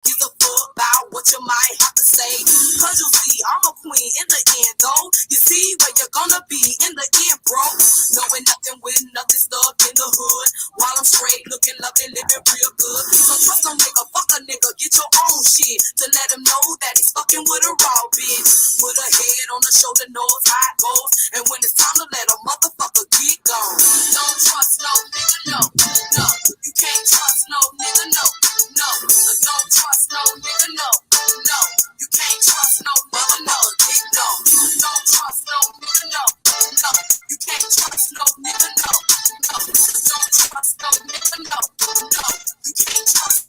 Give a fuck about what you might have to say. Cause you see, I'm a queen in the end, though. You see where you're gonna be in the end, bro. Knowing nothing with nothing stuck in the hood. While I'm straight, looking lovely, living real good. So trust no nigga, fuck a nigga, get your own shit. To let him know that he's fucking with a raw bitch. Put a head on the shoulder, knows how it goes. And when it's time to let a motherfucker get gone. Don't trust no nigga, no, no. You can't trust no nigga, no, no. Don't trust no nigga, no, no. You can't trust no nigga, no, no. Don't trust no nigga, no, no. You can't trust no nigga, no, no. Don't trust no nigga, no, no. You can't trust.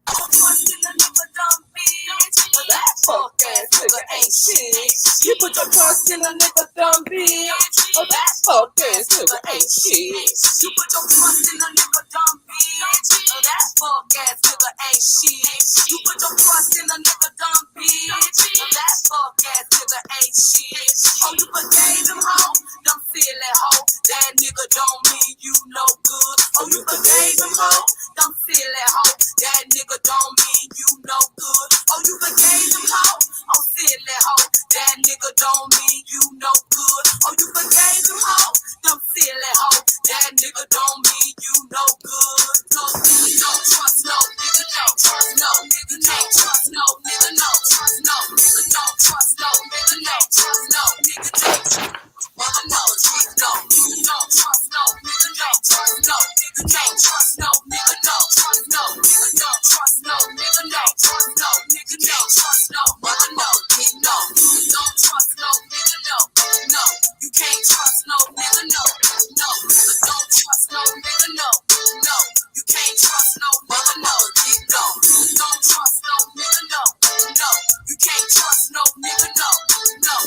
Don't trust in a nigga, dumb bitch. But that fuck ass nigga ain't shit. You put your trust in a nigga, dumb bitch. But that fuck ass nigga ain't shit. You put your trust in a nigga, dumb bitch. But that fuck ass nigga ain't shit. You put your trust in a nigga, dumb bitch. But that fuck ass nigga ain't shit. Oh, you forgave him, hoe? Dumb silly hoe. That nigga don't mean you no good. Oh, you forgave him, hoe? Dumb silly hoe. That nigga don't mean you no good. Oh, you forgave him, hoe? Oh, silly hoe. That nigga don't mean you no good. Oh, you forgave him, hoe? Dumb silly hoe. That nigga don't mean you no good. No, don't trust no nigga, don't trust no nigga, don't trust no nigga, no trust no nigga, don't trust no nigga, don't trust no nigga, don't trust. Mother no, no, don't trust no nigga, don't trust no nigga, don't trust no nigga, don't trust no nigga, don't trust no nigga, don't trust no nigga, don't trust no mother no, no, don't trust no nigga, no, no, you can't trust no nigga, no, no, don't trust no nigga, no, no, you can't trust no mother no, no, don't trust no nigga, no, no, you can't trust no nigga, no, no,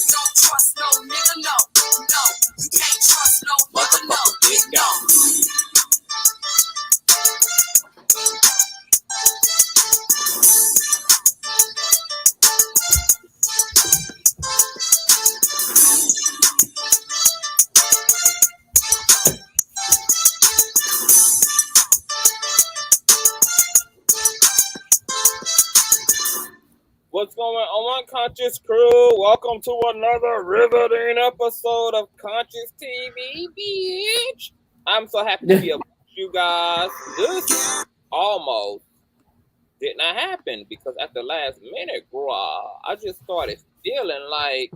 don't trust no nigga, no, no, you can't trust no mother no, no. What's going on, Conscious crew? Welcome to another riveting episode of Consciouztv, bitch. I'm so happy to be with you guys. This almost did not happen because at the last minute, bro, I just started feeling like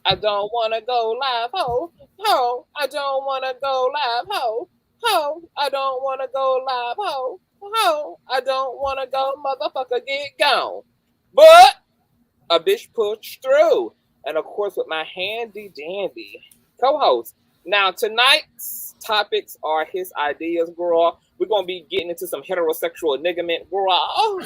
I don't want to go live, ho, ho. I don't want to go live, ho, ho. I don't want to go live, ho, ho. I don't want to go, motherfucker, get gone. But a bitch pushed through. And of course, with my handy dandy co-host. Now, tonight's topics are his ideas, girl. We're going to be getting into some heterosexual niggerment, girl.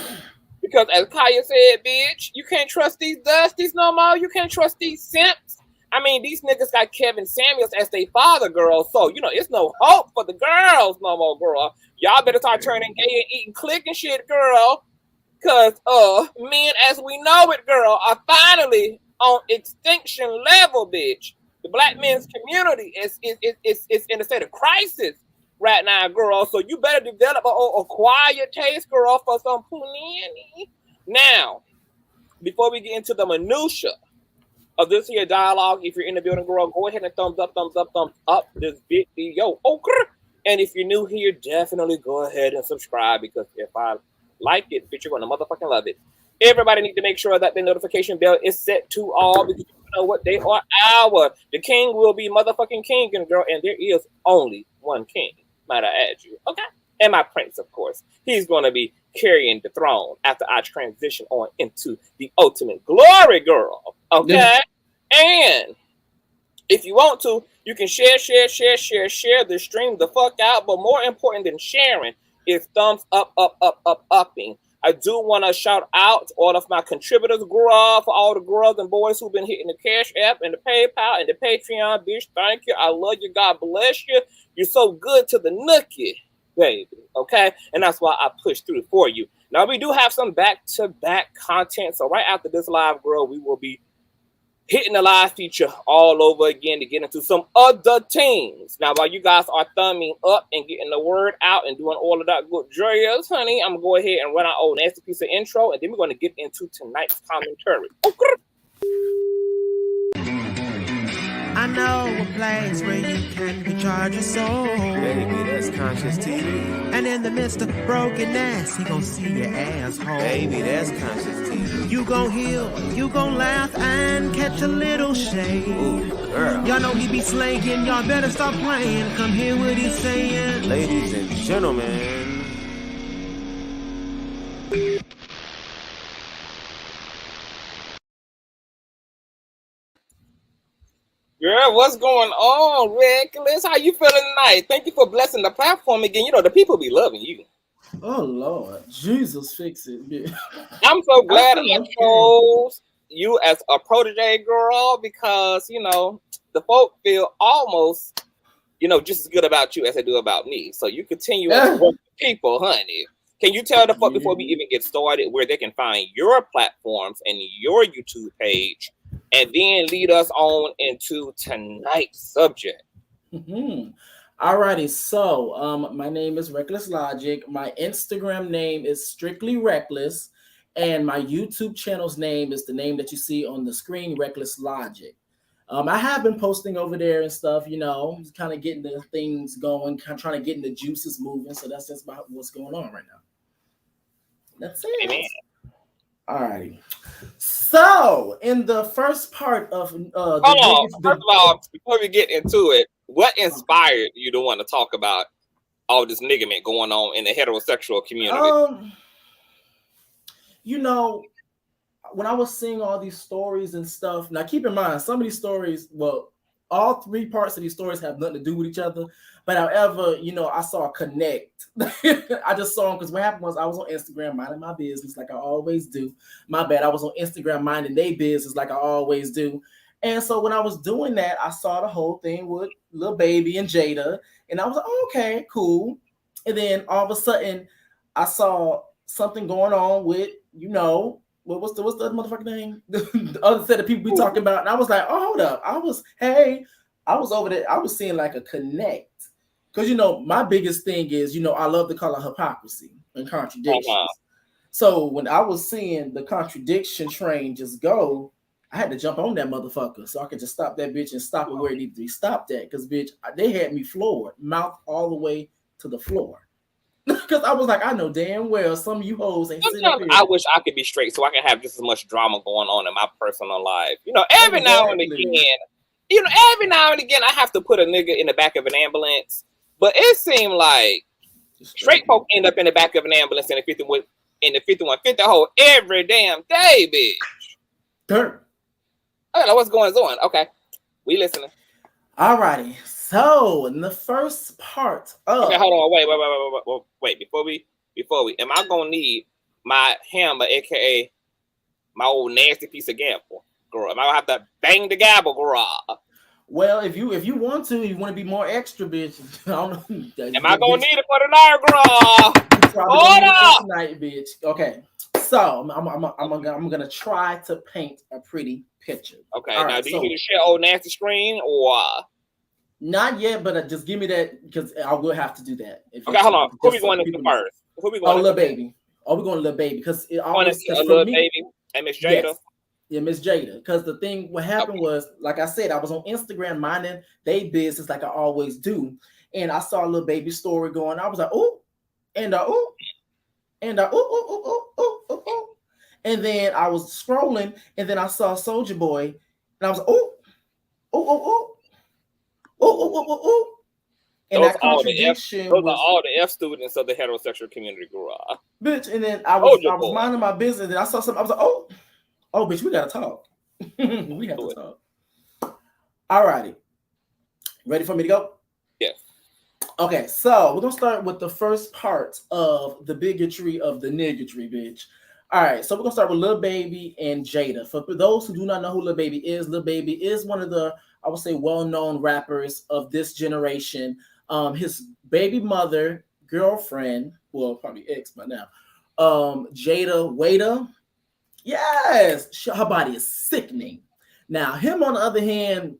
Because as Kaya said, bitch, you can't trust these dusties no more. You can't trust these simps. I mean, these niggas got Kevin Samuels as their father, girl. So, you know, it's no hope for the girls no more, girl. Y'all better start turning gay and eating click and shit, girl. Because men, as we know it, girl, are finally on extinction level, bitch. The black men's community is in a state of crisis right now, girl. So you better develop a quiet taste, girl, for some punani. Now, before we get into the minutia of this here dialogue, if you're in the building, girl, go ahead and thumbs up this video. And if you're new here, definitely go ahead and subscribe, because if I like it, bitch, you're gonna motherfucking love it. Everybody need to make sure that the notification bell is set to all, because you know what, they are our. The king will be motherfucking king, and girl, and there is only one king, might I add you, okay? And my prince, of course. He's gonna be carrying the throne after I transition on into the ultimate glory, girl, okay? Yeah. And if you want to, you can share the stream the fuck out, but more important than sharing is thumbs upping. I do want to shout out to all of my contributors, girl, for all the girls and boys who've been hitting the Cash App and the PayPal and the Patreon, bitch. Thank you. I love you. God bless you. You're so good to the nookie, baby. Okay? And that's why I push through for you. Now, we do have some back-to-back content. So right after this live, girl, we will be hitting the live feature all over again to get into some other things. Now, while you guys are thumbing up and getting the word out and doing all of that good jazz, honey, I'm going to go ahead and run our old nasty piece of intro, and then we're going to get into tonight's commentary. I know a place where you can recharge your soul. Baby, that's Consciouztv. And in the midst of brokenness, he gon' see your asshole. Baby, that's Consciouztv. You gon' heal, you gon' laugh and catch a little shade. Ooh, girl. Y'all know he be slaying, y'all better stop playing. Come hear what he's saying. Ladies and gentlemen. Girl, what's going on, Reckless? How you feeling tonight? Thank you for blessing the platform again. You know, the people be loving you. Oh, Lord. Jesus, fix it. Yeah. I'm so glad I chose you as a protege, girl, because, you know, the folk feel almost, you know, just as good about you as they do about me. So you continue to work with people, honey. Can you tell the folk before we even get started where they can find your platforms and your YouTube page, and then lead us on into tonight's subject? Alrighty, so my name is Reckless Logic. My Instagram name is Strictly Reckless, and my YouTube channel's name is the name that you see on the screen, Reckless Logic. I have been posting over there and stuff, you know, kind of getting the things going, kind of trying to get the juices moving. So that's just about what's going on right now. That's it. Amen. Alrighty. So, in the first part of hold on. First of all, before we get into it, what inspired you to want to talk about all this niggerment going on in the heterosexual community? You know, when I was seeing all these stories and stuff, now keep in mind, some of these stories, well, all three parts of these stories have nothing to do with each other. But however, you know, I saw a connect. I just saw them because what happened was I was on Instagram minding my business like I always do. My bad. I was on Instagram minding their business like I always do. And so when I was doing that, I saw the whole thing with Lil Baby and Jayda. And I was like, oh, okay, cool. And then all of a sudden, I saw something going on with, you know, what's the other motherfucking name? The other set of people we talking about. And I was like, oh, hold up. I was over there. I was seeing like a connect. Because, you know, my biggest thing is, you know, I love to call it hypocrisy and contradictions. So when I was seeing the contradiction train just go, I had to jump on that motherfucker so I could just stop that bitch and stop it where it needed to be stopped at. Because, bitch, they had me floored, mouth all the way to the floor. Because I was like, I know damn well some of you hoes ain't sitting up here. I wish I could be straight so I can have just as much drama going on in my personal life. You know, every now and again, I have to put a nigga in the back of an ambulance. But it seemed like straight folk end up in the back of an ambulance in the 5150 hole every damn day, bitch. Turn. Okay, what's going on? Okay, we listening. Alrighty. So in the first part of okay, hold on, wait. Before we, am I gonna need my hammer, aka my old nasty piece of gavel, girl? Am I gonna have to bang the gavel, girl? Well, if you want to be more extra, bitch. I don't know. Am I gonna need it for the night, girl? Hold up, tonight, bitch. Okay, so I'm gonna try to paint a pretty picture. Okay, all now right, do you need to share old nasty screen or? Not yet, but just give me that because I will have to do that. Okay, hold on. Who we going into first? Who we going? Oh, Lil Baby. Oh, we're going to Lil Baby because it always Lil Baby and Miss Jayda. Yes. Yeah, Miss Jayda. Because the thing, what happened was, like I said, I was on Instagram minding they business like I always do, and I saw a Lil Baby story going. I was like, oh, and oh, and oh, and then I was scrolling, and then I saw Soulja Boy, and I was like, oh. And those that contradiction those are all the F students of the heterosexual community grew up. Bitch, and then I was minding my business, and I saw something. I was like, oh, bitch, we gotta talk. We have to talk. All righty. Ready for me to go? Yes. Okay, so we're gonna start with the first part of the bigotry of the niggatry, bitch. All right, so we're gonna start with Lil Baby and Jayda. For those who do not know who Lil Baby is one of the, I would say, well-known rappers of this generation. His baby mother, girlfriend, well, probably ex by now, Jayda. Yes, her body is sickening. Now, him on the other hand,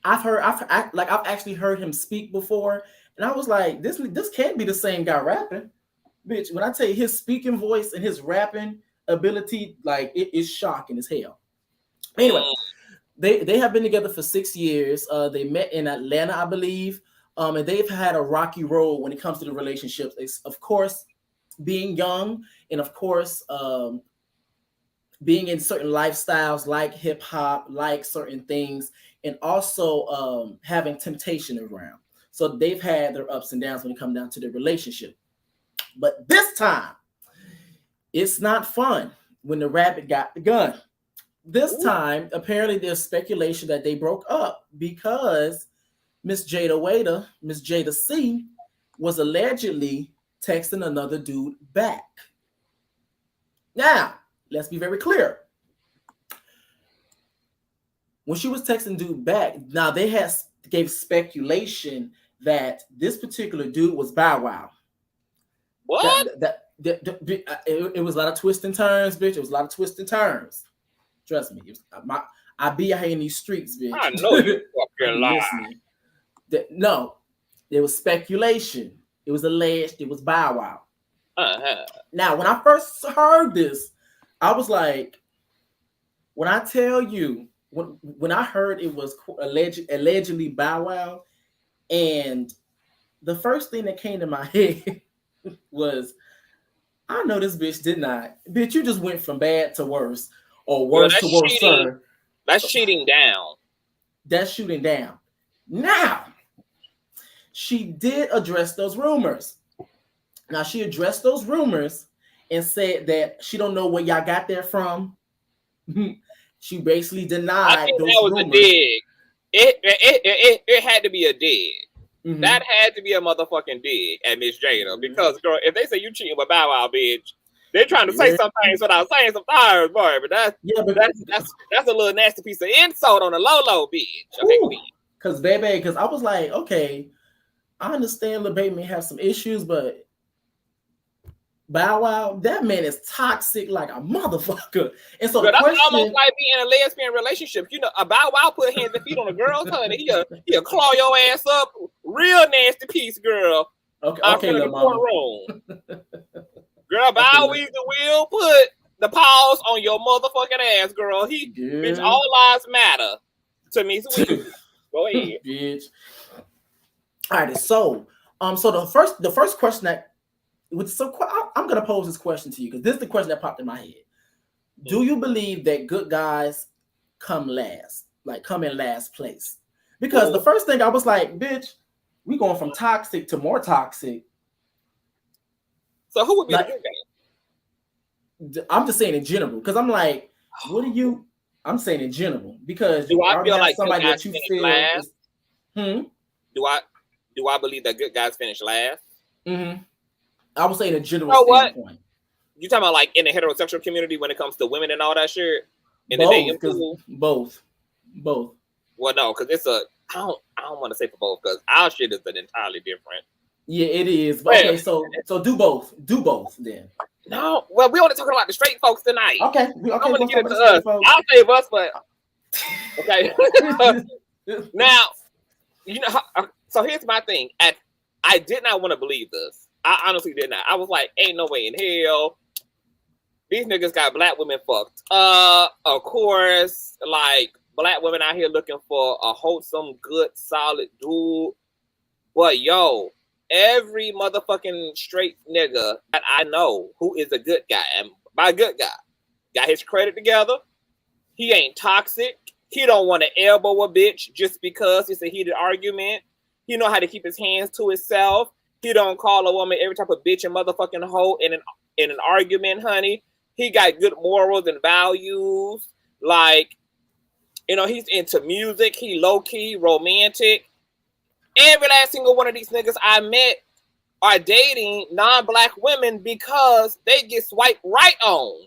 I've actually heard him speak before, and I was like, this can't be the same guy rapping, bitch. When I tell you his speaking voice and his rapping ability, like it is shocking as hell. Anyway, they have been together for 6 years. They met in Atlanta, I believe, and they've had a rocky road when it comes to the relationships. It's, of course, being young, and of course, being in certain lifestyles like hip hop, like certain things, and also having temptation around. So they've had their ups and downs when it comes down to the relationship. But this time, it's not fun when the rabbit got the gun. This time, apparently there's speculation that they broke up because Miss Jayda C, was allegedly texting another dude back. Now, let's be very clear. When she was texting dude back, now they gave speculation that this particular dude was Bow Wow. What? It was a lot of twists and turns, bitch. It was a lot of twists and turns. Trust me. I be out here in these streets, bitch. I know you fucking lie. No, there was speculation. It was alleged. It was Bow Wow. Now, when I first heard this, I was like, when I tell you, when I heard it was allegedly Bow Wow, and the first thing that came to my head was, I know this bitch did not. Bitch, you just went from bad to worse, or worse to worse, sir. That's cheating down. That's shooting down. Now, she did address those rumors. Now, she addressed those rumors and said that she don't know where y'all got that from. She basically denied I think those that was rumors. a dig. It had to be a dig. Mm-hmm. That had to be a motherfucking dig at Miss Jayda. Because, girl, if they say you cheating with Bow Wow, bitch, they're trying to say some things without saying some things, boy. But that's a little nasty piece of insult on the low, bitch. Okay, because I was like, okay, I understand Lil Baby may have some issues, but Bow Wow, that man is toxic like a motherfucker. And so that's almost like being in a lesbian relationship. You know, a Bow Wow put hands and feet on a girl's honey. He'll claw your ass up, real nasty piece, girl. Okay, little mama. Girl, Bow Weezy will put the paws on your motherfucking ass, girl. Bitch, all lives matter to me. Go ahead, bitch. All right, so the first question I'm gonna pose this question to you because this is the question that popped in my head. Do you believe that good guys come in last place? Because the first thing I was like, bitch, we going from toxic to more toxic. So who would be the good guy? I'm just saying in general, because I'm like, I'm saying in general, because do I feel like somebody that you feel last? Do I believe that good guys finish last? Mm-hmm. I would say in a general standpoint. You talking about like in the heterosexual community when it comes to women and all that shit? Both. Well, no, because it's I don't want to say for both because our shit is an entirely different. Yeah, it is. But okay, so do both. Do both then. No, well, we only talking about the straight folks tonight. Okay. I'm gonna get it to us. I'll save us, but okay. Now, you know. So here's my thing. I did not want to believe this. I honestly did not. I was like, ain't no way in hell. These niggas got black women fucked. Of course, like black women out here looking for a wholesome, good, solid dude. But yo, every motherfucking straight nigga that I know who is a good guy, and by good guy, got his credit together. He ain't toxic. He don't want to elbow a bitch just because it's a heated argument. He know how to keep his hands to himself. He don't call a woman every type of bitch and motherfucking hoe in an argument, honey. He got good morals and values. Like, you know, he's into music. He low-key, romantic. Every last single one of these niggas I met are dating non-black women because they get swiped right on.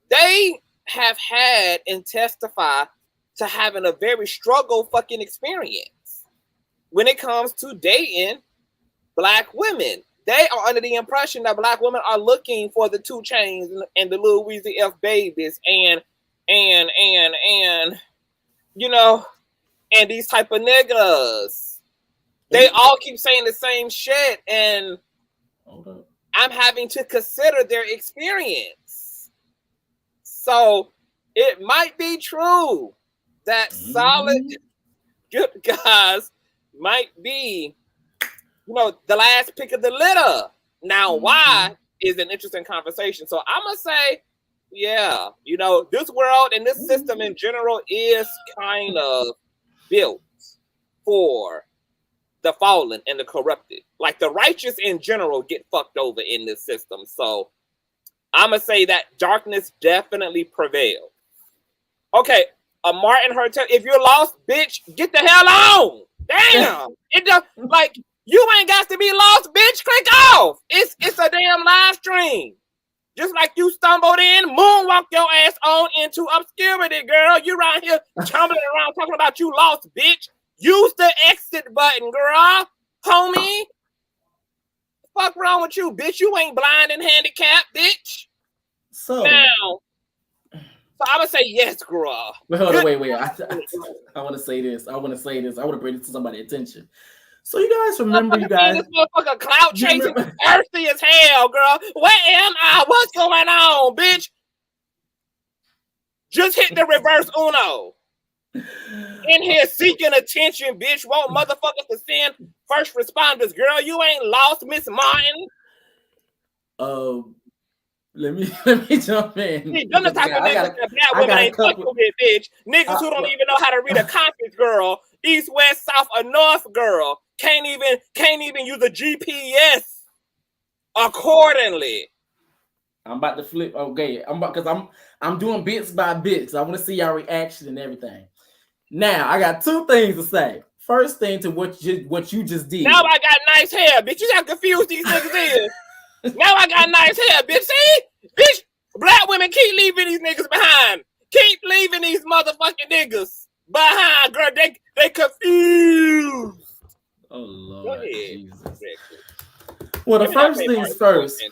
They have had and testify to having a very struggle fucking experience when it comes to dating black women. they are under the impression that black women are looking for the 2 Chainz and the Lil Weezy F babies and you know, and these type of niggas. They all keep saying the same shit, and I'm having to consider their experience. So it might be true that solid good guys might be, you know, the last pick of the litter. Now, why is an interesting conversation. So I'm gonna say, yeah, you know, this world and this system in general is kind of built for the fallen and the corrupted. Like the righteous in general get fucked over in this system. So I'm gonna say that darkness definitely prevails. Okay, a Martin Hertel, if you're lost, bitch, get the hell on. Damn, it does, like you ain't got to be lost, bitch. Click off. It's a damn live stream. Just like you stumbled in, moonwalk your ass on into obscurity, girl. You around here tumbling around talking about you lost, bitch. Use the exit button, girl. Homie. Fuck wrong with you, bitch? You ain't blind and handicapped, bitch. So now, I'm gonna say yes, girl. Wait, hold on, wait. I want to say this. I want to bring it to somebody's attention. So you guys remember, you guys, this motherfucker clout chasing, thirsty as hell, girl. Where am I? What's going on, bitch? Just hit the reverse Uno. In here seeking attention, bitch. Want motherfuckers to send first responders, girl. You ain't lost, Miss Martin. Let me jump in. See, them the type of niggas that black women ain't fucking with, bitch. Niggas who don't even know how to read a compass, girl. East, west, south, or north, girl. Can't even use a GPS accordingly. I'm about to flip. Okay, I'm doing bits by bits. I want to see y'all reaction and everything. Now I got 2 things to say. First thing to what you just did. Now I got nice hair, bitch. You got confused these niggas is. Now I got nice hair, bitch. See? Bitch, black women keep leaving these niggas behind. Keep leaving these motherfucking niggas behind, girl. They confused. Oh, Lord Jesus. Well, the first things first.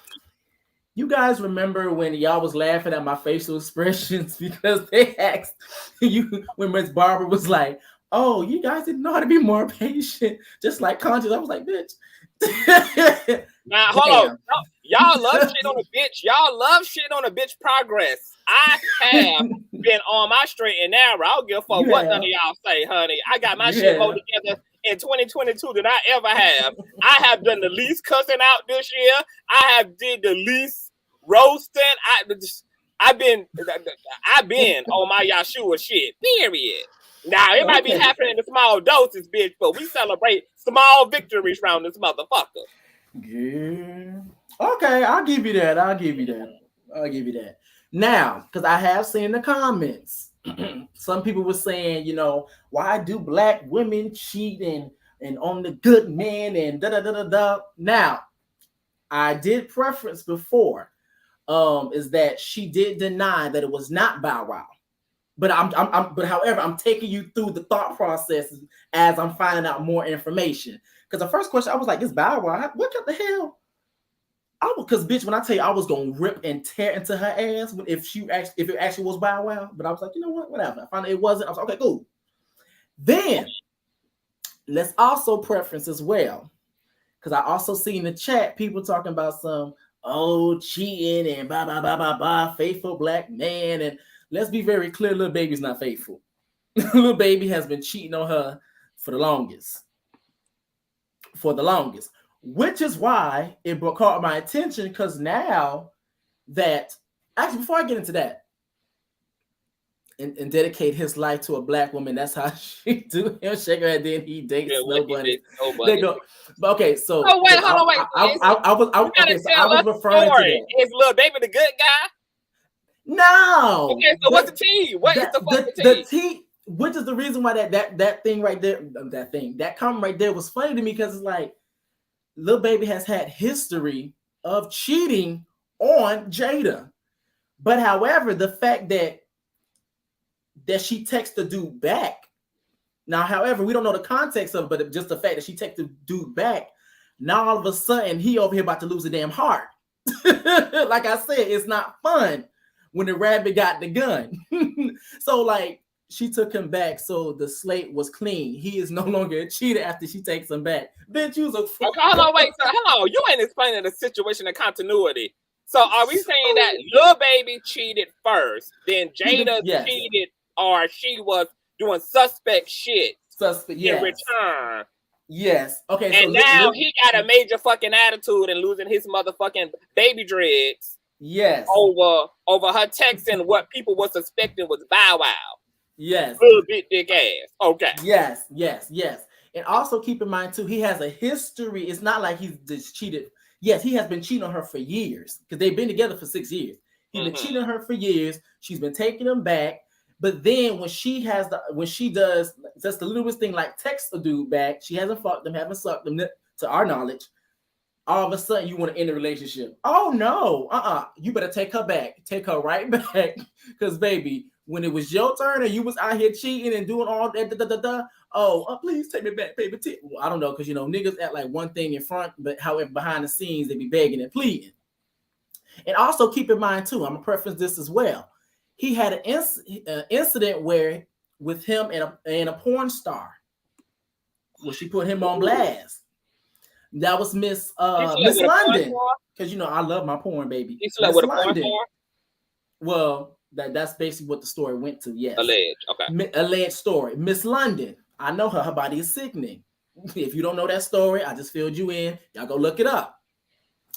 You guys remember when y'all was laughing at my facial expressions because they asked you when Miss Barbara was like, oh, you guys didn't know how to be more patient, just like Conscious. I was like, bitch. Now, hold on. Y'all love shit on a bitch. Y'all love shit on a bitch progress. I have been on my straight and narrow. I don't give a fuck what none of y'all say, honey. I got my shit more together in 2022 than I ever have. I have done the least cussing out this year. I have did the least roasting. I've been on my Yahshua shit, period. Now, it might be happening in small doses, bitch, but we celebrate small victories around this motherfucker. Yeah. Okay, I'll give you that. Now, because I have seen the comments, some people were saying, you know, why do black women cheat and on the good men and da-da-da-da-da. Now, I did preference before, is that she did deny that it was not Bow Wow. But however, I'm taking you through the thought process as I'm finding out more information. Because the first question, I was like, "It's Bow Wow? What the hell?" Because bitch, when I tell you I was gonna rip and tear into her ass if it actually was Bow Wow, but I was like, you know what, whatever. I found it wasn't. I was like, okay, cool. Then let's also preference as well, because I also see in the chat people talking about some cheating and blah blah blah blah blah, faithful black man. And let's be very clear, Lil Baby's not faithful. Lil Baby has been cheating on her for the longest. Which is why it caught my attention, because now that, actually, before I get into that and dedicate his life to a black woman, that's how she do him, shake her head, then he dates nobody. They go, okay, so wait, hold on, wait. I was referring to that. Is Lil Baby the good guy? No. Okay, so what's the tea? What is the fucking tea? The tea, which is the reason why that thing right there, that comment right there was funny to me, because it's like, Lil Baby has had history of cheating on Jayda. But however, the fact that she texted the dude back. Now, however, we don't know the context of it, but just the fact that she texted the dude back, Now all of a sudden he over here about to lose a damn heart. Like I said, it's not fun when the rabbit got the gun. So like she took him back, so the slate was clean. He is no longer a cheater after she takes him back. Bitch, you was a okay, hold on, wait. So, hold on. You ain't explaining the situation of continuity. So are we saying that Lil Baby cheated first, then Jayda cheated, or she was doing suspect shit in return? Yes. Okay. And so now he got a major fucking attitude and losing his motherfucking baby dreads. Yes. Over her texting what people were suspecting was Bow Wow. Yes. Little bit dick ass. Okay. Yes. And also keep in mind too, he has a history. It's not like he's just cheated. Yes, he has been cheating on her for years because they've been together for 6 years. He's been cheating on her for years. She's been taking him back. But then when she does just the littlest thing like text a dude back, she hasn't fucked them, haven't sucked them to our knowledge. All of a sudden you want to end the relationship. Oh no, you better take her back. Take her right back. Because baby, when it was your turn and you was out here cheating and doing all that, please take me back, baby. Well, I don't know, because niggas act like one thing in front, but however behind the scenes they be begging and pleading. And also keep in mind too, I'm gonna preference this as well. He had an incident with him and a porn star, where she put him on blast. That was Miss London, because I love my porn, baby. He slept with a porn star? Well, that's basically what the story went to. Yes, alleged. Okay, alleged story. Miss London, I know her. Her body is sickening. If you don't know that story, I just filled you in. Y'all go look it up.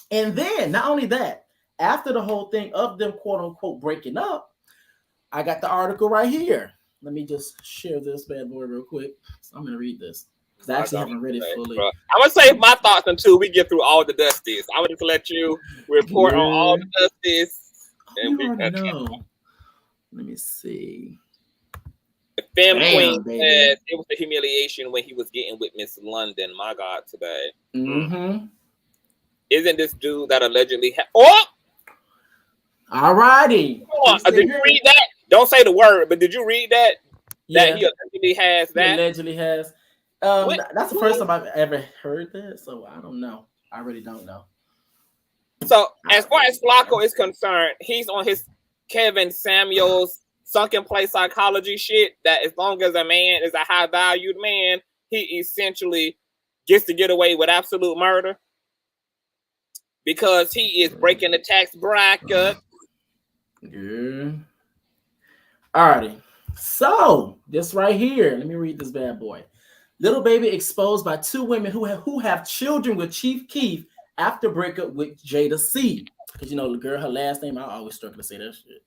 And then not only that, after the whole thing of them quote unquote breaking up, I got the article right here. Let me just share this bad boy real quick. So I'm gonna read this because I actually haven't read it fully. I'm gonna save my thoughts until we get through all the dusties. I would just let you report on all the dusties. And we know. Let me see. The Femme Queen said it was a humiliation when he was getting with Miss London. My God, today. Mm-hmm. Isn't this dude that allegedly All righty. Did you read that? Don't say the word, but did you read that? Yeah. That he allegedly has that? He allegedly has. That's the first time I've ever heard that, so I don't know. I really don't know. So as far as Flacco is concerned, he's on his Kevin Samuels sunken place psychology shit that as long as a man is a high valued man, he essentially gets to get away with absolute murder because he is breaking the tax bracket. Yeah. Alrighty. So this right here, let me read this bad boy. Little Baby exposed by two women who have children with Chief Keef after breakup with Jayda C. Because the girl, her last name, I always struggle to say that shit.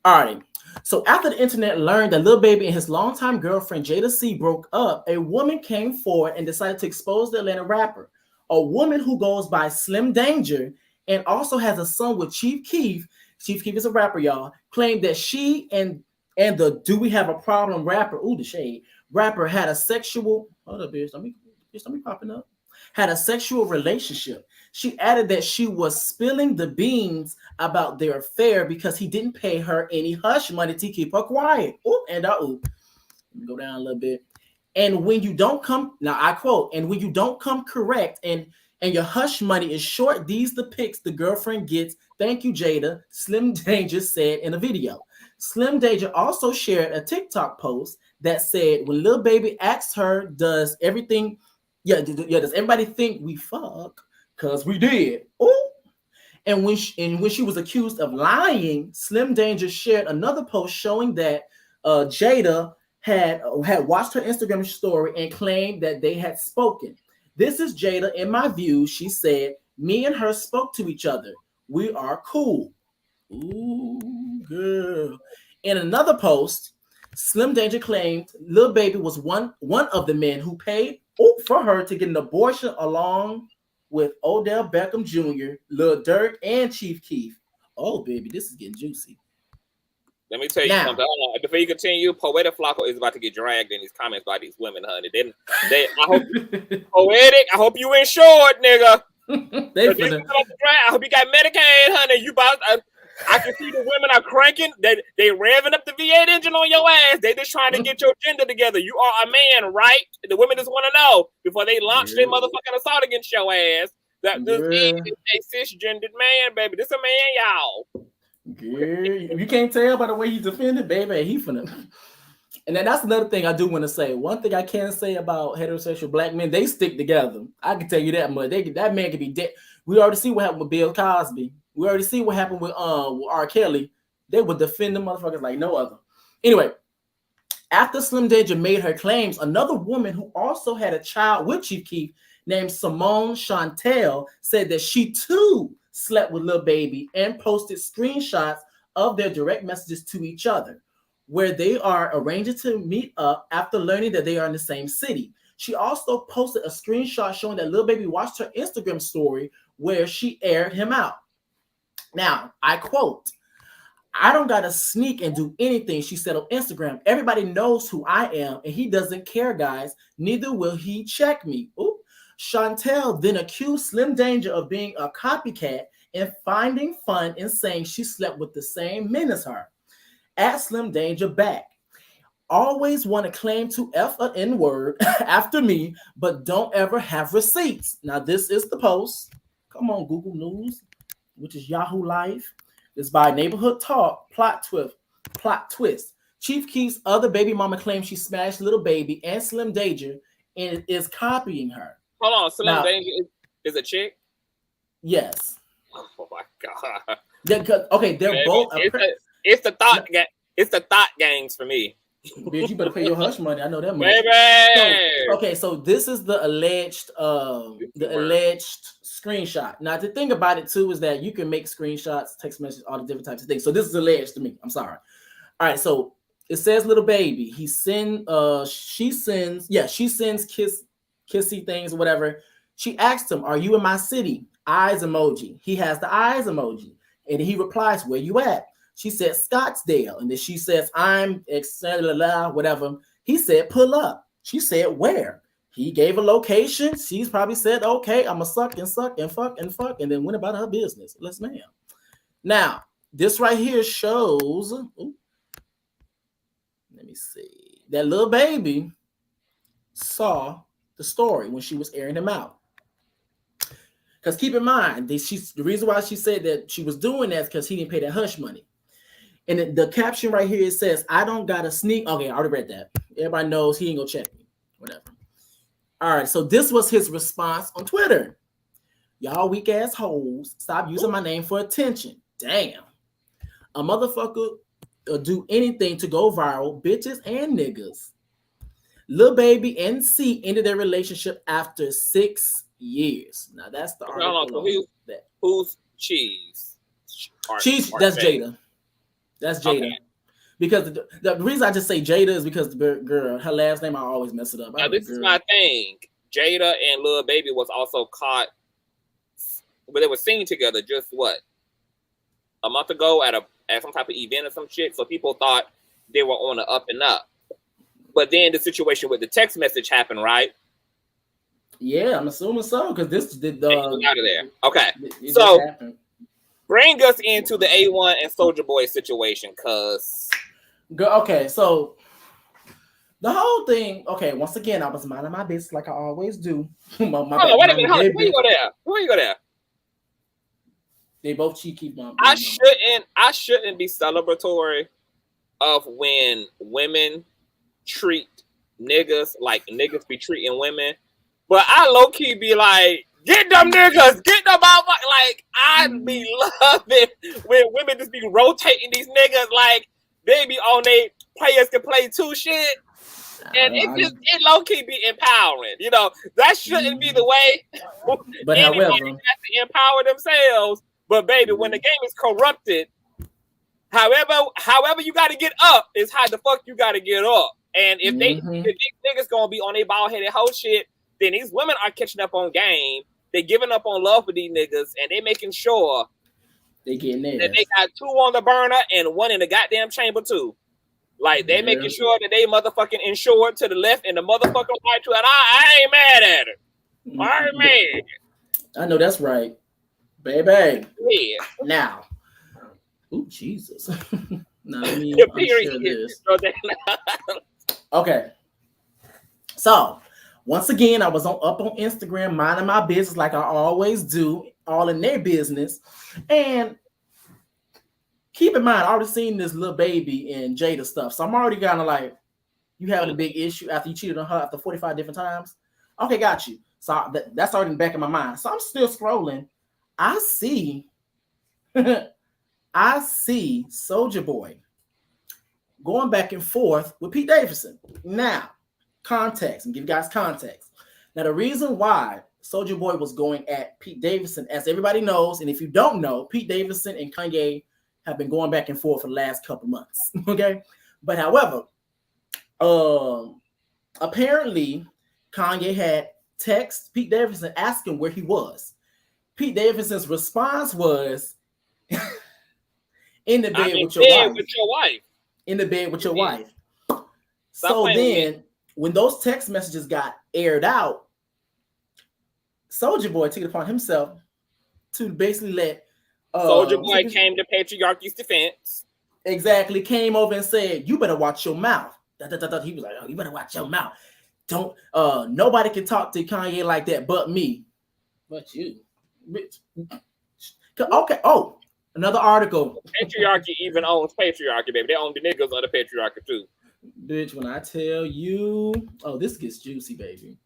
Alrighty. So after the internet learned that Lil Baby and his longtime girlfriend Jayda C broke up, a woman came forward and decided to expose the Atlanta rapper. A woman who goes by Slim Danger and also has a son with Chief Keef. Chief Keef is a rapper, y'all. Claimed that she and the Do We Have a Problem rapper, the shade rapper, had a sexual. Hold up, bitch. Let me popping up. Had a sexual relationship. She added that she was spilling the beans about their affair because he didn't pay her any hush money to keep her quiet. Let me go down a little bit. And when you don't come, now I quote, and when you don't come correct and your hush money is short, these the pics the girlfriend gets. Thank you, Jayda, Slim Danger said in a video. Slim Danger also shared a TikTok post that said, when Lil Baby asked her, does everybody think we fuck? Because we did. And when she was accused of lying, Slim Danger shared another post showing that Jayda had watched her Instagram story and claimed that they had spoken. This is Jayda. In my view, she said, me and her spoke to each other. We are cool. Ooh, girl. In another post, Slim Danger claimed Lil Baby was one of the men who paid for her to get an abortion along with Odell Beckham Jr., Lil Durk, and Chief Keef. Oh, baby, this is getting juicy. Let me tell you something. Before you continue, Poetic Flacco is about to get dragged in these comments by these women, honey. I hope Poetic. I hope you insured, nigga. I hope you got Medicaid, honey. I can see the women are cranking. They revving up the V8 engine on your ass. They just trying to get your gender together. You are a man, right? The women just want to know before they launch their motherfucking assault against your ass. That this is a cisgendered man, baby. This a man, y'all. Girl, you can't tell by the way he's defended, baby. He finna. And then that's another thing I do want to say. One thing I can say about heterosexual black men, they stick together. I can tell you that much. That man could be dead. We already see what happened with Bill Cosby. We already see what happened with R. Kelly. They would defend the motherfuckers like no other. Anyway, after Slim Danger made her claims, another woman who also had a child with Chief Keef named Simone Chantel said that she too slept with Lil Baby and posted screenshots of their direct messages to each other, where they are arranging to meet up after learning that they are in the same city. She also posted a screenshot showing that Lil Baby watched her Instagram story where she aired him out. Now, I quote, "I don't gotta sneak and do anything," she said on Instagram. "Everybody knows who I am, and he doesn't care, guys. Neither will he check me." Ooh. Chantel then accused Slim Danger of being a copycat and finding fun in saying she slept with the same men as her. At Slim Danger back, "Always want to claim to F an N-word after me, but don't ever have receipts." Now, this is the post. Come on, Google News, which is Yahoo Life. It's by Neighborhood Talk. Plot twist. Chief Keef's other baby mama claims she smashed Lil Baby and Slim Danger and is copying her. Hold on, Slim Danger is a chick? Yes. Oh my god. Okay, they're baby, both. It's the thought gangs for me. Bitch, you better pay your hush money. I know that much. Baby. So this is the alleged screenshot. Now the thing about it too is that you can make screenshots, text messages, all the different types of things. So this is alleged to me. I'm sorry. All right, so it says Lil Baby. She sends kissy things or whatever. She asked him, "Are you in my city?" Eyes emoji. He has the eyes emoji. And he replies, "Where you at?" She said Scottsdale. And then she says, "I'm whatever." He said, "Pull up." She said, "Where?" He gave a location. She's probably said, "Okay, I'ma suck and fuck and then went about her business." Let's ma'am. Now, this right here shows, let me see, that Lil Baby saw the story when she was airing him out. Because keep in mind, the reason why she said that she was doing that is because he didn't pay that hush money. And the caption right here, it says, "I don't got to sneak." Okay, I already read that. Everybody knows he ain't gonna check me. Whatever. All right, so this was his response on Twitter. "Y'all weak ass hoes, stop using my name for attention. Damn. A motherfucker will do anything to go viral, bitches and niggas. Lil Baby and C ended their relationship after 6 years." Now that's the article. Who's Cheese? Cheese, that's Jayda. That's Jayda. Okay. Because the reason I just say Jayda is because the girl, her last name, I always mess it up. Now this is my thing. Jayda and Lil Baby was also caught, but they were seen together just a month ago at some type of event or some shit. So people thought they were on the up and up. But then the situation with the text message happened, right? Yeah, I'm assuming so, because this did out of there. Okay, so bring us into the A1 and Soulja Boy situation, cuz. Okay, so the whole thing. Okay, once again, I was minding my business like I always do. Wait a minute. Where you go there? They both cheeky. I shouldn't be celebratory of when women treat niggas like niggas be treating women. But I low-key be like, get them niggas, get them out. Like, I'd be loving when women just be rotating these niggas like they be on they players can play too shit. And it low-key be empowering. You know, that shouldn't be the way. But however, has to empower themselves. But baby, when the game is corrupted, however you gotta get up is how the fuck you gotta get up. And if if these niggas gonna be on their bald-headed whole shit, then these women are catching up on game. They're giving up on love for these niggas, and they making sure they getting there. That they got 2 on the burner and 1 in the goddamn chamber too. Like they making sure that they motherfucking insured to the left and the motherfucking right to it. I ain't mad at it. I ain't mad. I know that's right, baby. Yeah. Now, Ooh, Jesus. Now let me The share period. this. Okay. So once again, I was up on Instagram minding my business like I always do, all in their business. And keep in mind, I already seen this little baby and Jayda stuff. So I'm already kind of like, you having a big issue after you cheated on her after 45 different times? Okay, got you. So that's already in the back of my mind. So I'm still scrolling. I see Soulja Boy going back and forth with Pete Davidson. Now, context, and give you guys context. Now, the reason why Soulja Boy was going at Pete Davidson, as everybody knows, and if you don't know, Pete Davidson and Kanye have been going back and forth for the last couple months. Okay, but however, apparently Kanye had text Pete Davidson asking where he was. Pete Davidson's response was, "In the bed with your wife. In the bed with your wife." So then, when those text messages got aired out, Soulja Boy took it upon himself to basically let Soulja Boy came to patriarchy's defense. Exactly, came over and said, "You better watch your mouth." He was like, "Oh, you better watch your mouth. Don't nobody can talk to Kanye like that but me." But you, bitch. Okay. Oh, another article. Patriarchy even owns patriarchy, baby. They own the niggas of the patriarchy too. Bitch, when I tell you, oh, this gets juicy, baby.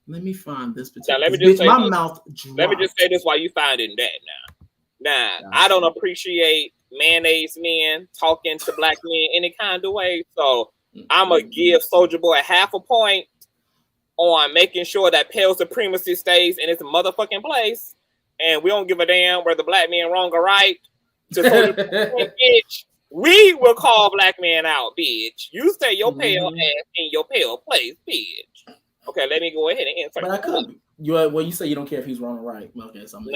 Let me find this particular. Now, let me just bitch, say my this. mouth dropped. Let me just say this while you finding that now. Now, I don't appreciate mayonnaise men talking to black men any kind of way, so I'm gonna give Soulja Boy half a point on making sure that pale supremacy stays in its motherfucking place, and we don't give a damn whether black men wrong or right. To Soulja Boy, bitch, we will call black men out, bitch. You stay your pale ass in your pale place, bitch. Okay, let me go ahead and answer. But I could. You say you don't care if he's wrong or right. Okay, so I'm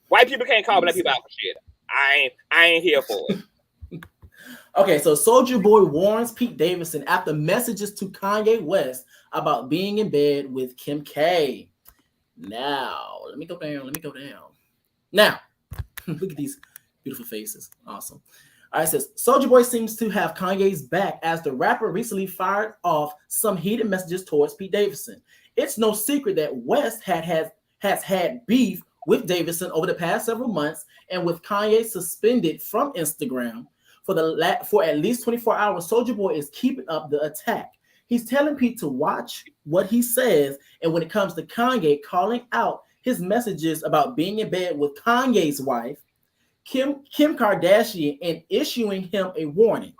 white people can't call black people out for shit. I ain't here for it. Okay, so Soulja Boy warns Pete Davidson after messages to Kanye West about being in bed with Kim K. Now, let me go down. Now, look at these beautiful faces. Awesome. All right, it says Soulja Boy seems to have Kanye's back as the rapper recently fired off some heated messages towards Pete Davidson. It's no secret that West has had beef with Davidson over the past several months, and with Kanye suspended from Instagram for at least 24 hours, Soulja Boy is keeping up the attack. He's telling Pete to watch what he says, and when it comes to Kanye calling out his messages about being in bed with Kanye's wife, Kim Kardashian, and issuing him a warning.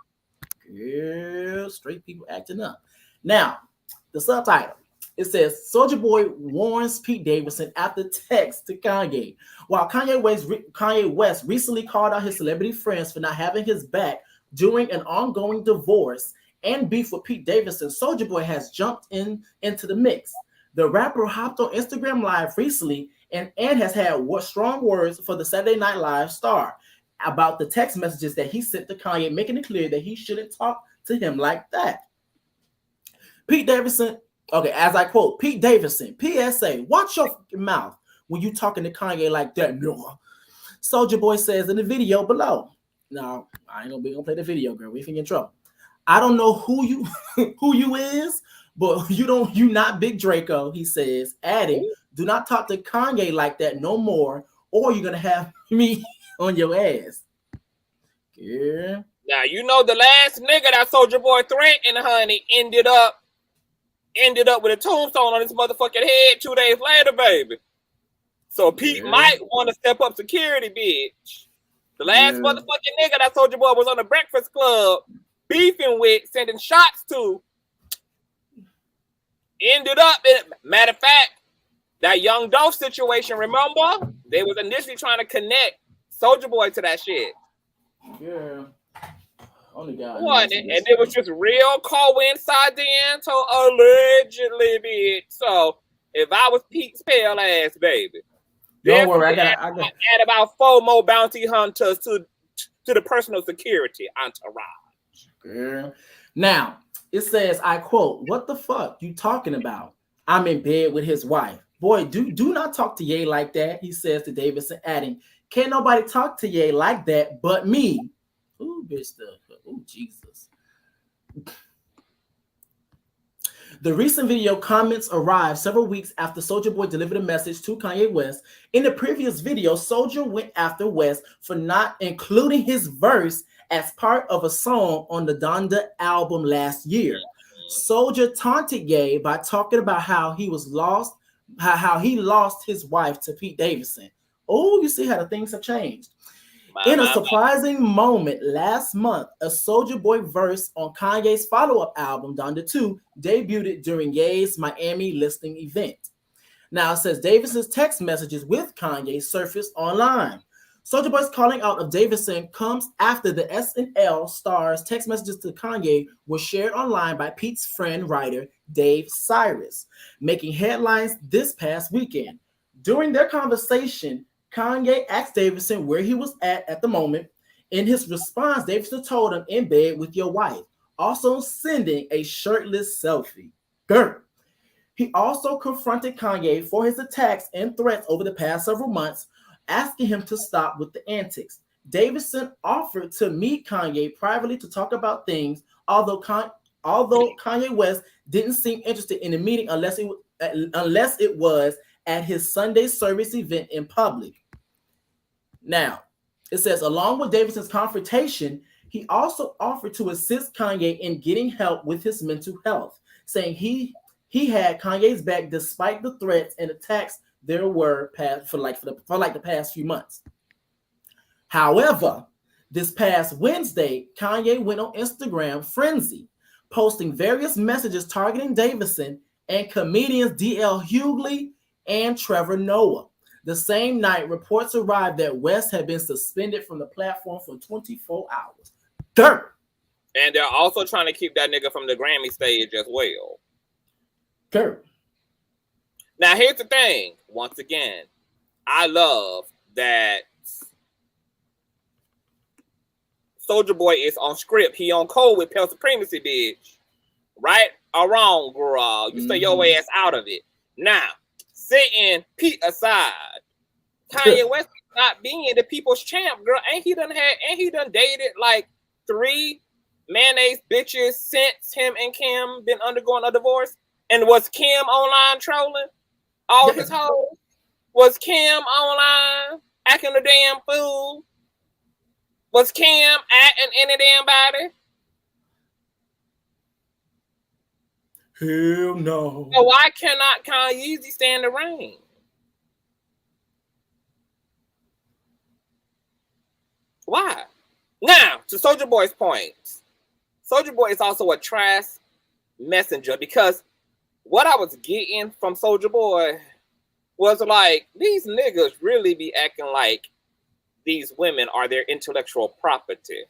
Girl, straight people acting up. Now, the subtitle. It says, Soulja Boy warns Pete Davidson after text to Kanye. While Kanye West recently called out his celebrity friends for not having his back during an ongoing divorce and beef with Pete Davidson, Soulja Boy has jumped into the mix. The rapper hopped on Instagram Live recently and has had strong words for the Saturday Night Live star about the text messages that he sent to Kanye, making it clear that he shouldn't talk to him like that. Pete Davidson, okay, as I quote, Pete Davidson, PSA, watch your mouth when you talking to Kanye like that. No. Soulja Boy says in the video below. No, I ain't gonna play the video, girl. We finna get in trouble. I don't know who you is, but you not Big Draco, he says, adding, do not talk to Kanye like that no more, or you're gonna have me on your ass. Yeah. Now you know the last nigga that Soulja Boy threatened, honey, ended up with a tombstone on his motherfucking head 2 days later, baby. So Pete might want to step up security, bitch. The last motherfucking nigga that Soulja Boy was on the Breakfast Club beefing with, sending shots to, ended up matter of fact, that Young Dolph situation, remember? They was initially trying to connect Soulja Boy to that shit. Yeah. Only God. And it was just real coincidental, allegedly, bitch. So if I was Pete's pale ass, baby, don't worry, I got add about 4 more bounty hunters to the personal security entourage. Girl. Now it says, I quote, "What the fuck you talking about? I'm in bed with his wife. Boy, do not talk to Ye like that, he says to Davidson, adding, can't nobody talk to Ye like that but me. Ooh, bitch, ooh, Jesus. The recent video comments arrived several weeks after Soulja Boy delivered a message to Kanye West. In the previous video, Soulja went after West for not including his verse as part of a song on the Donda album last year. Soulja taunted Ye by talking about how he lost his wife to Pete Davidson. Oh, you see how the things have changed. In a surprising moment last month, a Soulja Boy verse on Kanye's follow-up album, Donda 2, debuted during Ye's Miami listening event. Now, it says Davidson's text messages with Kanye surfaced online. Soulja Boy's calling out of Davidson comes after the SNL star's text messages to Kanye were shared online by Pete's friend writer Dave Cyrus, making headlines this past weekend. During their conversation, Kanye asked Davidson where he was at the moment. In his response, Davidson told him in bed with your wife, also sending a shirtless selfie. Grr. He also confronted Kanye for his attacks and threats over the past several months, asking him to stop with the antics. Davidson offered to meet Kanye privately to talk about things, although Kanye West didn't seem interested in the meeting unless it was at his Sunday service event in public. Now, it says, along with Davidson's confrontation, he also offered to assist Kanye in getting help with his mental health, saying he had Kanye's back despite the threats and attacks there were for the past few months. However, this past Wednesday, Kanye went on Instagram Frenzy, posting various messages targeting Davidson and comedians D.L. Hughley and Trevor Noah. The same night, reports arrived that West had been suspended from the platform for 24 hours. Dirt. And they're also trying to keep that nigga from the Grammy stage as well. Dirt. Now, here's the thing. Once again, I love that Soulja Boy is on script. He on code with Pale Supremacy, bitch. Right or wrong, girl? You stay your ass out of it. Now, setting Pete aside, Kanye West not being the people's champ, girl. Ain't he done dated like 3 mayonnaise bitches since him and Kim been undergoing a divorce? And was Kim online trolling all his hoes? Was Kim online acting a damn fool? Was Kim acting any damn body? Hell no. So why cannot Consciouztv stand the rain? Why? Now, to Soulja Boy's point, Soulja Boy is also a trash messenger, because what I was getting from Soulja Boy was like, these niggas really be acting like these women are their intellectual property.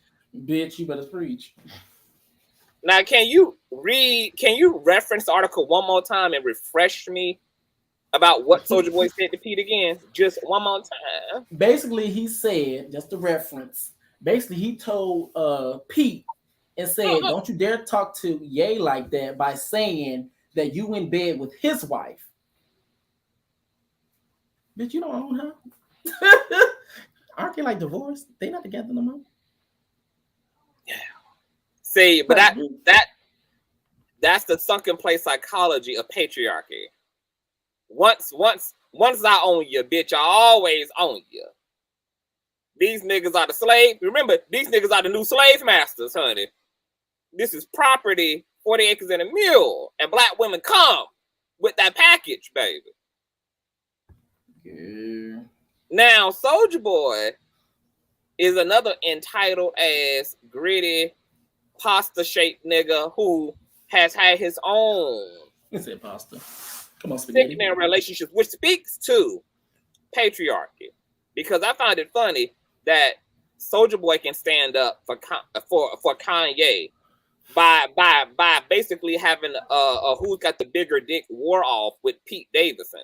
Bitch, you better preach. Now, can you reference the article one more time and refresh me about what Soulja Boy said to Pete again? Just one more time. Basically, he said, just a reference, basically he told Pete and said, don't you dare talk to Ye like that by saying that you in bed with his wife. Bitch, you don't own her. Aren't they like divorced? They not together no more. Yeah. See, but that's the sunken place psychology of patriarchy. Once I own you, bitch, I always own you. These niggas are the slave. Remember, these niggas are the new slave masters, honey. This is property, 40 acres and a mule, and black women come with that package, baby. Yeah. Now, Soulja Boy is another entitled ass, gritty, pasta-shaped nigga who has had his own pasta. Come on, spaghetti. sickening relationships, which speaks to patriarchy. Because I find it funny that Soulja Boy can stand up for Kanye by basically having a who's got the bigger dick war off with Pete Davidson.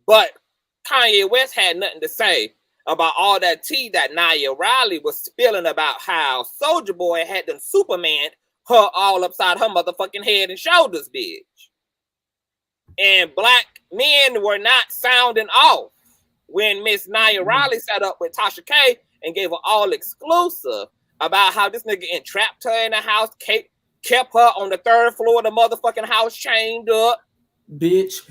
But Kanye West had nothing to say about all that tea that Nia Riley was spilling about how Soulja Boy had done Superman her all upside her motherfucking head and shoulders, bitch. and black men were not sounding off when Miss Nia Riley sat up with Tasha K and gave her all exclusive about how this nigga entrapped her in the house, kept her on the 3rd floor of the motherfucking house chained up. Bitch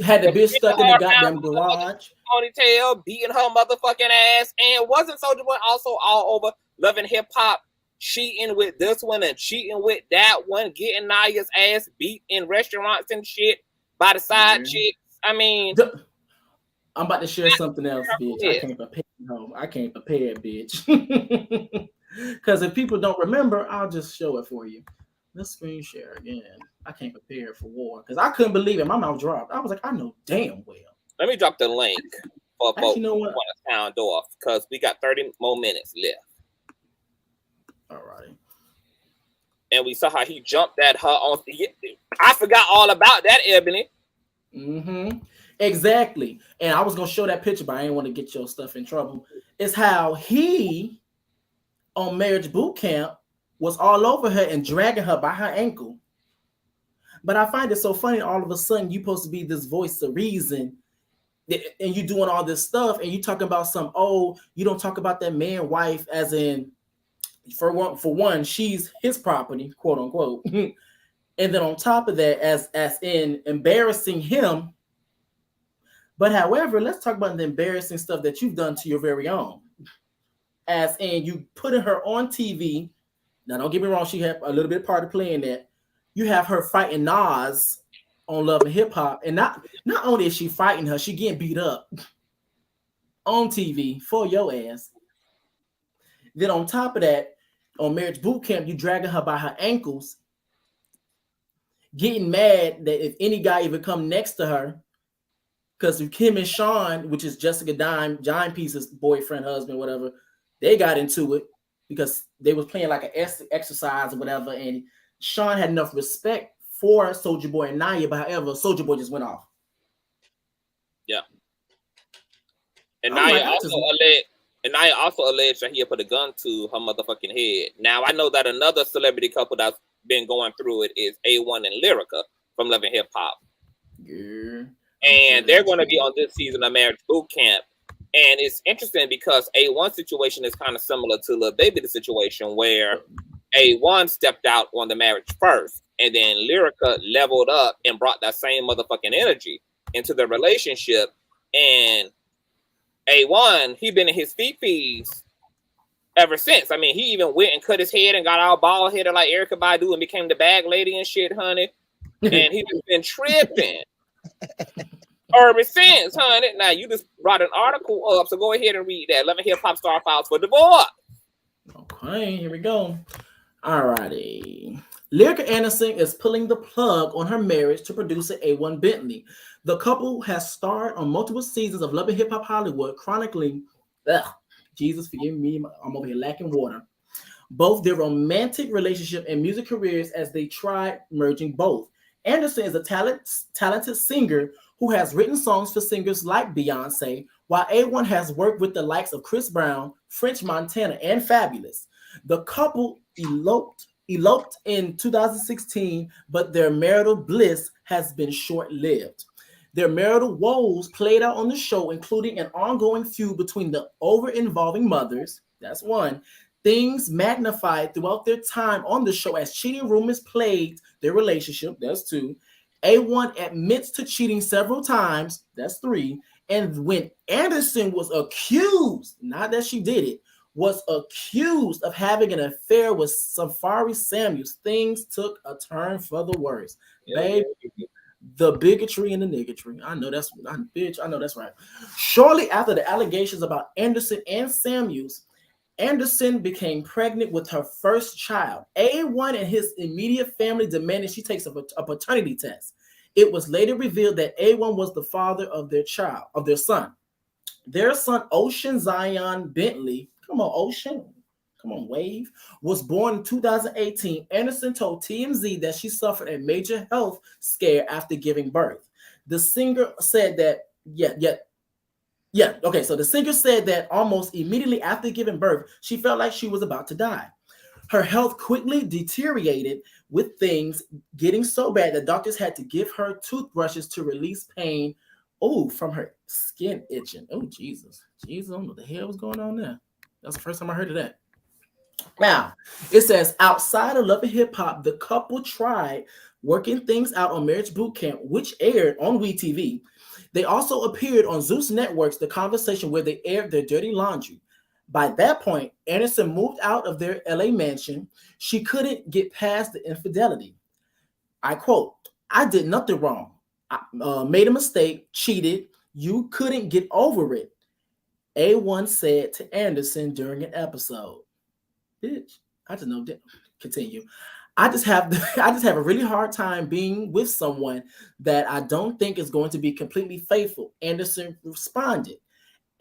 had the bitch stuck in the goddamn garage. Ponytail, beating her motherfucking ass, and wasn't Soulja Boy also all over Loving Hip Hop, cheating with this one and cheating with that one, getting Nia's ass beat in restaurants and shit by the side chicks? I mean, I'm about to share something else, bitch. I can't prepare. No, I can't prepare, bitch. Because if people don't remember, I'll just show it for you. Let's screen share again. I can't prepare for war because I couldn't believe it. My mouth dropped. I was like, I know damn well. Let me drop the link for folks you know what? who want to sound off because we got 30 more minutes left. All right. And we saw how he jumped at her on. I forgot all about that, Ebony. Mm-hmm. Exactly. And I was gonna show that picture, but I didn't want to get your stuff in trouble. It's how he on Marriage Boot Camp was all over her and dragging her by her ankle. But I find it so funny. All of a sudden, you're supposed to be this voice of reason, and you doing all this stuff, and you talking about some. Oh, you don't talk about that man wife as in. For one, she's his property, quote unquote. And then on top of that, as in embarrassing him. But however, let's talk about the embarrassing stuff that you've done to your very own. As in you putting her on TV. Now, don't get me wrong, she had a little bit part of playing that. You have her fighting Nas on Love and Hip Hop. And not only is she fighting her, she getting beat up on TV for your ass. Then on top of that, on Marriage Boot Camp, you dragging her by her ankles, getting mad that if any guy even come next to her, because Kim and Sean, which is Jessica John Piece's boyfriend, husband, whatever, they got into it because they was playing like an exercise or whatever, and Sean had enough respect for Soulja Boy and Nia, but however, Soulja Boy just went off. Yeah. And Nia also alleged that he had put a gun to her motherfucking head. Now, I know that another celebrity couple that's been going through it is A1 and Lyrica from Love and Hip Hop. Yeah. And they're going to be on this season of Marriage Boot Camp. And it's interesting because A1 situation is kind of similar to Lil Baby, the situation where A1 stepped out on the marriage first. And then Lyrica leveled up and brought that same motherfucking energy into the relationship. And A1, he been in his fees ever since. I mean, he even went and cut his head and got all bald headed like Erykah Badu and became the bag lady and shit, honey. And he just been tripping ever since, honey. Now you just brought an article up, so go ahead and read that. 11 Hip Hop Star Files for Divorce. Okay, here we go. All righty. Lyrica Anderson is pulling the plug on her marriage to producer A1 Bentley. The couple has starred on multiple seasons of Love and Hip Hop Hollywood, chronicling, Jesus forgive me, I'm over here lacking water, both their romantic relationship and music careers as they try merging both. Anderson is a talented singer who has written songs for singers like Beyonce, while A1 has worked with the likes of Chris Brown, French Montana, and Fabulous. The couple eloped in 2016, but their marital bliss has been short-lived. Their marital woes played out on the show, including an ongoing feud between the over-involving mothers. That's one. Things magnified throughout their time on the show as cheating rumors plagued their relationship. That's two. A1 admits to cheating several times. That's three. And when Anderson was accused, not that she did it, was accused of having an affair with Safari Samuels, things took a turn for the worse. Yeah. Babe, the bigotry and the niggatry. I know that's right. Shortly after the allegations about Anderson and Samuels, Anderson became pregnant with her first child. A1 and his immediate family demanded she takes a paternity test. It was later revealed that A1 was the father of their son. Their son, Ocean Zion Bentley, come on, Ocean, come on, Wave, was born in 2018. Anderson told TMZ that she suffered a major health scare after giving birth. The singer said that, the singer said that almost immediately after giving birth, she felt like she was about to die. Her health quickly deteriorated, with things getting so bad that doctors had to give her toothbrushes to release pain from her skin itching. Oh, Jesus. Jesus, I don't know what the hell was going on there. That's the first time I heard of that. Now, it says, outside of Love and Hip Hop, the couple tried working things out on Marriage Boot Camp, which aired on WeTV. They also appeared on Zeus Network's The Conversation, where they aired their dirty laundry. By that point, Anderson moved out of their LA mansion. She couldn't get past the infidelity. I quote, "I did nothing wrong. I made a mistake, cheated. You couldn't get over it," A1 said to Anderson during an episode. Bitch, I just know that. Continue. I just have a really hard time being with someone that I don't think is going to be completely faithful, Anderson responded.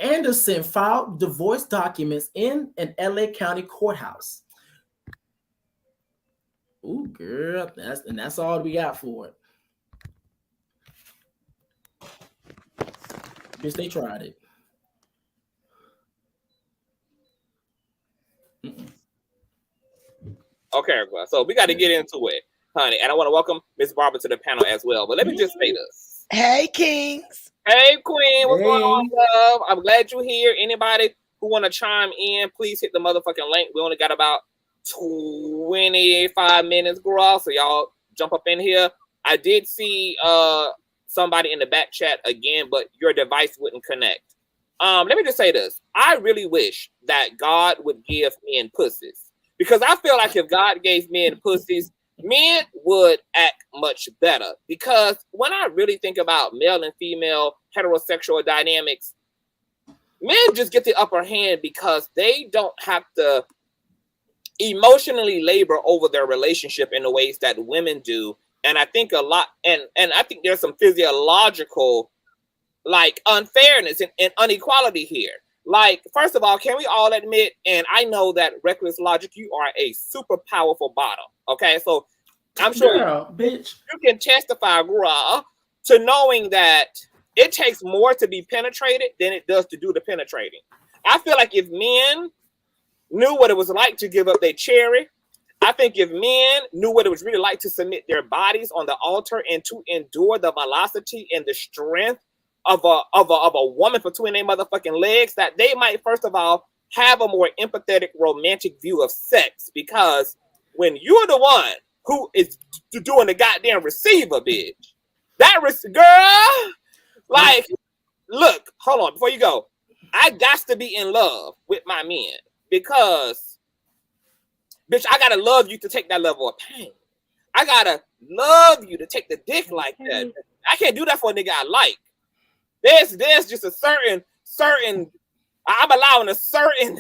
Anderson filed divorce documents in an LA County courthouse. Ooh, girl, that's all we got for it. Bitch, they tried it. Okay, so we got to get into it, honey. And I want to welcome Miss Barbara to the panel as well. But let me just say this. Hey, Kings. Hey, Queen. What's going on, love? I'm glad you're here. Anybody who want to chime in, please hit the motherfucking link. We only got about 25 minutes, girl. So y'all jump up in here. I did see somebody in the back chat again, but your device wouldn't connect. Let me just say this. I really wish that God would give men pussies. Because I feel like if God gave men pussies, men would act much better. Because when I really think about male and female heterosexual dynamics, men just get the upper hand because they don't have to emotionally labor over their relationship in the ways that women do. And I think a lot, and I think there's some physiological like unfairness and inequality here. Like, first of all, can we all admit, and I know that Reckless Logic, you are a super powerful bottom. Okay, so I'm sure you can testify, girl, to knowing that it takes more to be penetrated than it does to do the penetrating. I feel like if men knew what it was like to give up their cherry, I think if men knew what it was really like to submit their bodies on the altar and to endure the velocity and the strength of a woman between their motherfucking legs, that they might first of all have a more empathetic, romantic view of sex. Because when you're the one who is doing the goddamn receiver, bitch, girl, like, look, hold on, before you go, I got to be in love with my men because, bitch, I gotta love you to take that level of pain. I gotta love you to take the dick like that. I can't do that for a nigga I like. There's just a certain I'm allowing a certain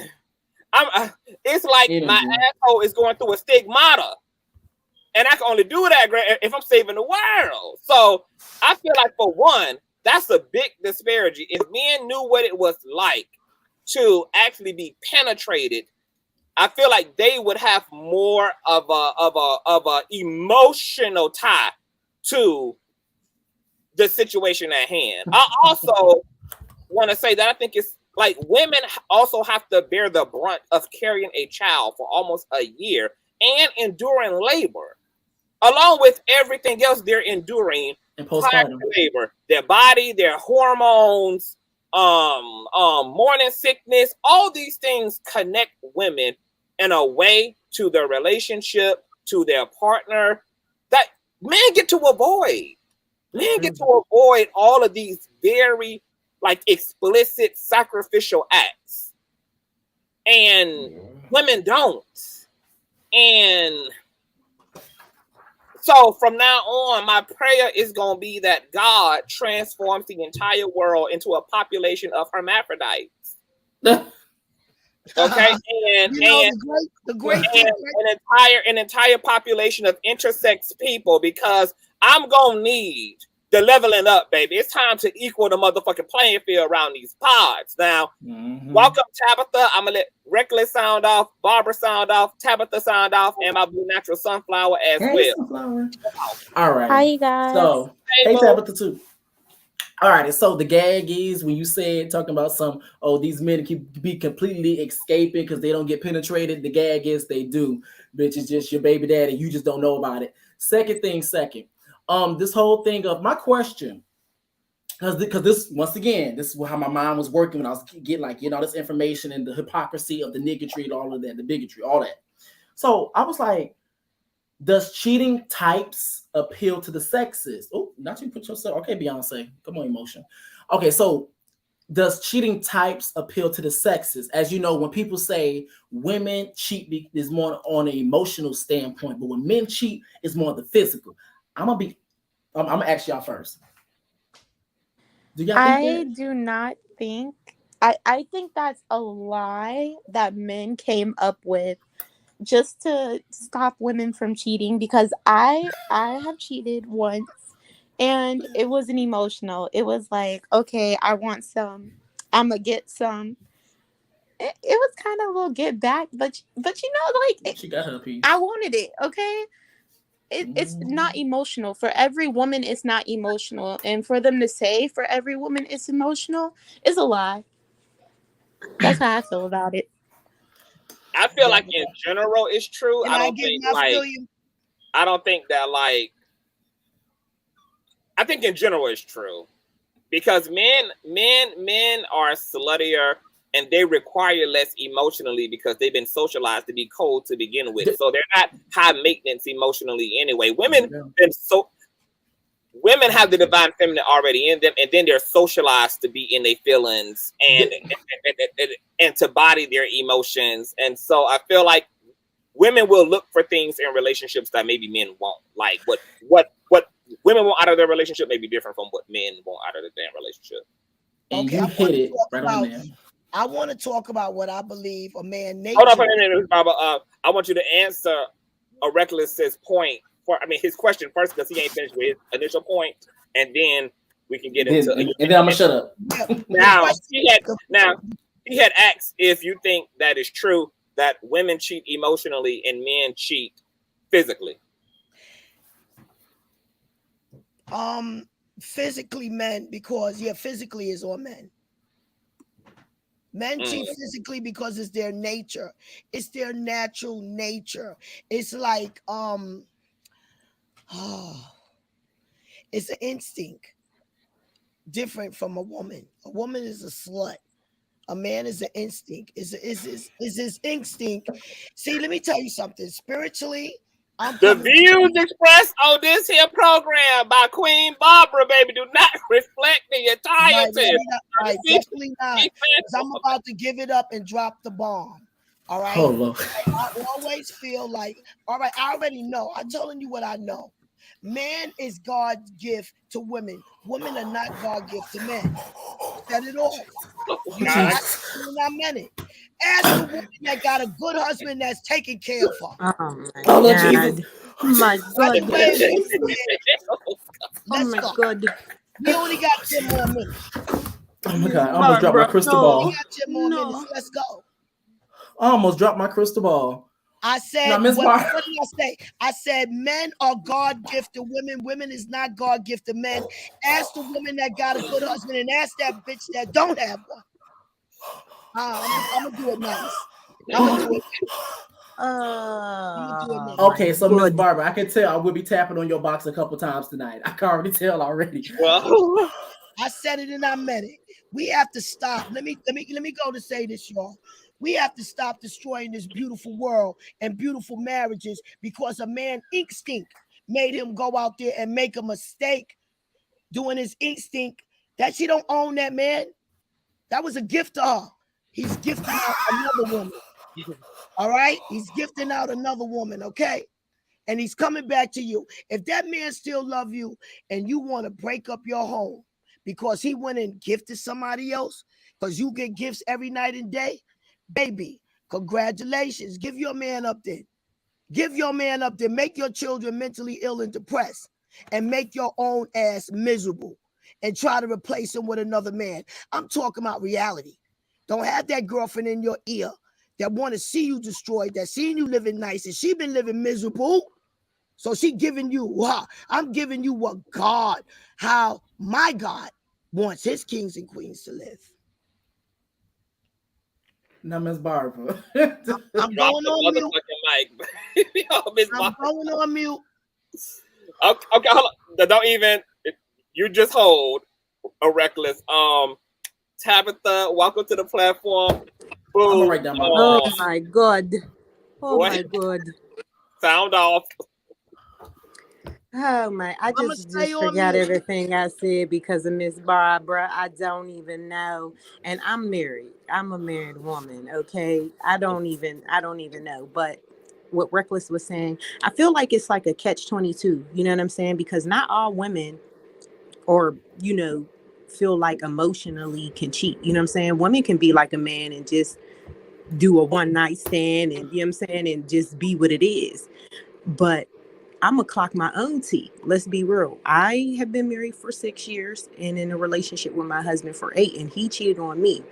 it's like my asshole is going through a stigmata, and I can only do that if I'm saving the world. So I feel like, for one, that's a big disparity. If men knew what it was like to actually be penetrated, I feel like they would have more of a emotional tie to the situation at hand. I also want to say that I think it's like women also have to bear the brunt of carrying a child for almost a year and enduring labor, along with everything else they're enduring prior to labor. Their body, their hormones, morning sickness, all these things connect women in a way to their relationship, to their partner, that men get to avoid. Men get to avoid all of these very like explicit sacrificial acts, and women don't. And so from now on, my prayer is going to be that God transforms the entire world into a population of hermaphrodites. Okay, and an entire population of intersex people, because I'm gonna need the leveling up, baby. It's time to equal the motherfucking playing field around these pods. Now, welcome Tabitha. I'm gonna let Reckless sound off, Barbara sound off, Tabitha sound off, and my Blue Natural Sunflower as well. Sunflower. All right. Hi, you guys. So, hey Tabitha too. All right, and so the gag is when you said talking about these men can be completely escaping because they don't get penetrated. The gag is they do, bitch. It's just your baby daddy. You just don't know about it. Second, this whole thing of my question, because this once again, this is how my mind was working when I was getting this information and the hypocrisy of the niggatry and all of that, the bigotry, all that. So I was like, does cheating types appeal to the sexes? Oh, not you put yourself. Okay, Beyonce, come on, emotion. Okay, so does cheating types appeal to the sexes? As you know, when people say women cheat is more on an emotional standpoint, but when men cheat, it's more the physical. I'm gonna ask y'all first. Do y'all think that? Do not think. I think that's a lie that men came up with just to stop women from cheating, because I have cheated once and it wasn't emotional. It was like, okay, I want some, I'm gonna get some. It was kind of a little get back, but She got her piece. I wanted it. Okay, it's not emotional for every woman. It's not emotional, and for them to say for every woman it's emotional is a lie. That's how I feel about it. I feel like in general it's true. And I don't think that I think in general it's true. Because men are sluttier and they require less emotionally because they've been socialized to be cold to begin with. So they're not high maintenance emotionally anyway. Women have the divine feminine already in them, and then they're socialized to be in their feelings and to body their emotions. And so I feel like women will look for things in relationships that maybe men won't. Like what women want out of their relationship may be different from what men want out of the damn relationship. And you hit it right on there. I want to talk about what I believe a man nature. Hold on for a minute, Baba. I want you to answer a Reckless's point. His question first, because he ain't finished with his initial point, and then we can get into. And then I'm gonna shut up. Now he had asked if you think that is true that women cheat emotionally and men cheat physically. Physically, men, because physically is on men. Men cheat physically because it's their nature. It's their natural nature. It's like it's an instinct, different from a woman. A woman is a slut. A man is an instinct. Is his instinct. See, let me tell you something. Spiritually, the views expressed on this here program by Queen Barbara, baby, do not reflect the entirety. Right, definitely not. I'm about to give it up and drop the bomb. All right. Oh, Lord. I always feel like, all right, I already know. I'm telling you what I know. Man is God's gift to women. Women are not God's gift to men. Set it off. I meant it. Ask a woman that got a good husband that's taking care of her. Oh my God. Let's go. We only got 10 more minutes. Oh my God. I almost dropped my crystal ball. We got 10 more minutes. Let's go. I almost dropped my crystal ball. I said, what did I say? I said, men are God gifted women. Women is not God gifted men. Ask the woman that got a good husband and ask that bitch that don't have one. I'm gonna do it nice. Okay, so Miss Barbara, I can tell I will be tapping on your box a couple times tonight. I can already tell already. Well, I said it and I meant it. We have to stop. Let me go to say this, y'all. We have to stop destroying this beautiful world and beautiful marriages because a man instinct made him go out there and make a mistake doing his instinct. That she don't own that man. That was a gift to her. He's gifting out another woman. All right? He's gifting out another woman, okay? And he's coming back to you. If that man still love you and you want to break up your home because he went and gifted somebody else, because you get gifts every night and day, baby, congratulations. Give your man up there. Give your man up there. Make your children mentally ill and depressed and make your own ass miserable and try to replace him with another man. I'm talking about reality. Don't have that girlfriend in your ear that want to see you destroyed, that seen you living nice and she been living miserable. So she giving you, I'm giving you what God, how my God wants his kings and queens to live. Now, Miss Barbara. I'm Drop going the on mute. motherfucking mic. Yo, Miss I'm Barbara. going on mute. Okay, hold on. Don't even. You just hold a reckless. Tabitha, welcome to the platform. I'm gonna write down my Oh notes. my god. Oh Go my ahead. god. Sound off. Oh my, I I'ma just stay on forgot mute. everything I said because of Miss Barbara. I don't even know. And I'm married. I'm a married woman, okay? I don't even know. But what Reckless was saying, I feel like it's like a catch-22. You know what I'm saying? Because not all women or, feel like emotionally can cheat. You know what I'm saying? Women can be like a man and just do a one night stand and you know what I'm saying and just be what it is. But I'm gonna clock my own tea. Let's be real. I have been married for 6 years and in a relationship with my husband for 8, and he cheated on me.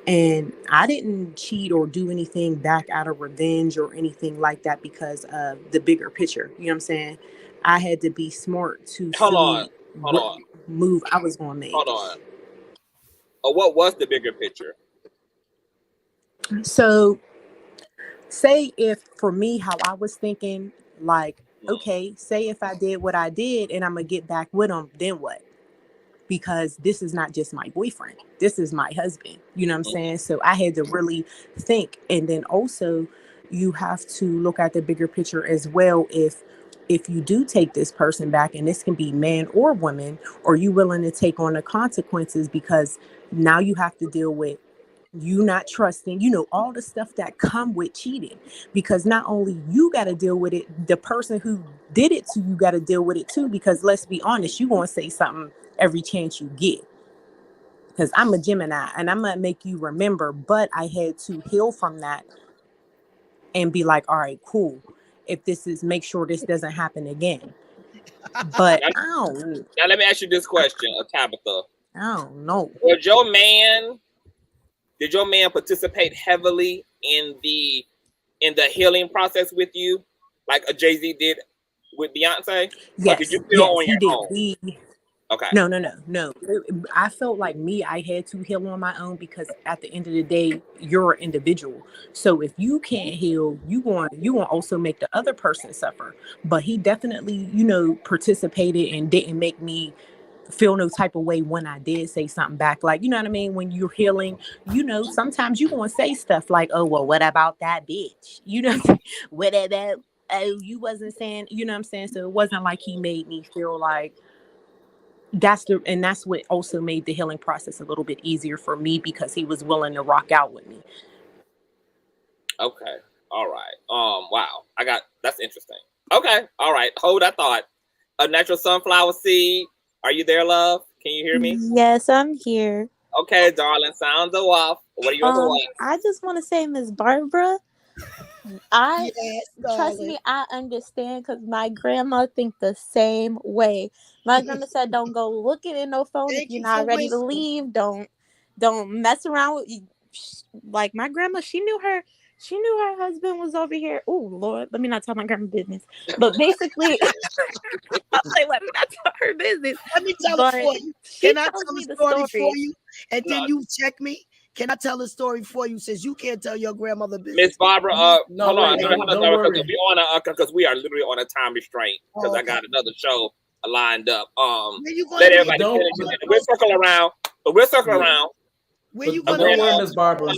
And I didn't cheat or do anything back out of revenge or anything like that because of the bigger picture. You know what I'm saying? I had to be smart to see what move I was gonna make. Hold on. What was the bigger picture? So say if for me how I was thinking, like, okay, say if I did what I did and I'm gonna get back with him, then what? Because this is not just my boyfriend, this is my husband. You know what I'm saying? So I had to really think. And then also you have to look at the bigger picture as well. If you do take this person back, and this can be man or woman, are you willing to take on the consequences? Because now you have to deal with you not trusting, all the stuff that come with cheating. Because not only you got to deal with it, the person who did it to you got to deal with it too. Because let's be honest, you gonna say something every chance you get. Because I'm a Gemini and I'm gonna make you remember. But I had to heal from that and be like, all right, cool. If this is, make sure this doesn't happen again. But Now let me ask you this question, Tabitha. I don't know. Did your man participate heavily in the healing process with you, like a Jay-Z did with Beyonce? Yes, or did you feel on your he did. own? Okay. No. I felt like I had to heal on my own because at the end of the day, you're an individual. So if you can't heal, you want to also make the other person suffer. But he definitely, participated and didn't make me feel no type of way when I did say something back. Like, you know what I mean? When you're healing, sometimes you gonna say stuff like, oh, well, what about that bitch? What about, oh, you wasn't saying, you know what I'm saying? So it wasn't like he made me feel like that's what also made the healing process a little bit easier for me because he was willing to rock out with me. Okay. All right. Wow. That's interesting. Okay. All right. Hold that thought. A natural sunflower seed. Are you there, love? Can you hear me? Yes, I'm here. Okay, darling. Sounds off. What are you on? I just want to say, Miss Barbara, trust me, I understand because my grandma think the same way. My grandma said, "Don't go looking in no phone if you're not ready to leave. Don't mess around with." Like my grandma, she knew her husband was over here. Oh Lord, let me not tell my grandma business. But basically, I'll say let me not tell her business. Let me tell it for you. Can I tell the story for you? And then you check me. Can I tell a story for you since you can't tell your grandmother business? Miss Barbara, hold on. Don't worry. Because we are literally on a time restraint because I got another show lined up. Let everybody finish. We'll circle around. Where you don't worry, Miss Barbara.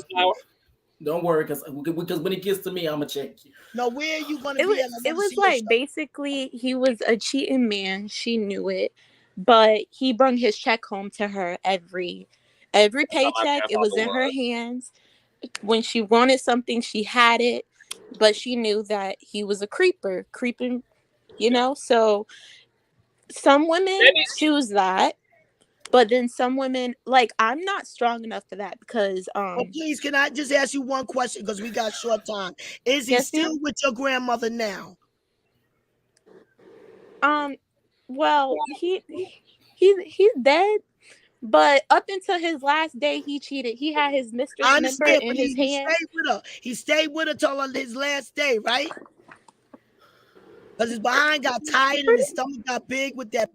Don't worry, because when it gets to me, I'm gonna check you. No, where are you gonna be? It was like basically he was a cheating man. She knew it, but he brought his check home to her every paycheck. It was in her hands. When she wanted something, she had it, but she knew that he was a creeping. So some women choose that. But then some women, like, I'm not strong enough for that because please, can I just ask you one question because we got short time? Is he still with your grandmother now? Well, he's dead, but up until his last day he cheated. He had his mistress number in his hand. He stayed with her till his last day, right? Because his behind got tired and his stomach got big with that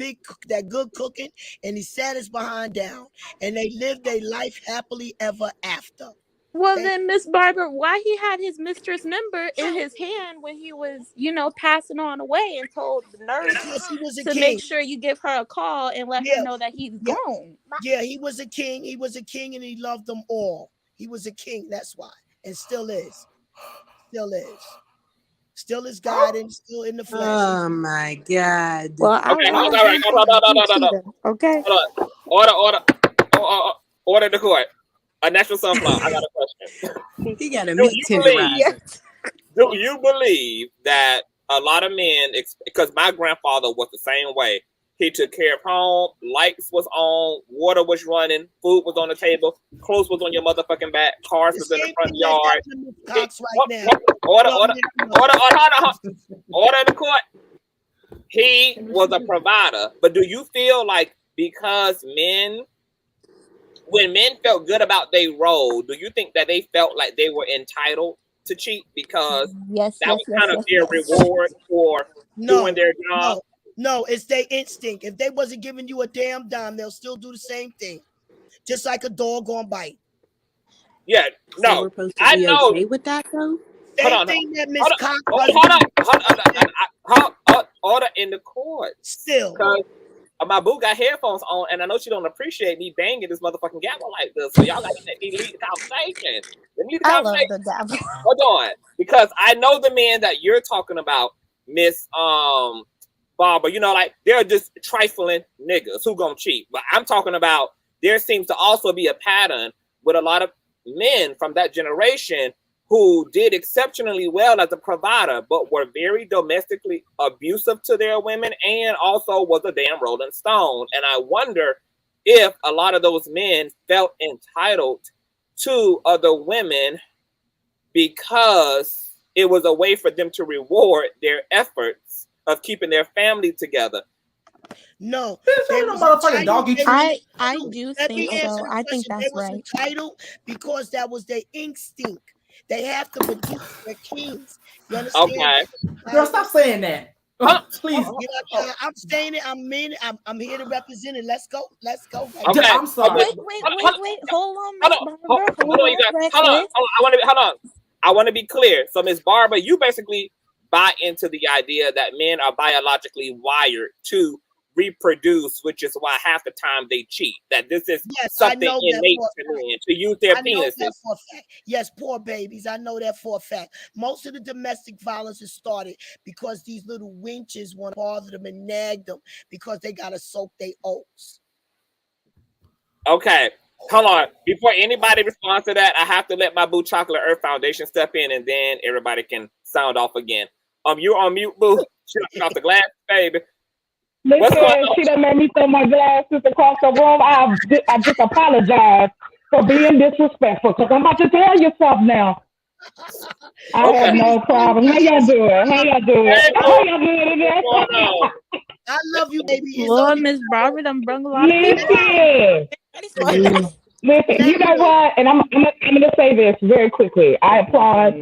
good cooking, and he sat his behind down, and they lived their life happily ever after. Well, then, Miss Barber, why he had his mistress number in his hand when he was, passing on away, and told the nurse to make sure you give her a call and let her know that he's gone. Yeah, he was a king. He was a king, and he loved them all. He was a king. That's why, and still is. Still is God and still in the flesh. Oh my God. Well, okay, all right. Okay. Hold on. Order the court. A natural sunflower. I got a question. He got a meat tenderizer. Do you believe that a lot of men, because my grandfather was the same way, he took care of home, lights was on, water was running, food was on the table, clothes was on your motherfucking back, cars was in the front yard. Order in the court. He was a provider. But do you feel like because when men felt good about their role, do you think that they felt like they were entitled to cheat because that was kind of their reward for doing their job? No, it's their instinct. If they wasn't giving you a damn dime, they'll still do the same thing. Just like a dog gonna bite. Yeah, no. So we're supposed to be okay with that though? Same thing that Miss Cox order in the court. Still. My boo got headphones on, and I know she don't appreciate me banging this motherfucking gavel like this. So y'all got to lead the conversation. I love the gavel. Hold on, because I know the man that you're talking about, Miss Barber. Like they're just trifling niggas who gonna cheat. But I'm talking about there seems to also be a pattern with a lot of men from that generation who did exceptionally well as a provider, but were very domestically abusive to their women and also was a damn Rolling Stone. And I wonder if a lot of those men felt entitled to other women because it was a way for them to reward their efforts of keeping their family together. No, I do think so. I think that's right. Entitled because that was their instinct. They have to produce their kings. You understand? Okay. Girl, stop saying that. Please. I'm saying it. I'm here to represent it. Let's go. Okay. I'm sorry. Wait. Hold on, Miss Barber. Hold on. I want to be clear. So, Miss Barber, you basically buy into the idea that men are biologically wired to reproduce, which is why half the time they cheat. That this is something innate to men to use their penises. Yes, poor babies. I know that for a fact. Most of the domestic violence has started because these little wenches want to bother them and nag them because they gotta soak their oats. Okay, hold on. Before anybody responds to that, I have to let my Boo Chocolate Earth Foundation step in, and then everybody can sound off again. You're on mute, Boo. Shut off the glass, baby. Listen, she done made me throw my glasses across the room. I just apologize for being disrespectful because I'm about to tell you something now. I have no problem. How y'all doing? I love you, baby. Lord, Miss Barbara done brung a lot of Listen, you know what? And I'm gonna say this very quickly. I applaud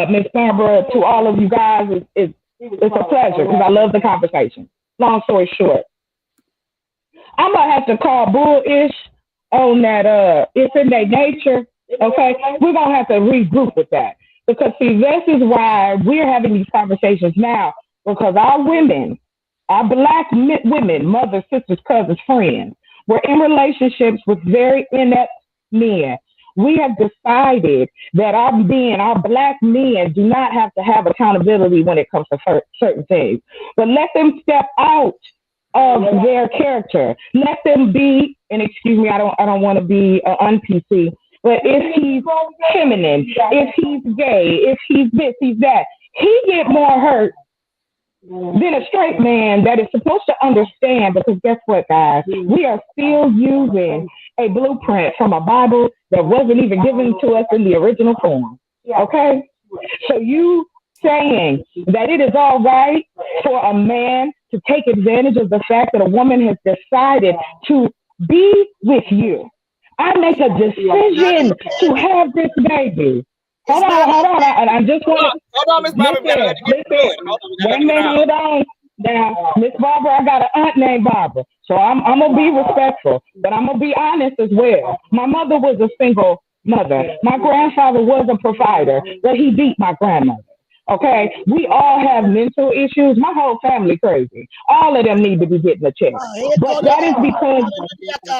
Miss Barbara to all of you guys. It's a pleasure because I love the conversation. Long story short, I'm gonna have to call bullish on that. It's in their nature. Okay, we're gonna have to regroup with that because see, this is why we're having these conversations now because our women, our black women, mothers, sisters, cousins, friends, were in relationships with very inept men. We have decided that our black men do not have to have accountability when it comes to certain things, but let them step out of their character. Let them be, and excuse me, I don't want to be un-PC, but if he's feminine, if he's gay, if he's this, he's that, he get more hurt than a straight man that is supposed to understand, because guess what, guys? We are still using a blueprint from a Bible that wasn't even given to us in the original form. Okay? So you saying that it is all right for a man to take advantage of the fact that a woman has decided to be with you. I make a decision to have this baby. Hold on. I just want to. Hold on, Miss Barbara. Wait a minute, hold on. Now, Miss Barbara, I got an aunt named Barbara, so I'm gonna be respectful, but I'm gonna be honest as well. My mother was a single mother. My grandfather was a provider, but he beat my grandmother. Okay, we all have mental issues. My whole family crazy. All of them need to be getting a check. But that is because.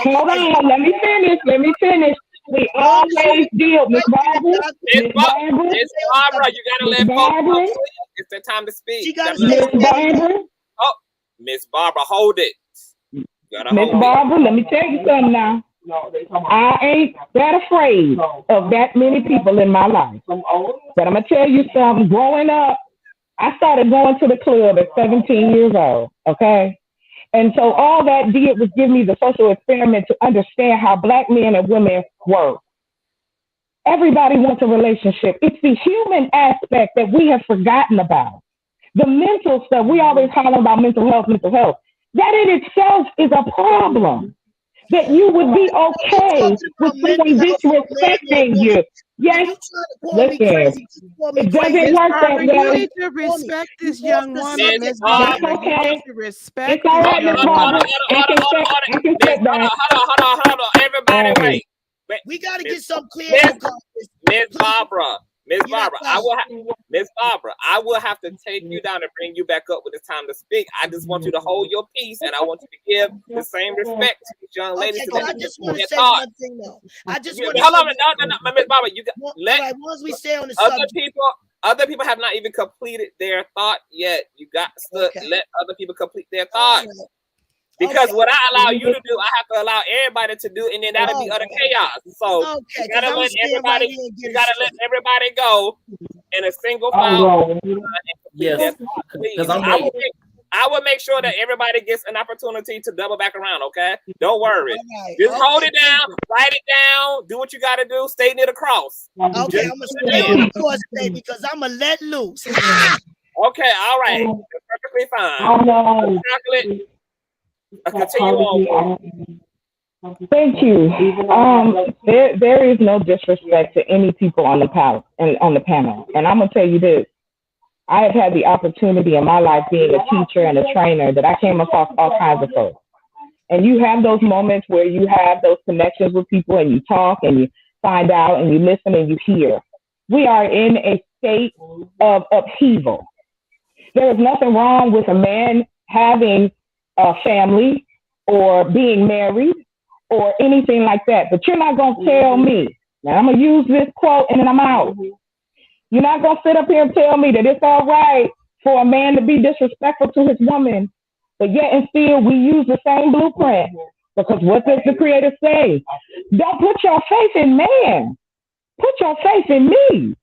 Hold on, let me finish. We always deal, Miss Barbara. Miss Barbara, you gotta let folks. It's the time to speak. Miss Barbara. Oh, Miss Barbara, hold it. Miss Barbara, let me tell you something now. I ain't that afraid of that many people in my life. But I'm gonna tell you something. Growing up, I started going to the club at 17 years old. Okay. And so all that did was give me the social experiment to understand how Black men and women work. Everybody wants a relationship. It's the human aspect that we have forgotten about. The mental stuff, we always holler about mental health. That in itself is a problem. That you would be okay with someone disrespecting you. Yes, listen, it doesn't work that way. You need to respect this young woman, Miss Barbara. Okay. You need to respect It's all right, Miss Barbara. Hold on. Everybody, wait. We gotta get some clear. Miss Barbara, I will have to take you down and bring you back up when it's time to speak. I just want you to hold your peace, and I want you to give the same respect to these young ladies. Okay, I just want to say one thing though. I just want to hold on, no, Miss Barbara, you let once we stay on the other subject. Other people have not even completed their thought yet. You got to let other people complete their thoughts. Because what I allow you to do, I have to allow everybody to do, and then that'll be utter chaos. So you gotta let everybody go in a single file. Yes, because I will make sure that everybody gets an opportunity to double back around. Okay, don't worry. Just hold it down, write it down, do what you got to do, stay near the cross. Okay, I'm gonna stay on the course today because I'm gonna let loose. Okay, all right, that's perfectly fine. Chocolate. Continue on. Thank you. There is no disrespect to any people on the panel, and I'm gonna tell you this. I have had the opportunity in my life being a teacher and a trainer that I came across all kinds of folks. And you have those moments where you have those connections with people and you talk and you find out and you listen and you hear. We are in a state of upheaval. There is nothing wrong with a man having a family or being married or anything like that. But you're not going to tell me, now I'm going to use this quote and then I'm out. You're not going to sit up here and tell me that it's all right for a man to be disrespectful to his woman, but yet and still we use the same blueprint. Because what does the Creator say? Don't put your faith in man. Put your faith in me.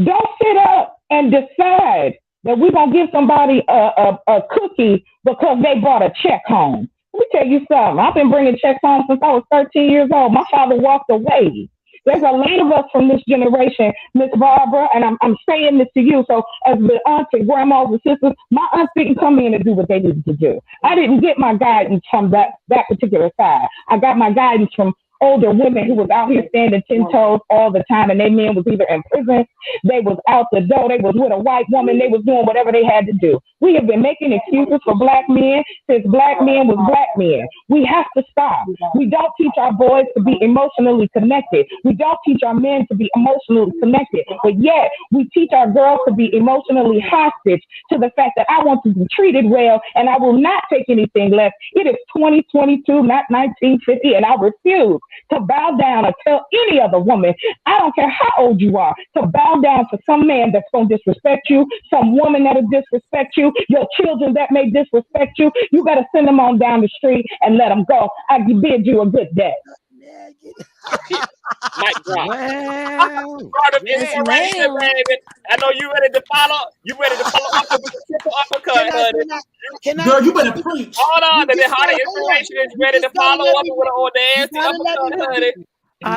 Don't sit up and decide that we're going to give somebody a cookie because they brought a check home. Let me tell you something. I've been bringing checks home since I was 13 years old. My father walked away. There's a lot of us from this generation, Miss Barbara, and I'm saying this to you. So as the aunts and grandmas and sisters, my aunts didn't come in and do what they needed to do. I didn't get my guidance from that particular side. I got my guidance from older women who was out here standing 10 toes all the time, and their men was either in prison, they was out the door, they was with a white woman, they was doing whatever they had to do. We have been making excuses for black men since black men was black men. We have to stop. We don't teach our boys to be emotionally connected. We don't teach our men to be emotionally connected, but yet we teach our girls to be emotionally hostage to the fact that I want to be treated well and I will not take anything less. It is 2022, not 1950, and I refuse to bow down or tell any other woman, I don't care how old you are, to bow down to some man that's going to disrespect you, some woman that'll disrespect you, your children that may disrespect you. You got to send them on down the street and let them go. I bid you a good day. Mic drop. Well, baby. I know you ready to follow. You ready to follow up with the triple uppercut, honey. Girl, you better preach. Hold on, the heart of inspiration is ready to follow up with an old nasty uppercut, honey.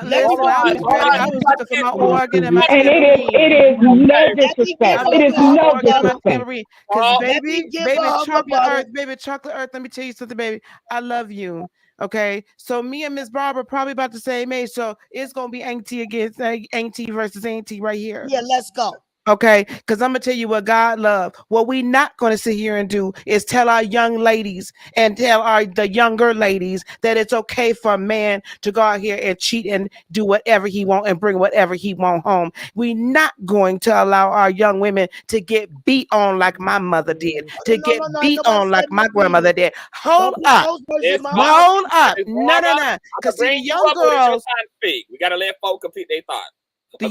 Listen, I was looking for my organ and my it is no disrespect. It is no disrespect. Because baby chocolate earth, let me tell you something, baby. I love you. Okay, so me and Miss Barbara probably about the same age, so it's gonna be auntie against auntie versus auntie right here. Yeah, let's go. Okay, because I'm gonna tell you what God love. What we not gonna sit here and do is tell our young ladies and tell the younger ladies that it's okay for a man to go out here and cheat and do whatever he want and bring whatever he want home. We not going to allow our young women to get beat on like my mother did, to get beat on like my grandmother did. Hold up. Hold up. No. Because see, the young girls. We gotta let folk complete their thought. The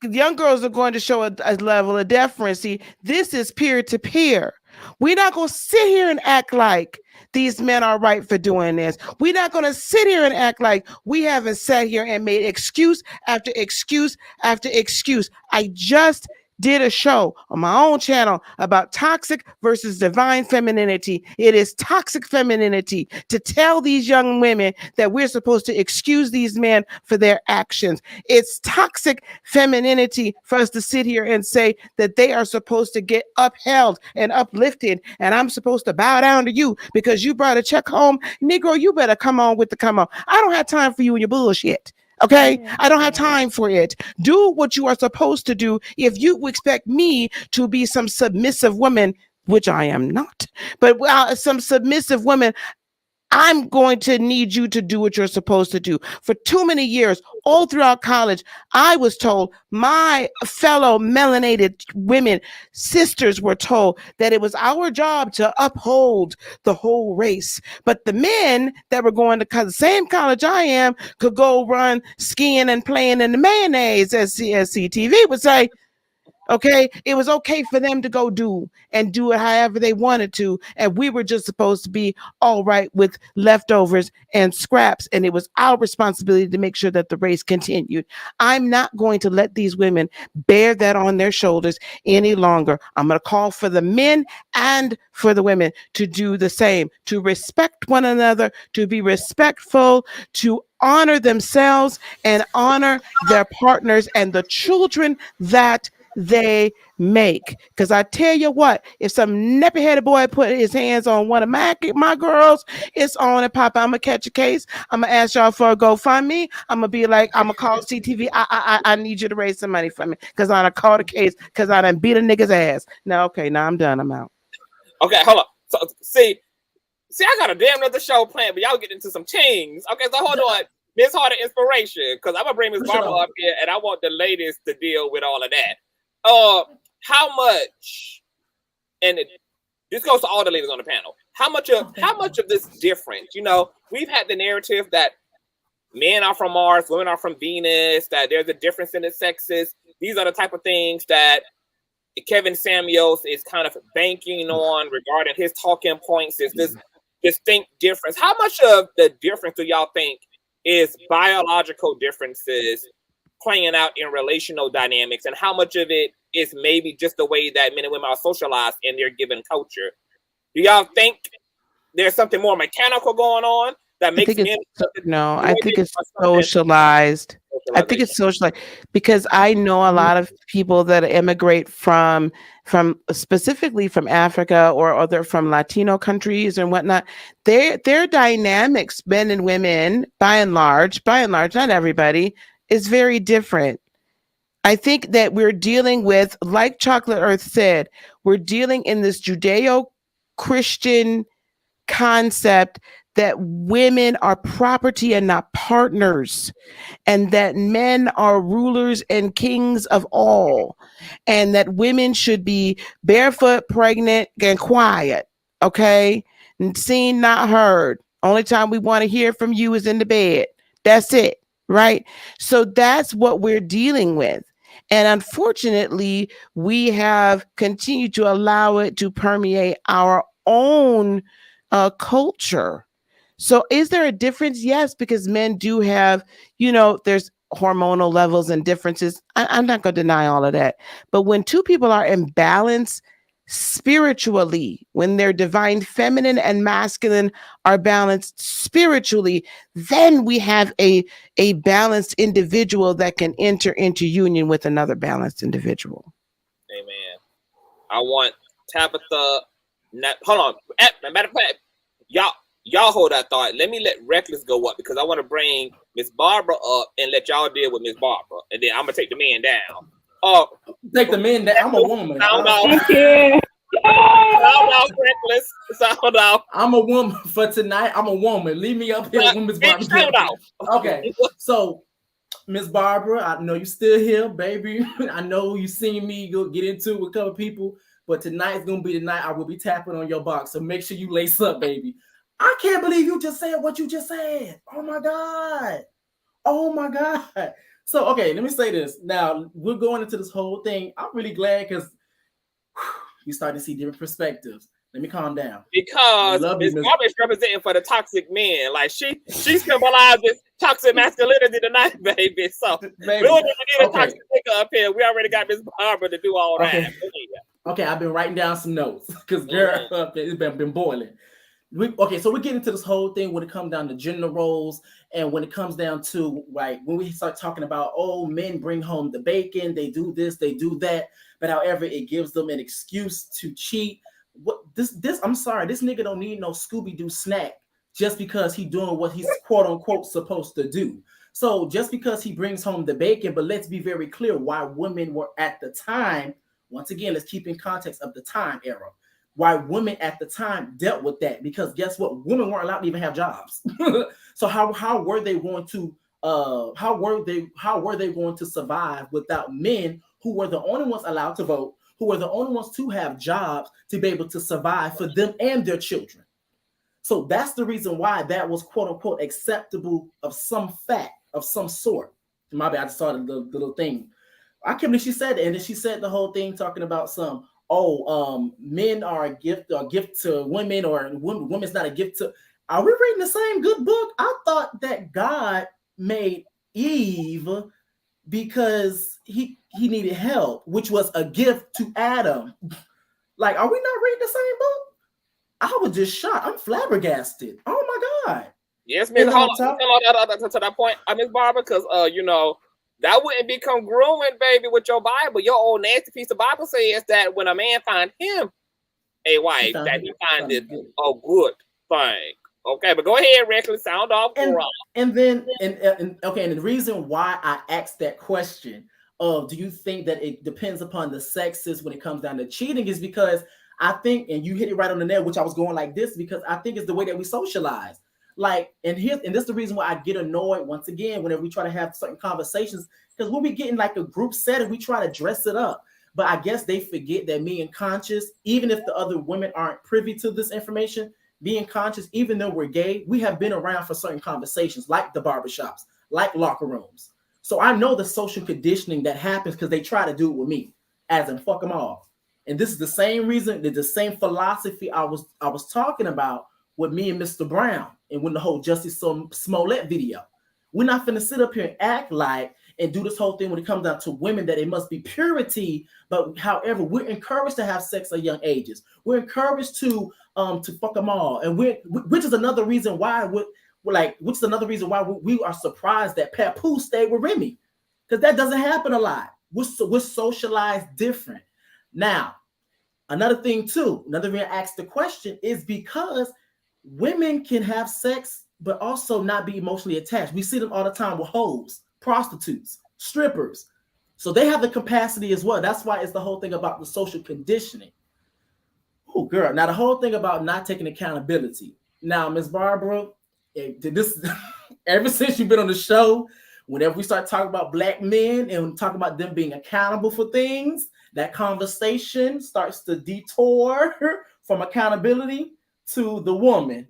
young girls are going to show a level of deference. See, this is peer to peer. We're not going to sit here and act like these men are right for doing this. We're not going to sit here and act like we haven't sat here and made excuse after excuse after excuse. I just did a show on my own channel about toxic versus divine femininity. It is toxic femininity to tell these young women that we're supposed to excuse these men for their actions. It's toxic femininity for us to sit here and say that they are supposed to get upheld and uplifted, and I'm supposed to bow down to you because you brought a check home. Negro, you better come on with the come on. I don't have time for you and your bullshit. Okay, I don't have time for it. Do what you are supposed to do. If you expect me to be some submissive woman, which I am not, but some submissive woman, I'm going to need you to do what you're supposed to do. For too many years, all throughout college, I was told, my fellow melanated women, sisters were told that it was our job to uphold the whole race. But the men that were going to the same college I am could go run skiing and playing in the mayonnaise, as CTV would say. Okay, it was okay for them to go do it however they wanted to, and we were just supposed to be all right with leftovers and scraps, and it was our responsibility to make sure that the race continued. I'm not going to let these women bear that on their shoulders any longer. I'm going to call for the men and for the women to do the same, to respect one another, to be respectful, to honor themselves and honor their partners and the children that they make. Because I tell you what, if some nappy-headed boy put his hands on one of my girls, it's on and pop. I'm gonna catch a case. I'm gonna ask y'all for a GoFundMe. I'm gonna be like, I'm gonna call CTV. I need you to raise some money for me because I done caught a case because I done beat a nigga's ass. Now, okay, now I'm done. I'm out. Okay, hold on. So see, I got a damn another show planned, but y'all get into some things. Okay, so hold on. Miss Heart of Inspiration, because I'm gonna bring Miss Barbara up here, and I want the ladies to deal with all of that. How much, and this goes to all the ladies on the panel, how much of this difference? You know, we've had the narrative that men are from Mars, women are from Venus, that there's a difference in the sexes. These are the type of things that Kevin Samuels is kind of banking on regarding his talking points, is this distinct difference. How much of the difference do y'all think is biological differences playing out in relational dynamics, and how much of it is maybe just the way that men and women are socialized in their given culture? Do y'all think there's something more mechanical going on that makes men? No, I think it's socialized. I think it's socialized because I know a lot of people that immigrate from specifically from Africa or they're from Latino countries and whatnot. Their dynamics, men and women, by and large, not everybody, is very different. I think that we're dealing with, like Chocolate Earth said, we're dealing in this Judeo-Christian concept that women are property and not partners, and that men are rulers and kings of all, and that women should be barefoot, pregnant, and quiet, okay? And seen, not heard. Only time we want to hear from you is in the bed. That's it, right? So that's what we're dealing with. And unfortunately, we have continued to allow it to permeate our own culture. So is there a difference? Yes, because men do have, there's hormonal levels and differences. I'm not going to deny all of that. But when two people are in balance spiritually, when their divine feminine and masculine are balanced spiritually, then we have a balanced individual that can enter into union with another balanced individual. Amen. I want Tabitha. Hold on. Matter of fact, y'all, y'all hold that thought. Let me let Reckless go up because I want to bring Miss Barbara up and let y'all deal with Miss Barbara, and then I'm gonna take the man down. Take the men down. I'm a woman. Sound off. Yeah. Sound off, Reckless. Sound off. I'm a woman for tonight. I'm a woman. Leave me up here with Miss Barbara. Sound off. Okay, so Miss Barbara, I know you still here, baby. I know you seen me go get into it with a couple people, but tonight's gonna be the night I will be tapping on your box. So make sure you lace up, baby. I can't believe you just said what you just said. Oh my God. Oh my God. So, okay, let me say this. Now, we're going into this whole thing. I'm really glad because you starting to see different perspectives. Let me calm down. Because Miss Barbara is representing for the toxic men. Like she symbolizes toxic masculinity tonight, baby. So Baby. we don't need a toxic nigga up here. We already got Miss Barbara to do all that. Okay, I've been writing down some notes because girl, it's been boiling. So we're getting into this whole thing when it comes down to gender roles, and when it comes down to like when we start talking about, oh, men bring home the bacon, they do this, they do that, but however it gives them an excuse to cheat. What this I'm sorry, this nigga don't need no Scooby-Doo snack just because he doing what he's quote unquote supposed to do. So just because he brings home the bacon, but let's be very clear why women were at the time. Once again, let's keep in context of the time era. Why women at the time dealt with that, because guess what? Women weren't allowed to even have jobs. So how were they going to how were they going to survive without men who were the only ones allowed to vote, who were the only ones to have jobs to be able to survive for them and their children? So that's the reason why that was quote unquote acceptable of some fact of some sort. My bad, I just saw the little thing. I can't believe she said it, and then she said the whole thing talking about some. Men are a gift to women, or women's not a gift to. Are we reading the same good book? I thought that God made Eve because he needed help, which was a gift to Adam. Like, are we not reading the same book? I was just shocked. I'm flabbergasted. Oh my God. Yes, Miss. Hold on to that point, Miss Barbara, because that wouldn't be congruent, baby, with your Bible. Your old nasty piece of Bible says that when a man finds him a wife, that he finds it a good thing. Okay, but go ahead, Reckless. Sound off. And the reason why I asked that question of do you think that it depends upon the sexes when it comes down to cheating is because I think, and you hit it right on the nail, which I was going like this, because I think it's the way that we socialize. Like, and this is the reason why I get annoyed once again whenever we try to have certain conversations, because when we get in like a group setting, we try to dress it up. But I guess they forget that me and Conscious, even if the other women aren't privy to this information, being Conscious, even though we're gay, we have been around for certain conversations, like the barbershops, like locker rooms. So I know the social conditioning that happens because they try to do it with me, as in fuck them all. And this is the same reason, the same philosophy I was talking about with me and Mr. Brown, and when the whole Justice Smollett video. We're not finna sit up here and act like and do this whole thing when it comes down to women that it must be purity. But however, we're encouraged to have sex at young ages. We're encouraged to fuck them all, and which is another reason why we are surprised that Papoose stayed with Remy, because that doesn't happen a lot. We're socialized different. Now, another reason I asked the question is because women can have sex, but also not be emotionally attached. We see them all the time with hoes, prostitutes, strippers. So they have the capacity as well. That's why it's the whole thing about the social conditioning. Oh, girl. Now, the whole thing about not taking accountability. Now, Ms. Barbara, ever since you've been on the show, whenever we start talking about Black men and talk about them being accountable for things, that conversation starts to detour from accountability to the woman,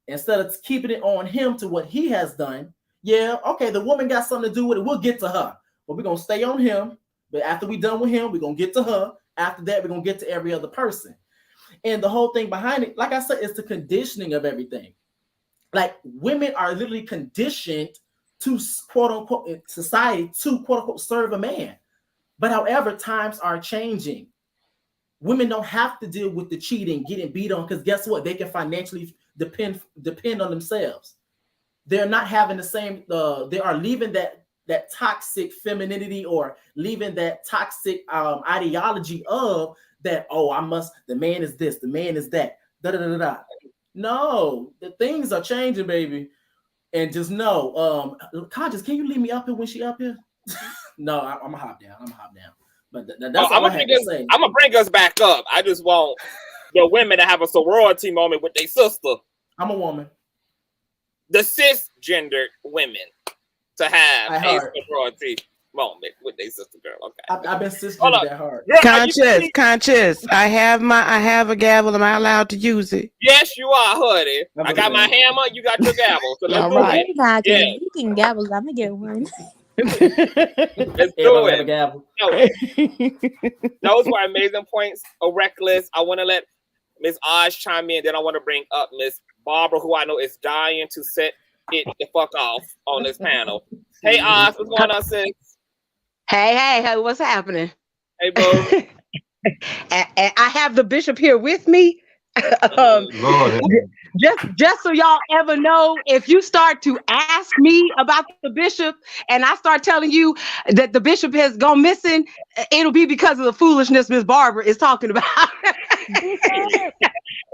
instead of keeping it on him to what he has done. Yeah, okay, the woman got something to do with it. We'll get to her, but we're gonna stay on him. But after we're done with him, we're gonna get to her. After that, we're gonna get to every other person. And the whole thing behind it, like I said, is the conditioning of everything. Like, women are literally conditioned to quote unquote in society to quote unquote serve a man. But however, times are changing. Women don't have to deal with the cheating, getting beat on, because guess what? They can financially depend on themselves. They're not having the same. They are leaving that toxic femininity, or leaving that toxic ideology of that. Oh, the man is this, the man is that. Da da da da. No, the things are changing, baby. And just know, Conscious, can you leave me up here when she up here? No, I'm gonna hop down. But that's all I had to say. I'm gonna bring us back up. I just want the women to have a sorority moment with their sister. I'm a woman. The cisgendered women to have a sorority moment with their sister girl. Okay. I've been cisgendered that hard. Girl, Conscious. I have a gavel. Am I allowed to use it? Yes, you are, honey. I got my hammer. You got your gavel. So let's do it. Yeah. You can gavels. I'm gonna get one. Let's do it. Those were amazing points. Reckless. I want to let Miss Oz chime in. Then I want to bring up Miss Barbara, who I know is dying to set it the fuck off on this panel. Hey, Oz, what's going on, sis? Hey, what's happening? Hey, bro. And I have the bishop here with me. Just so y'all ever know, if you start to ask me about the bishop and I start telling you that the bishop has gone missing, it'll be because of the foolishness Miss Barbara is talking about.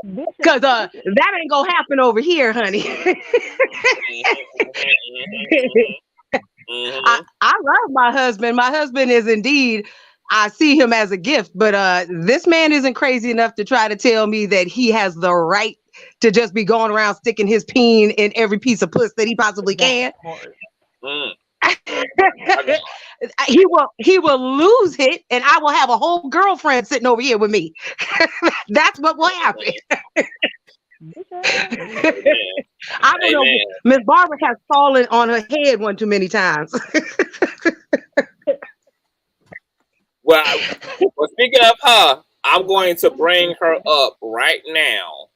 Because that ain't gonna happen over here, honey. I love my husband. My husband is indeed, I see him as a gift, but this man isn't crazy enough to try to tell me that he has the right to just be going around sticking his peen in every piece of puss that he possibly can. He will lose it, and I will have a whole girlfriend sitting over here with me. That's what will happen. I don't know. Miss Barbara has fallen on her head one too many times. Well, speaking of her, I'm going to bring her up right now.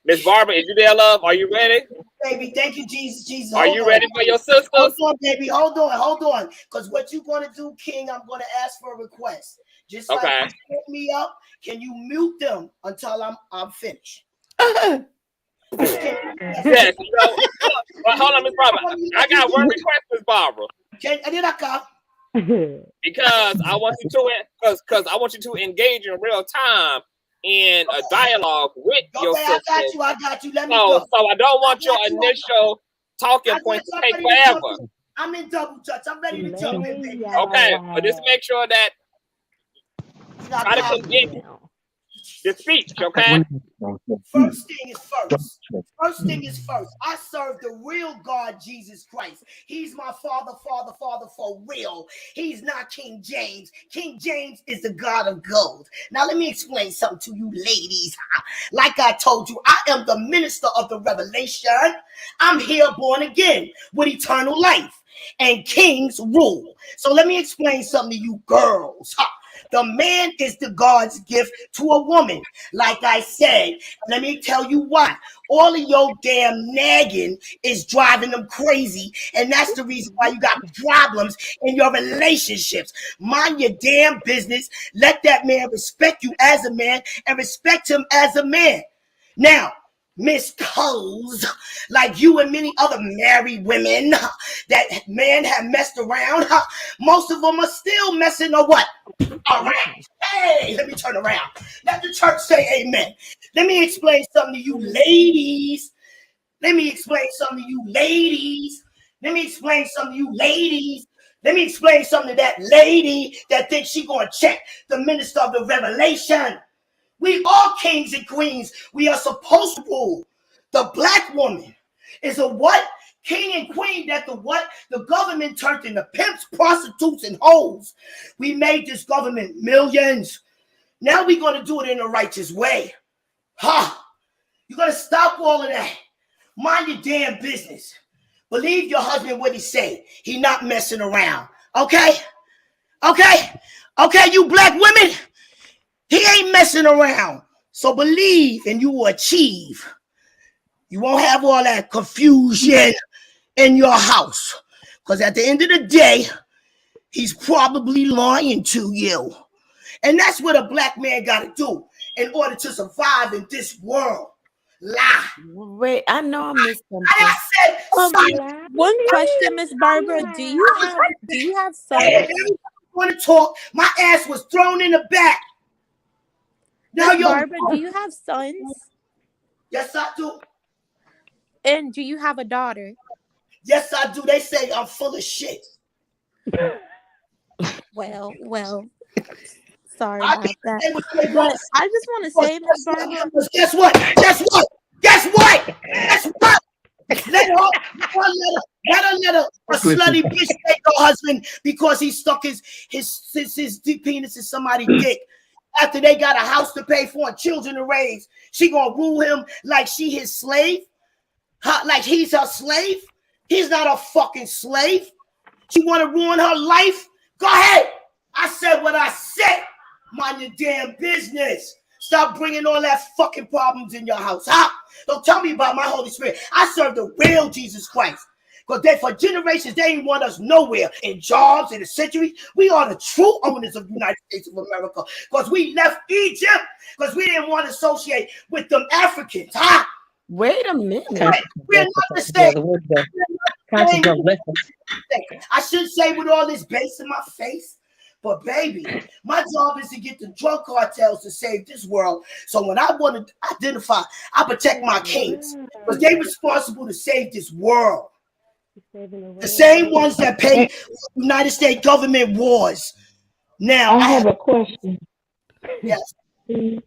Miss Barbara, is you there, love? Are you ready? Baby, thank you, Jesus. Are you ready for your sisters? Hold on, baby. Hold on. Because what you going to do, King, I'm going to ask for a request. Just like you set me up, can you mute them until I'm finished? Yes. Hold on, Miss Barbara. I got one request, Miss Barbara. Because I want you to engage in real time in a dialogue with your sister. I got you. Let me go. So I don't want your initial talking points to take forever. I'm in double touch. I'm ready to jump in, baby. Okay, but just make sure that try to condense the speech, okay? First thing is first. I serve the real God, Jesus Christ. He's my father for real. He's not King James. King James is the God of gold. Now, let me explain something to you ladies. Like I told you, I am the minister of the revelation. I'm here born again with eternal life and kings rule. So let me explain something to you girls. The man is the God's gift to a woman. Like I said, let me tell you why. All of your damn nagging is driving them crazy. And that's the reason why you got problems in your relationships. Mind your damn business. Let that man respect you as a man and respect him as a man. Now, Miss Coles, like you and many other married women that men have messed around, most of them are still messing or what? Around. Hey, let me turn around. Let the church say amen. Let me explain something to you ladies. Let me explain something to that lady that thinks she gonna check the minister of the revelation. We are kings and queens. We are supposed to rule. The black woman is a what? King and queen that the what? The government turned into pimps, prostitutes, and hoes. We made this government millions. Now we're going to do it in a righteous way. You're going to stop all of that. Mind your damn business. Believe your husband what he say. He not messing around. Okay, you black women. He ain't messing around. So believe and you will achieve. You won't have all that confusion in your house. Because at the end of the day, he's probably lying to you. And that's what a black man got to do in order to survive in this world. Lie. Wait, I know I missed something. I said, one question, Miss Barbara. Do you have sons? I want to talk. My ass was thrown in the back. Now, Barbara, do you have sons? Yes, I do. And do you have a daughter? Yes, I do. They say I'm full of shit. Well, sorry I about can't that. say what they But want. I just want to say, Miss Barbara. Guess what? Guess what? Guess what? Guess what? Let a slutty bitch take her husband because he stuck his deep penis in somebody's dick. After they got a house to pay for and children to raise, she gonna rule him like she his slave? Like he's her slave? He's not a fucking slave. She wanna ruin her life? Go ahead. I said what I said. Mind your damn business. Stop bringing all that fucking problems in your house, huh? Don't tell me about my Holy Spirit. I serve the real Jesus Christ. Because they, for generations, they didn't want us nowhere in jobs, in the centuries. We are the true owners of the United States of America. Because we left Egypt because we didn't want to associate with them Africans, huh? Wait a minute. We're not the same. I should say with all this bass in my face. But baby, my job is to get the drug cartels to save this world. So when I want to identify, I protect my kings because they're responsible to save this world. The same ones that pay United States government wars. Now I have a question. Yes. I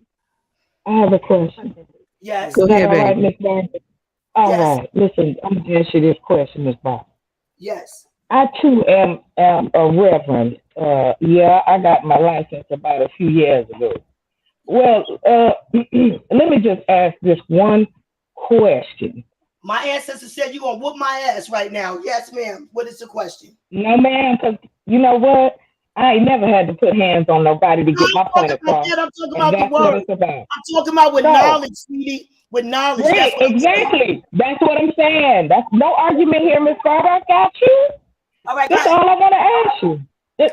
have a question. Yes. Go ahead, all right, Miss Barbara? All Yes. right. Listen, I'm gonna ask you this question, Miss Barbara. Yes. I too am a reverend. Yeah, I got my license about a few years ago. Well, let me just ask this one question. My ancestor said you're gonna whoop my ass right now. Yes, ma'am. What is the question? No, ma'am, because you know what? I ain't never had to put hands on nobody to get my point across. I'm talking about the That's word. what it's about. I'm talking about with knowledge, sweetie. With knowledge. Right, exactly. That's what I'm saying. That's no argument here, Miss Barbara. I got you. All right, that's all I want to ask you.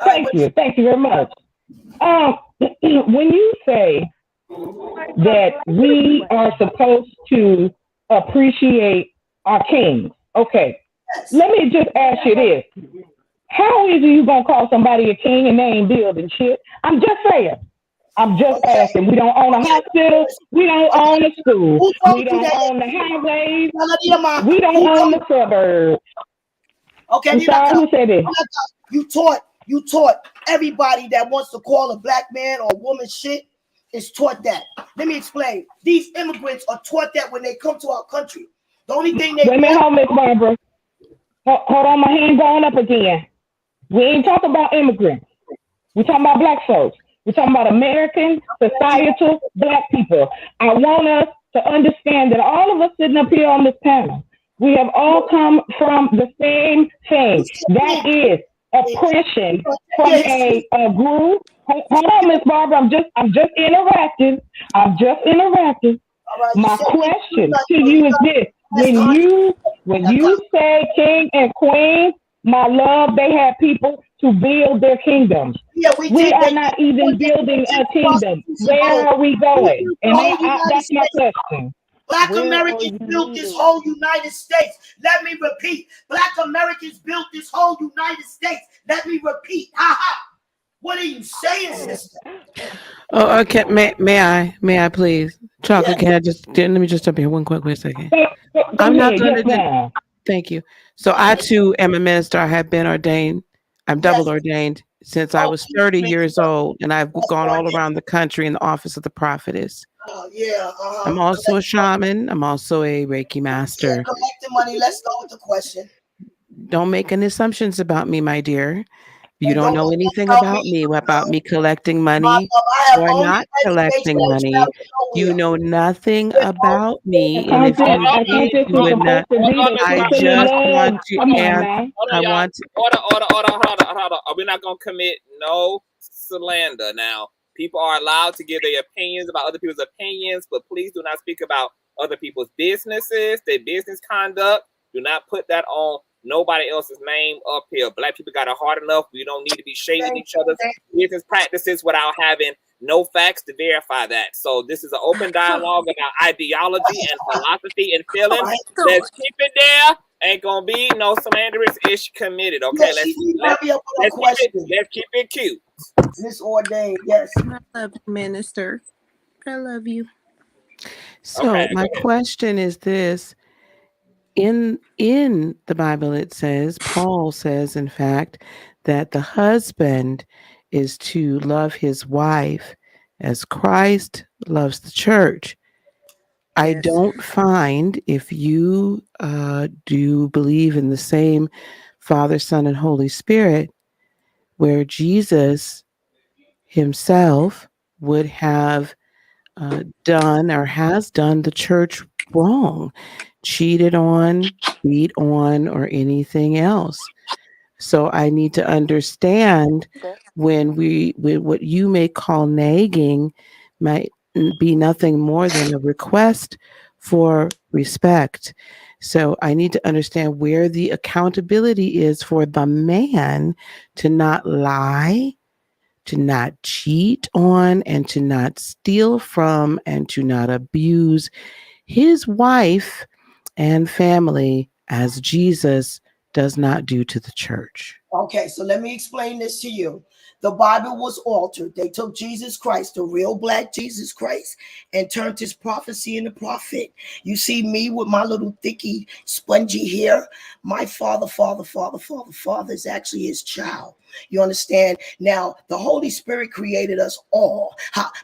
Thank you. Thank you very much. When you say that we are supposed to appreciate our kings, okay, let me just ask you this. How is you going to call somebody a king and they ain't building shit? I'm just saying. I'm just asking. We don't own a hospital. We don't own a school. We don't own the highways. We don't own the suburbs. Okay, who said it? You taught everybody that wants to call a black man or woman shit is taught that. Let me explain. These immigrants are taught that when they come to our country. The only thing they wait a minute, hold on, Miss Barbara. Hold on, my hand going up again. We ain't talking about immigrants. We're talking about black folks. We're talking about American societal black people. I want us to understand that all of us sitting up here on this panel, we have all come from the same thing. That is oppression from a group. Hold on, Miss Barbara. I'm just interacting. My question to you is this: when you say king and queen, my love, they had people to build their kingdoms. Yeah, we are not even building a kingdom. Where are we going? And that's my question. Black Americans built this whole United States. Let me repeat. Black Americans built this whole United States. Let me repeat. Ha ha. What are you saying, sister? Oh, okay. May I please? Chocolate, can I let me just jump in one quick second. I'm not going to. Thank you. So I too am a minister. I have been ordained. I'm double ordained since I was 30 years old, and I've gone all around the country in the office of the prophetess. I'm also a shaman. I'm also a Reiki master. Collecting money. Let's go with the question. Don't make any assumptions about me, my dear. You don't know anything about me collecting money or not collecting money. You know nothing about me. And if you did, you would not. I just want to answer. Order. We're not going to commit no slander now. People are allowed to give their opinions about other people's opinions, but please do not speak about other people's businesses, their business conduct. Do not put that on nobody else's name up here. Black people got it hard enough. We don't need to be shading each other's business practices without having no facts to verify that. So this is an open dialogue about ideology and philosophy and feelings. Let's keep it there. Ain't gonna be no slanderous ish committed. Okay, let's keep it cute. Miss Ordained, yes. I love you, minister. I love you. So Okay, my go ahead. question is this. In the Bible it says, Paul says, in fact, that the husband is to love his wife as Christ loves the church. I Yes. don't find, if you do believe in the same Father, Son, and Holy Spirit, where Jesus himself would have done or has done the church wrong, cheated on, beat on, or anything else. So I need to understand when what you may call nagging might be nothing more than a request for respect. So I need to understand where the accountability is for the man to not lie, to not cheat on, and to not steal from, and to not abuse his wife and family as Jesus does not do to the church. Okay, so let me explain this to you. The Bible was altered. They took Jesus Christ, the real black Jesus Christ, and turned his prophecy into prophet. You see me with my little thicky, spongy hair. My father is actually his child. You understand? Now, the Holy Spirit created us all,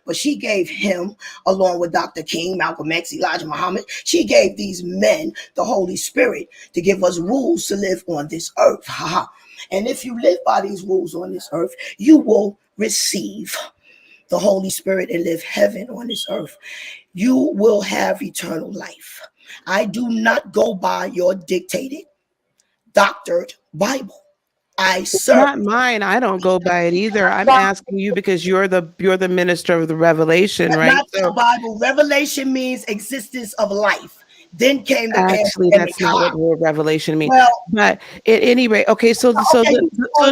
but she gave him, along with Dr. King, Malcolm X, Elijah Muhammad, she gave these men the Holy Spirit to give us rules to live on this earth. And if you live by these rules on this earth, you will receive the Holy Spirit and live heaven on this earth. You will have eternal life. I do not go by your dictated, doctored Bible. I serve. Not mine. I don't go by it either. I'm asking you because you're the minister of the revelation, right? Not the Bible. Revelation means existence of life. Then came the Actually, pandemic. that's not what word revelation means. Well, but at any rate, okay. So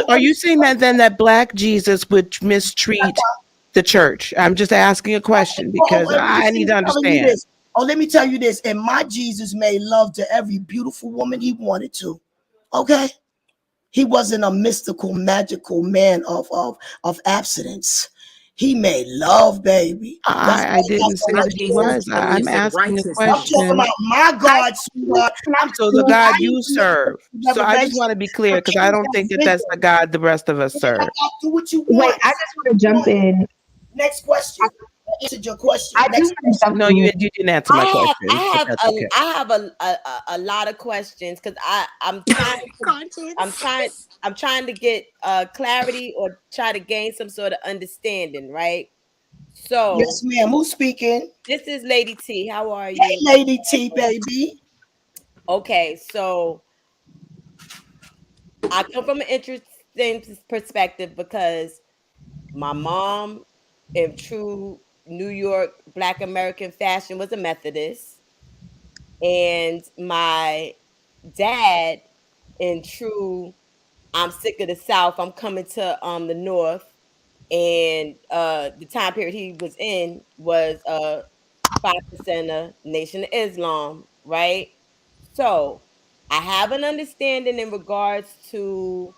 are you saying that then that black Jesus would mistreat the church? I'm just asking a question because I need to understand. Let me tell you this. And my Jesus made love to every beautiful woman he wanted to. Okay? He wasn't a mystical, magical man of abstinence. He made love, baby. I didn't say that he was. I'm asking a I'm question. talking about my God, sweetheart. So the God you serve. So I just want to be clear because I don't think that that's the God the rest of us serve. Do what you Wait, want. I just want to jump in. Next question. I answered your question. I do Next want to jump No, in. you didn't answer my question. I have a lot of questions because I'm trying to get clarity or try to gain some sort of understanding, right? So yes, ma'am. Who's speaking? This is Lady T. How are you? Hey, Lady T, baby. Okay, so I come from an interesting perspective because my mom, in true New York Black American fashion, was a Methodist, and my dad, in true I'm sick of the South, I'm coming to the North, and the time period he was in was 5% Nation of Islam, right? So I have an understanding in regards to,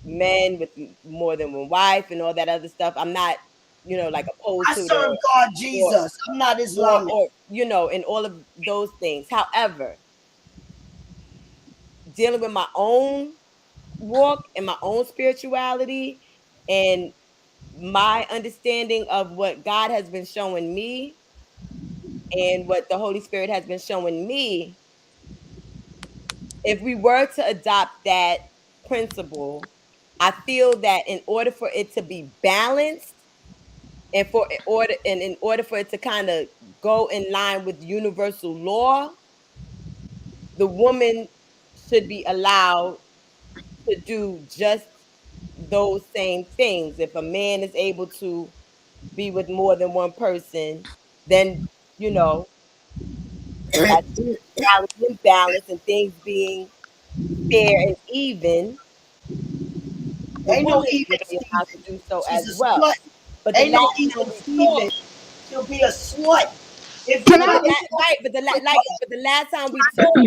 men with more than one wife and all that other stuff. I'm not, like opposed I to serve God Jesus. I'm not Islamic. or and all of those things. However, dealing with my own walk and my own spirituality and my understanding of what God has been showing me and what the Holy Spirit has been showing me, if we were to adopt that principle, I feel that in order for it to be balanced and in order for it to kind of go in line with universal law, the woman should be allowed to do just those same things. If a man is able to be with more than one person, then that's equality and balance and things being fair and even, the Ain't no woman even would be allowed to Steven. do so She's as a well. slut. But the Ain't no last time even we Steven. talked, She'll be a slut. If Can you I? but the last time we talked,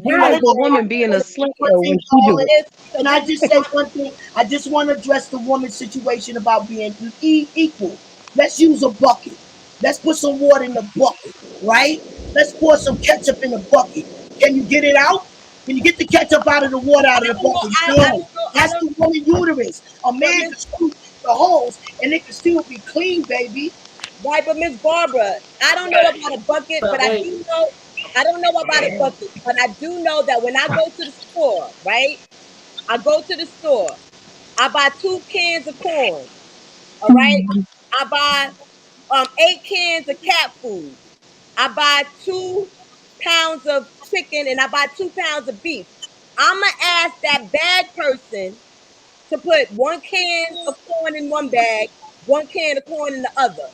How is a woman being a slut though when she do it? Can I just say one thing? I just want to address the woman's situation about being equal. Let's use a bucket. Let's put some water in the bucket, right? Let's pour some ketchup in the bucket. Can you get it out? Can you get the ketchup out of the water out of the bucket? No. That's the woman uterus. A man can scoop the holes and it can still be clean, baby. Right, but Miss Barbara, I don't know about a bucket, but I do know. I don't know about a bucket, but I do know that when I go to the store, right? I go to the store. I buy 2 cans of corn. All right. I buy 8 cans of cat food. I buy 2 pounds of chicken and I buy 2 pounds of beef. I'ma ask that bag person to put 1 can of corn in one bag, 1 can of corn in the other,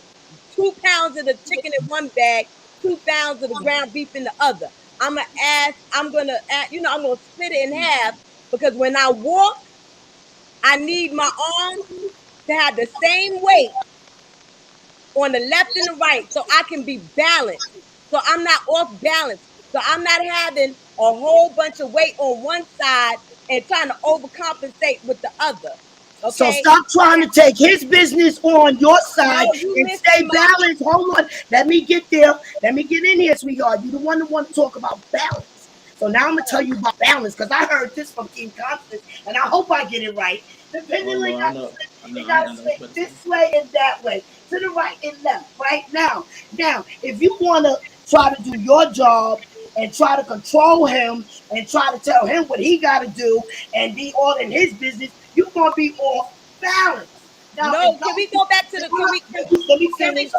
2 pounds of the chicken in one bag, 2 pounds of the ground beef in the other. I'm gonna I'm gonna split it in half because when I walk, I need my arms to have the same weight on the left and the right so I can be balanced. So I'm not off balance. So I'm not having a whole bunch of weight on one side and trying to overcompensate with the other. Okay. So stop trying to take his business on your side and stay balanced. Hold on. Let me get there. Let me get in here, sweetheart. You the one that want to talk about balance. So now I'm going to tell you about balance because I heard this from King Consciouztv and I hope I get it right. Depending on you got to swing this way and that way, to the right and left, right now. Now, if you want to try to do your job and try to control him and try to tell him what he got to do and be all in his business, you're going to be off balance. Now, no, can we go back to the, let me finish.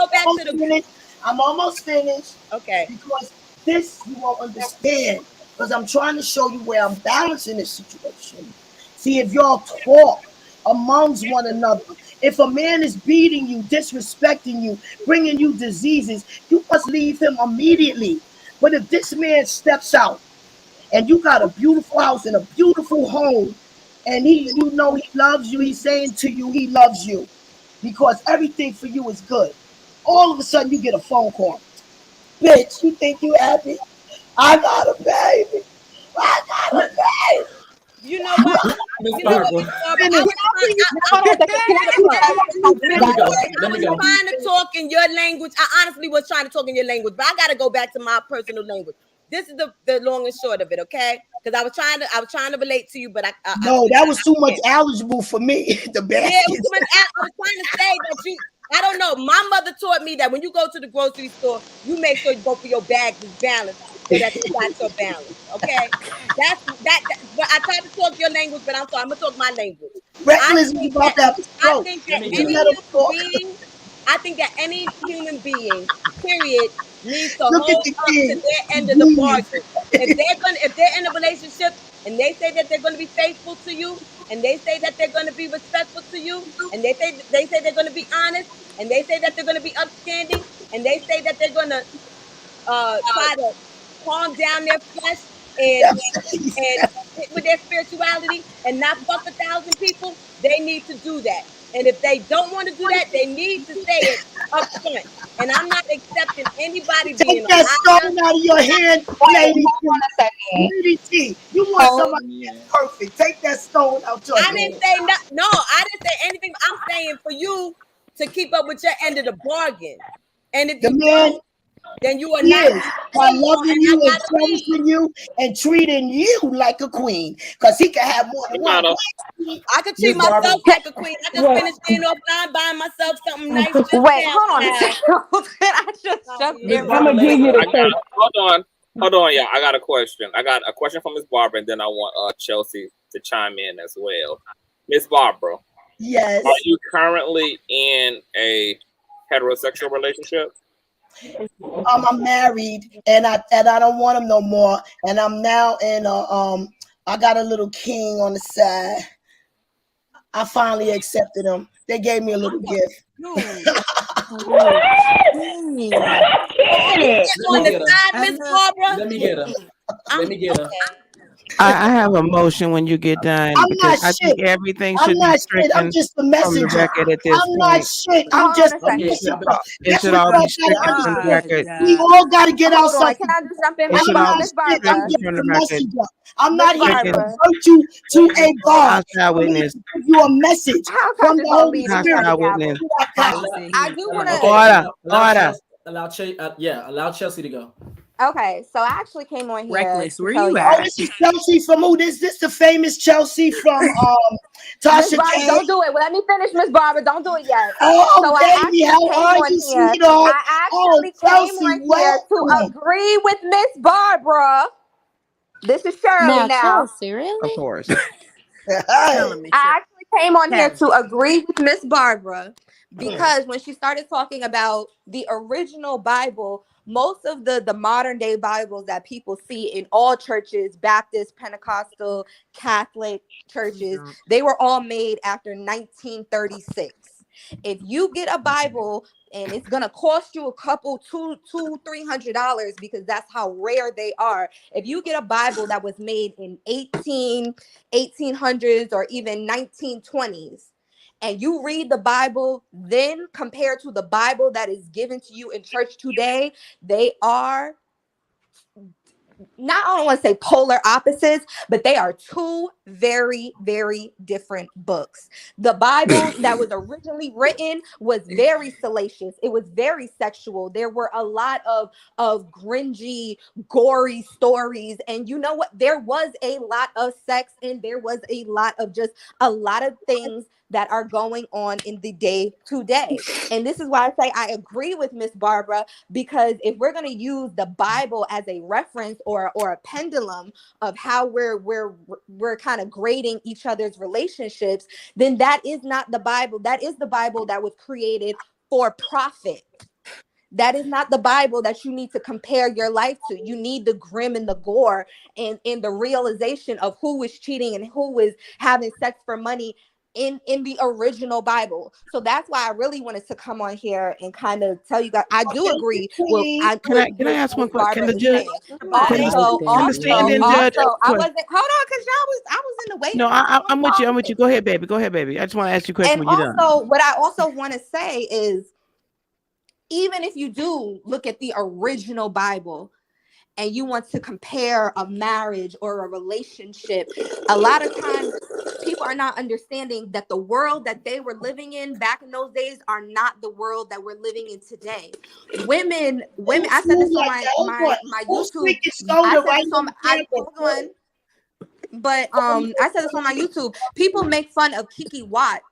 I'm almost finished. Okay. Because this you won't understand. Because I'm trying to show you where I'm balancing this situation. See, if y'all talk amongst one another, if a man is beating you, disrespecting you, bringing you diseases, you must leave him immediately. But if this man steps out and you got a beautiful house and a beautiful home, and he loves you, he's saying to you he loves you because everything for you is good. All of a sudden you get a phone call. Bitch, you think you happy? I got a baby. I got a baby. You know what? Miss Barbara. I'm trying to talk in your language. I honestly was trying to talk in your language, but I got to go back to my personal language. This is the long and short of it, okay? Because I was trying to relate to you, but that was too much eligible for me. The best. Yeah, it was too much. I was trying to say that you. I don't know. My mother taught me that when you go to the grocery store, you make sure both of your bags is balanced so that you got your balance. Okay, that's that. But I tried to talk your language, but I'm sorry. I'm gonna talk my language. I think that any human being, period, needs to hold up to their end of the bargain. If they're in a relationship and they say that they're going to be faithful to you, and they say that they're going to be respectful to you, and they say they're going to be honest, and they say that they're going to be upstanding, and they say that they're going to try to calm down their flesh and with their spirituality and not fuck 1,000 people, they need to do that. And if they don't want to do that, they need to say it up front. And I'm not accepting anybody being Take that stone out of your hand, lady. You want somebody that's perfect. Take that stone out your hand. I didn't say no. I didn't say anything. I'm saying for you to keep up with your end of the bargain. And if you don't, then you are not by loving you and cherishing you and treating you like a queen, because he can have more than one queen. I could treat myself like a queen. I just finished being offline buying myself something nice. Wait, hold on a second. I just jumped in. I'm gonna give you the hold on, yeah. I got a question. I got a question from Miss Barbara, and then I want Chelsea to chime in as well. Miss Barbara. Yes. Are you currently in a heterosexual relationship? I'm married and I don't want him no more. And I'm now in I got a little king on the side. I finally accepted him. They gave me a little gift. On the side, Miss Barbara. Let me get her. I have a motion when you get done I'm not because I shit. think everything I'm should be not shit. I'm stricken just a from the messenger. record at this I'm not point. shit. I'm Hold just on a a second. messenger. It That's should what all y'all be gotta stricken from the understand. record. We all gotta get out Hold on. something. Can I just jump in, It Miss should all I'm Miss not be shit. I'm Barbara? stricken just from the a record. messenger. I'm Miss not here to Barbara. convert you to a God. Hostile I'm here witness. to give you a message How from Conscious the gonna Holy leave and he have Spirit. the Hostile gavel? witness. I do want to. Order. Order. Allow Chelsea to go. Okay, so I actually came on here Reckless, to where tell you Oh, y'all. at? this is Chelsea from who? This the famous Chelsea from Miss Tasha Barbara, K. don't do it. Let me finish, Miss Barbara. Don't do it yet. Oh, So I baby, actually how came are on you, here. sweetheart? I Oh, actually came Chelsea, on here to welcome. agree with Miss Barbara. This is Shirley Now, now. Chelsea, Of really? course. Telling me, I actually came on here Kevin. to agree with Miss Barbara because when she started talking about the original Bible, most of the modern day Bibles that people see in all churches, Baptist, Pentecostal, Catholic churches, they were all made after 1936. If you get a Bible and it's gonna cost you a couple $200-$300 because that's how rare they are. If you get a Bible that was made in 1800s or even 1920s, and you read the Bible then compared to the Bible that is given to you in church today, they are not, I don't want to say polar opposites, but they are two very, very different books. The Bible that was originally written was very salacious. It was very sexual. There were a lot of cringy, gory stories. And you know what? There was a lot of sex and there was a lot of things that are going on in the day today. And this is why I say I agree with Miss Barbara, because if we're going to use the Bible as a reference or a pendulum of how we're kind of grading each other's relationships, then that is not the Bible. That is the Bible that was created for profit. That is not the Bible that you need to compare your life to. You need the grim and the gore and the realization of who is cheating and who is having sex for money in the original Bible. So that's why I really wanted to come on here and kind of tell you guys I do agree with Can I ask one question? Can Barbara the is judge? saying. Can the stand-in judge? I wasn't, hold on, because I was in the waiting No, room. I'm with you. I'm with you. Go ahead, baby. Go ahead, baby. I just want to ask you a question And when you're done. also, what I also want to say is, even if you do look at the original Bible and you want to compare a marriage or a relationship, a lot of times people are not understanding that the world that they were living in back in those days are not the world that we're living in today. Women, I said this on my YouTube. I said this on hold on. But I said this on my YouTube. People make fun of Kiki Watts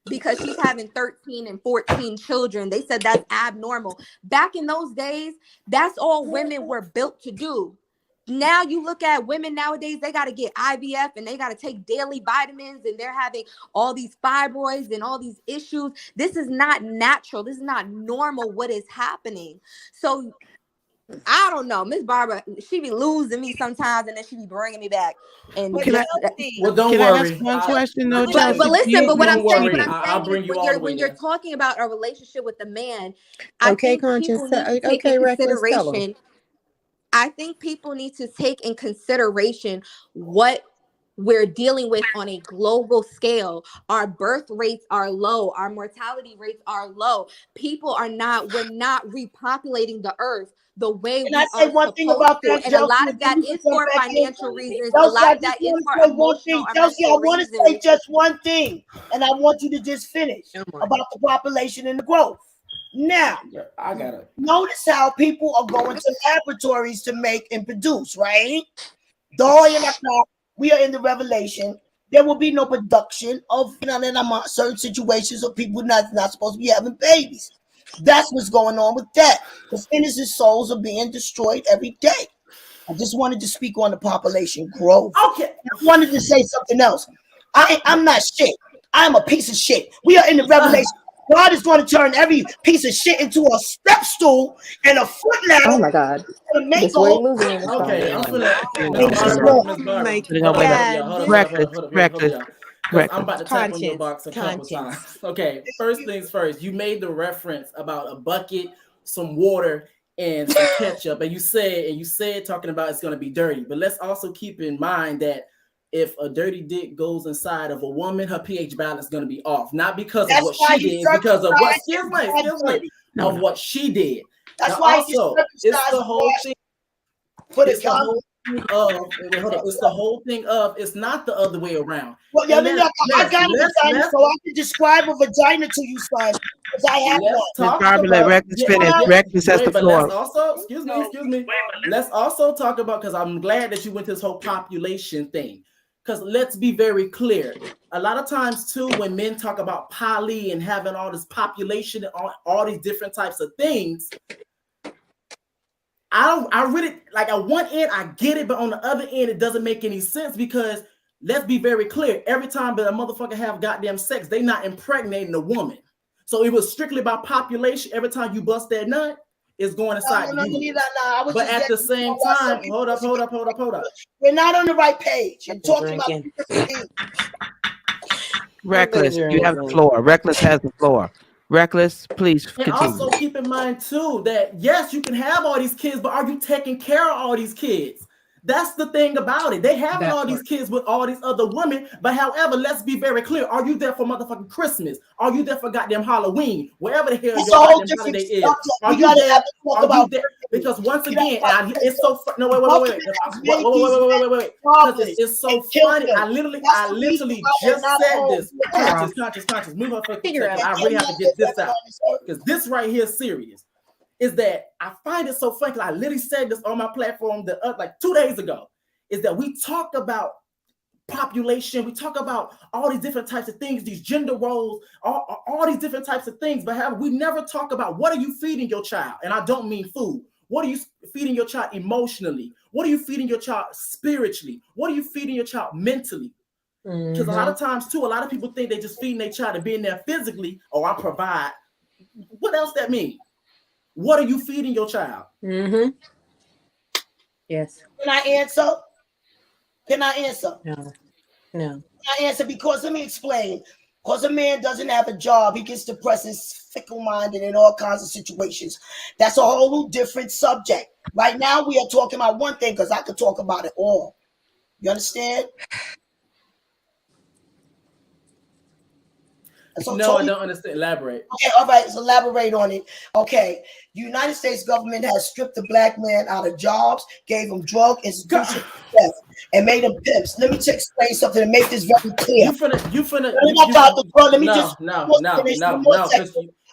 because she's having 13 and 14 children. They said that's abnormal. Back in those days, that's all women were built to do. Now you look at women nowadays, they got to get IVF and they got to take daily vitamins and they're having all these fibroids and all these issues. This is not natural. This is not normal what is happening. So I don't know. Miss Barbara, she be losing me sometimes and then she be bringing me back. And Well, don't Can worry. I ask one question though, Chelsea? but listen, but what I'm saying, I'll bring you all the way when you're there. talking about a relationship with a man, I Okay, think people need to take okay, in Reckless, tell 'em. consideration. I think people need to take in consideration what we're dealing with on a global scale. Our birth rates are low. Our mortality rates are low. We're not repopulating the earth the way Can we I say are one thing supposed about to. that, And a Chelsea? lot of Then that you can is come for back in. financial reasons. A Chelsea, lot I of just that is want for to say one emotional thing. or Chelsea, I mental want to say reasons. just one thing, and I want you to just finish about the population and the growth. Now, I got it. Notice how people are going to laboratories to make and produce, right? We are in the revelation. There will be no production of certain situations of people not supposed to be having babies. That's what's going on with that. Because innocent souls are being destroyed every day. I just wanted to speak on the population growth. Okay. I wanted to say something else. I'm not shit. I'm a piece of shit. We are in the revelation. God is going to turn every piece of shit into a step stool and a foot ladder. Oh my God. And make This a way whole. moving in this Okay, I'm finna. Make Hold up. Because I'm about to tap on your box a couple conscience. times. Okay, first things first. You made the reference about a bucket, some water, and some ketchup, and you said talking about it's going to be dirty. But let's also keep in mind that if a dirty dick goes inside of a woman, her pH balance is going to be off, not because of what she did, because of what of what she did. That's now, why also it's the whole thing. It's the whole thing of it's not the other way around. Well, I got a vagina, so I can describe a vagina to you, son, because I have one. Reckless has the floor. Let's also, excuse me. Let's also talk about, because I'm glad that you went to this whole population thing. Because let's be very clear. A lot of times, too, when men talk about poly and having all this population and all these different types of things, I really, like, at one end, I get it, but on the other end, it doesn't make any sense, because let's be very clear. Every time that a motherfucker have goddamn sex, they not impregnating a woman. So it was strictly about population. Every time you bust that nut, it's going inside you. But at the same time, hold up. We're not on the right page. You're talking about Reckless, you have the floor. Reckless has the floor. Reckless, please continue. And also keep in mind too that yes, you can have all these kids, but are you taking care of all these kids? That's the thing about it. They have all these kids with all these other women, but however, let's be very clear. Are you there for motherfucking Christmas? Are you there for goddamn Halloween? Wherever the hell your goddamn holiday is. Are you there? Are you there? Because once again, it's so no wait. Because it's so funny. I literally just said this. Conscious. Move up for a second. I really have to get this out because this right here is serious. Is that I find it so funny, because I literally said this on my platform like 2 days ago, is that we talk about population, we talk about all these different types of things, these gender roles, all these different types of things, but however, we never talk about what are you feeding your child, and I don't mean food. What are you feeding your child emotionally? What are you feeding your child spiritually? What are you feeding your child mentally? Because a lot of times, too, a lot of people think they just feeding their child and being there physically, I provide. What else that mean? What are you feeding your child? Yes. Can I answer? No. Can I answer? Because let me explain. Because a man doesn't have a job, he gets depressed and fickle-minded in all kinds of situations. That's a whole different subject. Right now, we are talking about one thing, because I could talk about it all. You understand? So no, I don't understand. Elaborate. Okay, all right, let's elaborate on it. Okay, the United States government has stripped the black man out of jobs, gave him drug institution and made him pimps. Let me explain something to make this very clear.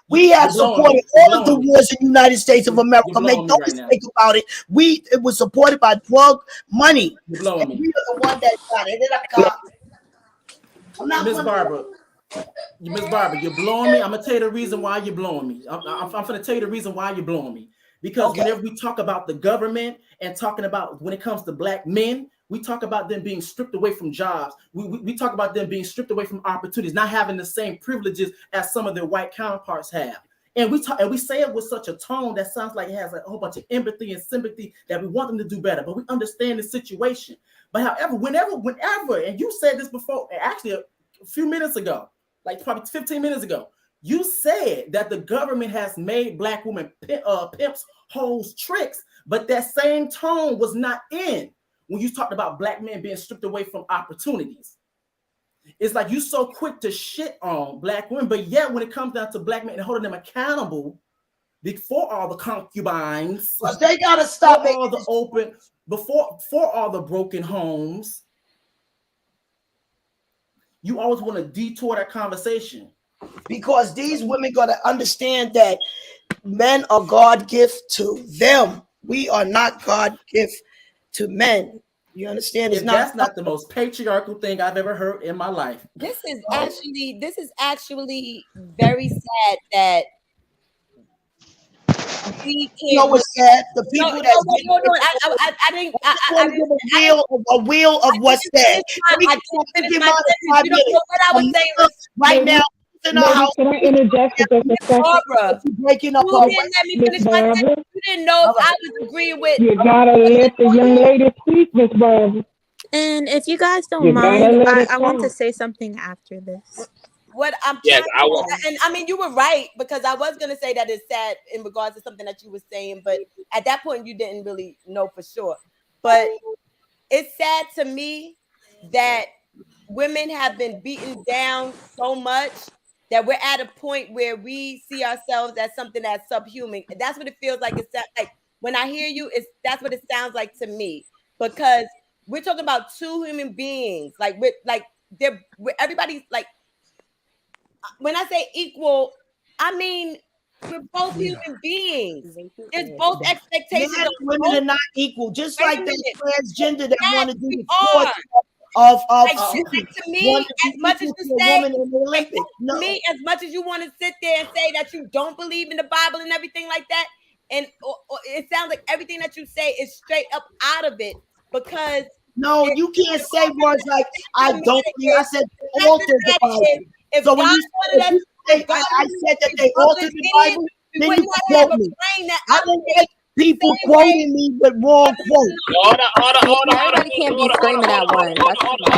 We have supported all of the wars in the United States of America. Make no mistake about it. It was supported by drug money. We are the one that got it. Miss Barbara. Miss Barbara, you're blowing me. I'm gonna tell you the reason why you're blowing me. I'm gonna tell you the reason why you're blowing me. Because whenever we talk about the government and talking about when it comes to black men, we talk about them being stripped away from jobs. We talk about them being stripped away from opportunities, not having the same privileges as some of their white counterparts have. And we say it with such a tone that sounds like it has a whole bunch of empathy and sympathy that we want them to do better, but we understand the situation. But however, whenever, and you said this before, actually a few minutes ago, like probably 15 minutes ago, you said that the government has made black women pimps, hoes, tricks, but that same tone was not in when you talked about black men being stripped away from opportunities. It's like you so quick to shit on black women, but yet when it comes down to black men and holding them accountable before all the concubines, they gotta stop all the open, before all the broken homes. You always want to detour that conversation. Because these women got to understand that men are God gift to them. We are not God gift to men. You understand? That's not the most patriarchal thing I've ever heard in my life. This is actually very sad that we can't. You know what's sad? The people a wheel of what's sad. Right now, in our house. Can I interject for just a second? Breaking up you didn't let me finish my sentence. You didn't know if I was agreeing with. You gotta let the young lady speak, Miss Barbara. And if you guys don't mind, I want to say something after this. what I'm Yes, trying I to, will. and I mean, you were right, because I was going to say that it's sad in regards to something that you were saying, but at that point you didn't really know for sure. But it's sad to me that women have been beaten down so much that we're at a point where we see ourselves as something that's subhuman. That's what it feels like. It's like when I hear you, that's what it sounds like to me, because we're talking about two human beings. Like everybody's like, when I say equal, I mean we're both human beings. There's both Men expectations and of women both. are not equal. Just Wait like a that minute. transgender that Yes, want to do we the are. sports of Like swimming, to me, want to as be much as equal you to a say, woman in the Olympics. to No. me, as much as you want to sit there and say that you don't believe in the Bible and everything like that, and or it sounds like everything that you say is straight up out of it, because No, you can't say words like I don't believe. I said they altered the Bible. if So God when you wanted us, say, if God I wanted said us that to they be bumping altered the idiots, Bible, we then would you not can have quote a me. brain that I don't operates like people the same way. quoting me with wrong quotes. Everybody can't be screaming at once. That's too much.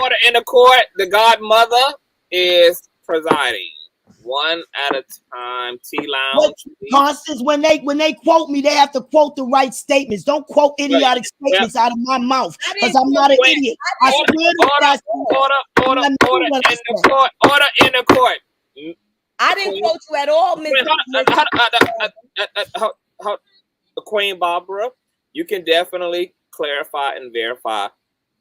Order in the court. The godmother is presiding. One at a time. T But Lounge. Constance, when they quote me, they have to quote the right statements. Don't quote idiotic statements out of my mouth, because I'm not an idiot. I swear to what I said. Order in the court. I didn't quote you at all, Miss. Queen Barbara, you can definitely clarify and verify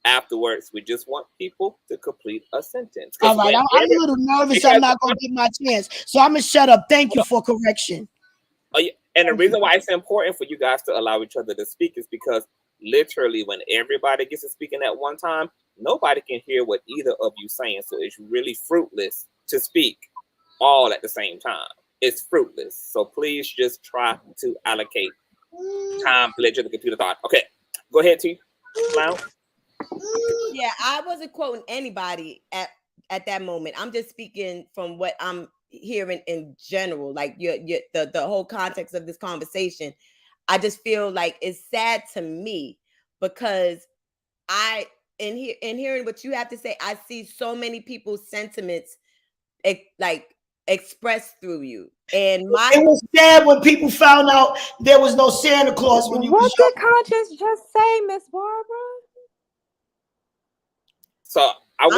afterwards. We just want people to complete a sentence. All right, I'm a little nervous. I'm not going to get my chance. So I'm going to shut up. Thank you for correction. And the reason why it's important for you guys to allow each other to speak is because literally when everybody gets to speaking at one time, nobody can hear what either of you saying. So it's really fruitless to speak all at the same time. It's fruitless. So please just try to allocate time to let your computer thought. Okay, go ahead, T. Lounge. Yeah, I wasn't quoting anybody at that moment. I'm just speaking from what I'm hearing in general, like the whole context of this conversation. I just feel like it's sad to me because in hearing what you have to say, I see so many people's sentiments like expressed through you. And it was sad when people found out there was no Santa Claus when you What was did Conscious just say, Miss Barbara? So I'm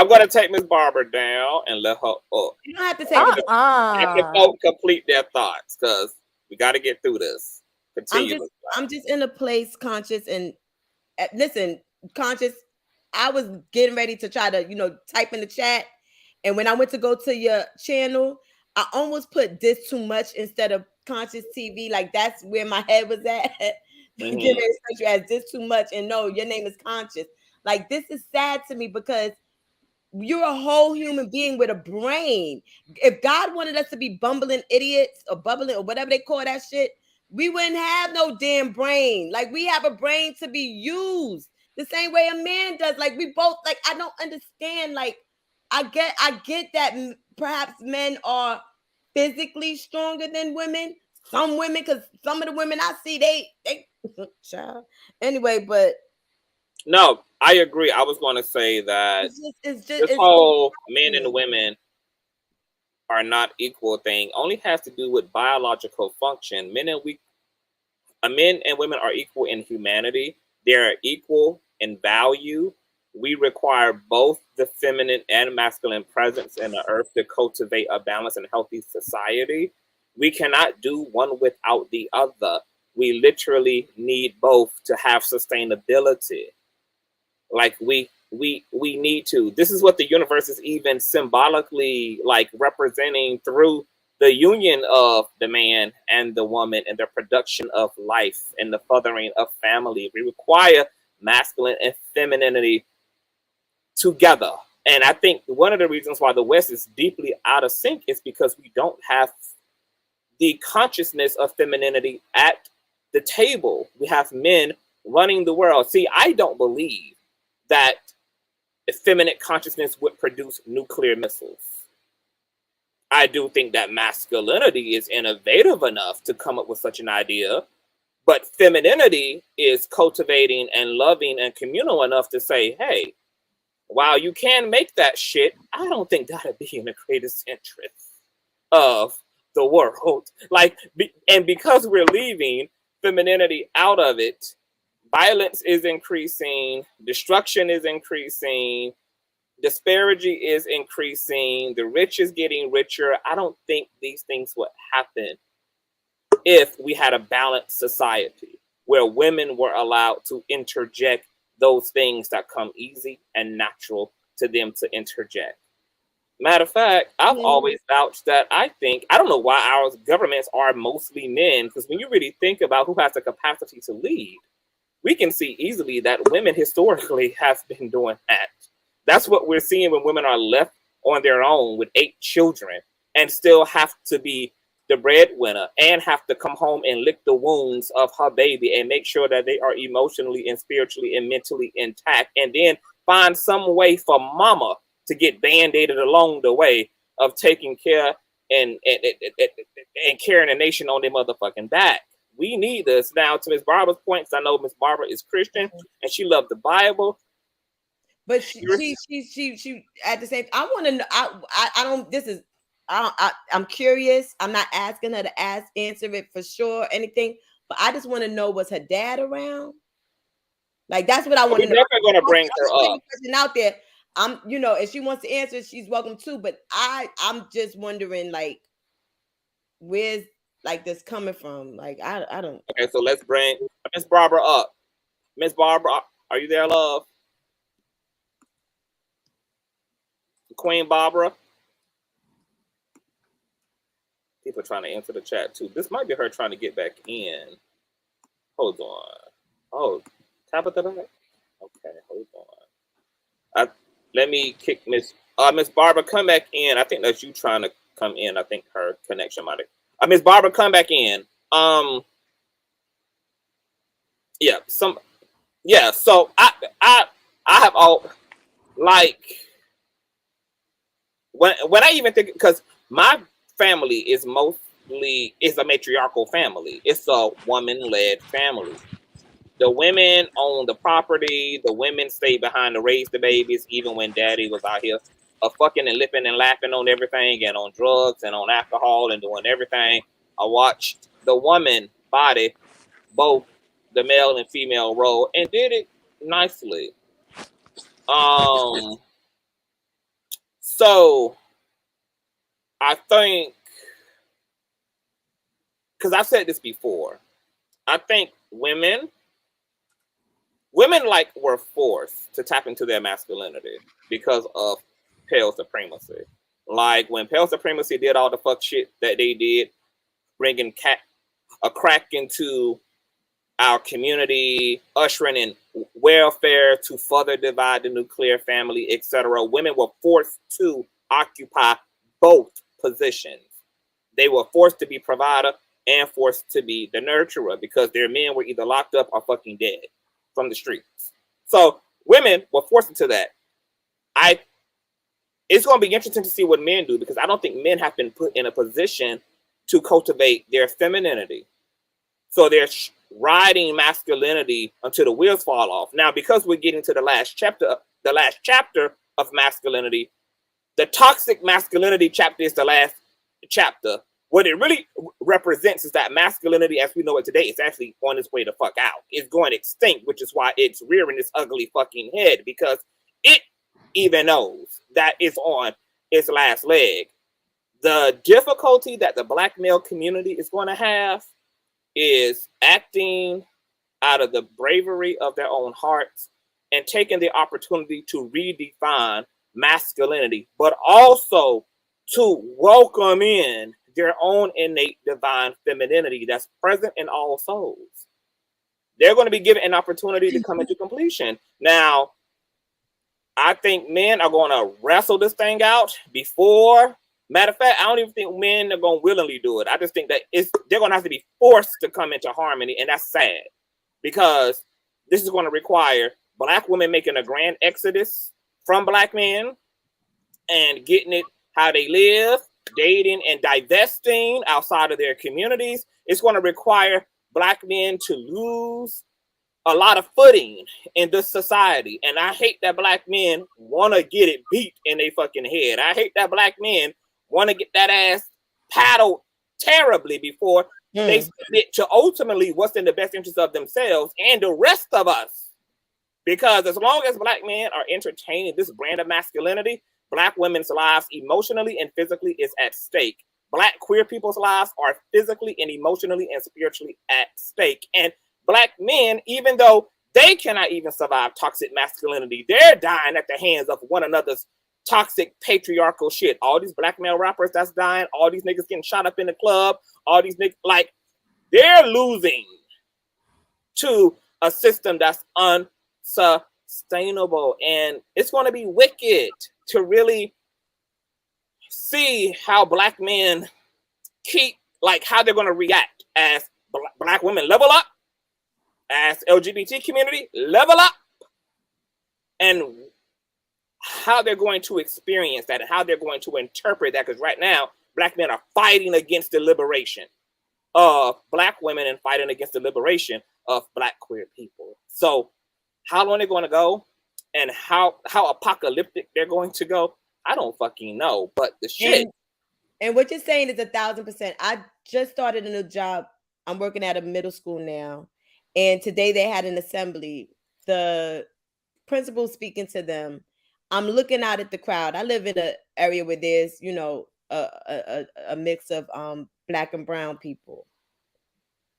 gonna take Miss Barbara down and let her up. You don't have to say let folks complete their thoughts, because we got to get through this. I'm just in a place, Conscious, and listen, Conscious, I was getting ready to try to type in the chat, and when I went to go to your channel, I almost put this too much instead of Consciouztv. Like that's where my head was at. Getting ready to search you as this too much, and no, your name is Conscious. Like this is sad to me because you're a whole human being with a brain. If God wanted us to be bumbling idiots or bubbling or whatever they call that shit, we wouldn't have no damn brain. Like we have a brain to be used the same way a man does. Like we both, like, I don't understand. Like I get that perhaps men are physically stronger than women. Some women, because some of the women I see, they child. Anyway, but no, I agree. I was going to say that this whole men and women are not equal thing only has to do with biological function. Men and women are equal in humanity. They're equal in value. We require both the feminine and masculine presence in the earth to cultivate a balanced and healthy society. We cannot do one without the other. We literally need both to have sustainability. Like we need to. This is what the universe is even symbolically like representing through the union of the man and the woman and the production of life and the furthering of family. We require masculine and femininity together. And I think one of the reasons why the West is deeply out of sync is because we don't have the consciousness of femininity at the table. We have men running the world. See, I don't believe that effeminate consciousness would produce nuclear missiles. I do think that masculinity is innovative enough to come up with such an idea, but femininity is cultivating and loving and communal enough to say, hey, while you can make that shit, I don't think that'd be in the greatest interest of the world. Like, and because we're leaving femininity out of it, violence is increasing, destruction is increasing, disparity is increasing, the rich is getting richer. I don't think these things would happen if we had a balanced society where women were allowed to interject those things that come easy and natural to them to interject. Matter of fact, I've always vouched that I don't know why our governments are mostly men, because when you really think about who has the capacity to lead, we can see easily that women historically have been doing that. That's what we're seeing when women are left on their own with 8 children and still have to be the breadwinner and have to come home and lick the wounds of her baby and make sure that they are emotionally and spiritually and mentally intact, and then find some way for mama to get band-aided along the way of taking care and carrying a nation on their motherfucking back. We need this. Now, to Miss Barbara's point, because I know Miss Barbara is Christian and she loved the Bible. But she at the same, I want to know, I don't, this is, I'm curious. I'm not asking her to answer it for sure, anything, but I just want to know, was her dad around? Like, that's what I want to know. We're definitely going to bring her up. Person out there, if she wants to answer, she's welcome to, but I'm just wondering, like, where's like this coming from? Like, I don't. Okay, so let's bring Miss Barbara up. Miss Barbara, are you there, love? Queen Barbara. People trying to answer the chat too. This might be her trying to get back in. Hold on. Oh, Tabitha back? Okay, hold on. Let me kick Miss Barbara, come back in. I think that's you trying to come in. I think her connection might have. Miss Barbara, come back in. So I have all, like, when I even think, because my family is a matriarchal family. It's a woman-led family. The women own the property. The women stay behind to raise the babies, even when daddy was out here fucking and lipping and laughing on everything and on drugs and on alcohol and doing everything. I watched the woman body both the male and female role and did it nicely. So I think, because I've said this before, I think women like were forced to tap into their masculinity because of pale supremacy. Like when pale supremacy did all the fuck shit that they did, bringing a crack into our community, ushering in welfare to further divide the nuclear family, etc. Women were forced to occupy both positions. They were forced to be provider and forced to be the nurturer because their men were either locked up or fucking dead from the streets. So women were forced into that. It's going to be interesting to see what men do, because I don't think men have been put in a position to cultivate their femininity. So they're riding masculinity until the wheels fall off. Now, because we're getting to the last chapter of masculinity, the toxic masculinity chapter is the last chapter. What it really represents is that masculinity as we know it today is actually on its way to fuck out. It's going extinct, which is why it's rearing its ugly fucking head, because it even knows that it's on its last leg. The difficulty that the Black male community is going to have is acting out of the bravery of their own hearts and taking the opportunity to redefine masculinity, but also to welcome in their own innate divine femininity that's present in all souls. They're going to be given an opportunity to come into completion. Now, I think men are going to wrestle this thing out before. Matter of fact, I don't even think men are going to willingly do it. I just think that they're going to have to be forced to come into harmony, and that's sad, because this is going to require Black women making a grand exodus from Black men and getting it how they live, dating and divesting outside of their communities. It's going to require Black men to lose a lot of footing in this society. And I hate that black men want to get it beat in their fucking head. I hate that black men want to get that ass paddled terribly before they submit to ultimately what's in the best interest of themselves and the rest of us. Because as long as black men are entertaining this brand of masculinity, black women's lives emotionally and physically is at stake. Black queer people's lives are physically and emotionally and spiritually at stake. And black men, even though they cannot even survive toxic masculinity, they're dying at the hands of one another's toxic patriarchal shit. All these black male rappers that's dying, all these niggas getting shot up in the club, all these niggas, like, they're losing to a system that's unsustainable. And it's going to be wicked to really see how black men keep, like, how they're going to react as black women level up, as LGBT community level up, and how they're going to experience that and how they're going to interpret that. Because right now, black men are fighting against the liberation of black women and fighting against the liberation of black queer people. So how long they're going to go and how apocalyptic they're going to go, I don't fucking know. But the shit. And what you're saying is 1,000%. I just started a new job. I'm working at a middle school now. And today they had an assembly. The principal speaking to them. I'm looking out at the crowd. I live in an area where there's, you know, a mix of black and brown people.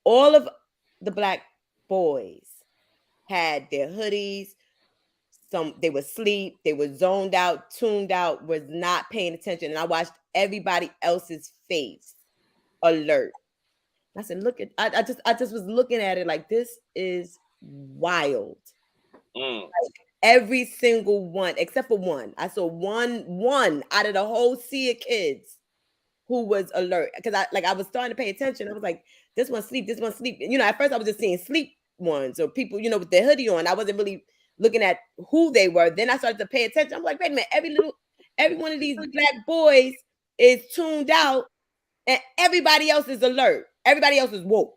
All of the black boys had their hoodies. Some they were asleep, they were zoned out, tuned out, was not paying attention. And I watched everybody else's face alert. I said, look at I just was looking at it like, this is wild. Like, every single one, except for one. I saw one out of the whole sea of kids who was alert. Because I was starting to pay attention. I was like, this one sleep, this one sleep. You know, at first I was just seeing sleep ones or people, you know, with their hoodie on. I wasn't really looking at who they were. Then I started to pay attention. I'm like, wait a minute, every one of these black boys is tuned out and everybody else is alert. Everybody else is woke.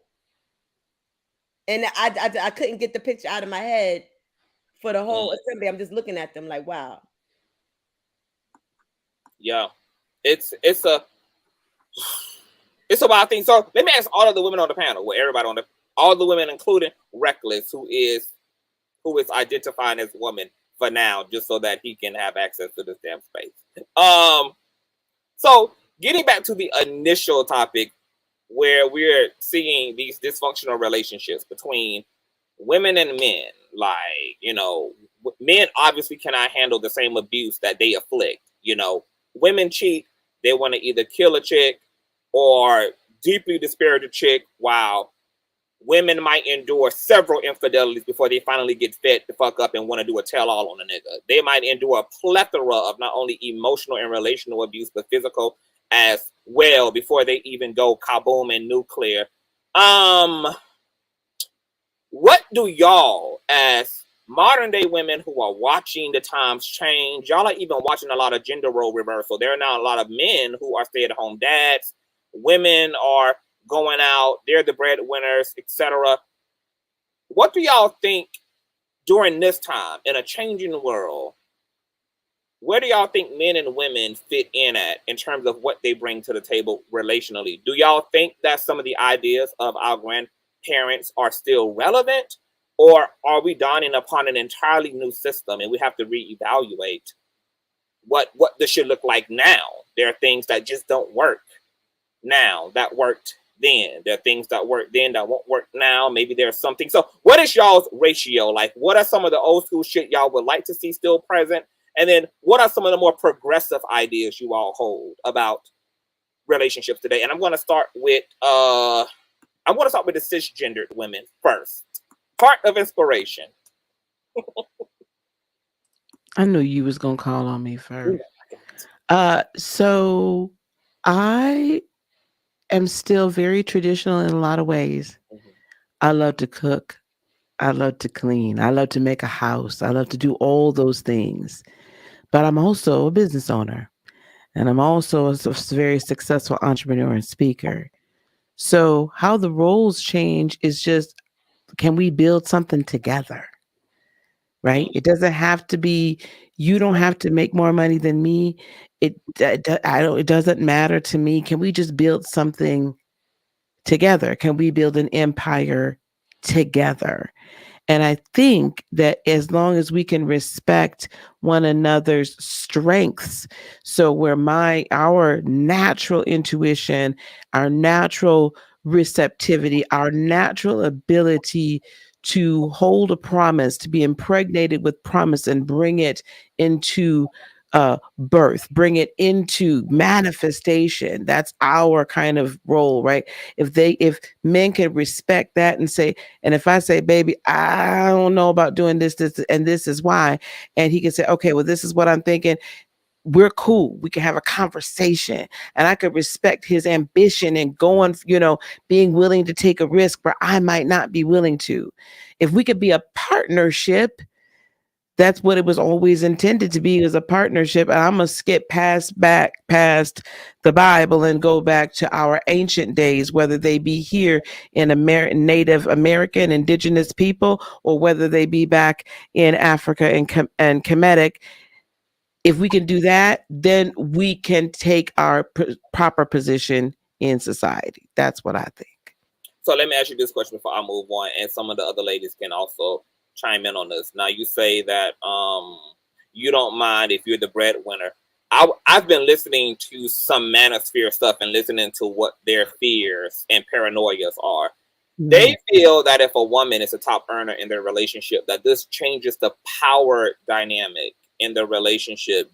And I couldn't get the picture out of my head for the whole assembly. I'm just looking at them like, wow. Yeah. It's a wild thing. So let me ask all of the women on the panel, all the women, including Reckless, who is identifying as woman for now, just so that he can have access to this damn space. So getting back to the initial topic, where we're seeing these dysfunctional relationships between women and men, like, you know, men obviously cannot handle the same abuse that they afflict. You know, women cheat, they want to either kill a chick or deeply disparage a chick, while women might endure several infidelities before they finally get fed the fuck up and want to do a tell-all on a nigga. They might endure a plethora of not only emotional and relational abuse, but physical as well before they even go kaboom and nuclear. What do y'all, as modern day women who are watching the times change, y'all are even watching a lot of gender role reversal. There are now a lot of men who are stay-at-home dads. Women are going out, they're the breadwinners, etc. What do y'all think during this time in a changing world? Where do y'all think men and women fit in at in terms of what they bring to the table relationally? Do y'all think that some of the ideas of our grandparents are still relevant, or are we dawning upon an entirely new system and we have to reevaluate what this should look like now? There are things that just don't work now that worked then. There are things that work then that won't work now. Maybe there's something. So what is y'all's ratio? Like, what are some of the old school shit y'all would like to see still present? And then what are some of the more progressive ideas you all hold about relationships today? And I'm going to start with the cisgendered women first. Part of inspiration. I knew you was going to call on me first. So I am still very traditional in a lot of ways. I love to cook. I love to clean. I love to make a house. I love to do all those things. But I'm also a business owner. And I'm also a very successful entrepreneur and speaker. So how the roles change is just can we build something together? Right? It doesn't have to be, you don't have to make more money than me. It doesn't matter to me. Can we just build something together? Can we build an empire together? And I think that as long as we can respect one another's strengths, so where our natural intuition, our natural receptivity, our natural ability to hold a promise, to be impregnated with promise and bring it into birth, bring it into manifestation. That's our kind of role, right? If men can respect that and say, and if I say, baby, I don't know about doing this, and this is why, and he can say, okay, well, this is what I'm thinking. We're cool. We can have a conversation, and I could respect his ambition and going, being willing to take a risk where I might not be willing to. If we could be a partnership, that's what it was always intended to be, as a partnership. And I'm going to skip past the Bible and go back to our ancient days, whether they be here in Native American indigenous people, or whether they be back in Africa and Kemetic. If we can do that, then we can take our proper position in society. That's what I think. So let me ask you this question before I move on, and some of the other ladies can also chime in on this. Now, you say that you don't mind if you're the breadwinner. I've been listening to some manosphere stuff and listening to what their fears and paranoias are. Mm-hmm. They feel that if a woman is a top earner in their relationship, that this changes the power dynamic in the relationship.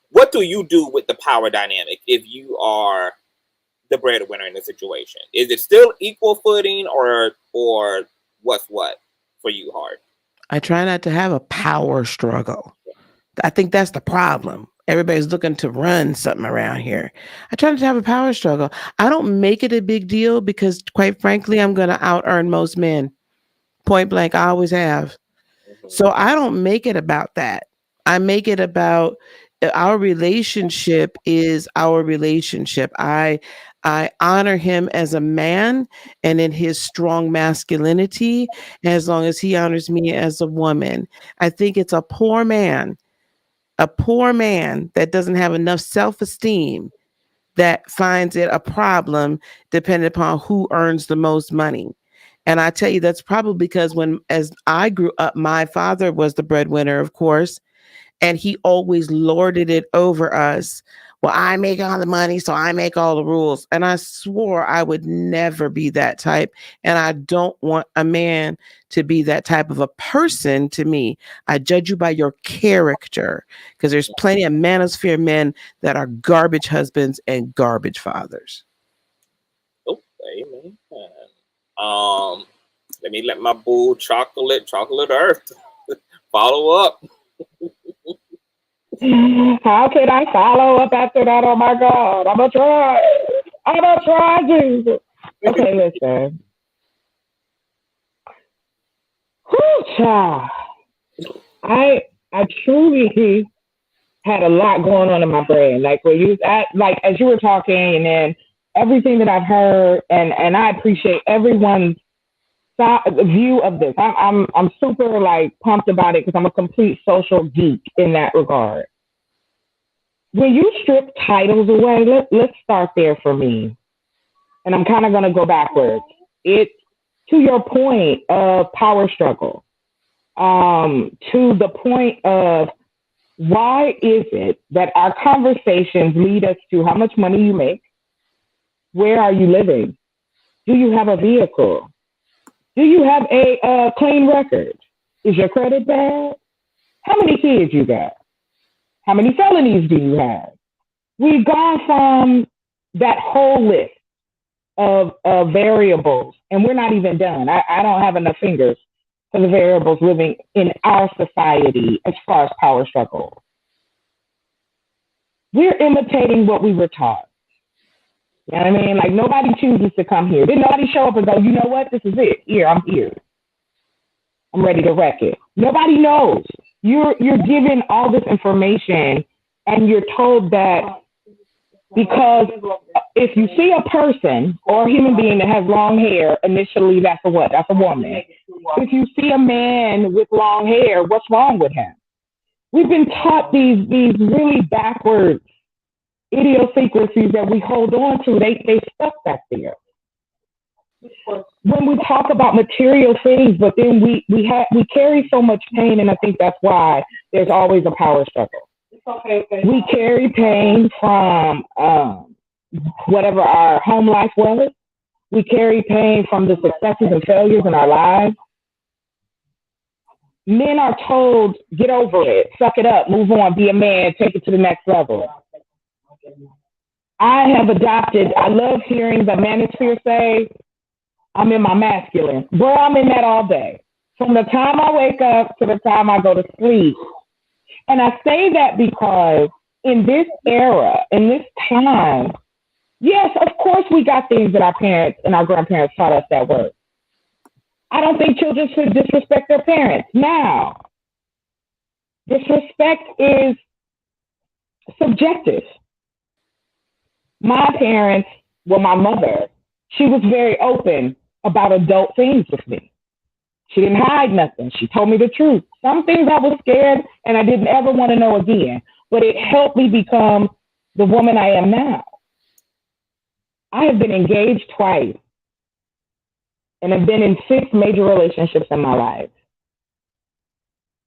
What do you do with the power dynamic if you are the breadwinner in the situation? Is it still equal footing, or what's what for you, Hart? I try not to have a power struggle. I think that's the problem. Everybody's looking to run something around here. I try not to have a power struggle. I don't make it a big deal because, quite frankly, I'm going to out earn most men. Point blank, I always have. Mm-hmm. So I don't make it about that. I make it about our relationship is our relationship. I honor him as a man and in his strong masculinity, as long as he honors me as a woman. I think it's a poor man that doesn't have enough self-esteem that finds it a problem depending upon who earns the most money. And I tell you, that's probably because as I grew up, my father was the breadwinner, of course, and he always lorded it over us. Well, I make all the money, so I make all the rules. And I swore I would never be that type. And I don't want a man to be that type of a person to me. I judge you by your character, because there's plenty of manosphere men that are garbage husbands and garbage fathers. Oh, amen. Let me let my boo chocolate Earth follow up. How can I follow up after that? Oh my God, I'm gonna try, Jesus. Okay, listen. Whew, child. I truly had a lot going on in my brain. Like as you were talking, and then everything that I've heard, and I appreciate everyone's view of this. I'm super pumped about it because I'm a complete social geek in that regard. When you strip titles away, let's start there for me. And I'm kind of going to go backwards. It's to your point of power struggle, to the point of why is it that our conversations lead us to how much money you make? Where are you living? Do you have a vehicle? Do you have a clean record? Is your credit bad? How many kids you got? How many felonies do you have? We've gone from that whole list of variables, and we're not even done. I don't have enough fingers for the variables living in our society as far as power struggle. We're imitating what we were taught. You know what I mean? Like, nobody chooses to come here. Didn't nobody show up and go, you know what? This is it. Here, I'm here. I'm ready to wreck it. Nobody knows. You're given all this information, and you're told that Because if you see a person or a human being that has long hair, initially that's a what? That's a woman. If you see a man with long hair, what's wrong with him? We've been taught these really backwards idiosyncrasies that we hold on to. They stuck back there. When we talk about material things, but then we carry so much pain, and I think that's why there's always a power struggle. We carry pain from whatever our home life was. We carry pain from the successes and failures in our lives. Men are told, get over it, suck it up, move on, be a man, take it to the next level. I love hearing the manosphere say, I'm in my masculine. Well, I'm in that all day. From the time I wake up to the time I go to sleep. And I say that because in this era, in this time, yes, of course we got things that our parents and our grandparents taught us that work. I don't think children should disrespect their parents. Now, disrespect is subjective. My parents, my mother, she was very open about adult things with me. She didn't hide nothing. She told me the truth. Some things I was scared and I didn't ever want to know again, but it helped me become the woman I am now. I have been engaged twice and have been in 6 major relationships in my life.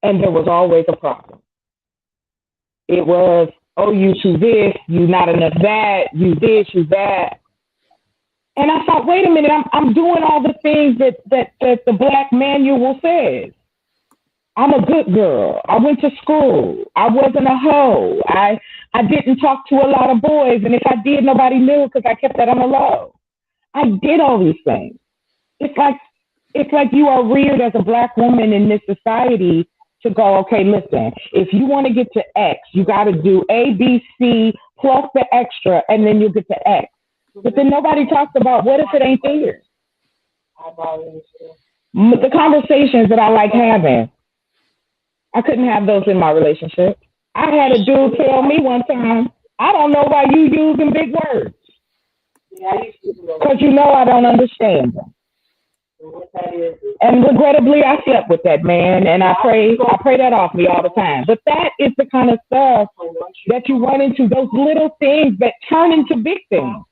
And there was always a problem. It was, oh, you too this, you not enough that, you this, you that. And I thought, wait a minute, I'm doing all the things that the Black manual says. I'm a good girl. I went to school. I wasn't a hoe. I didn't talk to a lot of boys. And if I did, nobody knew because I kept that on the low. I did all these things. It's like you are reared as a Black woman in this society to go, okay, listen, if you want to get to X, you got to do A, B, C plus the extra, and then you'll get to X. But then nobody talks about what if it ain't there. The conversations that I like having, I couldn't have those in my relationship. I had a dude tell me one time, I don't know why you using big words. Because you know I don't understand them. And regrettably, I slept with that man, and I pray that off me all the time. But that is the kind of stuff that you run into, those little things that turn into big things.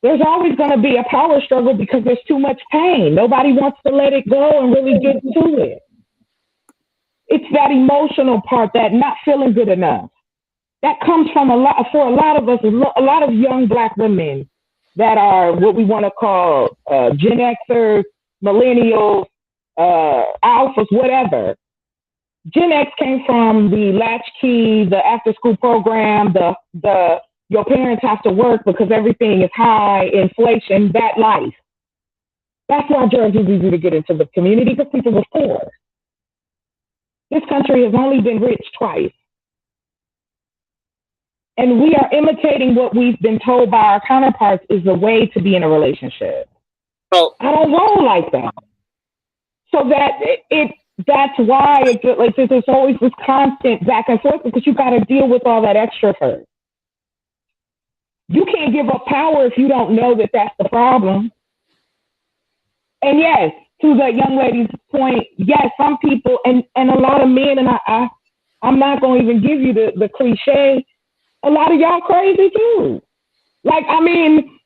There's always going to be a power struggle because there's too much pain. Nobody wants to let it go and really get to it. It's that emotional part, that not feeling good enough. That comes from for a lot of us, a lot of young Black women that are what we want to call Gen Xers, millennials, alphas, whatever. Gen X came from the latchkey, the after-school program, the your parents have to work because everything is high, inflation, that life. That's why drugs is easy to get into the community, because people were poor. This country has only been rich twice. And we are imitating what we've been told by our counterparts is the way to be in a relationship. Oh. I don't roll like that. So that's why it's like there's always this constant back and forth, because you got to deal with all that extra hurt. You can't give up power if you don't know that that's the problem. And yes, to that young lady's point, yes, some people and a lot of men, and I'm not going to even give you the cliche, a lot of y'all crazy too. Like, I mean,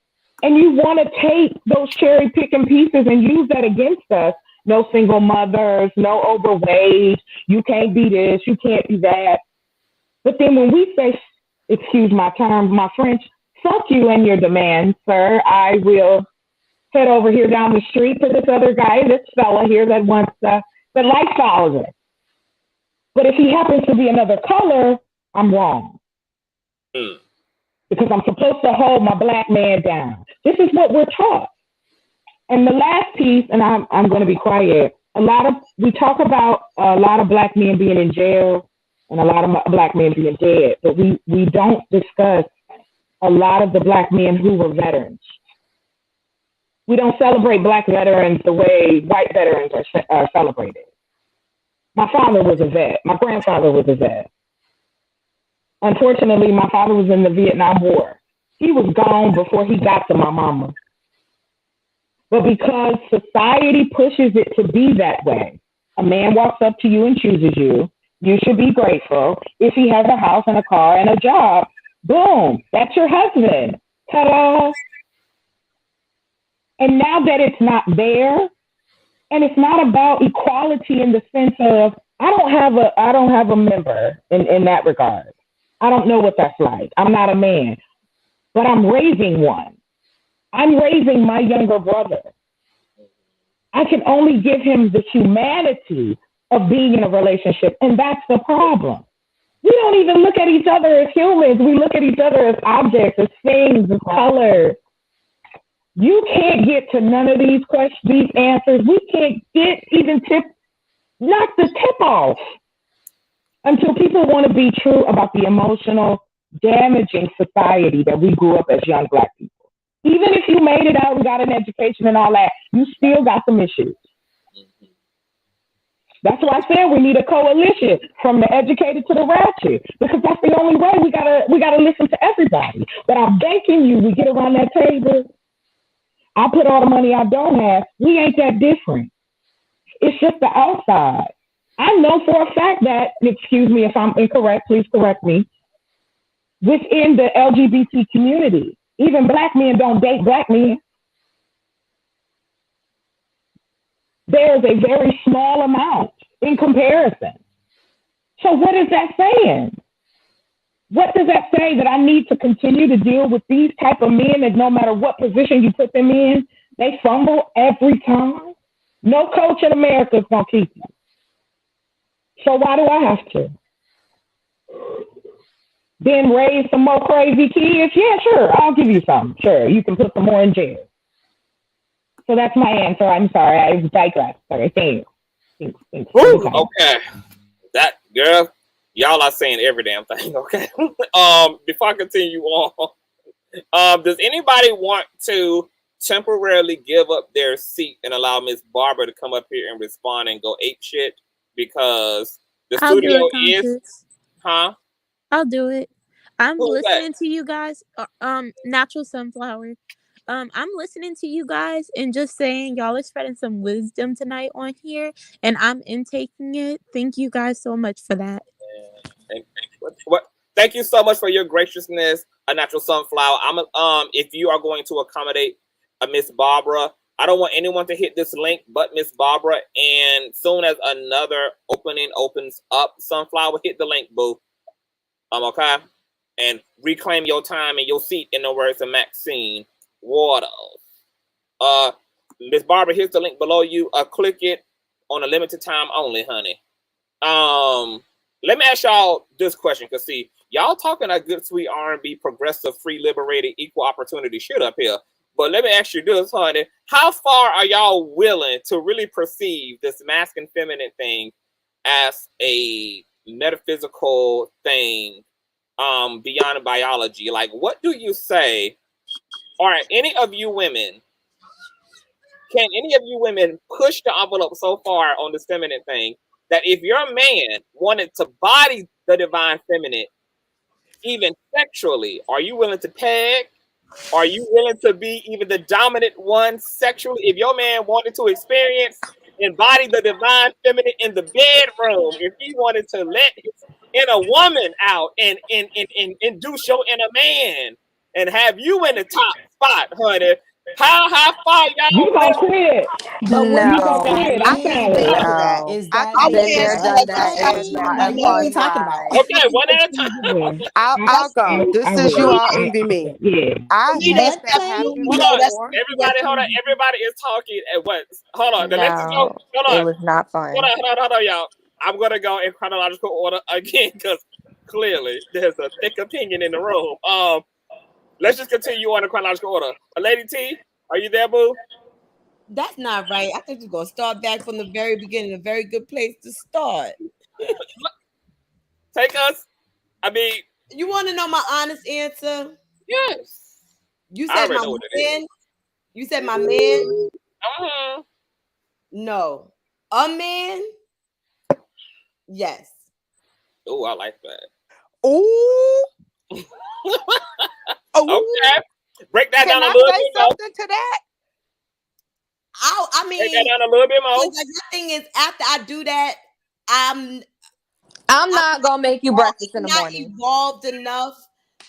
and you want to take those cherry picking pieces and use that against us. No single mothers, no overweight, you can't be this, you can't be that. But then when we say, excuse my term, my French, fuck you and your demands, sir, I will head over here down the street to this other guy, this fella here that wants that lifestyle it. But if he happens to be another color, I'm wrong. Because I'm supposed to hold my Black man down. This is what we're taught. And the last piece, and I'm going to be quiet, we talk about a lot of Black men being in jail and a lot of Black men being dead, but we don't discuss a lot of the Black men who were veterans. We don't celebrate Black veterans the way white veterans are celebrated. My father was a vet. My grandfather was a vet. Unfortunately, my father was in the Vietnam War. He was gone before he got to my mama. But because society pushes it to be that way, a man walks up to you and chooses you, you should be grateful. If he has a house and a car and a job, boom, that's your husband. Ta-da. And now that it's not there, and it's not about equality in the sense of, I don't have a member in that regard. I don't know what that's like. I'm not a man, but I'm raising one. I'm raising my younger brother. I can only give him the humanity of being in a relationship, and that's the problem. We don't even look at each other as humans. We look at each other as objects, as things, as colors. You can't get to none of these questions, these answers. We can't get knock the tip off until people want to be true about the emotional, damaging society that we grew up as young Black people. Even if you made it out and got an education and all that, you still got some issues. That's why I said we need a coalition from the educated to the ratchet, because that's the only way. We gotta listen to everybody. But I'm begging you, we get around that table. I put all the money I don't have. We ain't that different. It's just the outside. I know for a fact that, excuse me if I'm incorrect, please correct me, within the LGBT community, even Black men don't date Black men. There's a very small amount in comparison. So what is that saying? What does that say? That I need to continue to deal with these type of men that no matter what position you put them in, they fumble every time? No coach in America is going to keep you. So why do I have to? Then raise some more crazy kids? Yeah, sure, I'll give you some. Sure, you can put some more in jail. So that's my answer. I'm sorry, I digress. Sorry, thanks. Okay. That, girl, y'all are saying every damn thing, okay? Before I continue on, does anybody want to temporarily give up their seat and allow Miss Barbara to come up here and respond and go ape shit? Because the studio is, huh? I'll do it. I'm Who's listening that? to you guys. Natural Sunflower. I'm listening to you guys and just saying y'all are spreading some wisdom tonight on here, and I'm intaking it. Thank you guys so much for that. Thank you so much for your graciousness, a Natural Sunflower. If you are going to accommodate a Miss Barbara, I don't want anyone to hit this link but Miss Barbara. And soon as another opening opens up, Sunflower, hit the link, boo. Okay, and reclaim your time and your seat, in the words of Maxine Waters. Miss Barbara, here's the link below you. Click it on a limited time only, honey. Let me ask y'all this question, because see, y'all talking a good, sweet R&B, progressive, free, liberated, equal opportunity shit up here. But let me ask you this, honey. How far are y'all willing to really perceive this masculine, feminine thing as a metaphysical thing beyond biology? Like, what do you say? Are any of you women, can any of you women push the envelope so far on this feminine thing that if your man wanted to body the divine feminine, even sexually, are you willing to peg? Are you willing to be even the dominant one sexually? If your man wanted to experience embody the divine feminine in the bedroom, if he wanted to let his inner woman out and induce your inner man and have you in the top spot, honey, how far y'all You gonna quit? But what You is gonna that? quit? I I'm can't speak sorry. to that. Is that I've the been there, done that, and it's not a what are we fun talking about? ride. Okay, one at a time. I'll go. This I is will. you all envy me. Yeah. I Me, had that's that absolutely happen Hold on, before. everybody is talking at once. Hold on, let's just go. No, Hold it on, was not fun. hold on, y'all. I'm gonna go in chronological order again because clearly there's a thick opinion in the room. Let's just continue on in chronological order. Lady T, are you there, boo? That's not right. I think you're gonna start back from the very beginning. A very good place to start. Take us. I mean, you want to know my honest answer? Yes. You said my man. You said my man. No, a man. Yes. Oh, I like that. Ooh. Okay. Break that Can down a I little say bit more. something to that? I Break that mean, down a little bit more. like, my thing is, after I do that, I'm not gonna make you breakfast in the not morning. evolved enough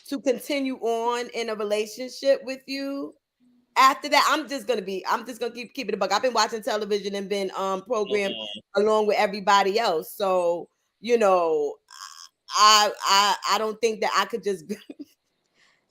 to continue on in a relationship with you. After that, I'm just gonna keep it a buck. I've been watching television and been programmed along with everybody else. So, you know, I don't think that I could just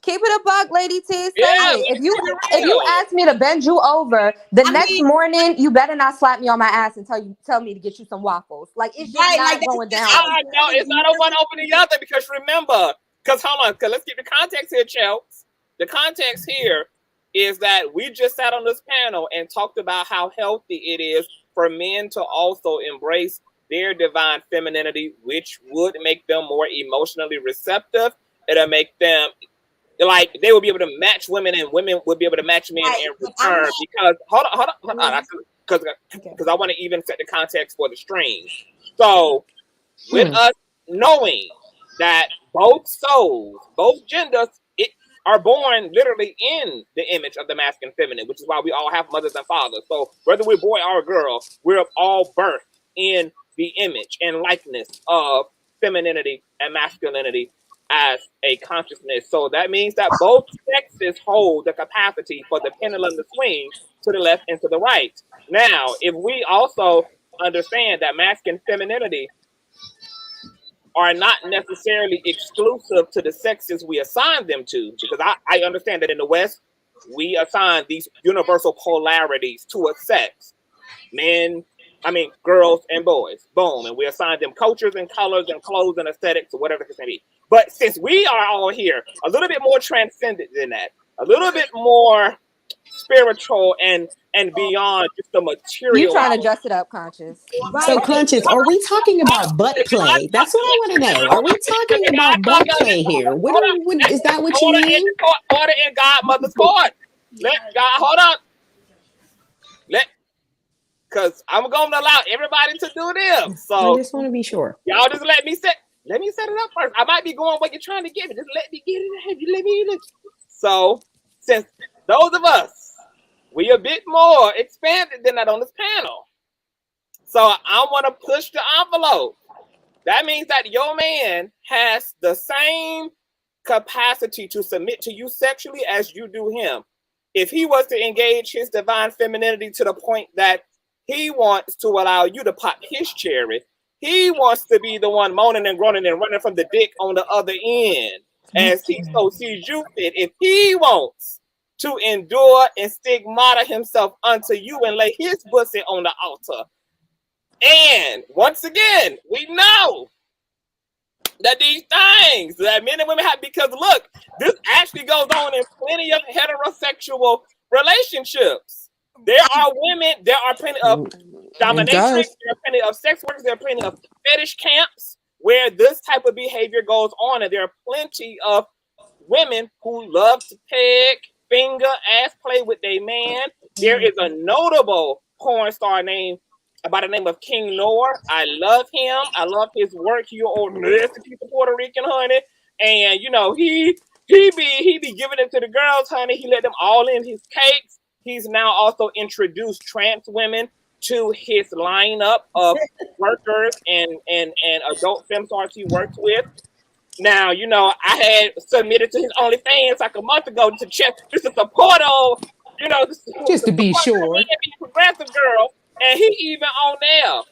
Keep it a buck, Lady T. Say Yeah, it. let's If you keep it real. ask me to bend you over, the I next mean- morning you better not slap me on my ass and tell me to get you some waffles. Like it's just Right, not like, that's- going down. I know it's not a one over the other because remember, because hold on, because let's keep the context here, Chels. The context here is that we just sat on this panel and talked about how healthy it is for men to also embrace their divine femininity, which would make them more emotionally receptive. It'll make them like they will be able to match women, and women would be able to match men in return. Because hold on, because I want to even set the context for the stream. So, with us knowing that both souls, both genders, are born literally in the image of the masculine and feminine, which is why we all have mothers and fathers. So, whether we're boy or girl, we're all birthed in the image and likeness of femininity and masculinity as a consciousness. So that means that both sexes hold the capacity for the pendulum to swing to the left and to the right. Now, if we also understand that masculine femininity are not necessarily exclusive to the sexes we assign them to, because I understand that in the West, we assign these universal polarities to a sex. Girls and boys, boom, and we assign them cultures and colors and clothes and aesthetics or whatever it may be. But since we are all here, a little bit more transcendent than that, a little bit more spiritual and beyond just the material. You trying to dress it up, Conscious. So, Conscious, are we talking about butt play? That's what I want to know. Are we talking about butt play here? Is that what you mean? Order in Godmother's court. Let God hold on. Because I'm going to allow everybody to do them. So I just want to be sure. Y'all just let me set it up first. I might be going what you're trying to get me. Just let me get it. You let me. So, since those of us, we a bit more expanded than that on this panel. So I want to push the envelope. That means that your man has the same capacity to submit to you sexually as you do him. If he was to engage his divine femininity to the point that he wants to allow you to pop his cherry, he wants to be the one moaning and groaning and running from the dick on the other end as he so sees you fit. If he wants to endure and stigmata himself unto you and lay his pussy on the altar. And once again, we know that these things that men and women have, because look, this actually goes on in plenty of heterosexual relationships. There are women, there are plenty of dominatrix, there are plenty of sex workers, there are plenty of fetish camps where this type of behavior goes on, and there are plenty of women who love to peg, finger, ass play with their man. There is a notable porn star by the name of King Noor. I love him. I love his work. He old nasty piece of Puerto Rican, honey. And you know, he be giving it to the girls, honey. He let them all in his cakes. He's now also introduced trans women to his lineup of workers and adult film stars he works with. Now, you know, I had submitted to his OnlyFans like a month ago to check just to support him, you know, just to be sure. Progressive girl, and he even on there.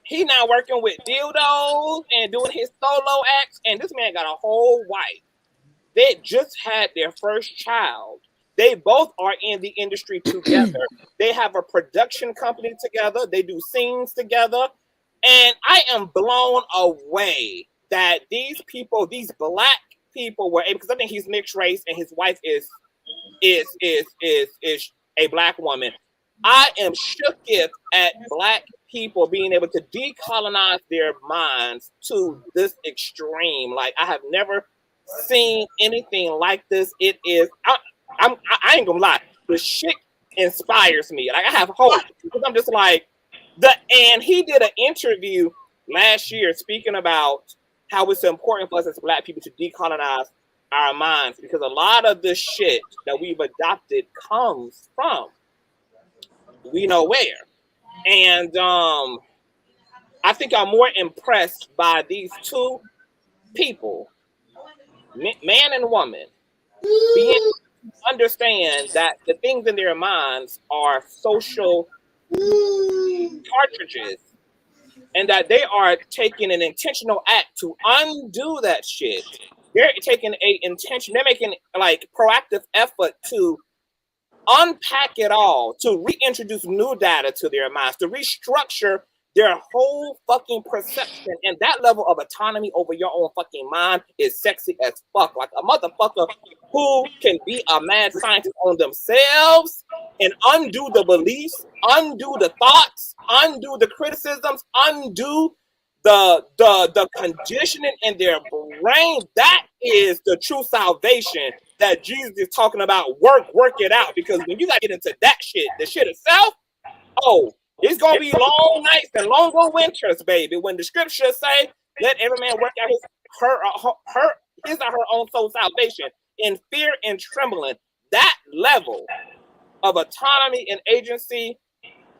He now working with dildos and doing his solo acts, and this man got a whole wife. They just had their first child. They both are in the industry together. They have a production company together. They do scenes together. And I am blown away that these people, these black people were able, because I think he's mixed race and his wife is a black woman. I am shook at black people being able to decolonize their minds to this extreme. Like, I have never seen anything like this. It is, I ain't gonna lie, the shit inspires me. Like, I have hope because I'm just like, and he did an interview last year speaking about how it's important for us as Black people to decolonize our minds, because a lot of this shit that we've adopted comes from we know where. And I think I'm more impressed by these two people, man and woman, being understand that the things in their minds are social cartridges, and that they are taking an intentional act to undo that shit. They're taking they're making like proactive effort to unpack it all, to reintroduce new data to their minds, to restructure their whole fucking perception. And that level of autonomy over your own fucking mind is sexy as fuck. Like a motherfucker who can be a mad scientist on themselves and undo the beliefs, undo the thoughts, undo the criticisms, undo the conditioning in their brain. That is the true salvation that Jesus is talking about. Work it out, because when you got to get into that shit, the shit itself, oh, it's gonna be long nights and longer winters, baby. When the scriptures say, "Let every man work out his or her own soul salvation in fear and trembling," that level of autonomy and agency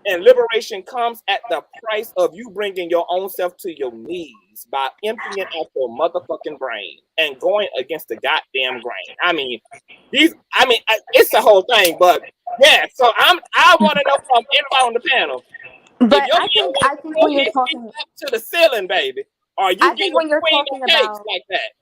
and liberation comes at the price of you bringing your own self to your knees by emptying out your motherfucking brain and going against the goddamn grain. I mean, it's the whole thing, but yeah. So I want to know from everybody on the panel. But If I think when you're talking up to the ceiling, baby, are you I getting think when you're queen talking of cakes about like that?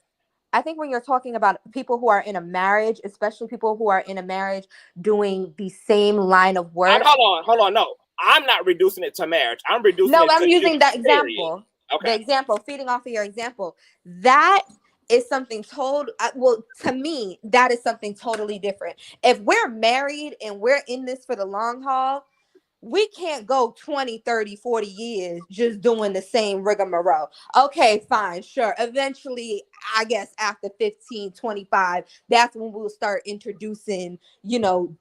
I think when you're talking about people who are in a marriage, especially people who are in a marriage doing the same line of work. Hold on. No, I'm not reducing it to marriage. I'm reducing it to I'm using that period. example. Okay. The example, feeding off of your example. That is something to me, that is something totally different. If we're married and we're in this for the long haul, we can't go 20, 30, 40 years just doing the same rigmarole. Okay, fine, sure. Eventually, I guess after 15, 25, that's when we'll start introducing,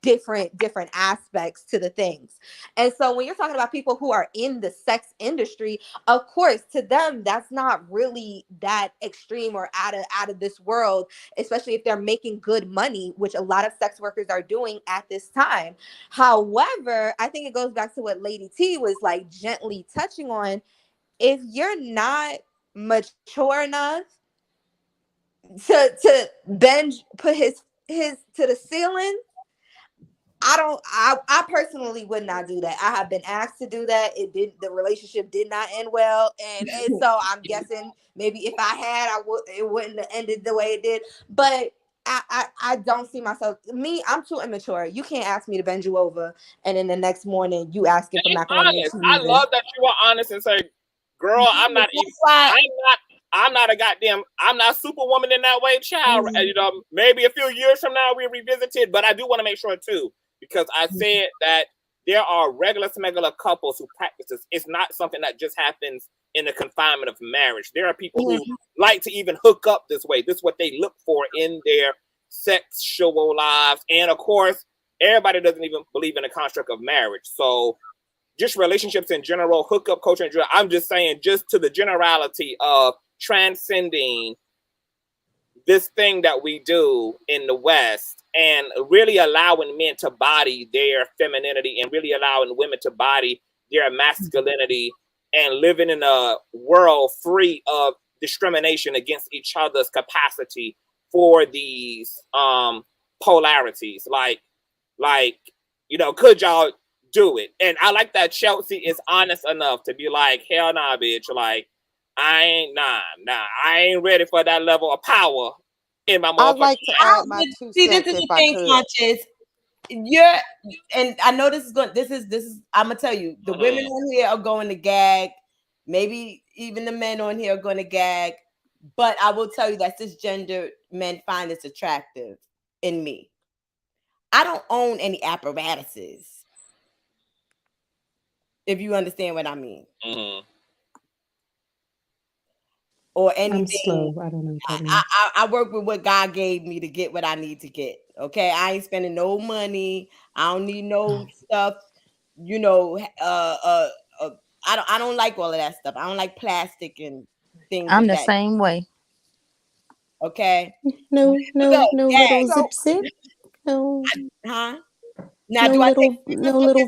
different aspects to the things. And so when you're talking about people who are in the sex industry, of course, to them, that's not really that extreme or out of this world, especially if they're making good money, which a lot of sex workers are doing at this time. However, I think it goes back to what Lady T was like gently touching on. If you're not mature enough to put his to the ceiling, I personally would not do that. I have been asked to do that. The relationship did not end well. And so I'm guessing maybe if I had, it wouldn't have ended the way it did. But I don't see myself. I'm too immature. You can't ask me to bend you over, and then the next morning you asking for macaroni and cheese. I love that you are honest and say, "Girl, I'm not superwoman in that way, child." Mm-hmm. Maybe a few years from now we revisit it, but I do want to make sure too, because I said that there are regular smuggler couples who practice this. It's not something that just happens in the confinement of marriage. There are people who like to even hook up this way. This is what they look for in their sexual lives. And of course, everybody doesn't even believe in the construct of marriage. So just relationships in general, hookup culture in general, I'm just saying, just to the generality of transcending this thing that we do in the West and really allowing men to body their femininity and really allowing women to body their masculinity and living in a world free of discrimination against each other's capacity for these polarities. Like, could y'all do it? And I like that Chelsea is honest enough to be like, hell nah, bitch. Like, I ain't ready for that level of power in my motherfucking. I'd like to add my 2 cents this is if the I thing, could. Conscious. And I know this is I'm gonna tell you, the women on here are going to gag, maybe even the men on here are going to gag, but I will tell you that cisgender men find this attractive in me. I don't own any apparatuses, if you understand what I mean. Mm-hmm. Or anything. I'm slow. I don't know. I work with what God gave me to get what I need to get. Okay, I ain't spending no money. I don't need no stuff. I don't like all of that stuff. I don't like plastic and things. I'm of the that. same way. Okay. No, no, no little So, zip zip. No, huh? Now, do I take no little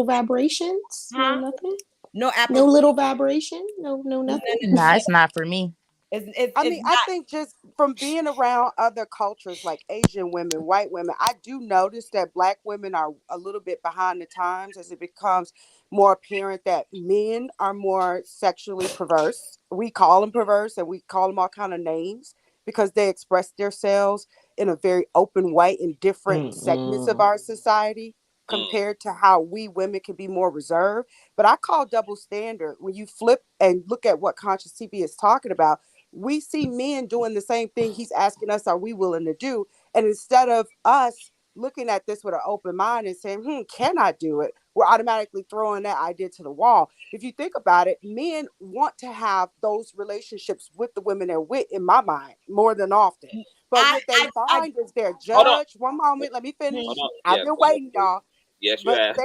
vibrations. No huh? nothing. No No apple. little vibration. No nothing. Nah, it's not for me. I mean, I think just from being around other cultures like Asian women, white women, I do notice that Black women are a little bit behind the times as it becomes more apparent that men are more sexually perverse. We call them perverse and we call them all kind of names because they express themselves in a very open way in different segments of our society compared to how we women can be more reserved. But I call double standard when you flip and look at what Conscious TV is talking about. We see men doing the same thing he's asking us, are we willing to do? And instead of us looking at this with an open mind and saying, can I do it? We're automatically throwing that idea to the wall. If you think about it, men want to have those relationships with the women they're with, in my mind, more than often. But what they find is they're Hold on. judged. One moment, let me finish. Hold on. I've Yes, been go ahead, waiting, please. y'all. Yes, you But have.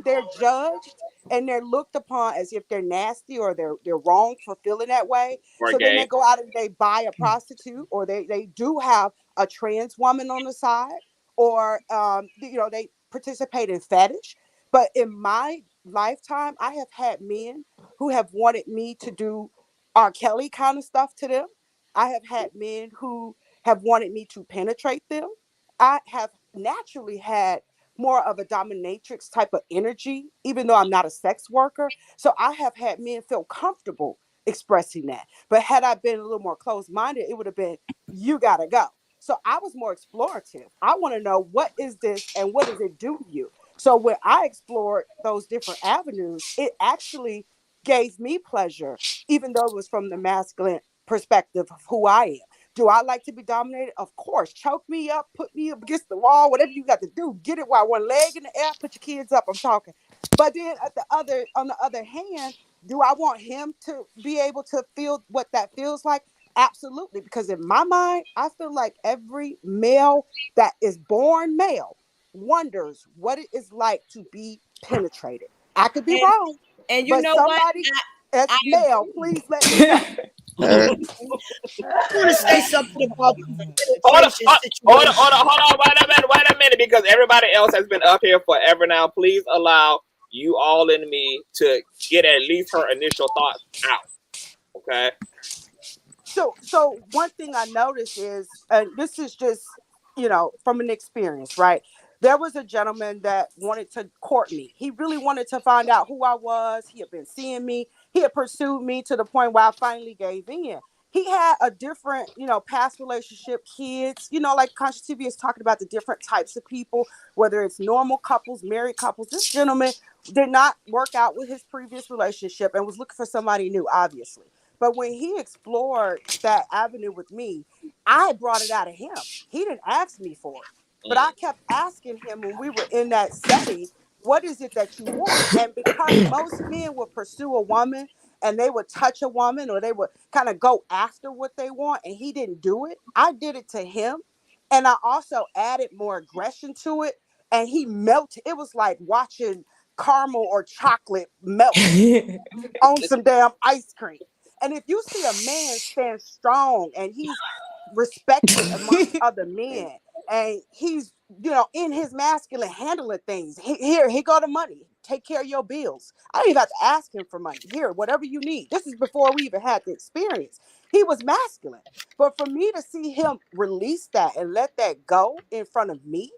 they're judged and they're looked upon as if they're nasty or they're wrong for feeling that way. Or So then gay. they go out and they buy a prostitute, or they do have a trans woman on the side, or they participate in fetish. But in my lifetime, I have had men who have wanted me to do R. Kelly kind of stuff to them. I have had men who have wanted me to penetrate them. I have naturally had more of a dominatrix type of energy, even though I'm not a sex worker. So I have had men feel comfortable expressing that. But had I been a little more closed minded, it would have been, you got to go. So I was more explorative. I want to know, what is this and what does it do to you? So when I explored those different avenues, it actually gave me pleasure, even though it was from the masculine perspective of who I am. Do I like to be dominated? Of course. Choke me up, put me up against the wall, whatever you got to do. Get it while one leg in the air, put your kids up. I'm talking. But then on the other hand, do I want him to be able to feel what that feels like? Absolutely. Because in my mind, I feel like every male that is born male wonders what it is like to be penetrated. I could be wrong, And you but know what? somebody as I male, please let me know. I want to say something about the Hold on, penetration situation. hold on. Wait a minute, because everybody else has been up here forever now. Please allow you all and me to get at least her initial thoughts out. Okay. So one thing I noticed is, and this is just, from an experience, right? There was a gentleman that wanted to court me. He really wanted to find out who I was. He had been seeing me. He had pursued me to the point where I finally gave in. He had a different, past relationship, kids, like Consciouztv is talking about the different types of people, whether it's normal couples, married couples. This gentleman did not work out with his previous relationship and was looking for somebody new, obviously. But when he explored that avenue with me, I brought it out of him. He didn't ask me for it. But I kept asking him when we were in that setting, what is it that you want? And because most men would pursue a woman and they would touch a woman or they would kind of go after what they want, and he didn't do it, I did it to him. And I also added more aggression to it. And he melted. It was like watching caramel or chocolate melt on some damn ice cream. And if you see a man stand strong and he's respected amongst other men and he's, in his masculine handling things, here go the money. Take care of your bills. I don't even have to ask him for money. Here, whatever you need. This is before we even had the experience. He was masculine. But for me to see him release that and let that go in front of me,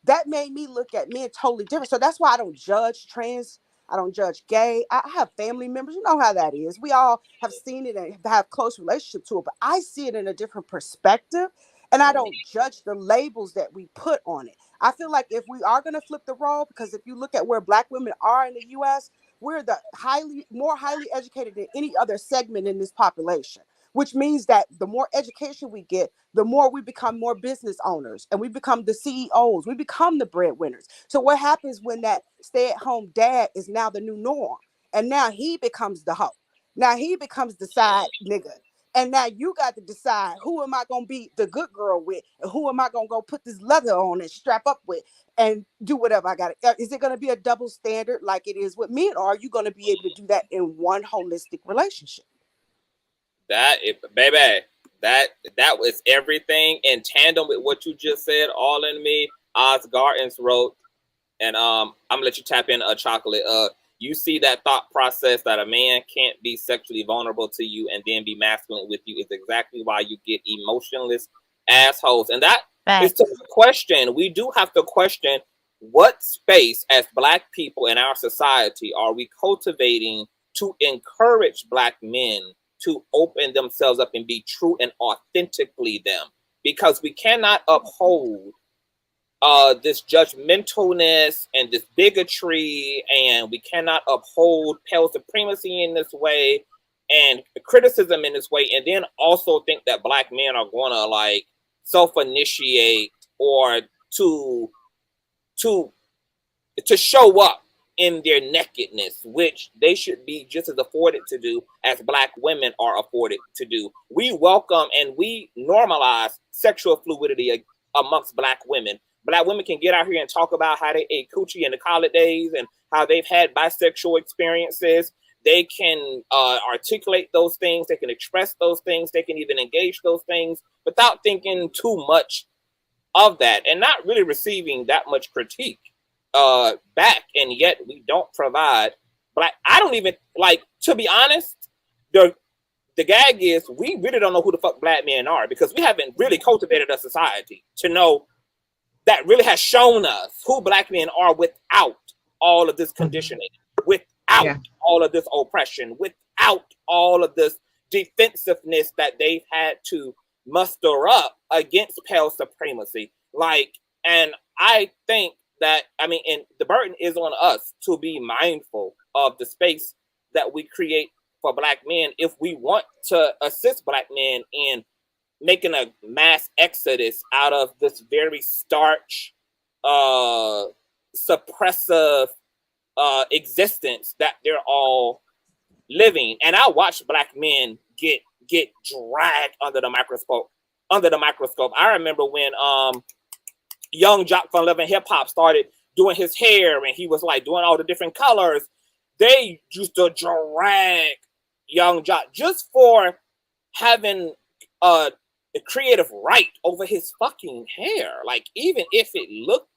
that made me look at men totally different. So that's why I don't judge trans. I don't judge gay. I have family members. You know how that is. We all have seen it and have close relationship to it, but I see it in a different perspective. And I don't judge the labels that we put on it. I feel like if we are going to flip the role, because if you look at where Black women are in the US, we're the more highly educated than any other segment in this population, which means that the more education we get, the more we become more business owners and we become the CEOs, we become the breadwinners. So what happens when that stay-at-home dad is now the new norm? And now he becomes the hoe. Now he becomes the side nigga. And now you got to decide, who am I going to be the good girl with? And who am I going to go put this leather on and strap up with and do whatever I got to? Is it going to be a double standard like it is with men? Or are you going to be able to do that in one holistic relationship? Baby, that was everything in tandem with what you just said. All in me. Oz Gardens wrote, and I'm gonna let you tap in a chocolate. You see that thought process that a man can't be sexually vulnerable to you and then be masculine with you is exactly why you get emotionless assholes. And that is to the question. We do have to question what space as Black people in our society are we cultivating to encourage Black men to open themselves up and be true and authentically them, because we cannot uphold this judgmentalness and this bigotry, and we cannot uphold pale supremacy in this way and criticism in this way, and then also think that Black men are going to like self-initiate or to show up in their nakedness, which they should be just as afforded to do as Black women are afforded to do. We welcome and we normalize sexual fluidity amongst Black women. Black women can get out here and talk about how they ate coochie in the college days and how they've had bisexual experiences. They can articulate those things. They can express those things. They can even engage those things without thinking too much of that and not really receiving that much critique back. And yet we don't provide Black. I don't even like, to be honest, the gag is we really don't know who the fuck Black men are, because we haven't really cultivated a society to know that really has shown us who Black men are without all of this conditioning, without all of this oppression, without all of this defensiveness that they've had to muster up against pale supremacy. Like, and I think that, I mean, and the burden is on us to be mindful of the space that we create for Black men if we want to assist Black men in making a mass exodus out of this very starch, suppressive existence that they're all living. And I watch Black men get dragged under the microscope. I remember when Young Jock from Love and Hip Hop started doing his hair and he was like doing all the different colors. They used to drag Young Jock just for having a creative right over his fucking hair. Like, even if it looked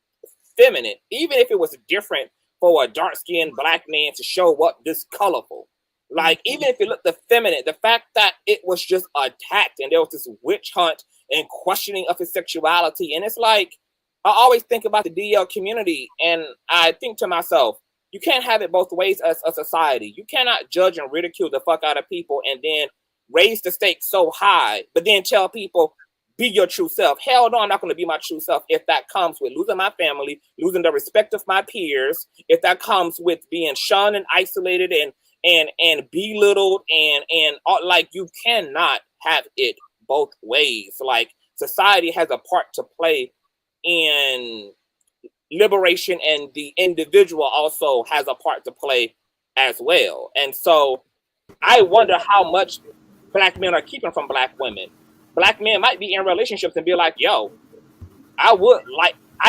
feminine, even if it was different for a dark-skinned Black man to show up this colorful, like, even if it looked effeminate, the fact that it was just attacked and there was this witch hunt and questioning of his sexuality. And it's like, I always think about the DL community and I think to myself, you can't have it both ways as a society. You cannot judge and ridicule the fuck out of people and then raise the stakes so high, but then tell people, be your true self. Hell no, I'm not going to be my true self if that comes with losing my family, losing the respect of my peers, if that comes with being shunned and isolated and belittled and like, you cannot have it both ways. Like, society has a part to play in liberation, and the individual also has a part to play as well. And so I wonder how much Black men are keeping from Black women. Black men might be in relationships and be like, yo, I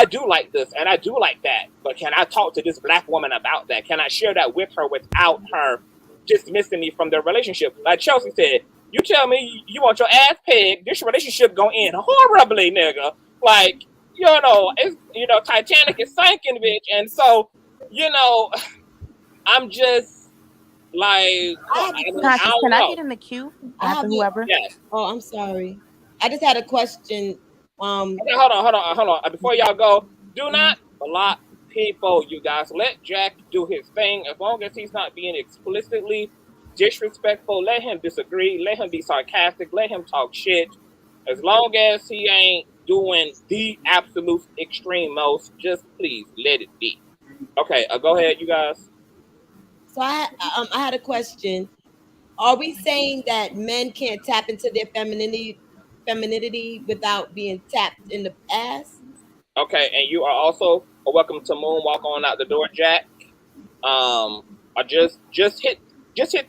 do like this and I do like that, but can I talk to this Black woman about that? Can I share that with her without her dismissing me from the relationship? Like Chelsea said, you tell me you want your ass pegged, this relationship gonna end horribly, nigga. Like, it's, Titanic is sinking, bitch. And so, I'm just like, Conscious, can I get in the queue after whoever? Yes. Oh, I'm sorry. I just had a question. Okay, hold on. Before y'all go, do not block people, you guys. Let Jack do his thing. As long as he's not being explicitly disrespectful, let him disagree. Let him be sarcastic. Let him talk shit. As long as he ain't doing the absolute extreme most, just please let it be. Okay, go ahead, you guys. So I had a question. Are we saying that men can't tap into their femininity without being tapped in the ass? Okay, and you are also welcome to moonwalk on out the door, Jack. Or just hit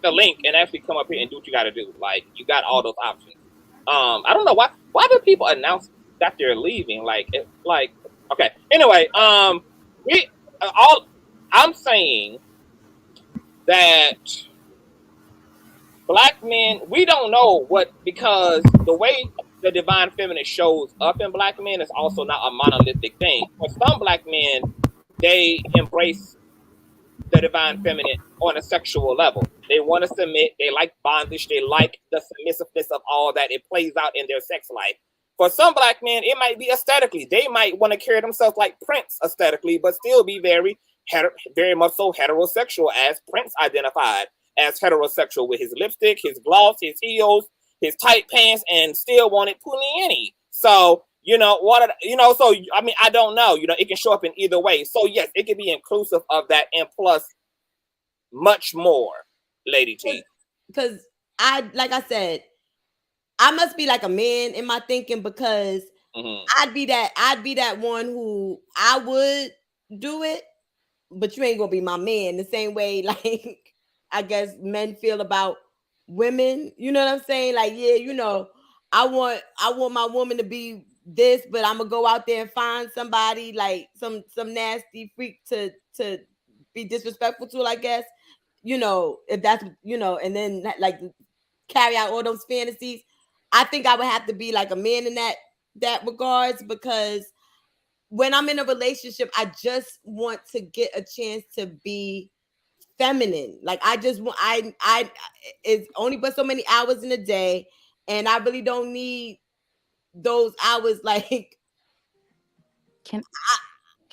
the link and actually come up here and do what you got to do. Like, you got all those options. I don't know why do people announce that they're leaving? Okay. Anyway, I'm saying that black men, we don't know what, because the way the divine feminine shows up in black men is also not a monolithic thing. For some black men, they embrace the divine feminine on a sexual level. They want to submit. They like bondage. They like the submissiveness of all that. It plays out in their sex life. For some black men, it might be aesthetically. They might want to carry themselves like Prince aesthetically, but still be very much so heterosexual, as Prince identified as heterosexual, with his lipstick, his gloss, his heels, his tight pants, and still wanted punani. So, so I mean, I don't know. It can show up in either way. So yes, it can be inclusive of that, and plus much more, Lady T. Because like I said, I must be like a man in my thinking, because I'd be that one who I would do it, but you ain't gonna be my man. The same way, like, I guess men feel about women. You know what I'm saying? Like, yeah, I want my woman to be this, but I'm gonna go out there and find somebody, like some nasty freak to be disrespectful to, I guess. If that's, and then like carry out all those fantasies. I think I would have to be like a man in that regards, because when I'm in a relationship, I just want to get a chance to be feminine. Like, I just want, it's only but so many hours in a day, and I really don't need those hours. Like, Can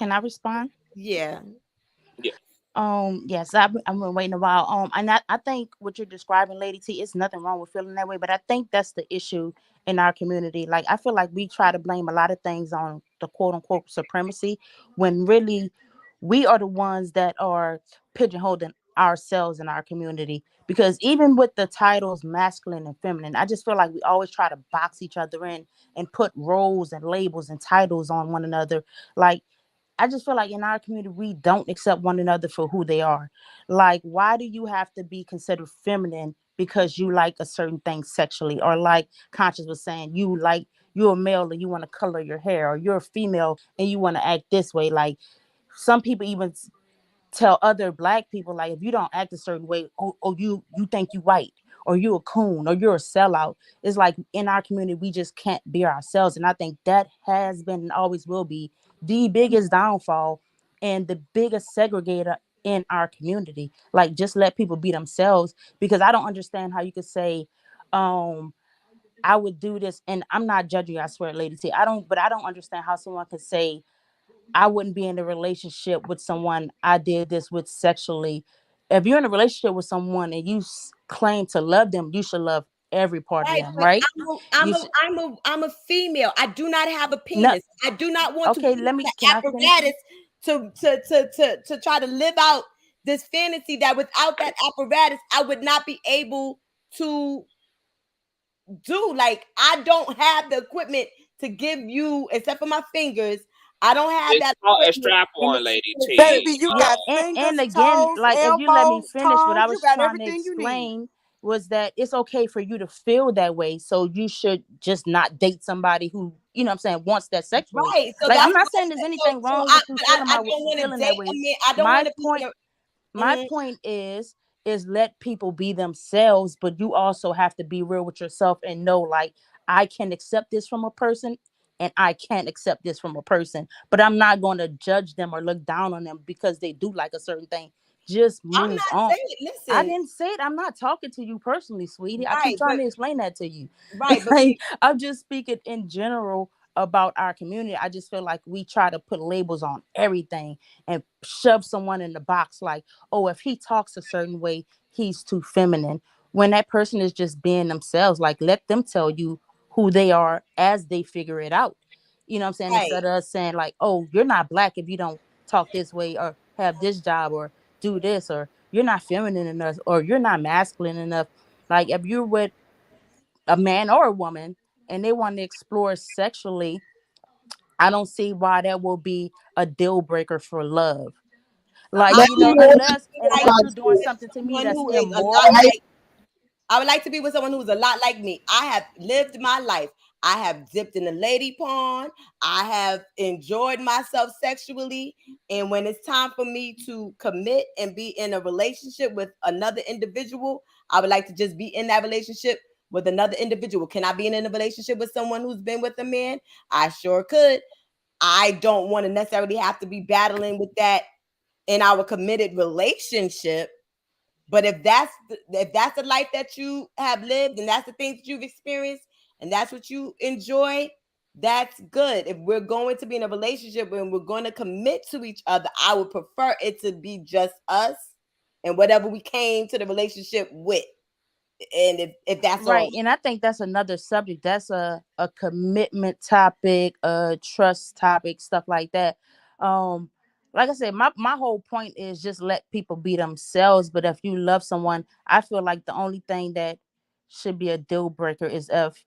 I respond? Yeah. Yes, I've been waiting a while. And I think what you're describing, Lady T, is nothing wrong with feeling that way, but I think that's the issue in our community. Like, I feel like we try to blame a lot of things on the quote unquote supremacy, when really we are the ones that are pigeonholing ourselves in our community. Because even with the titles masculine and feminine, I just feel like we always try to box each other in and put roles and labels and titles on one another. Like, I just feel like in our community, we don't accept one another for who they are. Like, why do you have to be considered feminine because you like a certain thing sexually? Or like Conscious was saying, you're a male and you want to color your hair, or you're a female and you want to act this way. Like, some people even tell other black people, like, if you don't act a certain way, you think you white, or you a coon, or you're a sellout. It's like, in our community, we just can't be ourselves. And I think that has been and always will be the biggest downfall and the biggest segregator in our community. Like, just let people be themselves, because I don't understand how you could say, I would do this, and I'm not judging you, I swear, Lady T. I don't understand how someone could say, I wouldn't be in a relationship with someone I did this with sexually. If you're in a relationship with someone and you claim to love them, you should love every part of Right, them, but right? I'm a female. I do not have a penis. I do not want to use the Can I finish? apparatus to try to live out this fantasy that without that apparatus, I would not be able to do. Like, I don't have the equipment to give you, except for my fingers. I don't have that a equipment. strap on, Lady T. Baby, you got And fingers, again, toes, like, if you let me elbows, finish, what I tongues. You was got trying to everything you need. explain was that it's okay for you to feel that way. So you should just not date somebody who, you know what I'm saying, wants that sexually. Right. So like, that's I'm not what saying there's I said. anything So wrong with you I feeling don't want to feeling date that way. a man. I don't want to be My point is let people be themselves, but you also have to be real with yourself and know, like, I can accept this from a person and I can't accept this from a person, but I'm not going to judge them or look down on them because they do like a certain thing. Just I'm move not on. saying, listen. I didn't say it. I'm not talking to you personally, sweetie. I keep trying to explain that to you. Right, but Like, I'm just speaking in general about our community. I just feel like we try to put labels on everything and shove someone in the box, like, oh, if he talks a certain way, he's too feminine. When that person is just being themselves, like, let them tell you who they are as they figure it out. You know what I'm saying? Right. Instead of us saying, like, oh, you're not black if you don't talk this way or have this job or do this, or you're not feminine enough, or you're not masculine enough. Like, if you're with a man or a woman and they want to explore sexually, I don't see why that will be a deal breaker for love. Like, unless you're doing something to me someone that's who is a immoral. lot like, I would like to be with someone who's a lot like me. I have lived my life. I have dipped in the lady pond. I have enjoyed myself sexually. And when it's time for me to commit and be in a relationship with another individual, I would like to just be in that relationship with another individual. Can I be in a relationship with someone who's been with a man? I sure could. I don't want to necessarily have to be battling with that in our committed relationship. But if that's the life that you have lived and that's the things that you've experienced and that's what you enjoy, that's good. If we're going to be in a relationship and we're going to commit to each other, I would prefer it to be just us and whatever we came to the relationship with. And if that's Right. all. And I think that's another subject. That's a commitment topic, a trust topic, stuff like that. Um, like I said, my whole point is just let people be themselves. But if you love someone, I feel like the only thing that should be a deal breaker is if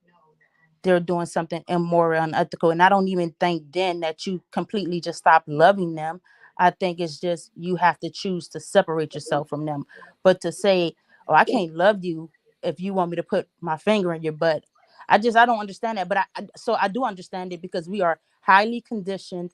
they're doing something immoral, unethical. And I don't even think then that you completely just stop loving them. I think it's just you have to choose to separate yourself from them. But to say, oh, I can't love you if you want me to put my finger in your butt, I don't understand that. But so I do understand it because we are highly conditioned,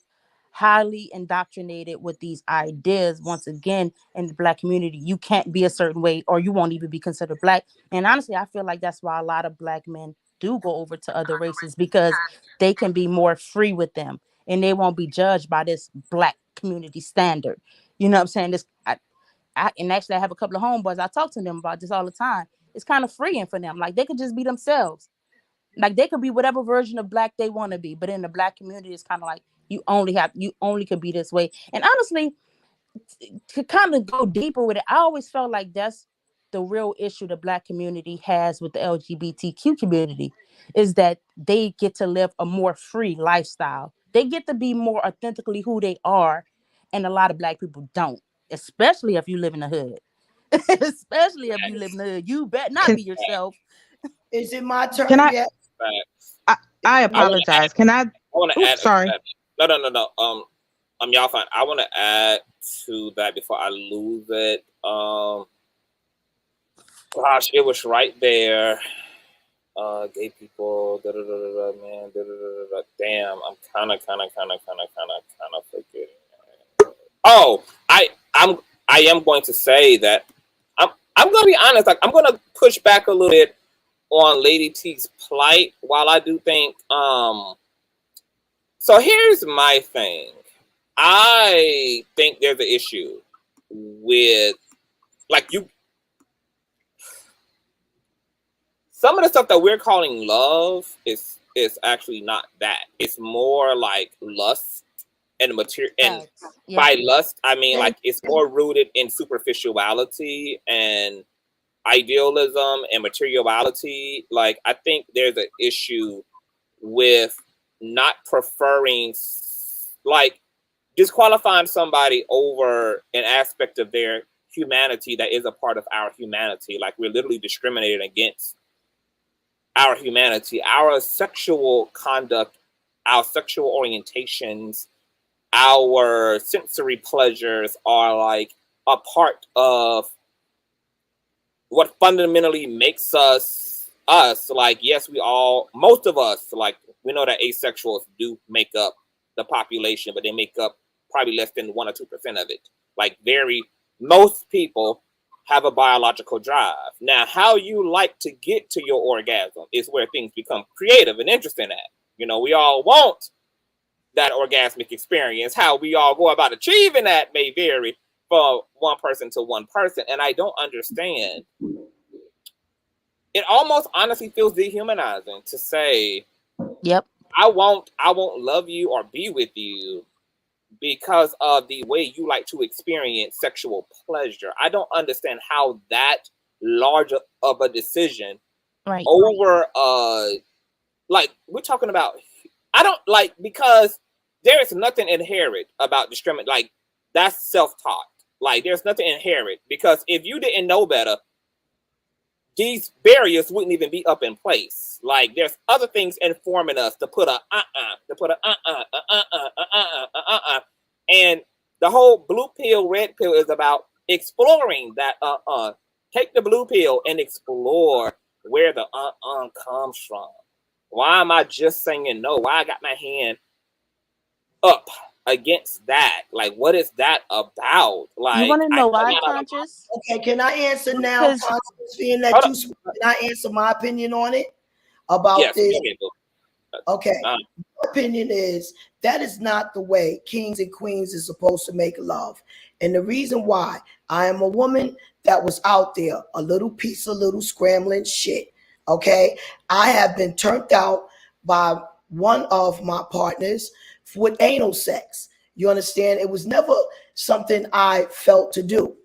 highly indoctrinated with these ideas. Once again, in the Black community, you can't be a certain way or you won't even be considered Black. And honestly, I feel like that's why a lot of Black men do go over to other races, because they can be more free with them and they won't be judged by this Black community standard. You know what I'm saying? And actually I have a couple of homeboys, I talk to them about this all the time. It's kind of freeing for them. Like, they could just be themselves. Like, they could be whatever version of Black they want to be. But in the Black community, it's kind of like you only could be this way. And honestly, to kind of go deeper with it, I always felt like that's the real issue the Black community has with the LGBTQ community, is that they get to live a more free lifestyle. They get to be more authentically who they are, and a lot of Black people don't, especially if you live in the hood. Especially if you live in the hood, you bet not be yourself. Is it my turn Can I? yet? I apologize. Can I? I want to add. Sorry. No. Y'all fine. I want to add to that before I lose it. Gosh, it was right there. Gay people. Man. Damn, I'm kind of forgetting. Oh, I am going to say that I'm going to be honest. Like, I'm going to push back a little bit on Lady T's plight. While I do think, so here's my thing. I think there's an issue with, like, some of the stuff that we're calling love is actually not that. It's more like lust and material. And by lust, I mean, like, it's more rooted in superficiality and idealism and materiality. Like, I think there's an issue with not preferring, like, disqualifying somebody over an aspect of their humanity that is a part of our humanity. Like, we're literally discriminating against our humanity, our sexual conduct, our sexual orientations, our sensory pleasures are like a part of what fundamentally makes us us. Like, yes, most of us, like, we know that asexuals do make up the population, but they make up probably less than 1 or 2% of it. Like, most people have a biological drive. Now, how you like to get to your orgasm is where things become creative and interesting at. You know, we all want that orgasmic experience. How we all go about achieving that may vary from one person to one person. And I don't understand. It almost honestly feels dehumanizing to say, yep, I won't love you or be with you because of the way you like to experience sexual pleasure. I don't understand how that large of a decision over like, we're talking about, I don't like, because there is nothing inherent about discrimination. Like, that's self-taught. Like, there's nothing inherent, because if you didn't know better, these barriers wouldn't even be up in place. Like, there's other things informing us to put and the whole blue pill, red pill is about exploring that Take the blue pill and explore where the comes from. Why am I just saying no? Why I got my hand up against that? Like, what is that about? Like, You want to know why, not a- Conscious? Okay, can I answer now, Because Conscious, being that Hold you on. speak? Can I answer my opinion on it about Yes, this? go ahead, boo. Okay. Uh, My opinion is that is not the way kings and queens is supposed to make love. And the reason why, I am a woman that was out there, a little piece of little scrambling shit. Okay. I have been turned out by one of my partners with anal sex. You understand? It was never something I felt to do.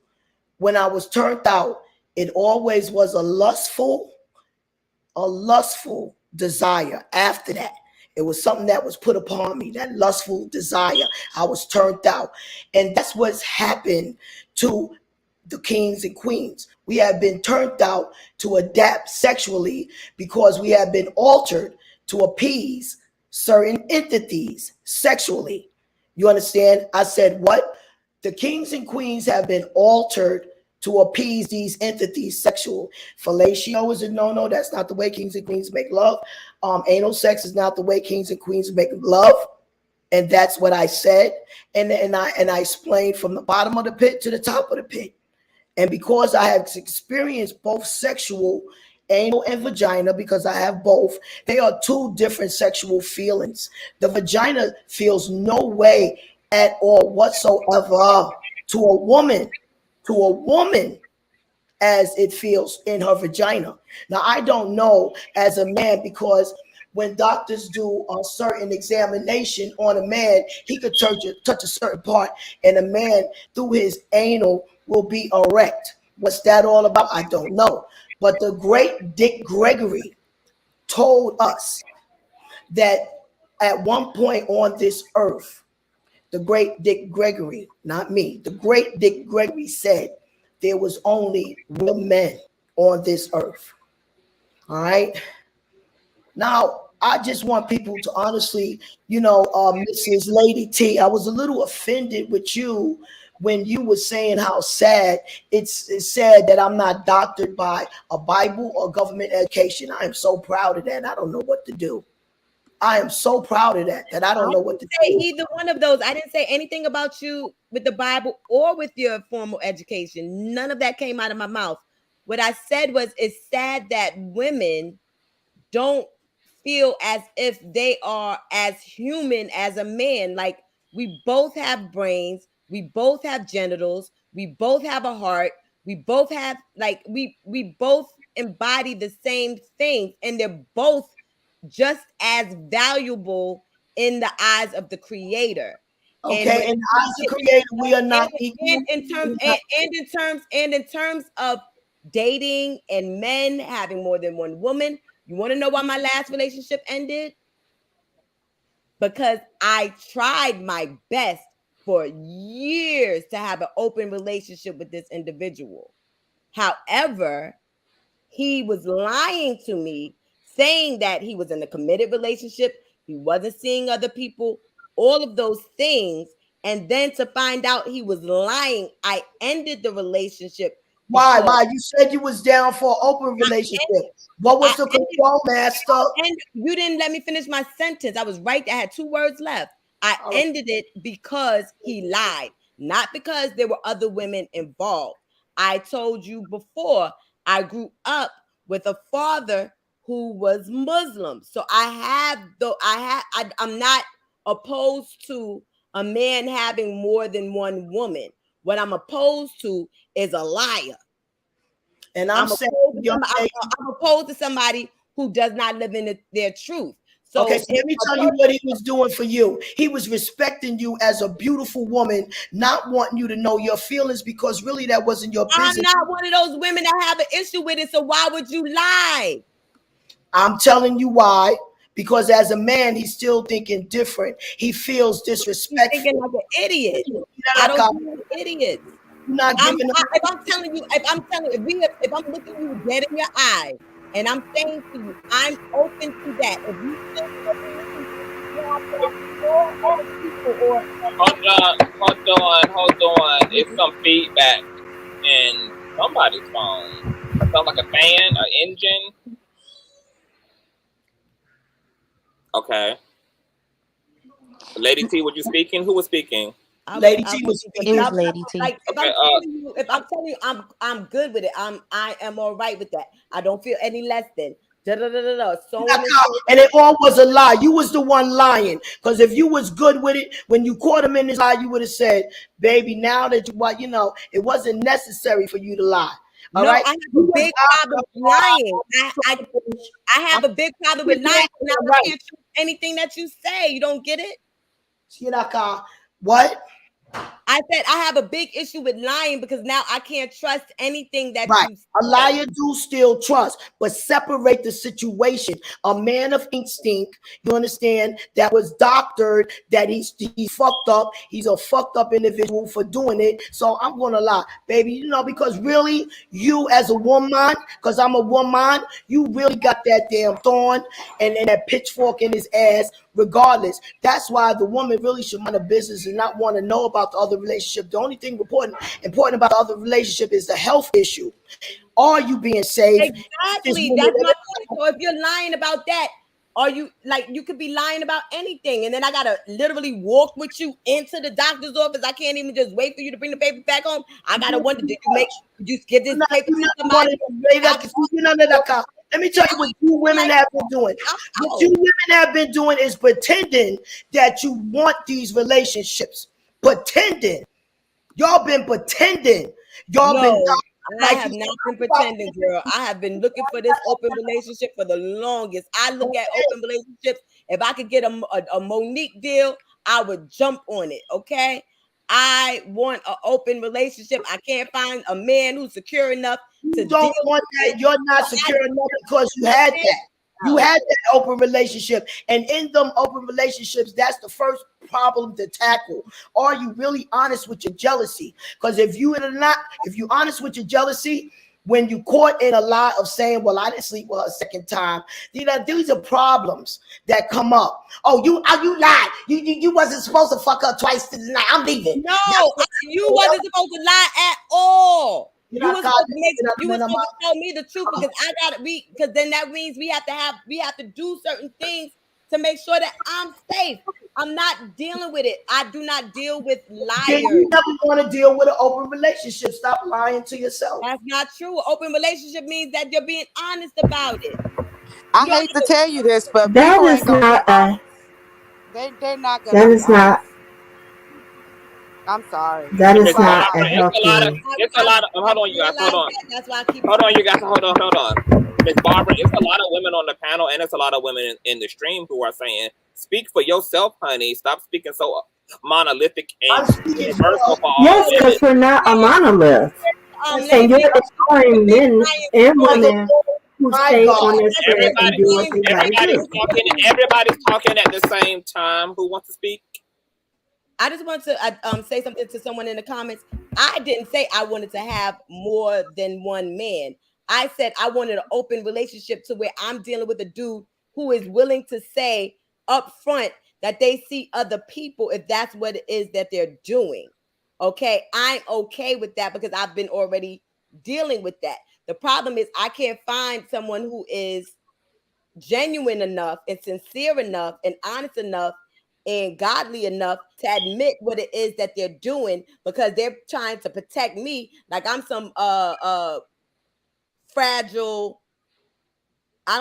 When I was turned out, it always was a lustful desire after that. It was something that was put upon me, that lustful desire. I was turned out. And that's what's happened to the kings and queens. We have been turned out to adapt sexually because we have been altered to appease certain entities sexually. You understand? I said what? The kings and queens have been altered to appease these entities sexual. Fellatio is a no-no. That's not the way kings and queens make love. Anal sex is not the way kings and queens make love. And that's what I said. And I explained from the bottom of the pit to the top of the pit. And because I have experienced both sexual, anal and vagina, because I have both, they are two different sexual feelings. The vagina feels no way at all whatsoever to a woman as it feels in her vagina. Now, I don't know as a man, because when doctors do a certain examination on a man, he could touch a certain part, and a man through his anal will be erect. What's that all about? I don't know. But the great Dick Gregory told us that at one point on this earth, the great Dick Gregory, not me, the great Dick Gregory said there was only real men on this earth. All right. Now, I just want people to honestly, Mrs. Lady T, I was a little offended with you when you were saying how sad it's sad that I'm not doctored by a Bible or government education. I am so proud of that. I don't know what to do. I am so proud of that I don't know what to say do. either one of those. I didn't say anything about you with the Bible or with your formal education. None of that came out of my mouth. What I said was, it's sad that women don't feel as if they are as human as a man. Like, we both have brains, we both have genitals, we both have a heart, we both have, like, we both embody the same things, and they're both just as valuable in the eyes of the creator. Okay, in the eyes of creator, we are not equal. And in terms of dating and men having more than one woman, you want to know why my last relationship ended? Because I tried my best for years to have an open relationship with this individual. However, he was lying to me, saying that he was in a committed relationship, he wasn't seeing other people, all of those things. And then to find out he was lying, I ended the relationship. Why? You said you was down for an open relationship. What was the control, master? And you didn't let me finish my sentence. I was right. I had 2 words left. I ended it because he lied, not because there were other women involved. I told you before, I grew up with a father who was Muslim. So I'm not opposed to a man having more than one woman. What I'm opposed to is a liar. And I'm opposed to somebody who does not live in their truth. So, okay, so let me tell you what he was doing for you. He was respecting you as a beautiful woman, not wanting you to know your feelings, because really that wasn't your business. I'm not one of those women that have an issue with it. So why would you lie? I'm telling you why. Because as a man, he's still thinking different. He feels disrespectful. He's thinking like an idiot. I don't do idiots. If I'm looking you dead in your eyes and I'm saying to you, I'm open to that. If you still Hold on. It's some feedback in somebody's phone. It sounds like a fan, an engine. Okay. Lady T, were you speaking? Who was speaking? Lady T was speaking. It was Lady T. Like if Okay, I'm telling you, I'm good with it. I am all right with that. I don't feel any less than. So And it all was a lie. You was the one lying. Because if you was good with it, when you caught him in his lie, you would have said, baby, now that you know, it wasn't necessary for you to lie. All right. I have a big problem with lying. I have a big problem with lying. Now I can't trust anything that you say. You don't get it? What? I said I have a big issue with lying because now I can't trust anything that you say. A liar do still trust, but separate the situation. A man of instinct, you understand, that was doctored, that he's fucked up. He's a fucked up individual for doing it. So I'm gonna lie, baby, you know, because really, you as a woman, because I'm a woman, you really got that damn thorn and that pitchfork in his ass. Regardless, that's why the woman really should mind a business and not want to know about the other relationship. The only thing important about the other relationship is the health issue. Are you being safe? Exactly. That's my point. So if you're lying about that, are you like you could be lying about anything, and then I gotta literally walk with you into the doctor's office. I can't even just wait for you to bring the paper back home. I gotta wonder, did you get this paper to somebody? Let me tell you what you women have been doing. What you women have been doing is pretending that you want these relationships. Pretending. Y'all been pretending. I have not been pretending, girl. I have been looking for this open relationship for the longest. I look at open relationships. If I could get a Monique deal, I would jump on it. Okay. I want an open relationship. I can't find a man who's secure enough to don't want that. You're not secure enough because you had that. You had that open relationship. And in them open relationships, that's the first problem to tackle. Are you really honest with your jealousy? Because if you're honest with your jealousy, when you caught in a lie of saying, well, I didn't sleep with her a second time, you know, these are problems that come up. Oh, you lied. You wasn't supposed to fuck her twice tonight. I'm leaving. No, you wasn't supposed to lie at all. You were supposed to tell me the truth because then that means we have to do certain things to make sure that I'm safe. I'm not dealing with it. I do not deal with liars. You never want to deal with an open relationship. Stop lying to yourself. That's not true. An open relationship means that you're being honest about it. I hate to tell you this, but that people is ain't gonna not they're not gonna that be is not honest. I'm sorry. that is not a healthy. It's a lot of hold on, you guys. Hold on. That's why I keep hold on, you guys. Hold on. Miss Barbara, it's a lot of women on the panel, and it's a lot of women in the stream who are saying, "Speak for yourself, honey. Stop speaking so monolithic and universal for all Yes, because we're not a monolith. And you're ignoring men and women who stay on their square and do what they gotta do. Everybody's talking at the same time. Who wants to speak? I just want to say something to someone in the comments. I didn't say I wanted to have more than one man. I said I wanted an open relationship to where I'm dealing with a dude who is willing to say up front that they see other people if that's what it is that they're doing. Okay, I'm okay with that because I've been already dealing with that. The problem is I can't find someone who is genuine enough and sincere enough and honest enough and godly enough to admit what it is that they're doing because they're trying to protect me like I'm some fragile. I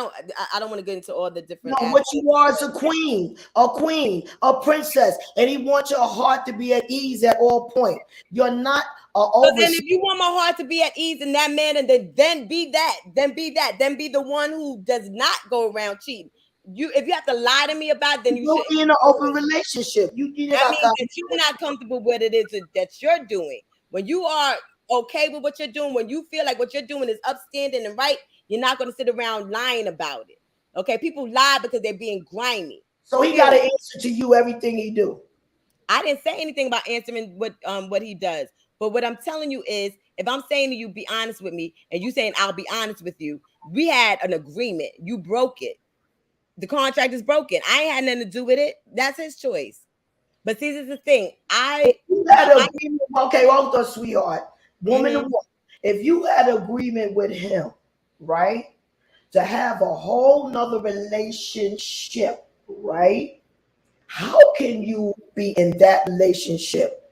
don't want to get into all the different. No, what you are is a queen, a princess, and he wants your heart to be at ease at all points. You're not But then if you want my heart to be at ease in that man, and then be the one who does not go around cheating. If you have to lie to me about it, then you should be in an open relationship. That means that you're not comfortable with what it is that you're doing. When you are okay with what you're doing, when you feel like what you're doing is upstanding and right, you're not going to sit around lying about it. Okay, people lie because they're being grimy. So he got to answer to you everything he do. I didn't say anything about answering what he does, but what I'm telling you is, if I'm saying to you, be honest with me, and you saying I'll be honest with you, we had an agreement. You broke it. The contract is broken. I ain't had nothing to do with it. That's his choice. But see, this is the thing. Okay, hold on, sweetheart. Woman to woman. If you had an agreement with him, right, to have a whole nother relationship, right? How can you be in that relationship?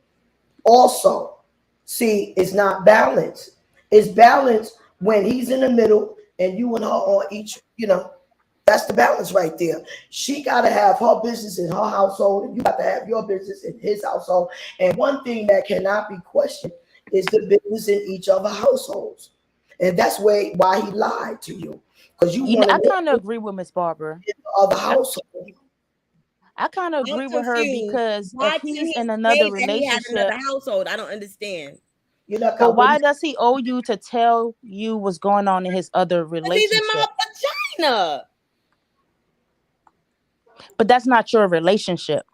Also, see, it's not balanced. It's balanced when he's in the middle and you and her on each, that's the balance right there. She got to have her business in her household, and you got to have your business in his household. And one thing that cannot be questioned is the business in each other households. And that's why he lied to you. Because you want to I kind of agree with Miss Barbara. Other household. I kind of agree with her because why if he's in say another that he had relationship, another household? I don't understand. But why does he owe you to tell you what's going on in his other relationship? He's in my vagina. But that's not your relationship.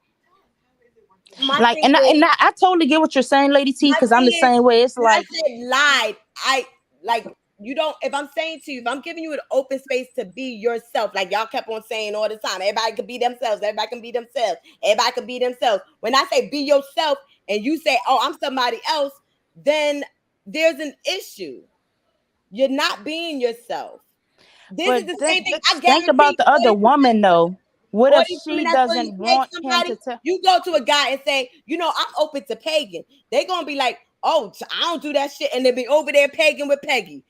I totally get what you're saying, Lady T, because I'm the same way. It's like I said lied. You don't, if I'm saying to you, if I'm giving you an open space to be yourself, like y'all kept on saying all the time, everybody can be themselves, everybody can be themselves, everybody can be themselves. When I say be yourself and you say, oh, I'm somebody else, then there's an issue. You're not being yourself. This is the same thing. I think about the other woman though. What if she doesn't want him to tell? You go to a guy and say, I'm open to pagan. They're gonna be like, oh, I don't do that shit, and they be over there pagan with Peggy.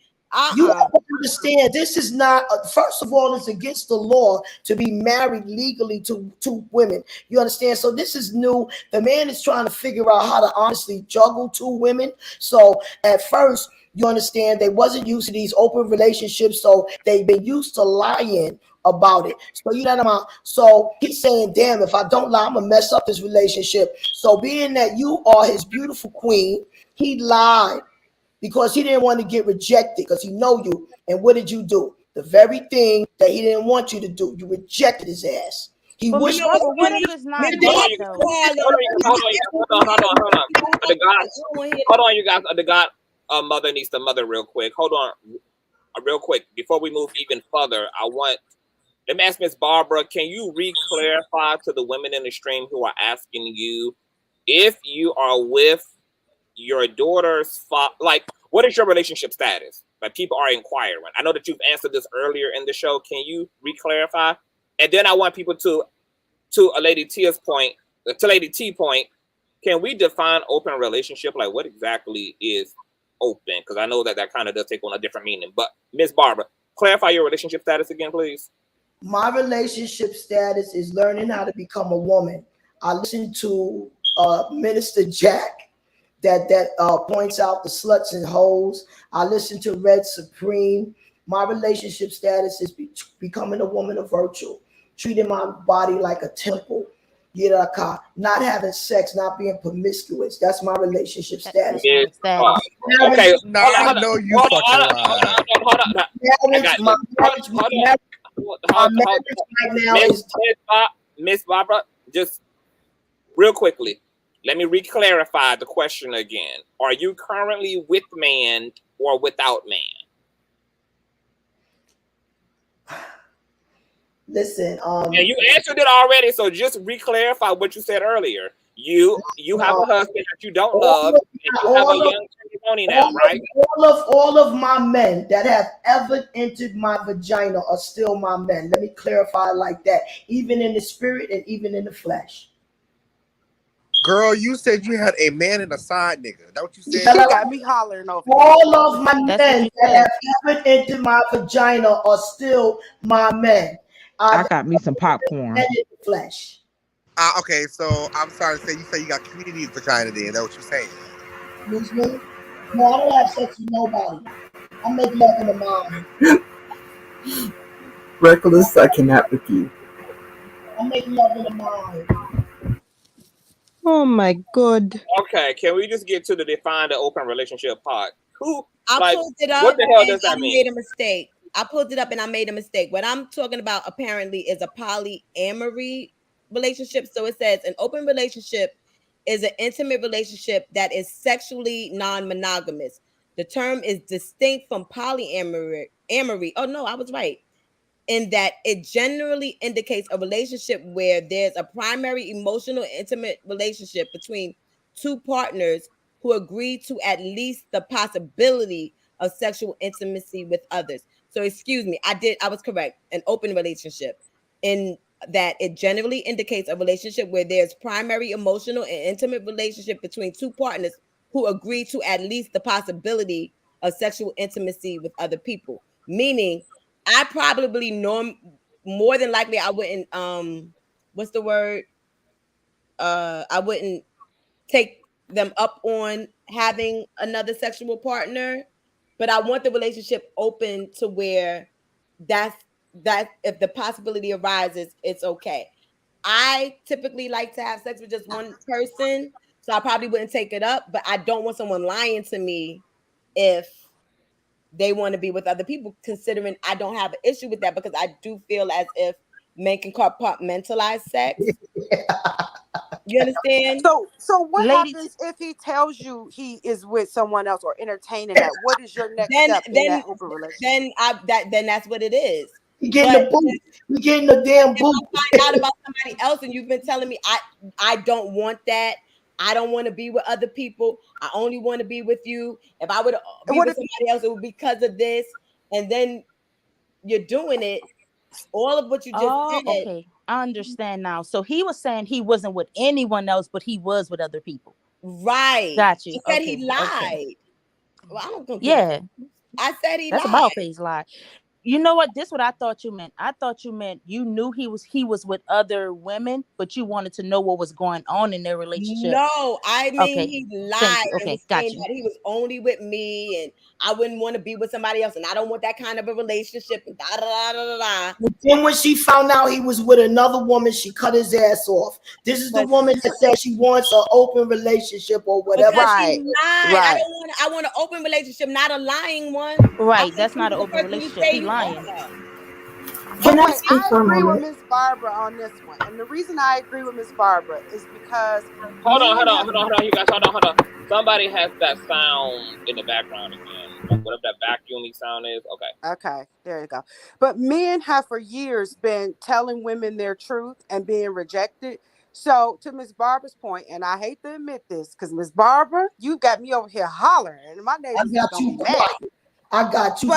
You have to understand, this is not, first of all, it's against the law to be married legally to two women. You understand? So this is new. The man is trying to figure out how to honestly juggle two women. So at first, you understand, they wasn't used to these open relationships, so they've been used to lying about it. So he's saying, damn, if I don't lie, I'm gonna mess up this relationship. So being that you are his beautiful queen, he lied because he didn't want to get rejected because he know you. And what did you do? The very thing that he didn't want you to do. You rejected his ass. He wished. What if it's not that though? Hold on, you guys. The God mother needs the mother real quick. Hold on, real quick before we move even further. Let me ask Miss Barbara. Can you re-clarify to the women in the stream who are asking you if you are with your daughter's father? Like, what is your relationship status? Like, people are inquiring. I know that you've answered this earlier in the show. Can you re-clarify? And then I want people to a Lady T's point, to Lady T point. Can we define open relationship? Like, what exactly is open? Because I know that kind of does take on a different meaning. But Miss Barbara, clarify your relationship status again, please. My relationship status is learning how to become a woman. I listen to Minister Jack that points out the sluts and hoes. I listen to Red Supreme. My relationship status is becoming a woman of virtue, treating my body like a temple. Not having sex, not being promiscuous. That's my relationship status. Okay. Nah, I know you fucking right. Miss Barbara, just real quickly, let me re-clarify the question again. Are you currently with man or without man? Listen, and you answered it already, so just re-clarify what you said earlier. You have a husband that you don't love, and you have a young testimony now, right? All of my men that have ever entered my vagina are still my men. Let me clarify like that, even in the spirit and even in the flesh. Girl, you said you had a man and a side nigga. That what you said? She got me hollering over all of my men that have ever entered my vagina are still my men. I got me some popcorn. In the flesh. Okay, so I'm sorry to say you say you got community vagina then. Is that what you're saying? Excuse me? No, I don't have sex with nobody. I make love in the mind. Reckless, I cannot with you. I make love in the mind. Oh my God. Okay, can we just get to the define the open relationship part? Pulled it up. What the hell does that mean? I made a mistake. I pulled it up and I made a mistake. What I'm talking about apparently is a polyamory relationship. So it says an open relationship is an intimate relationship that is sexually non-monogamous. The term is distinct from polyamory. Oh no, I was right. In that it generally indicates a relationship where there's a primary emotional intimate relationship between two partners who agree to at least the possibility of sexual intimacy with others. So excuse me, I was correct. An open relationship. In that it generally indicates a relationship where there's primary emotional and intimate relationship between two partners who agree to at least the possibility of sexual intimacy with other people. Meaning, I probably more than likely I wouldn't what's the word? I wouldn't take them up on having another sexual partner, but I want the relationship open to where that if the possibility arises, it's okay. I typically like to have sex with just one person, so I probably wouldn't take it up, but I don't want someone lying to me if they want to be with other people, considering I don't have an issue with that, because I do feel as if men can compartmentalize sex. You understand? So what happens if he tells you he is with someone else or entertaining that? What is your next step in that open relationship? Then that's what it is. You getting the boot. You getting the damn boot. If I find out about somebody else and you've been telling me I don't want that, I don't want to be with other people, I only want to be with you. If I would be with somebody else, it would be because of this, and then you're doing it. All of what you just said. Okay, I understand now. So he was saying he wasn't with anyone else, but he was with other people. Right. Got you. I said Okay, he lied. okay. Well, I don't know. Yeah. I said he That's lied. a bald-faced lie. You know what? This is what I thought you meant. I thought you meant you knew he was with other women, but you wanted to know what was going on in their relationship. No, I mean Okay. he Thank lied. you. Okay, And got saying you. that he was only with me, and I wouldn't want to be with somebody else, and I don't want that kind of a relationship. And da da da da da. But then when she found out he was with another woman, she cut his ass off. This is the woman that said she wants an open relationship or whatever. Because she lied. I want an open relationship, not a lying one. Right. That's not an open relationship. He lying. But I wait, speak I for a agree with moment? Miss Barbara on this one. And the reason I agree with Miss Barbara is because Hold on, you guys, hold on. Somebody has that sound in the background again. Whatever that vacuuming sound is. Okay, there you go. But men have for years been telling women their truth and being rejected. So to Miss Barbara's point, and I hate to admit this, because Miss Barbara, you got me over here hollering, and my neighbors are gonna be mad. I got you.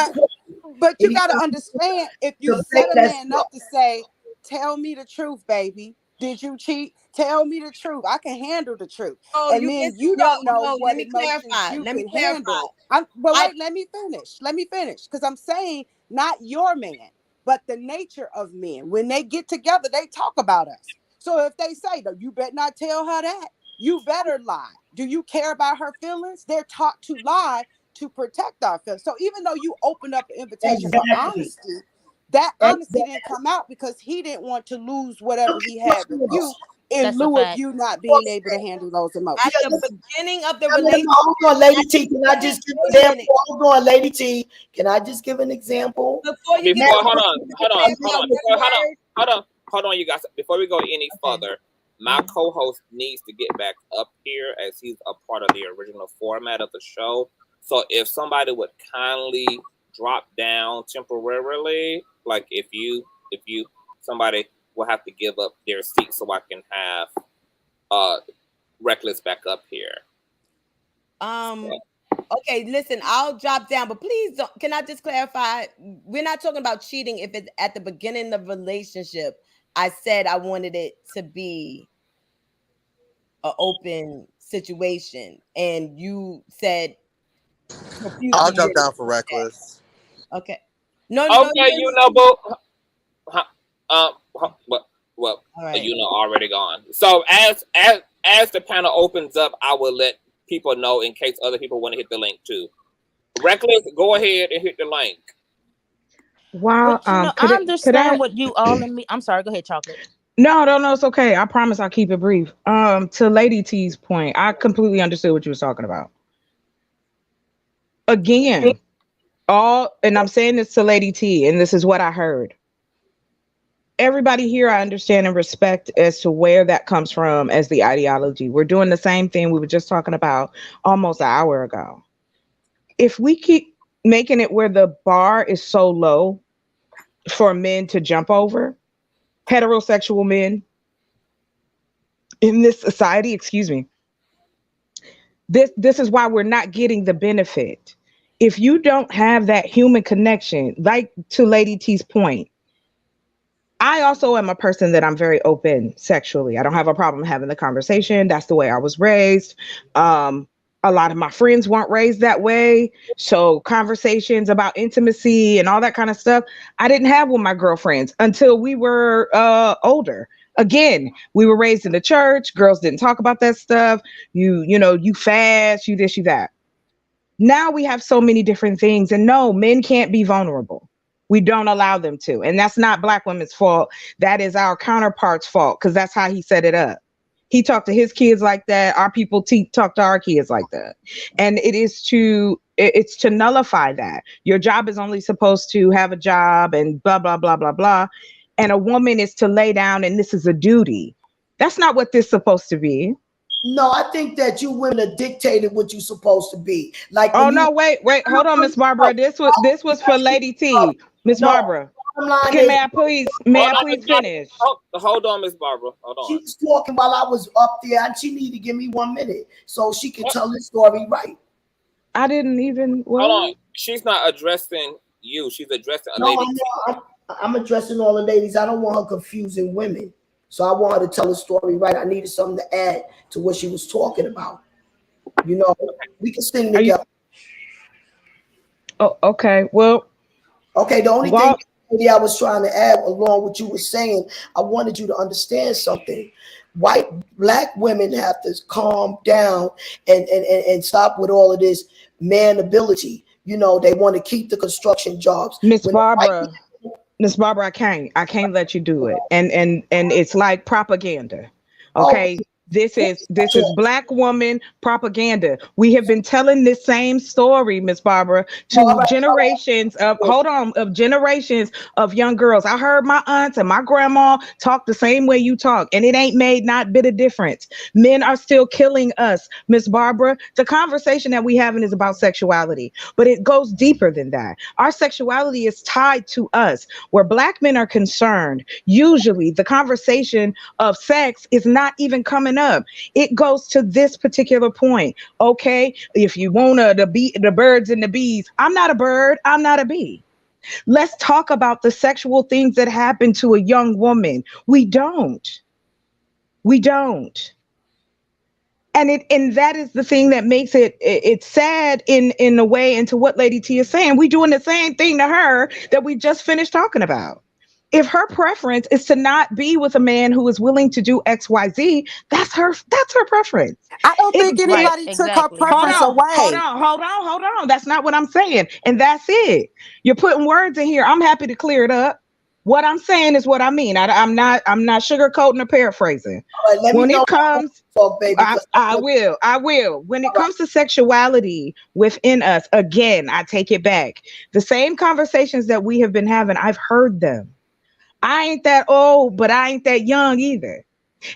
But you got to understand, if you set a man up to say, "Tell me the truth, baby. Did you cheat? Tell me the truth. I can handle the truth." Oh, And then you don't know what let me emotions clarify. you Let me can clarify. handle. But wait, let me finish. Let me finish, because I'm saying not your man, but the nature of men. When they get together, they talk about us. So if they say, "No, you better not tell her that," you better lie. Do you care about her feelings? They're taught to lie to protect our feelings. So even though you opened up an invitation for honesty, that honesty didn't come out because he didn't want to lose whatever he had with you in lieu of you not being able to handle those emotions. At the beginning of the relationship. Hold on, Lady T. Can I just give an example? Hold on, Lady T. Can I just give an example? Before you get Hold on, you guys. Before we go any further, my co-host needs to get back up here as he's a part of the original format of the show. So if somebody would kindly drop down temporarily, like if somebody will have to give up their seat so I can have Reckless back up here. Okay, listen, I'll drop down, but please don't. Can I just clarify? We're not talking about cheating if it's at the beginning of the relationship. I said I wanted it to be an open situation, and you said I'll jump down for Reckless. Okay. No. Okay, you know, boo. Well, right. you know, already gone. So as the panel opens up, I will let people know in case other people want to hit the link too. Reckless, go ahead and hit the link. Wow. I understand what you all in me. I'm sorry. Go ahead, Chocolate. No, it's okay. I promise I'll keep it brief. To Lady T's point, I completely understood what you was talking about. Again, and I'm saying this to Lady T, and this is what I heard. Everybody here, I understand and respect as to where that comes from as the ideology. We're doing the same thing we were just talking about almost an hour ago. If we keep making it where the bar is so low for men to jump over, heterosexual men in this society, this is why we're not getting the benefit. If you don't have that human connection, like to Lady T's point, I also am a person that I'm very open sexually. I don't have a problem having the conversation. That's the way I was raised. A lot of my friends weren't raised that way. So conversations about intimacy and all that kind of stuff, I didn't have with my girlfriends until we were older. Again, we were raised in the church. Girls didn't talk about that stuff. You fast, you this, you that. Now we have so many different things. And no, men can't be vulnerable. We don't allow them to. And that's not Black women's fault. That is our counterpart's fault, because that's how he set it up. He talked to his kids like that. Our people talk to our kids like that. And it's to nullify that. Your job is only supposed to have a job and blah, blah, blah, blah, blah. And a woman is to lay down and this is a duty. That's not what this is supposed to be. No, I think that you women are dictated what you're supposed to be. Like, oh no, wait, hold on, Miss Barbara. This was for Lady T. Miss Barbara. May I please finish? Hold on, Miss Barbara. Hold on. She was talking while I was up there, and she needed to give me 1 minute so she can tell the story right. I didn't even. Hold on. She's not addressing you. She's addressing a lady. I'm addressing all the ladies. I don't want her confusing women. So I want her to tell the story right. I needed something to add to what she was talking about. You know, we can sing together. Oh, okay. Well. Okay, the only thing I was trying to add along what you were saying, I wanted you to understand something. Black women have to calm down and stop with all of this man ability. You know, they want to keep the construction jobs. Miss Barbara, I can't let you do it. And it's like propaganda. Okay. This is Black woman propaganda. We have been telling this same story, Miss Barbara, to generations of generations of young girls. I heard my aunts and my grandma talk the same way you talk, and it ain't made not bit of difference. Men are still killing us, Miss Barbara. The conversation that we having is about sexuality, but it goes deeper than that. Our sexuality is tied to us. Where Black men are concerned, usually the conversation of sex is not even coming up. It goes to this particular point. Okay, if you want the birds and the bees, I'm not a bird, I'm not a bee. Let's talk about the sexual things that happen to a young woman. We don't. And that is the thing that makes it's sad in a way into what Lady T is saying. We doing the same thing to her that we just finished talking about. If her preference is to not be with a man who is willing to do XYZ, that's her preference. I don't think anybody took her preference away. Hold on. That's not what I'm saying. And that's it. You're putting words in here. I'm happy to clear it up. What I'm saying is what I mean. I'm not sugarcoating or paraphrasing. Right, when it comes, I will. When it comes to sexuality within us, again, I take it back. The same conversations that we have been having, I've heard them. I ain't that old, but I ain't that young either.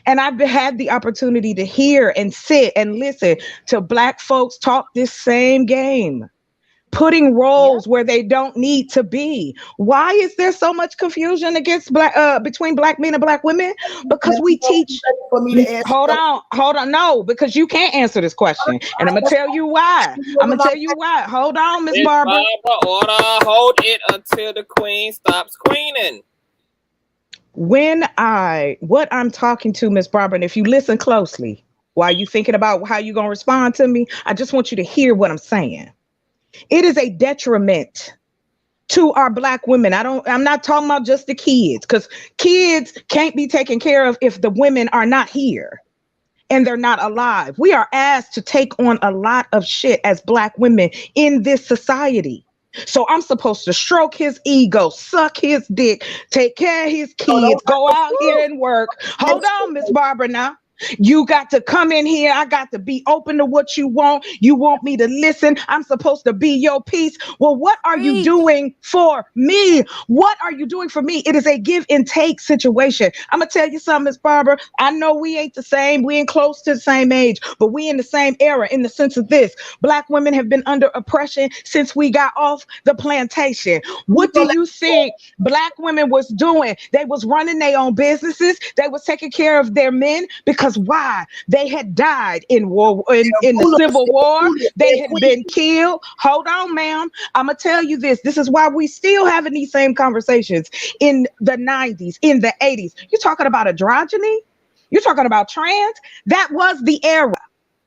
And I've had the opportunity to hear and sit and listen to Black folks talk this same game, putting roles where they don't need to be. Why is there so much confusion against between Black men and Black women? Because we teach. Hold on. No, because you can't answer this question, and I'm gonna tell you why. Hold on, Miss Barbara. Order. Hold it until the queen stops queening. What I'm talking to, Miss Barbara, and if you listen closely while you thinking about how you're gonna respond to me, I just want you to hear what I'm saying. It is a detriment to our Black women. I'm not talking about just the kids, because kids can't be taken care of if the women are not here and they're not alive. We are asked to take on a lot of shit as Black women in this society. So I'm supposed to stroke his ego, suck his dick, take care of his kids, go out here and work. Hold on, Miss Barbara now. You got to come in here. I got to be open to what you want. You want me to listen. I'm supposed to be your piece. Well, what are you doing for me? What are you doing for me? It is a give and take situation. I'm going to tell you something, Miss Barbara. I know we ain't the same. We ain't close to the same age, but we in the same era in the sense of this. Black women have been under oppression since we got off the plantation. What do you think Black women was doing? They was running their own businesses. They was taking care of their men because because why? They had died in war, in the Civil War. They had been killed. Hold on, ma'am. I'm gonna tell you this. This is why we still having these same conversations in the 90s, in the 80s. You're talking about androgyny? You're talking about trans? That was the era.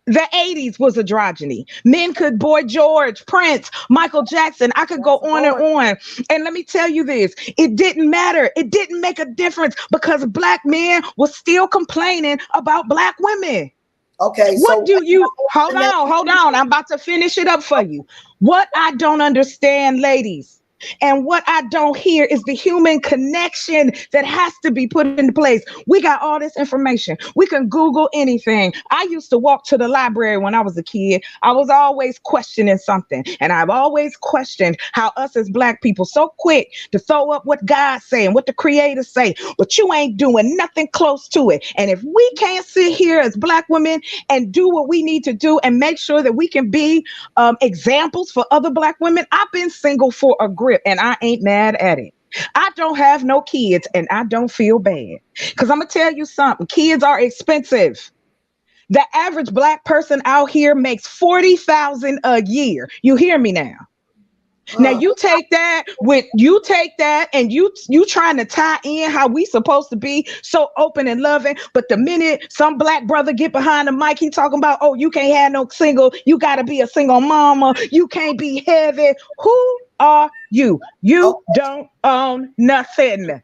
The 80s was androgyny. Men could, Boy George, Prince, Michael Jackson. I could go on and on. And let me tell you this, it didn't matter. It didn't make a difference because black men were still complaining about black women. Okay, what do you hold on? I'm about to finish it up for you. What I don't understand, ladies, and what I don't hear is the human connection that has to be put into place. We got all this information. We can Google anything. I used to walk to the library when I was a kid. I was always questioning something. And I've always questioned how us as black people so quick to throw up what God's saying, what the creators say, but you ain't doing nothing close to it. And if we can't sit here as black women and do what we need to do and make sure that we can be examples for other black women, I've been single for a grip. And I ain't mad at it. I don't have no kids and I don't feel bad. Because I'm going to tell you something. Kids are expensive. The average black person out here makes $40,000 a year. You hear me now? Now you take that and you trying to tie in how we supposed to be so open and loving, but the minute some black brother get behind the mic, he talking about, oh, you can't have no single, you gotta be a single mama, you can't be heavy. Who are you? You don't own nothing.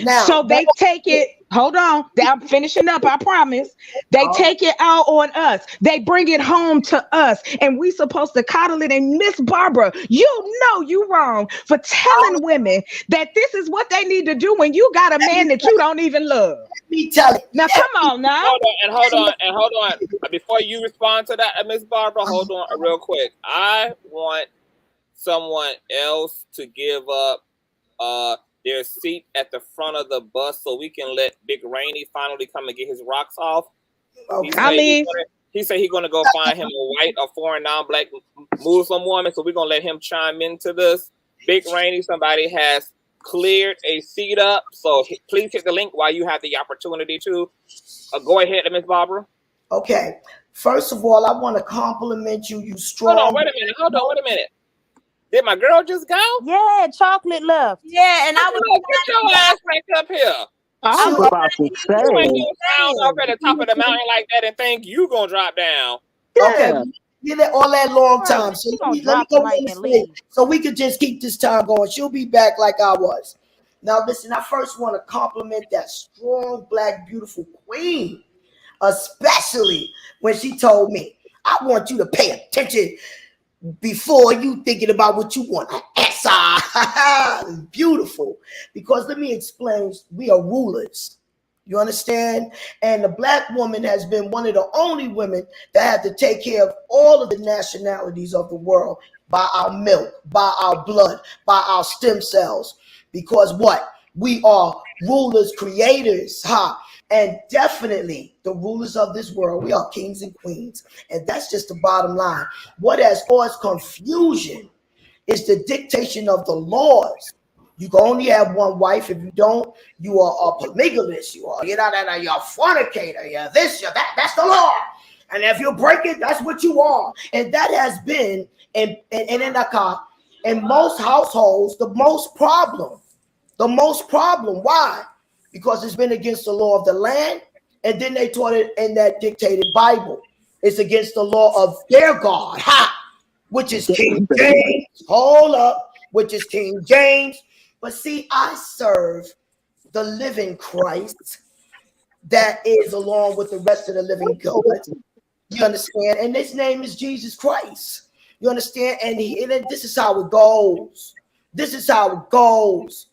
Now, so they take it. Hold on, I'm finishing up. I promise. They take it out on us. They bring it home to us, and we supposed to coddle it. And Miss Barbara, you know you wrong for telling women that this is what they need to do when you got a man that you don't even love. Let me tell you. Now, come on now. Hold on. Before you respond to that, Miss Barbara, hold on real quick. I want someone else to give up their seat at the front of the bus so we can let Big Rainy finally come and get his rocks off. He said he's gonna go find him a white or foreign non-black Muslim woman, so we're gonna let him chime into this. Big Rainy, somebody has cleared a seat up, so please hit the link while you have the opportunity to. Go ahead, Miss Barbara. Okay. First of all, I want to compliment you. You strong. Hold on, wait a minute. Did my girl just go? Yeah, chocolate left. Yeah, and I was get your ass back up here. I was about to say. You ain't gonna sound up at the top of the mountain like that and think you gonna drop down. Okay, you did all that long time. So let me go on the stage so we could just keep this time going. She'll be back like I was. Now listen, I first want to compliment that strong, black, beautiful queen, especially when she told me, I want you to pay attention before you thinking about what you want. Beautiful. Because let me explain, we are rulers. You understand? And the black woman has been one of the only women that had to take care of all of the nationalities of the world by our milk, by our blood, by our stem cells. Because what? We are rulers, creators, and definitely the rulers of this world. We are kings and queens. And that's just the bottom line. What has caused confusion is the dictation of the laws. You can only have one wife. If you don't, you are a polygamist. You're a fornicator. You're this, you're that. That's the law. And if you break it, that's what you are. And that has been in most households the most problem. The most problem. Why? Because it's been against the law of the land, and then they taught it in that dictated Bible. It's against the law of their God, which is King James. Hold up, which is King James. But see, I serve the living Christ that is along with the rest of the living God. You understand? And his name is Jesus Christ. You understand? And this is how it goes. This is how it goes.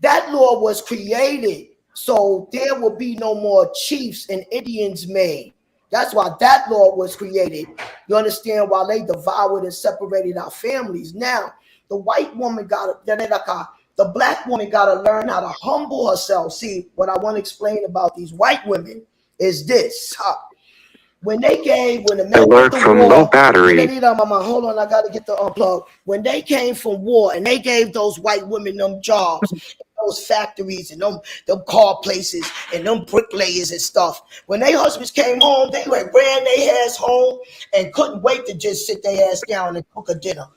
That law was created so there will be no more chiefs and Indians made. That's why that law was created. You understand? While they devoured and separated our families. Now, the white woman the black woman got to learn how to humble herself. See, what I want to explain about these white women is this. when the men Alert went to from war, low battery. Hold on, I gotta get the unplug. When they came from war and they gave those white women them jobs, those factories and them car places and them bricklayers and stuff. When their husbands came home, they ran their ass home and couldn't wait to just sit their ass down and cook a dinner.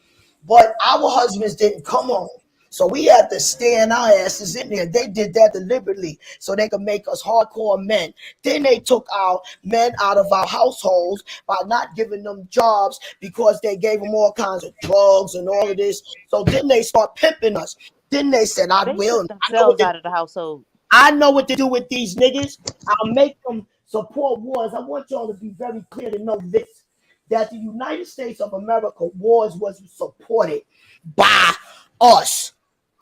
But our husbands didn't come home. So we had to stand our asses in there. They did that deliberately so they could make us hardcore men. Then they took our men out of our households by not giving them jobs because they gave them all kinds of drugs and all of this. So then they start pimping us. Then they said, They took themselves out of the household. I know what to do with these niggas. I'll make them support wars. I want y'all to be very clear to know this, that the United States of America wars was supported by us.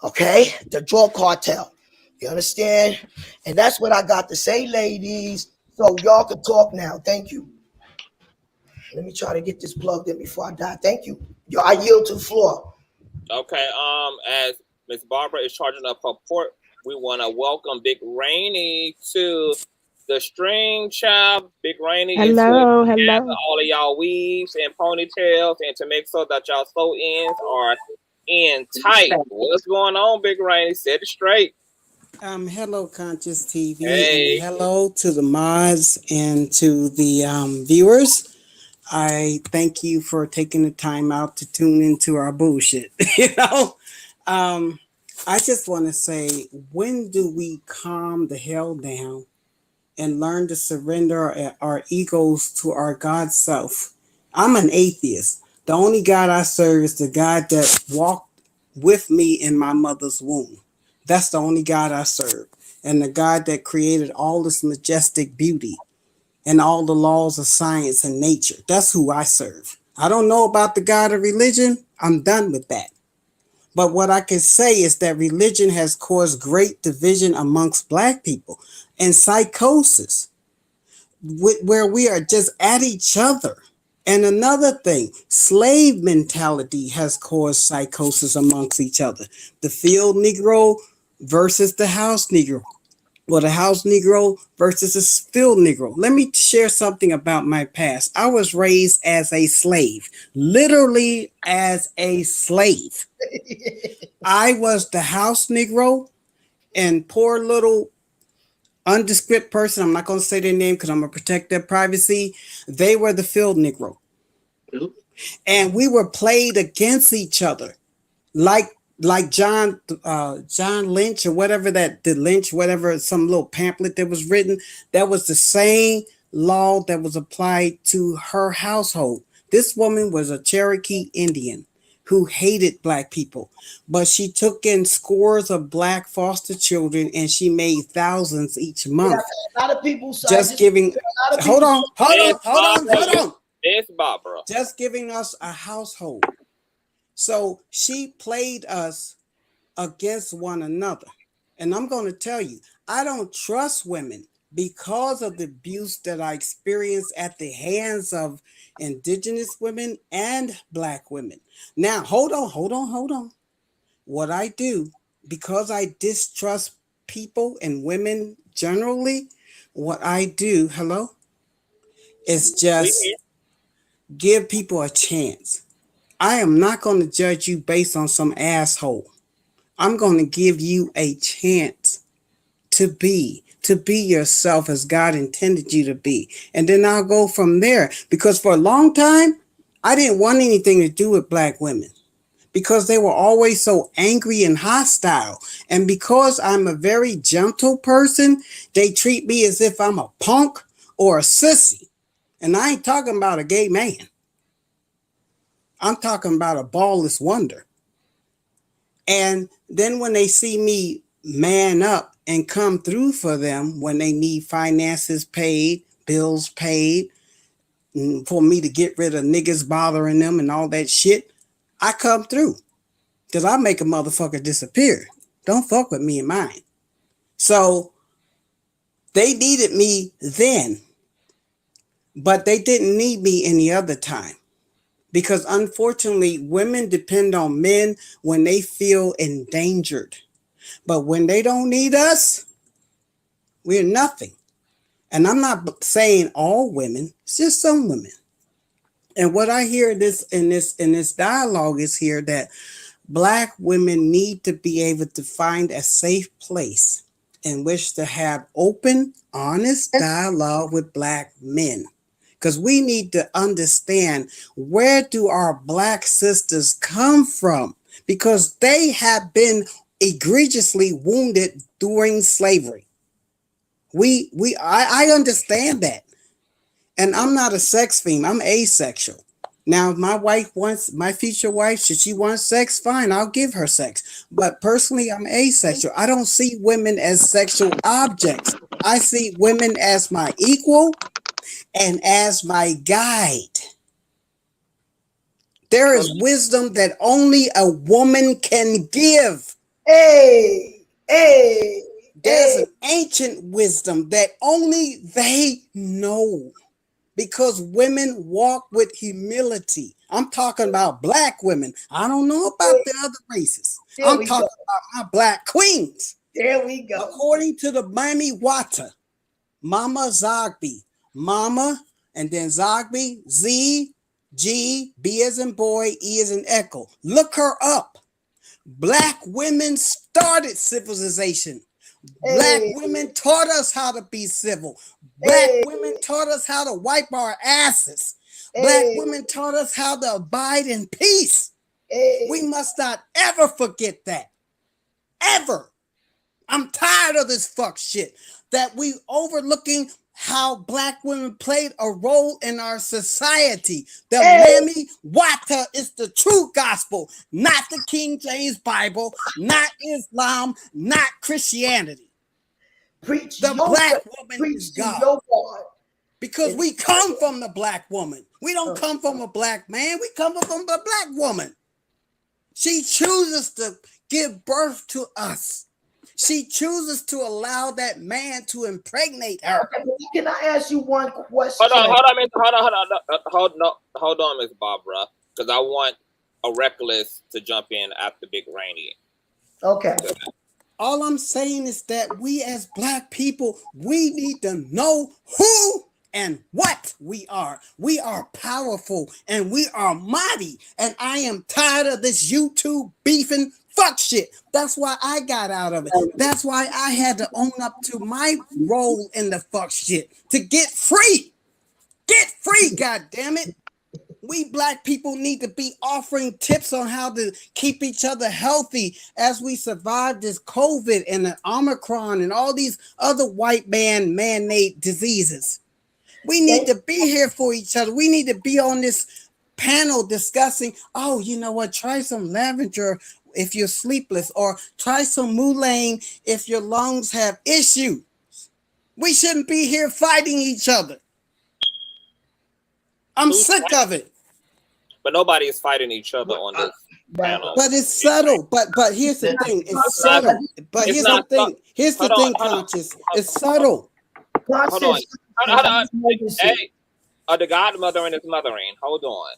Okay, the drug cartel. You understand? And that's what I got to say, ladies. So y'all can talk now. Thank you. Let me try to get this plugged in before I die. Thank you. I yield to the floor. Okay. As Miss Barbara is charging up her port, we want to welcome Big Rainy to the stream, child. Big Rainy is Hello, here to hello. gather all of y'all weaves and ponytails and to make sure that y'all sew ends are in tight. What's going on, Big Rainy? Set it straight. Hello, Consciouztv, Hey. and hello to the mods and to the viewers. I thank you for taking the time out to tune into our bullshit. I just want to say, when do we calm the hell down and learn to surrender our egos to our God self? I'm an atheist. The only God I serve is the God that walked with me in my mother's womb. That's the only God I serve. And the God that created all this majestic beauty and all the laws of science and nature. That's who I serve. I don't know about the God of religion. I'm done with that. But what I can say is that religion has caused great division amongst Black people and psychosis, where we are just at each other. And another thing, slave mentality has caused psychosis amongst each other. The field Negro versus the house Negro. Well, the house Negro versus the field Negro. Let me share something about my past. I was raised as a slave, literally as a slave. I was the house Negro, and poor little undescript person, I'm not going to say their name because I'm going to protect their privacy. They were the field Negro. And we were played against each other. Like John Lynch or whatever some little pamphlet that was written, that was the same law that was applied to her household. This woman was a Cherokee Indian who hated Black people, but she took in scores of Black foster children and she made thousands each month. A lot of people Hold on. It's Barbara. Just giving us a household. So she played us against one another. And I'm going to tell you, I don't trust women because of the abuse that I experienced at the hands of indigenous women and Black women. Now, hold on. What I do, because I distrust people and women generally, what I do, is just give people a chance. I am not going to judge you based on some asshole. I'm going to give you a chance to be yourself as God intended you to be. And then I'll go from there. Because for a long time, I didn't want anything to do with Black women because they were always so angry and hostile. And because I'm a very gentle person, they treat me as if I'm a punk or a sissy. And I ain't talking about a gay man. I'm talking about a ballless wonder. And then when they see me man up and come through for them when they need finances paid, bills paid, for me to get rid of niggas bothering them and all that shit, I come through. Because I make a motherfucker disappear. Don't fuck with me and mine. So they needed me then, but they didn't need me any other time. Because unfortunately, women depend on men when they feel endangered. But when they don't need us, we're nothing. And I'm not saying all women, it's just some women. And what I hear in this dialogue is here that Black women need to be able to find a safe place in which to have open, honest dialogue with Black men. Because we need to understand, where do our Black sisters come from? Because they have been egregiously wounded during slavery. I understand that. And I'm not a sex fiend, I'm asexual. Now, if my wife wants, my future wife, should she want sex, fine, I'll give her sex. But personally, I'm asexual. I don't see women as sexual objects. I see women as my equal and as my guide. There is wisdom that only a woman can give. There's an ancient wisdom that only they know. Because women walk with humility. I'm talking about Black women. I don't know about the other races. I'm talking about my Black queens. There we go. According to the Miami Wata, Mama Zogby, Mama, and then Zogby, Z, G, B as in boy, E as in echo. Look her up. Black women started civilization. Black women taught us how to be civil. Black women taught us how to wipe our asses. Black women taught us how to abide in peace. We must not ever forget that. Ever. I'm tired of this fuck shit that we overlooking how Black women played a role in our society. The Miami Wata is the true gospel, not the King James Bible, not Islam, not Christianity. Preach the Black woman is God. Because we come from the Black woman. We don't come from a Black man. We come from a Black woman. She chooses to give birth to us. She chooses to allow that man to impregnate her. Okay, can I ask you one question? Hold on, Miss Barbara, because I want a Reckless to jump in after Big Rainy. Okay. All I'm saying is that we as Black people, we need to know who and what we are. We are powerful and we are mighty. And I am tired of this YouTube beefing fuck shit. That's why I got out of it. That's why I had to own up to my role in the fuck shit to get free. Get free, God damn it. We Black people need to be offering tips on how to keep each other healthy as we survive this COVID and the Omicron and all these other white man-made diseases. We need to be here for each other. We need to be on this panel discussing, oh, you know what, try some lavender if you're sleepless, or try some mullein if your lungs have issues. We shouldn't be here fighting each other. I'm sick of it. But nobody is fighting each other on this panel. But it's subtle. But here's the thing. It's subtle. But here's the thing. Here's the thing, Conscious. It's subtle. Hold on. Hey, the godmother and his mothering. Hold on.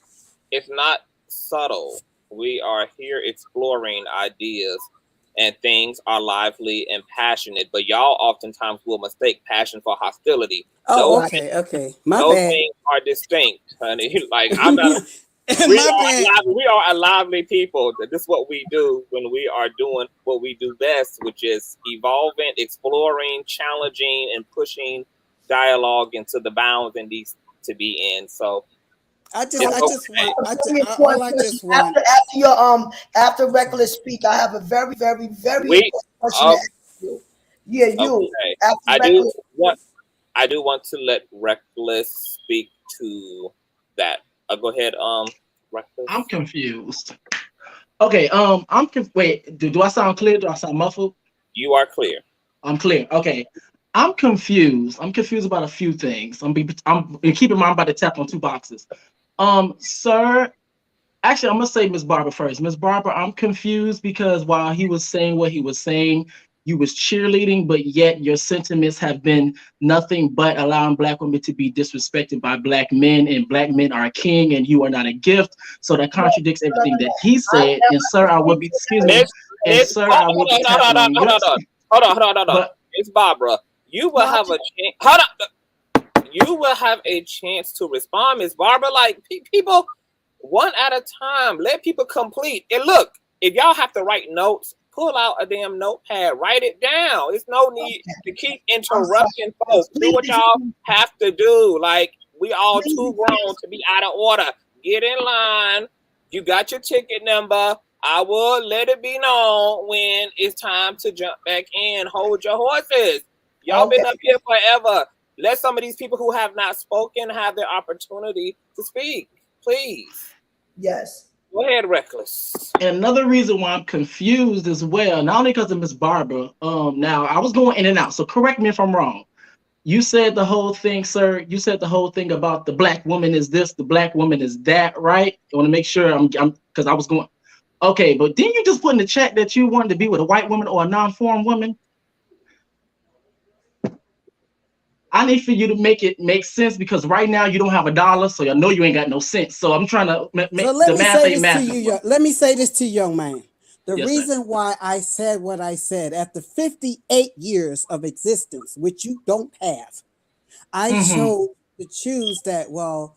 It's not subtle. We are here exploring ideas, and things are lively and passionate. But y'all oftentimes will mistake passion for hostility. Oh, okay. My those bad. things are distinct, honey. Like I'm not. We are a lively people. This is what we do when we are doing what we do best, which is evolving, exploring, challenging, and pushing dialogue into the bounds and these to be in. So after Reckless speak, I have a very important question to ask you. Yeah, you. Okay. I do want to let Reckless speak to that. Go ahead, Reckless. I'm confused. Okay, wait, do I sound clear? Do I sound muffled? You are clear. I'm clear. Okay. I'm confused. I'm confused about a few things. I'm keep in mind, I'm about to tap on two boxes. Sir, actually, I'm gonna say Miss Barbara first. Miss Barbara, I'm confused because while he was saying what he was saying, you was cheerleading, but yet your sentiments have been nothing but allowing Black women to be disrespected by Black men, and Black men are a king and you are not a gift. So that contradicts everything that he said. And sir, I will be, excuse me. And sir, I will be tapping on your. Hold on. It's Barbara. you will have a chance. Hold on. You will have a chance to respond, Miss Barbara. Like people, one at a time. Let people complete. And look, if y'all have to write notes, pull out a damn notepad. Write it down. It's no need to keep interrupting folks. Do what y'all have to do. Like we all too grown to be out of order. Get in line. You got your ticket number. I will let it be known when it's time to jump back in. Hold your horses. Y'all been up here forever. Let some of these people who have not spoken have their opportunity to speak, please. Yes. Go ahead, Reckless. And another reason why I'm confused as well, not only because of Miss Barbara. Now I was going in and out, so correct me if I'm wrong. You said the whole thing, sir. You said the whole thing about the black woman is this, the black woman is that, right? I want to make sure I'm because I was going. Okay, but didn't you just put in the chat that you wanted to be with a white woman or a non-foreign woman? I need for you to make it make sense because right now you don't have $1, so I know you ain't got no sense. So I'm trying to make So let the me math say ain't this to math. you. Let me say this to you, young man. The Yes, sir. reason why I said what I said after 58 years of existence, which you don't have, I chose to choose that. Well,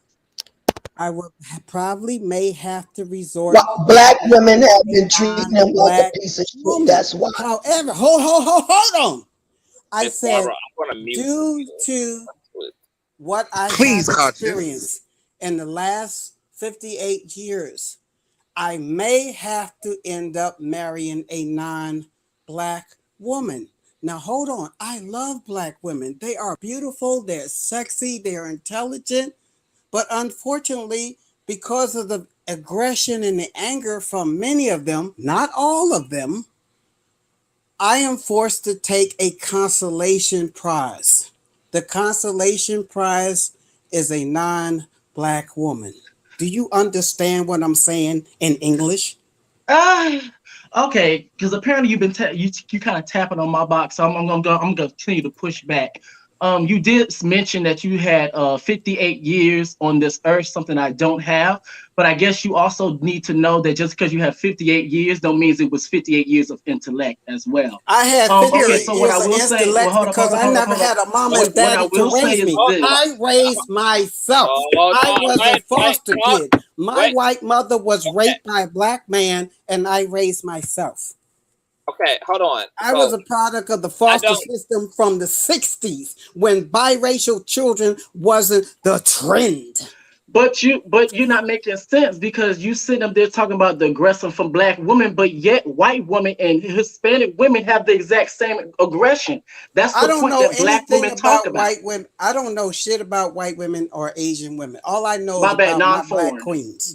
I would probably may have to resort. Well, black women have been treating them like a piece of shit. That's why. However, hold on. I Miss said, Barbara, I'm gonna mute due to what I Please, have Conscious. experienced in the last 58 years, I may have to end up marrying a non-black woman. Now, hold on. I love black women. They are beautiful. They're sexy. They're intelligent. But unfortunately, because of the aggression and the anger from many of them, not all of them, I am forced to take a consolation prize. The consolation prize is a non-black woman. Do you understand what I'm saying in English? Okay, because apparently you've been you kind of tapping on my box, so I'm gonna continue to push back. You did mention that you had 58 years on this earth, something I don't have, but I guess you also need to know that just because you have 58 years don't mean it was 58 years of intellect as well. I had Okay, so what I years of will say, well, intellect because I never had a mama and What I daddy to will say raise is me. this. I raised myself. I was a foster kid. My white mother was raped by a black man, and I raised myself. Okay, hold on. I was a product of the foster system from the 60s when biracial children wasn't the trend. But you're not making sense because you sitting up there talking about the aggression from black women, but yet white women and Hispanic women have the exact same aggression. That's the point that black women talk about. White women. I don't know shit about white women or Asian women. All I know My is bad, about my black non-foreign. queens.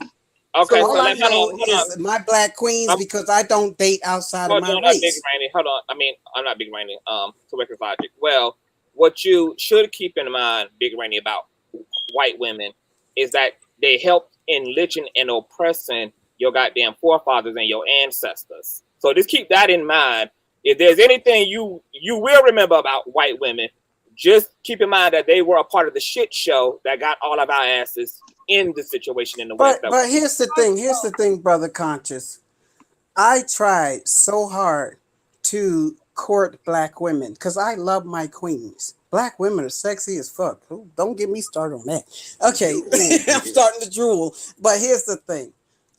Okay, So all I know hold on. is my black queens because I don't date outside of my race. Big Rainy. Hold on. I mean, I'm not Big Rainy. To Reckless Logic. Well, what you should keep in mind, Big Rainy, about white women is that they helped enriching and oppressing your goddamn forefathers and your ancestors. So just keep that in mind. If there's anything you will remember about white women, just keep in mind that they were a part of the shit show that got all of our asses in the situation in the West. But here's the thing, brother Conscious. I tried so hard to court black women because I love my queens. Black women are sexy as fuck. Don't get me started on that. Okay, I'm starting to drool. But here's the thing.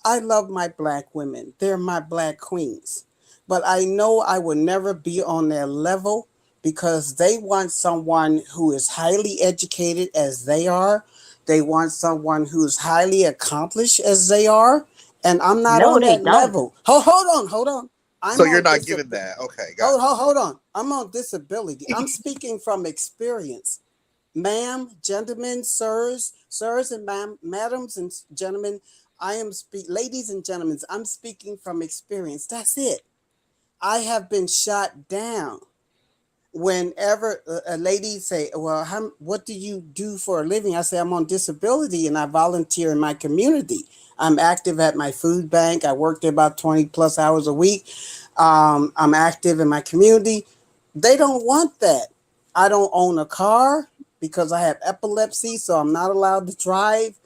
I love my black women. They're my black queens. But I know I will never be on their level because they want someone who is highly educated as they are. They want someone who's highly accomplished as they are. And I'm not on that level. Hold on. So you're not giving that. Okay, got it. Hold on. I'm on disability. I'm speaking from experience. Ma'am, gentlemen, sirs and madams and gentlemen, ladies and gentlemen, I'm speaking from experience. That's it. I have been shot down. Whenever a lady say, well, what do you do for a living? I say, I'm on disability and I volunteer in my community. I'm active at my food bank. I work there about 20 plus hours a week. I'm active in my community. They don't want that. I don't own a car because I have epilepsy, so I'm not allowed to drive.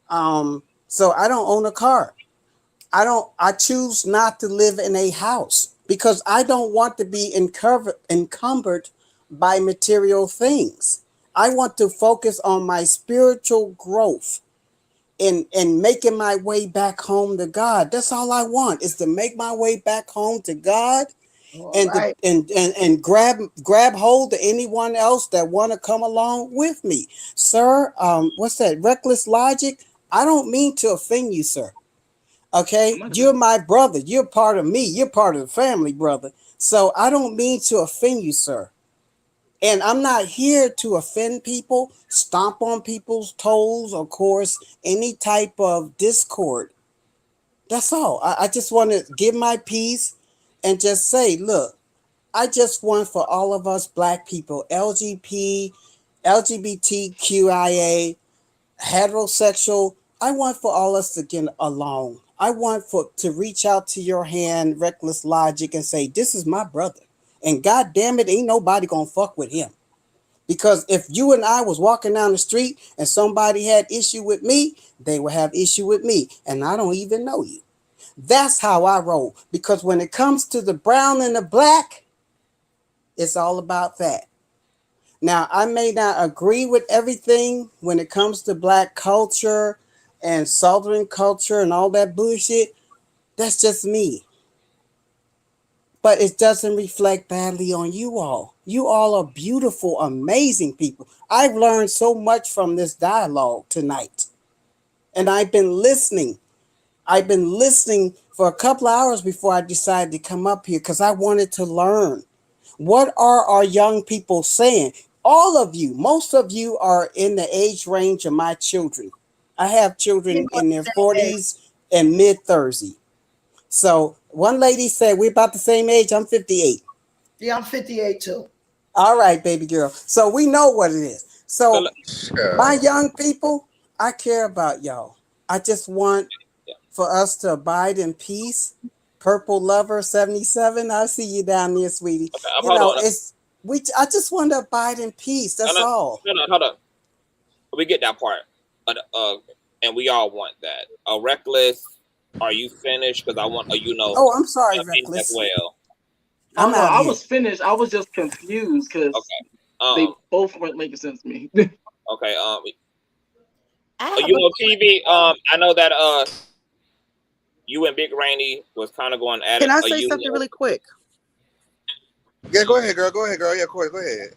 So I don't own a car. I choose not to live in a house because I don't want to be encumbered by material things. I want to focus on my spiritual growth and making my way back home to God. That's all I want, is to make my way back home to God, and right. and grab hold of anyone else that want to come along with me. Sir, what's that? Reckless logic? I don't mean to offend you, sir. Okay? You're my brother. You're part of me. You're part of the family, brother. So I don't mean to offend you, sir. And I'm not here to offend people, stomp on people's toes, or cause any type of discord. That's all. I just want to give my piece and just say, look, I just want for all of us black people, LGBTQIA, heterosexual, I want for all us to get along. I want to reach out to your hand, Reckless Logic, and say, this is my brother. And God damn it, ain't nobody gonna fuck with him. Because if you and I was walking down the street and somebody had issue with me, they would have issue with me. And I don't even know you. That's how I roll. Because when it comes to the brown and the black, it's all about that. Now, I may not agree with everything when it comes to black culture and Southern culture and all that bullshit. That's just me. But it doesn't reflect badly on you all. You all are beautiful, amazing people. I've learned so much from this dialogue tonight. And I've been listening. I've been listening for a couple of hours before I decided to come up here because I wanted to learn. What are our young people saying? All of you, most of you are in the age range of my children. I have children in their 40s and mid-30s. So one lady said, we're about the same age. I'm 58. Yeah, I'm 58 too. All right, baby girl. So we know what it is. So my young people, I care about y'all. I just want for us to abide in peace. Purple Lover 77. I see you down there, sweetie. You know, I just want to abide in peace. That's all. No, hold on. We get that part. And we all want that. Reckless, are you finished? Because I want Oh, I'm sorry, Reckless. as well. Oh no, I was finished. I was just confused because they both weren't making sense to me. Okay. TV. I know that you and Big Rainy was kind of going at it. Can I say something really quick? Yeah, go ahead, girl. Go ahead, girl. Yeah, go ahead.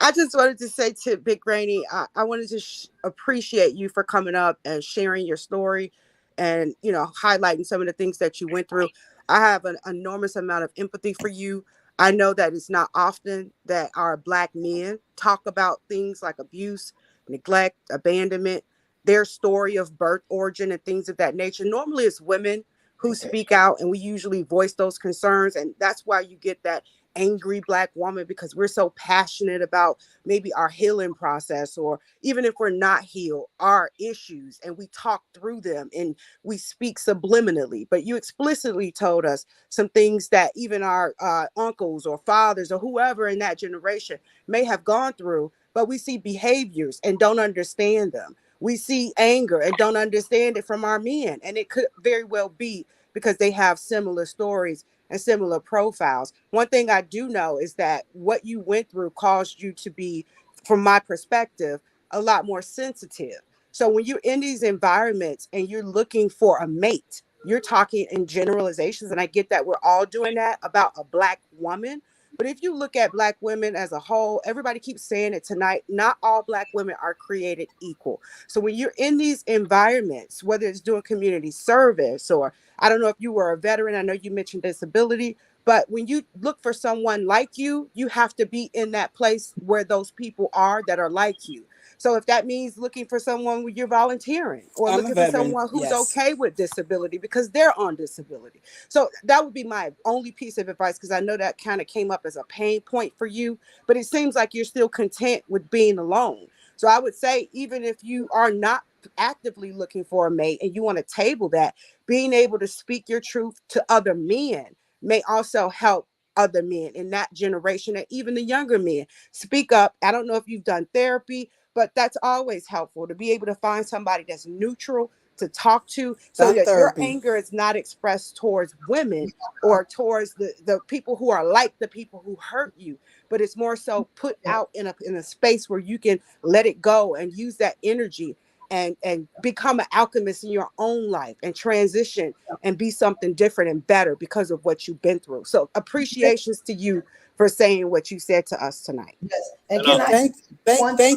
I just wanted to say to Big Rainy, I wanted to appreciate you for coming up and sharing your story and, you know, highlighting some of the things that you went through. I have an enormous amount of empathy for you. I know that it's not often that our Black men talk about things like abuse, neglect, abandonment, their story of birth origin and things of that nature. Normally it's women who speak out, and we usually voice those concerns. And that's why you get that angry Black woman, because we're so passionate about maybe our healing process, or even if we're not healed, our issues, and we talk through them and we speak subliminally. But you explicitly told us some things that even our uncles or fathers or whoever in that generation may have gone through, but we see behaviors and don't understand them. We see anger and don't understand it from our men, and it could very well be because they have similar stories and similar profiles. One thing I do know is that what you went through caused you to be, from my perspective, a lot more sensitive. So when you're in these environments and you're looking for a mate, you're talking in generalizations, and I get that we're all doing that about a Black woman. But if you look at Black women as a whole, everybody keeps saying it tonight, not all Black women are created equal. So when you're in these environments, whether it's doing community service, or I don't know if you were a veteran, I know you mentioned disability, but when you look for someone like you, you have to be in that place where those people are that are like you. So if that means looking for someone where you're volunteering, or I'm a looking for veteran, someone who's yes. okay with disability because they're on disability. So that would be my only piece of advice, because I know that kind of came up as a pain point for you, but it seems like you're still content with being alone. So I would say, even if you are not actively looking for a mate and you want to table that, being able to speak your truth to other men may also help other men in that generation, and even the younger men. Speak up. I don't know if you've done therapy, but that's always helpful to be able to find somebody that's neutral, to talk to, so Not that your therapy. anger is not expressed towards women or towards the people who are like the people who hurt you, but it's more so put out in a space where you can let it go and use that energy and become an alchemist in your own life and transition and be something different and better because of what you've been through. So appreciations to you for saying what you said to us tonight. Yes. And Well, can I thank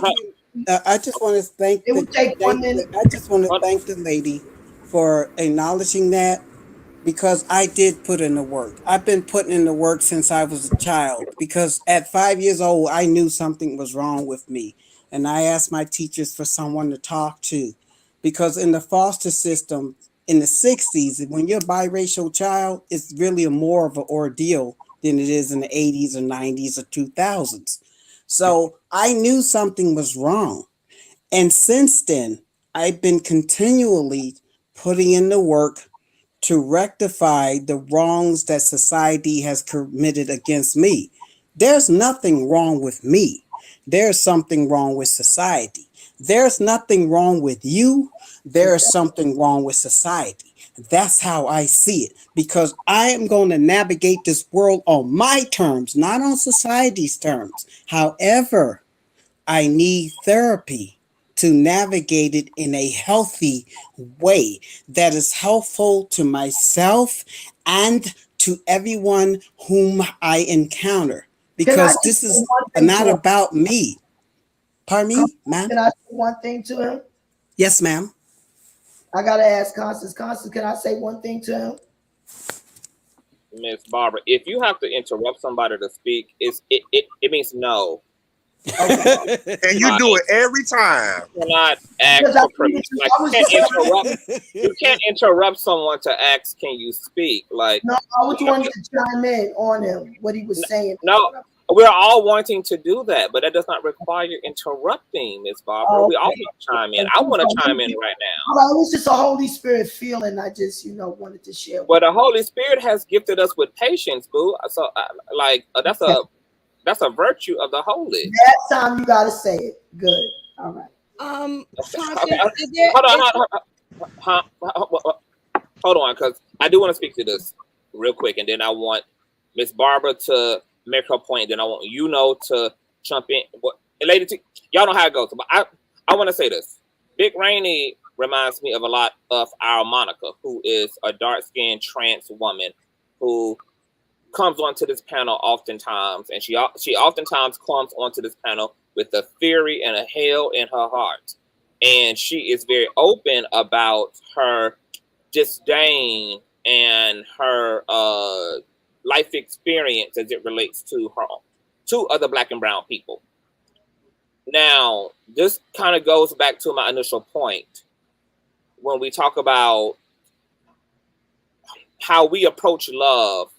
you. I just want to thank It would take 1 minute. I just want to thank the lady for acknowledging that, because I did put in the work. I've been putting in the work since I was a child, because at 5 years old, I knew something was wrong with me. And I asked my teachers for someone to talk to, because in the foster system in the 60s, when you're a biracial child, it's really more of an ordeal than it is in the 80s or 90s or 2000s. So I knew something was wrong. And since then, I've been continually putting in the work to rectify the wrongs that society has committed against me. There's nothing wrong with me. There's something wrong with society. There's nothing wrong with you. There's something wrong with society. That's how I see it, because I am going to navigate this world on my terms, not on society's terms. However, I need therapy to navigate it in a healthy way that is helpful to myself and to everyone whom I encounter, because this is not about me. Pardon me, ma'am? Can I say one thing to him? Yes, ma'am. I gotta ask Constance. Constance, can I say one thing to him? Miss Barbara, if you have to interrupt somebody to speak, it means no. And you do it every time. You cannot ask for permission. Like, you can't interrupt someone to ask, can you speak? Like, No, I was wanting to chime in on him, what he was saying. No, we're all wanting to do that, but that does not require interrupting, Miss Barbara. Okay. We all want to chime in. I want to chime in right now. Well, it was just a Holy Spirit feeling. I just, wanted to share. Well, the Holy Spirit has gifted us with patience, boo. So, that's a virtue of the Holy. That time you gotta say it. Good. All right. Hold on, because I do want to speak to this real quick, and then I want Miss Barbara to make her point, and then I want to jump in. Lady T, y'all know how it goes, but I want to say this. Big Rainy reminds me of a lot of our Monica, who is a dark-skinned trans woman who comes onto this panel oftentimes, and she oftentimes comes onto this panel with a fury and a hell in her heart, and she is very open about her disdain and her life experience as it relates to other Black and brown people. Now, this kind of goes back to my initial point when we talk about how we approach love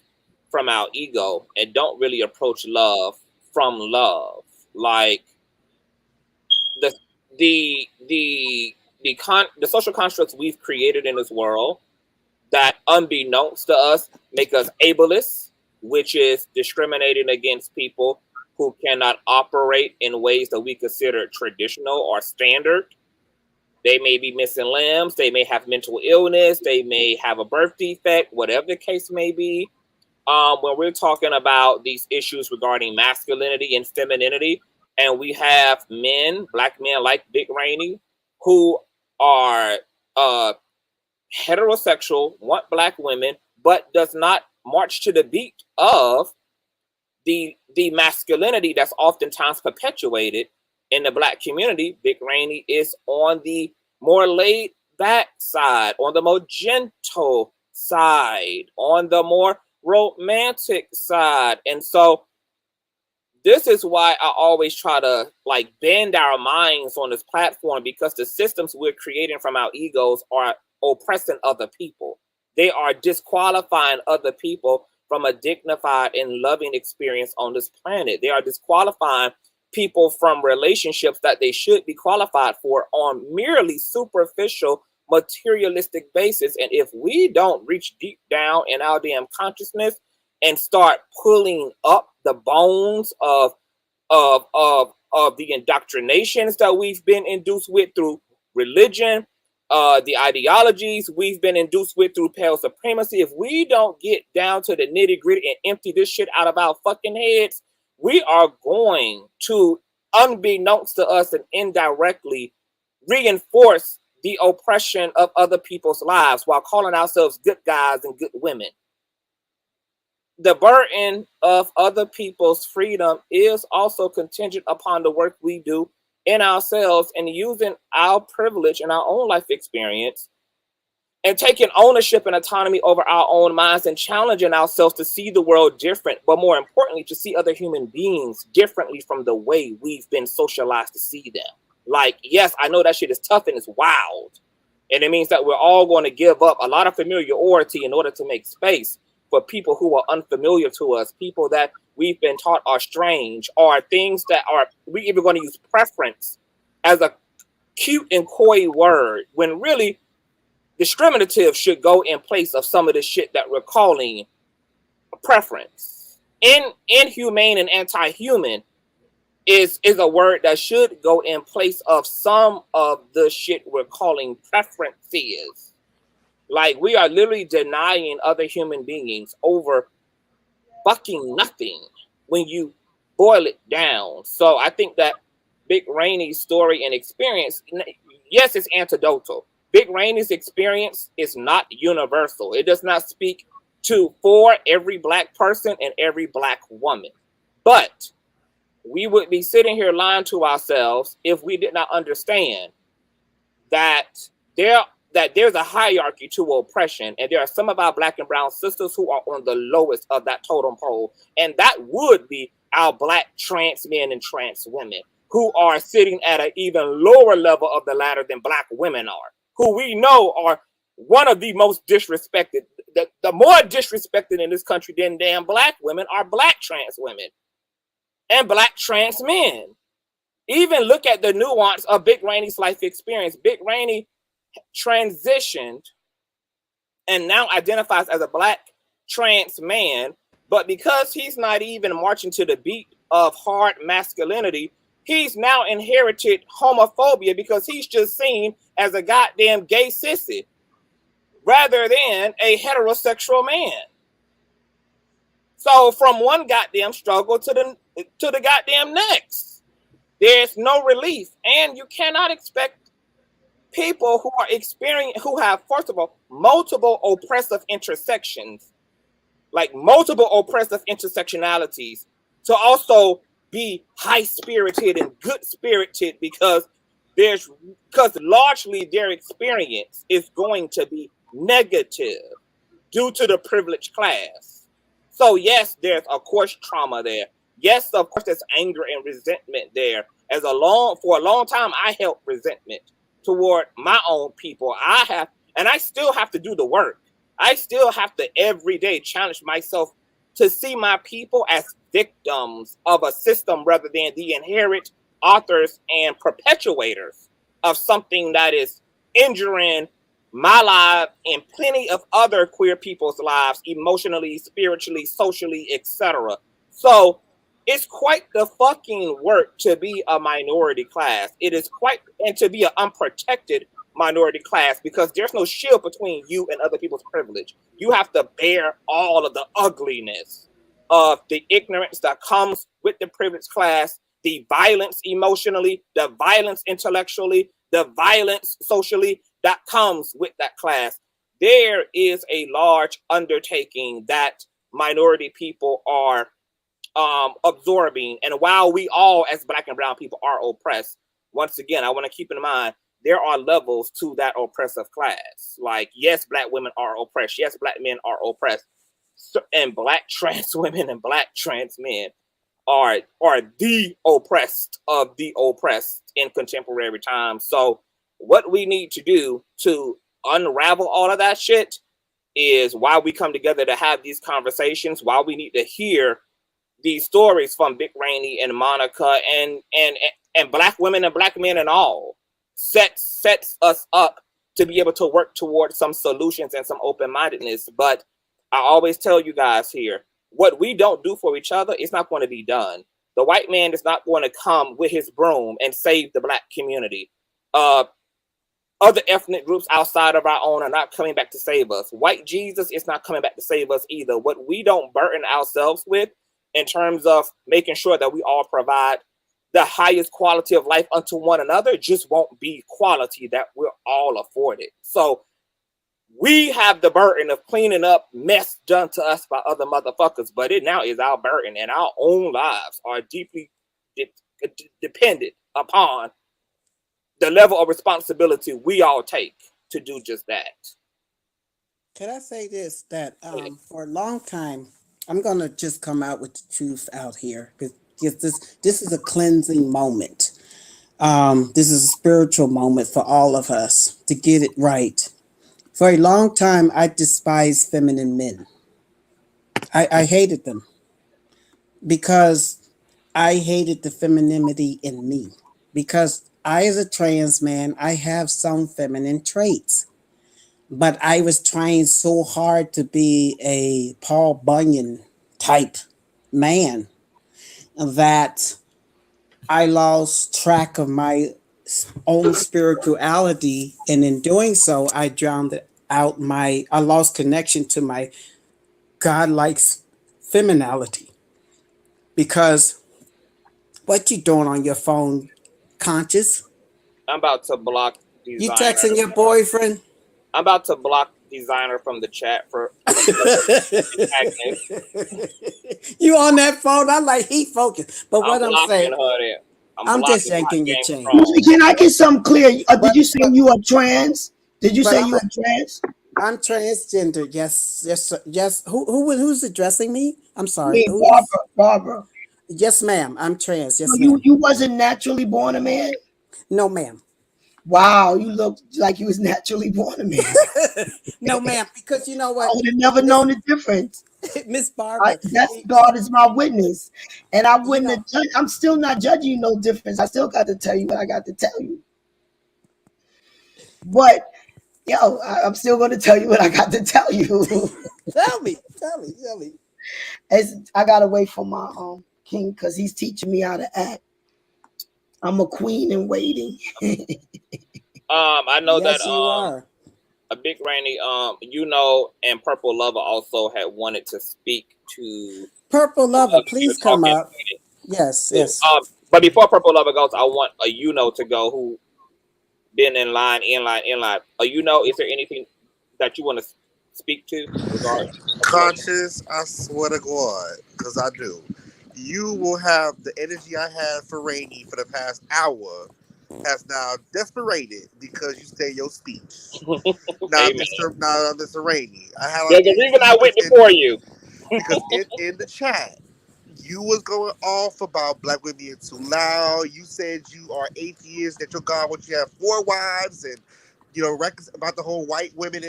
from our ego and don't really approach love from love. Like the social constructs we've created in this world that, unbeknownst to us, make us ableists, which is discriminating against people who cannot operate in ways that we consider traditional or standard. They may be missing limbs, they may have mental illness, they may have a birth defect, whatever the case may be. When we're talking about these issues regarding masculinity and femininity, and we have men, Black men like Big Rainy, who are heterosexual, want Black women, but does not march to the beat of the masculinity that's oftentimes perpetuated in the Black community. Big Rainy is on the more laid back side, on the more gentle side, on the more romantic side. And so this is why I always try to bend our minds on this platform, because the systems we're creating from our egos are oppressing other people. They are disqualifying other people from a dignified and loving experience on this planet. They are disqualifying people from relationships that they should be qualified for on merely superficial, materialistic basis. And if we don't reach deep down in our damn consciousness and start pulling up the bones of the indoctrinations that we've been induced with through religion, the ideologies we've been induced with through pale supremacy, if we don't get down to the nitty gritty and empty this shit out of our fucking heads, we are going to, unbeknownst to us and indirectly, reinforce the oppression of other people's lives while calling ourselves good guys and good women. The burden of other people's freedom is also contingent upon the work we do in ourselves and using our privilege and our own life experience and taking ownership and autonomy over our own minds and challenging ourselves to see the world different, but more importantly, to see other human beings differently from the way we've been socialized to see them. Like, yes, I know that shit is tough and it's wild. And it means that we're all going to give up a lot of familiarity in order to make space for people who are unfamiliar to us, people that we've been taught are strange, or things that are, we even going to use preference as a cute and coy word, when really discriminative should go in place of some of the shit that we're calling preference. Inhumane and anti-human is a word that should go in place of some of the shit we're calling preferences. Like, we are literally denying other human beings over fucking nothing when you boil it down. So I think that Big Rainy's story and experience, yes, it's anecdotal. Big Rainy's experience is not universal. It does not speak for every Black person and every Black woman. But we would be sitting here lying to ourselves if we did not understand that there's a hierarchy to oppression, and there are some of our Black and brown sisters who are on the lowest of that totem pole, and that would be our Black trans men and trans women, who are sitting at an even lower level of the ladder than Black women are, who we know are one of the most disrespected. The more disrespected in this country than damn Black women are Black trans women and Black trans men. Even look at the nuance of Big Rainy's life experience. Big Rainy transitioned and now identifies as a Black trans man, but because he's not even marching to the beat of hard masculinity, he's now inherited homophobia because he's just seen as a goddamn gay sissy rather than a heterosexual man. So from one goddamn struggle to the goddamn next, there's no relief, and you cannot expect people who have, first of all, multiple oppressive intersections, like multiple oppressive intersectionalities, to also be high-spirited and good-spirited because largely their experience is going to be negative due to the privileged class. So yes, there's of course trauma there. Yes, of course there's anger and resentment there. For a long time, I held resentment toward my own people. I still have to do the work. I still have to every day challenge myself to see my people as victims of a system rather than the inherent authors and perpetuators of something that is injuring my life and plenty of other queer people's lives, emotionally, spiritually, socially, etc. So it's quite the fucking work to be a minority class. It is and to be an unprotected minority class, because there's no shield between you and other people's privilege. You have to bear all of the ugliness of the ignorance that comes with the privileged class, the violence emotionally, the violence intellectually, the violence socially that comes with that class. There is a large undertaking that minority people are absorbing. And while we all as Black and brown people are oppressed, once again, I want to keep in mind, there are levels to that oppressive class. Like, yes, Black women are oppressed. Yes, Black men are oppressed. And Black trans women and Black trans men are the oppressed of the oppressed in contemporary times. So what we need to do to unravel all of that shit is why we come together to have these conversations, why we need to hear these stories from Big Rainy and Monica and Black women and Black men and all sets us up to be able to work towards some solutions and some open-mindedness. But I always tell you guys here, what we don't do for each other is not going to be done. The white man is not going to come with his broom and save the Black community. other ethnic groups outside of our own are not coming back to save us. White Jesus is not coming back to save us either. What we don't burden ourselves with in terms of making sure that we all provide the highest quality of life unto one another just won't be quality that we're all afforded. So we have the burden of cleaning up mess done to us by other motherfuckers, but it now is our burden, and our own lives are deeply dependent upon the level of responsibility we all take to do just that. Can I say this? That for a long time, I'm gonna just come out with the truth out here, because this is a cleansing moment. This is a spiritual moment for all of us to get it right. For a long time, I despised feminine men. I hated them because I hated the femininity in me. Because I, as a trans man, I have some feminine traits. But I was trying so hard to be a Paul Bunyan type man that I lost track of my own spirituality. And in doing so, I drowned out I lost connection to my godlike femininity. Because what you doing on your phone, Conscious? I'm about to block Designer. You texting your boyfriend? I'm about to block Designer from the chat for You on that phone? I like he focused. But what I'm saying, her there. I'm just yanking your chain. Can I get something clear? Did you say you are trans? Did you say you are trans? I'm transgender. Yes, yes, yes. Who's addressing me? I'm sorry. Me, Barbara. Yes, ma'am. I'm trans. Yes, So ma'am. you wasn't naturally born a man? No, ma'am. Wow, you look like you was naturally born a man. No, ma'am. Because you know what? I would have never known the difference. Miss Barbara. That's God is my witness, and I wouldn't have judged. I'm still not judging you no difference. I still got to tell you what I got to tell you. But I'm still going to tell you what I got to tell you. Tell me. I got to wait for my king because he's teaching me how to act. I'm a queen in waiting. I know yes, that you are. a Big Rainy, and Purple Lover also had wanted to speak to Purple Lover. Please come up. Yes. But before Purple Lover goes, I want a to go who been in line. Is there anything that you want to speak to regarding Conscious? I swear to God, because I do. You will have the energy I had for Rainy for the past hour has now desperated because you say your speech. Now, Mr. Rainey, I had there's a reason I went before you. Because in the chat, you was going off about black women being too loud. You said you are atheist, that your God wants you to have 4 wives, and records about the whole white women.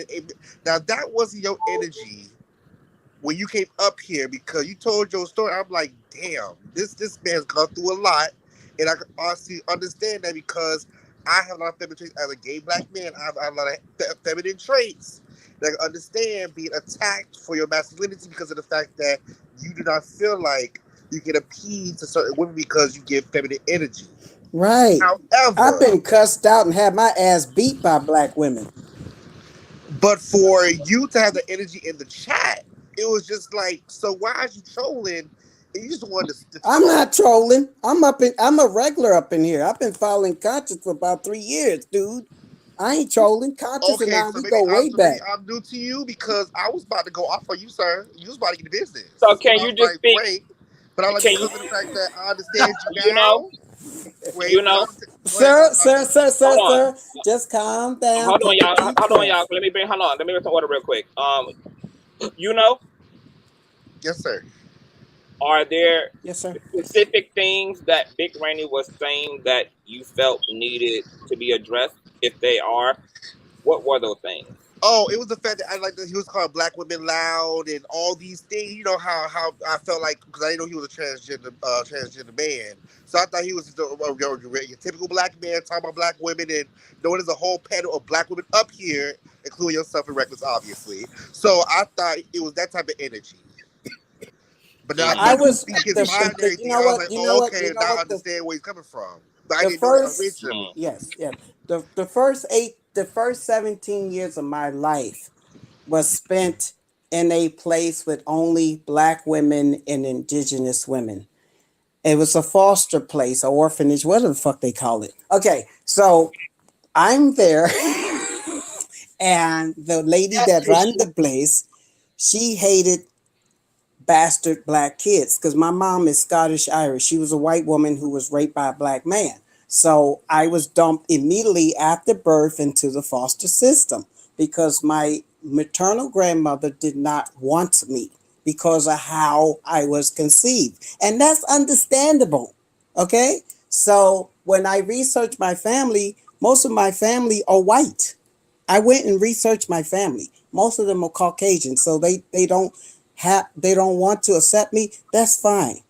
Now that wasn't your energy when you came up here, because you told your story. I'm like, damn, this man's gone through a lot, and I can honestly understand that, because I have a lot of feminine traits as a gay black man. I have a lot of feminine traits that I can understand being attacked for your masculinity because of the fact that you do not feel like you can appease to certain women because you give feminine energy. Right. However, I've been cussed out and had my ass beat by black women. But for you to have the energy in the chat, it was just like, so why are you trolling? And you just wanted to I'm not trolling. I'm a regular up in here. I've been following Conscious for about 3 years, dude. I ain't trolling. Conscious and I, we go way back. I'm new to you because I was about to go off on you, sir. You was about to get the business. So can you just speak? Wait, but I like to come to the fact that I understand you now. Sir, just calm down. Hold on, y'all. Let me bring some order real quick. Yes, sir. Are there yes, sir. specific things that Big Rainy was saying that you felt needed to be addressed? If they are, what were those things? Oh, it was the fact that I like that he was calling black women loud and all these things. You know how I felt like, because I didn't know he was a transgender man. So I thought he was just a typical black man talking about black women, and knowing there's a whole panel of black women up here, including yourself and Reckless, obviously. So I thought it was that type of energy. But now I was speaking binary thing. I was like, I understand where he's coming from. But I didn't know originally. Yes. The first 8 the first 17 years of my life was spent in a place with only Black women and indigenous women. It was a foster place, an orphanage, whatever the fuck they call it. Okay, so I'm there, and the lady that ran the place, she hated bastard Black kids because my mom is Scottish Irish. She was a white woman who was raped by a Black man. So I was dumped immediately after birth into the foster system because my maternal grandmother did not want me because of how I was conceived. And that's understandable. Okay? So when I researched my family, most of my family are white. I went and researched my family. Most of them are Caucasian, so they don't want to accept me. That's fine.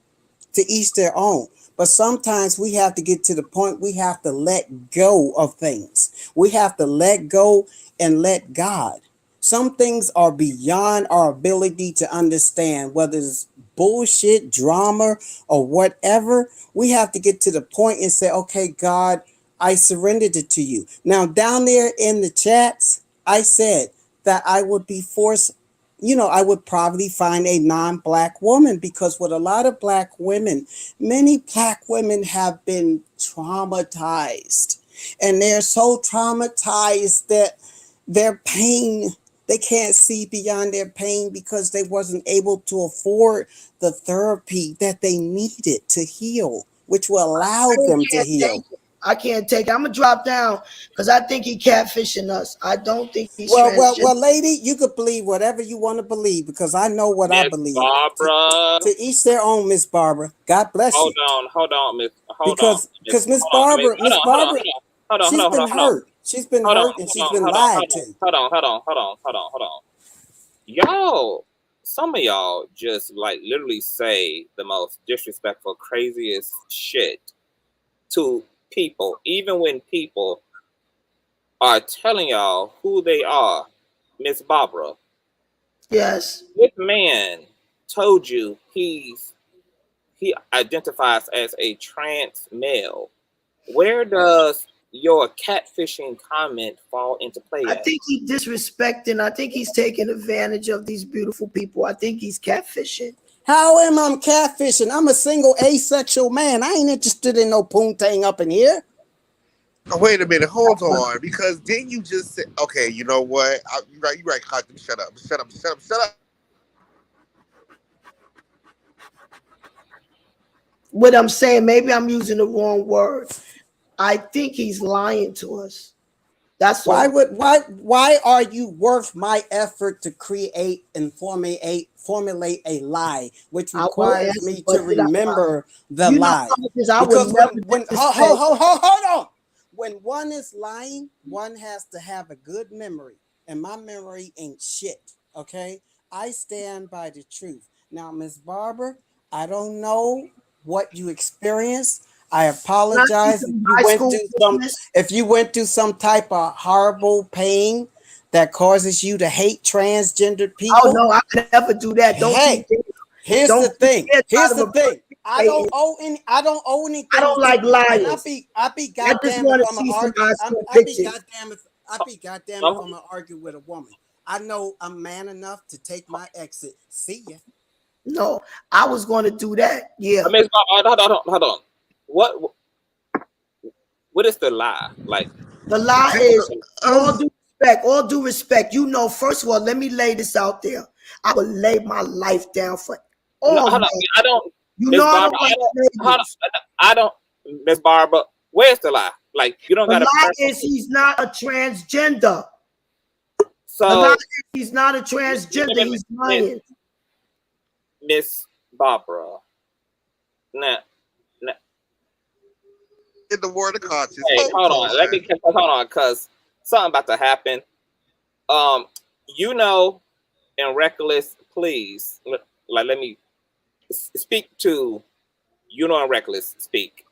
To each their own. But sometimes we have to get to the point we have to let go of things. We have to let go and let God. Some things are beyond our ability to understand, whether it's bullshit, drama, or whatever. We have to get to the point and say, okay, God, I surrendered it to you. Now, down there in the chats, I said that I would be forced, I would probably find a non-Black woman because with a lot of Black women, many Black women have been traumatized. And they're so traumatized that their pain, they can't see beyond their pain because they wasn't able to afford the therapy that they needed to heal, which will allow them to heal. I can't take it. I'm gonna drop down because I think he catfishing us. I don't think he's well, lady, you could believe whatever you want to believe because I know what I believe. Barbara. To each their own, Miss Barbara. God bless you. Hold on, Miss. Because Miss Barbara, she's been hurt. She's been hurt and she's been lied to. Hold on. Y'all, some of y'all just like literally say the most disrespectful, craziest shit to people, even when people are telling y'all who they are. Miss Barbara. Yes. This man told you he identifies as a trans male. Where does your catfishing comment fall into play I at? think he's disrespecting. I think he's taking advantage of these beautiful people. I think he's catfishing. How am I catfishing? I'm a single asexual man. I ain't interested in no poontang up in here. Oh, wait a minute, hold on, because didn't you just say, okay, you know what? You're right, Conscious, shut up. What I'm saying, maybe I'm using the wrong word. I think he's lying to us. That's why all. Why are you worth my effort to create and formulate a lie, which requires me to remember the lie? Because hold on. When one is lying, one has to have a good memory, and my memory ain't shit. Okay, I stand by the truth. Now, Miss Barbara, I don't know what you experienced. I apologize if you went through some type of horrible pain that causes you to hate transgendered people. Oh no, I could never do that. Here's the thing. I don't owe anything. I don't like liars. I be goddamn if I'm gonna argue. I be goddamn if I'm gonna argue with a woman. I know I'm man enough to take my exit. See ya. No, I was going to do that. Yeah. I mean, hold on. What is the lie? Like the lie is all due respect. You know, first of all, let me lay this out there. I would lay my life down for all. No, I don't. You Ms. know, Barbara, I don't. Miss Barbara, where's the lie? Like you don't got to. The lie is he's not a transgender. So the lie is he's not a transgender. He's lying. Miss Barbara. Now, in the word of conscious. Hey, hold on, cause something about to happen. In Reckless, please, let me speak to, in Reckless, speak.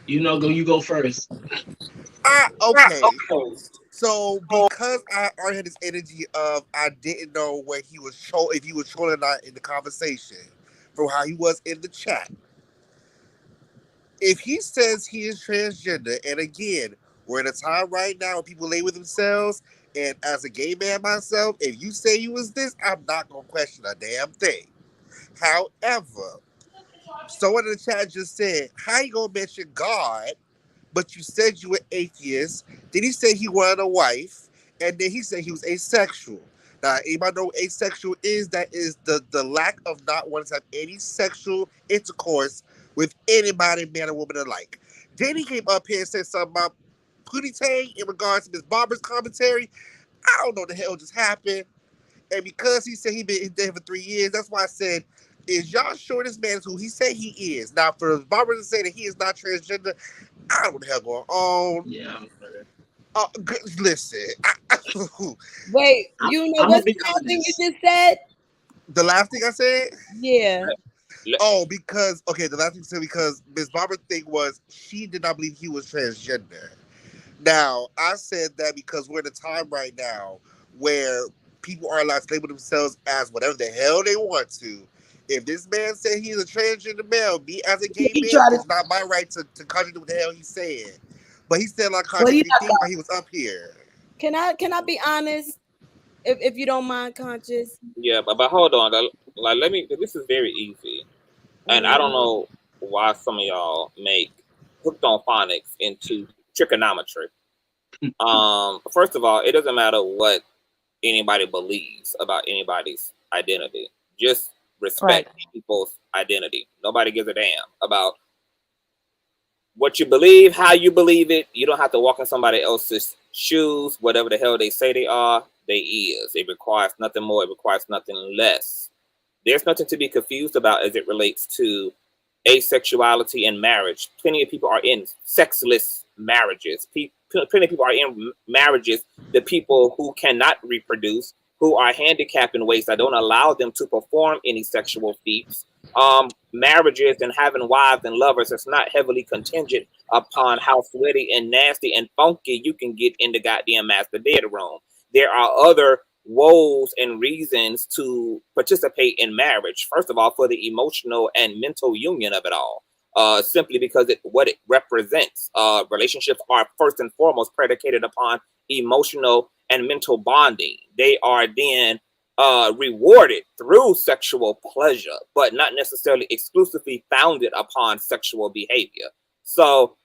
You go first. Okay. So because I already had this energy of I didn't know where he was if he was trolling or not in the conversation from how he was in the chat. If he says he is transgender, and again, We're in a time right now where people lay with themselves. And as a gay man myself, if you say you was this, I'm not gonna question a damn thing. However, someone in the chat just said, "How you gonna mention God?" But you said you were atheist. Then he said he wanted a wife, and then he said he was asexual. Now, anybody know what asexual is? That is the lack of not wanting to have any sexual intercourse with anybody, man or woman alike. Then he came up here and said something about Pootie Tang in regards to Miss Barbara's commentary. I don't know what the hell just happened. And because he said he been dead for 3 years, that's why I said, is y'all sure this man is who he said he is? Now, for Barbara to say that he is not transgender, I don't know what the hell going on. Yeah. Listen. Wait, you know what's the last thing you just said? The last thing I said? Yeah. Oh, because, okay, the last thing I said, because Miss Barbara's thing was she did not believe he was transgender. Now, I said that because we're in a time right now where people are allowed to label themselves as whatever the hell they want to. If this man said he's a transgender male, me as a gay man, it's not my right to contradict what the hell he said. But he said a lot of contradicting things while he was up here. Can I be honest? If you don't mind, Conscious. Yeah, but hold on. Like, let me. This is very easy, and I don't know why some of y'all make hooked on phonics into trigonometry. First of all, it doesn't matter what anybody believes about anybody's identity. Just respect people's identity. Nobody gives a damn about what you believe, how you believe it. You don't have to walk in somebody else's shoes. Whatever the hell they say they are, they is. It requires nothing more. It requires nothing less. There's nothing to be confused about as it relates to asexuality and marriage. Plenty of people are in sexless marriages. Plenty of people are in marriages, the people who cannot reproduce, who are handicapped in ways that don't allow them to perform any sexual feats. Marriages and having wives and lovers is not heavily contingent upon how sweaty and nasty and funky you can get in the goddamn master bedroom. There are other woes and reasons to participate in marriage. First of all, for the emotional and mental union of it all. Simply because what it represents. Relationships are first and foremost predicated upon emotional and mental bonding. They are then rewarded through sexual pleasure, but not necessarily exclusively founded upon sexual behavior. So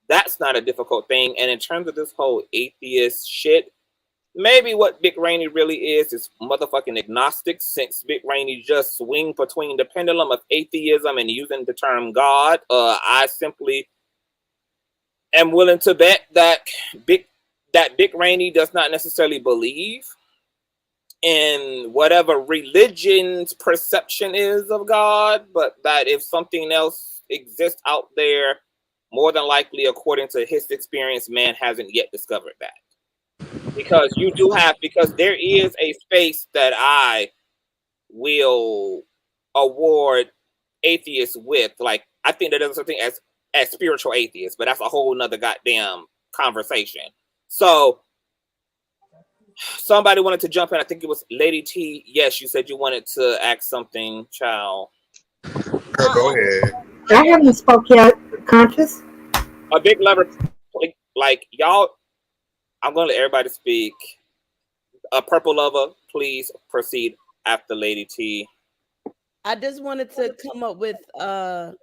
that's not a difficult thing. And in terms of this whole atheist shit, maybe what Big Rainy really is motherfucking agnostic, since Big Rainy just swing between the pendulum of atheism and using the term God. I simply am willing to bet that Big Rainy does not necessarily believe in whatever religion's perception is of God, but that if something else exists out there, more than likely, according to his experience, man hasn't yet discovered that. Because there is a space that I will award atheists with. Like, I think that there's something as spiritual atheists, but that's a whole nother goddamn conversation. So somebody wanted to jump in. I think it was Lady T. Yes, you said you wanted to ask something, child. Go ahead. I haven't spoke yet, Conscious. A big lover, like y'all. I'm going to let everybody speak. A purple lover, please proceed after Lady T. I just wanted to come up with a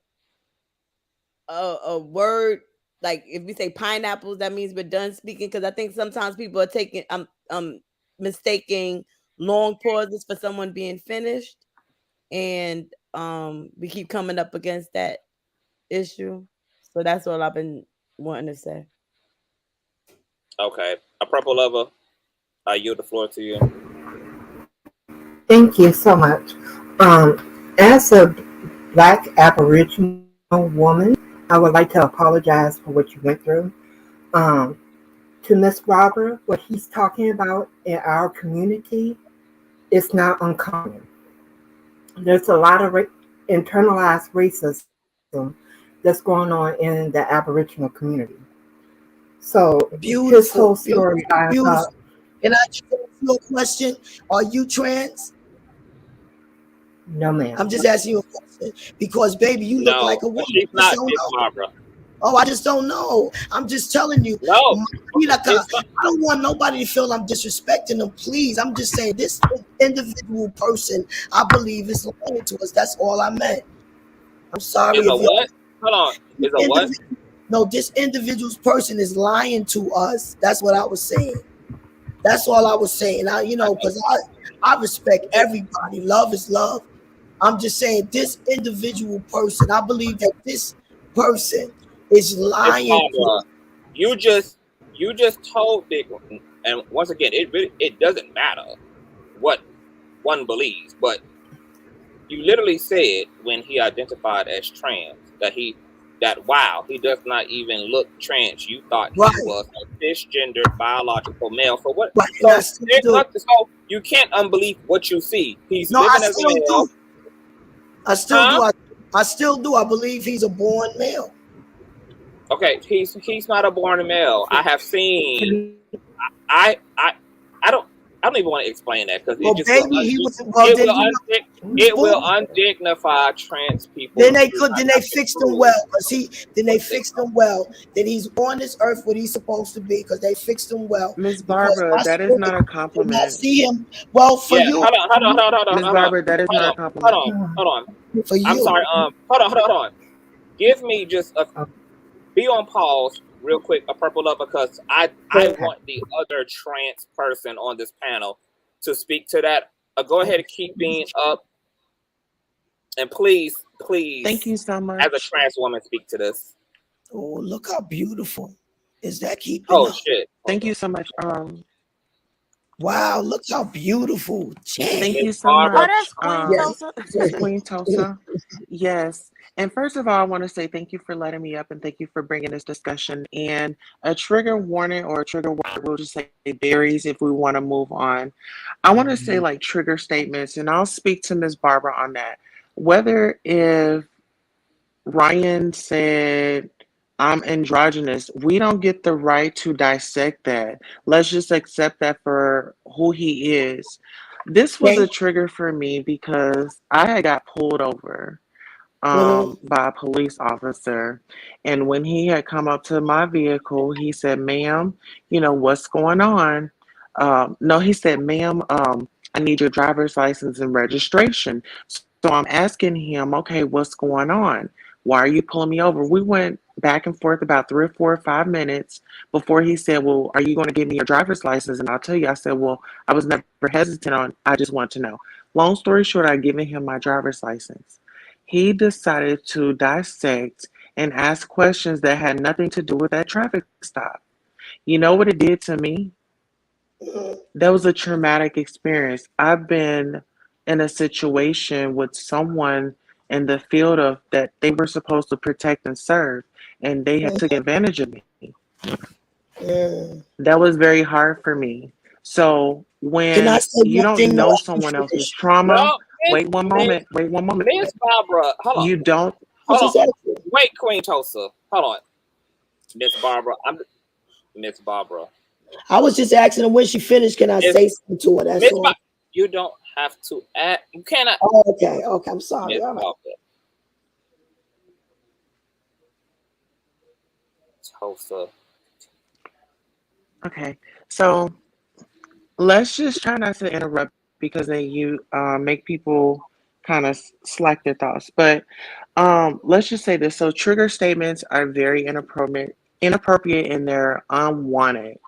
word, like if we say pineapples, that means we're done speaking. Because I think sometimes people are mistaking long pauses for someone being finished, and we keep coming up against that issue. So that's all I've been wanting to say. Okay, a purple lover, I yield the floor to you. Thank you so much. As a Black Aboriginal woman, I would like to apologize for what you went through. To Miss Barbara, what he's talking about in our community is not uncommon. There's a lot of internalized racism that's going on in the Aboriginal community. So his whole story. Beautiful. Can I just ask you a question? Are you trans? No, ma'am. I'm just asking you a question because, baby, you look like a woman. She's not Miss Barbara. Oh, I just don't know. I'm just telling you. No, Lyrica, it's not. I don't want nobody to feel I'm disrespecting them. Please, I'm just saying this individual person, I believe, is lying to us. That's all I meant. I'm sorry Is a if y'all. what? Hold on. Is a what? No, this individual's person is lying to us. That's what I was saying. That's all I was saying. I, because I respect everybody. Love is love. I'm just saying this individual person. I believe that this person is It's lying to Barbara. us. You just told Dick, and once again, it doesn't matter what one believes, but you literally said when he identified as trans that wow, he does not even look trans. You thought he was a cisgendered biological male. So what? Right, and I So still there's do. nothing. So you can't unbelieve what you see. He's No, I living as a still male. do. I still do. I still do. I believe he's a born male. Okay, he's not a born male. I have seen. I don't. I don't even want to explain that because Well, it just baby, he was. Well, then it will undignify trans people. Then they could. Then they fixed him well, Then they fixed him well. Then he's on this earth what he's supposed to be because they fixed him well. Miss Because Barbara, my that is not spirit a did not compliment. see him. Well, for Yeah, you. Miss Barbara, that is not a compliment. Hold on. For I'm you. sorry. Hold on. Give me just be on pause real quick, a purple love, because I want the other trans person on this panel to speak to that. Go ahead and keep being up, and please, Thank you so much. as a trans woman, speak to this. Oh, look how beautiful is that keeping Oh up. shit! Thank you so much. Wow, look how beautiful. Thank you so Barbara. much. that's Queen Tulsa. That's Queen Tulsa. Yes. And first of all, I want to say thank you for letting me up and thank you for bringing this discussion. And a trigger warning or a trigger word, we'll just say varies if we want to move on. I want to say like trigger statements, and I'll speak to Ms. Barbara on that. Whether if Ryan said, I'm androgynous, we don't get the right to dissect that. Let's just accept that for who he is. This was a trigger for me because I had got pulled over by a police officer. And when he had come up to my vehicle, he said, ma'am, what's going on? No, he said, ma'am, I need your driver's license and registration. So I'm asking him, okay, what's going on? Why are you pulling me over? We went back and forth about 3 or 4 or 5 minutes before he said, well, are you going to give me your driver's license? And I'll tell you, I said, well, I was never hesitant on, I just want to know. Long story short, I given him my driver's license. He decided to dissect and ask questions that had nothing to do with that traffic stop. You know what it did to me? That was a traumatic experience. I've been in a situation with someone in the field of that they were supposed to protect and serve, and they had took advantage of me. That was very hard for me. So Can I when say you one don't thing though? know someone else's trauma, wait one moment. Miss Barbara, hold on. You don't. Hold on. Wait, Queen Tulsa. Hold on. Miss Barbara. Miss Barbara. I was just asking her when she finished. Can I say something to her? That's all. You don't have to act. You cannot. Oh, okay. I'm sorry. Miss All right. Tulsa. Okay, so let's just try not to interrupt because then you make people kind of slack their thoughts. But let's just say this. So trigger statements are very inappropriate and they're unwanted.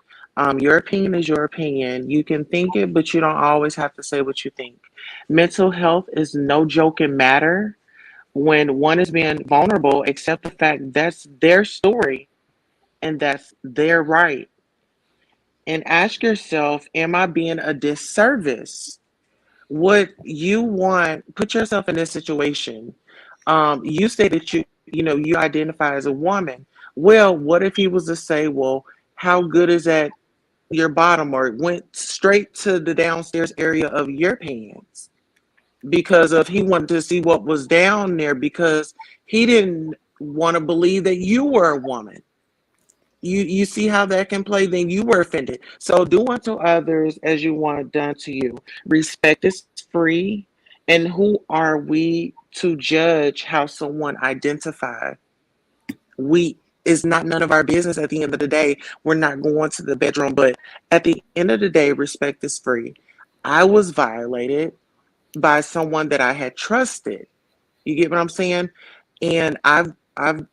Your opinion is your opinion. You can think it, but you don't always have to say what you think. Mental health is no joking matter. When one is being vulnerable, accept the fact that's their story and that's their right. And ask yourself, am I being a disservice? Would you want put yourself in this situation? You say that you identify as a woman. Well, what if he was to say, well, how good is that your bottom, or went straight to the downstairs area of your pants because of he wanted to see what was down there because he didn't want to believe that you were a woman. You see how that can play, then you were offended. So do unto others as you want it done to you. Respect is free. And who are we to judge how someone identifies? We is not none of our business. At the end of the day, we're not going to the bedroom, but at the end of the day, respect is free. I was violated by someone that I had trusted. You get what I'm saying? And I've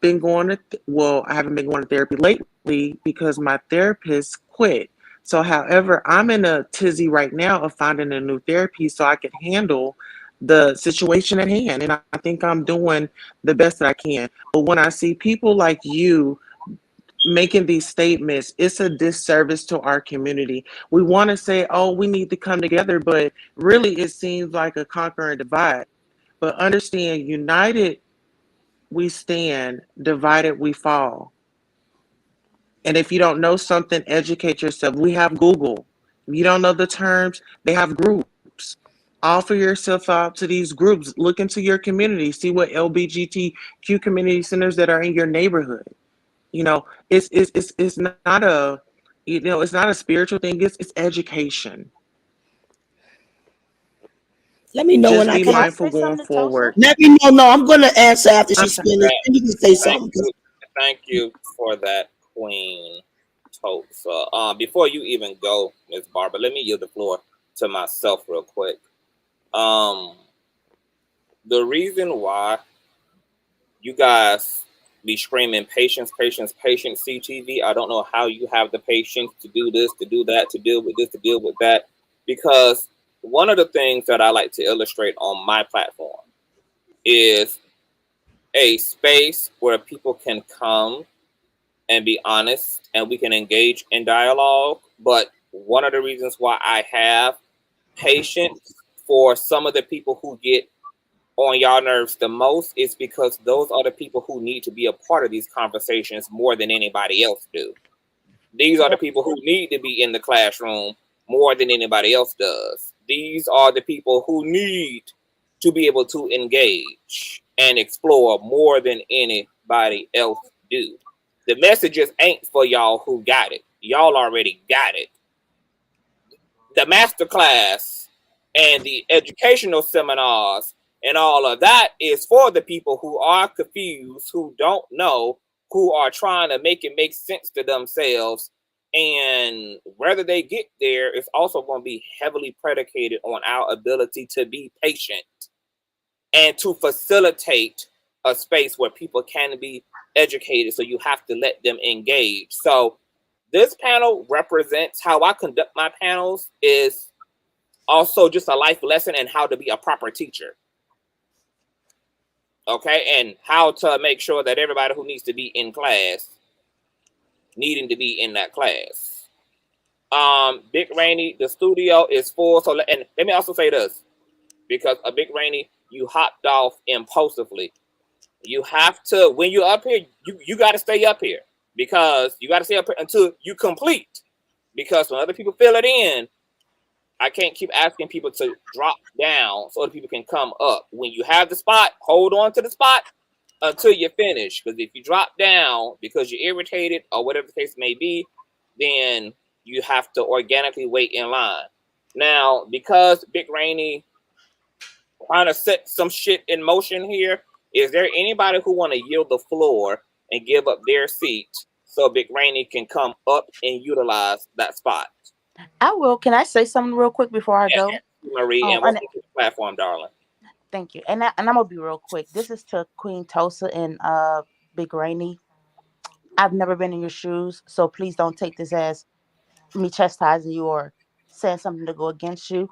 been going to well, I haven't been going to therapy lately because my therapist quit. So however, I'm in a tizzy right now of finding a new therapy so I can handle the situation at hand. And I think I'm doing the best that I can. But when I see people like you making these statements, it's a disservice to our community. We want to say, oh, we need to come together, but really it seems like a conquer and divide. But understand, united we stand, divided we fall. And if you don't know something, educate yourself. We have Google. If you don't know the terms, they have groups. Offer yourself out to these groups. Look into your community. See what LBGTQ community centers that are in your neighborhood. You know, it's not a it's not a spiritual thing. It's education. Let me know when Just I be can. mindful going forward. Let me know. No, I'm going to answer after I'm she's sorry. finished. And you can say something. Thank you for that, Queen Tulsa. Before you even go, Miss Barbara, let me yield the floor to myself real quick. The reason why you guys be screaming patience, patience, patience, CTV, I don't know how you have the patience to do this, to do that, to deal with this, to deal with that, because one of the things that I like to illustrate on my platform is a space where people can come and be honest and we can engage in dialogue. But one of the reasons why I have patience for some of the people who get on y'all nerves the most is because those are the people who need to be a part of these conversations more than anybody else do. These are the people who need to be in the classroom more than anybody else does. These are the people who need to be able to engage and explore more than anybody else do. The messages ain't for y'all who got it. Y'all already got it. The masterclass and the educational seminars and all of that is for the people who are confused, who don't know, who are trying to make it make sense to themselves. And whether they get there is also going to be heavily predicated on our ability to be patient and to facilitate a space where people can be educated. So you have to let them engage. So this panel represents how I conduct my panels is also just a life lesson in how to be a proper teacher. Okay, and how to make sure that everybody who needs to be in class, needing to be in that class. Big Rainy, the studio is full. So, and let me also say this, because a Big Rainy, you hopped off impulsively. You have to, when you're up here, you got to stay up here, because you got to stay up here until you complete. Because when other people fill it in, I can't keep asking people to drop down so other people can come up. When you have the spot, hold on to the spot until you finish. Because if you drop down because you're irritated or whatever the case may be, then you have to organically wait in line. Now, because Big Rainy trying to set some shit in motion here, is there anybody who want to yield the floor and give up their seat so Big Rainy can come up and utilize that spot? I will. Can I say something real quick before I go? Marie, and welcome to the platform, darling. Thank you. And I'm gonna be real quick. This is to Queen Tulsa and Big Rainy. I've never been in your shoes, so please don't take this as me chastising you or saying something to go against you.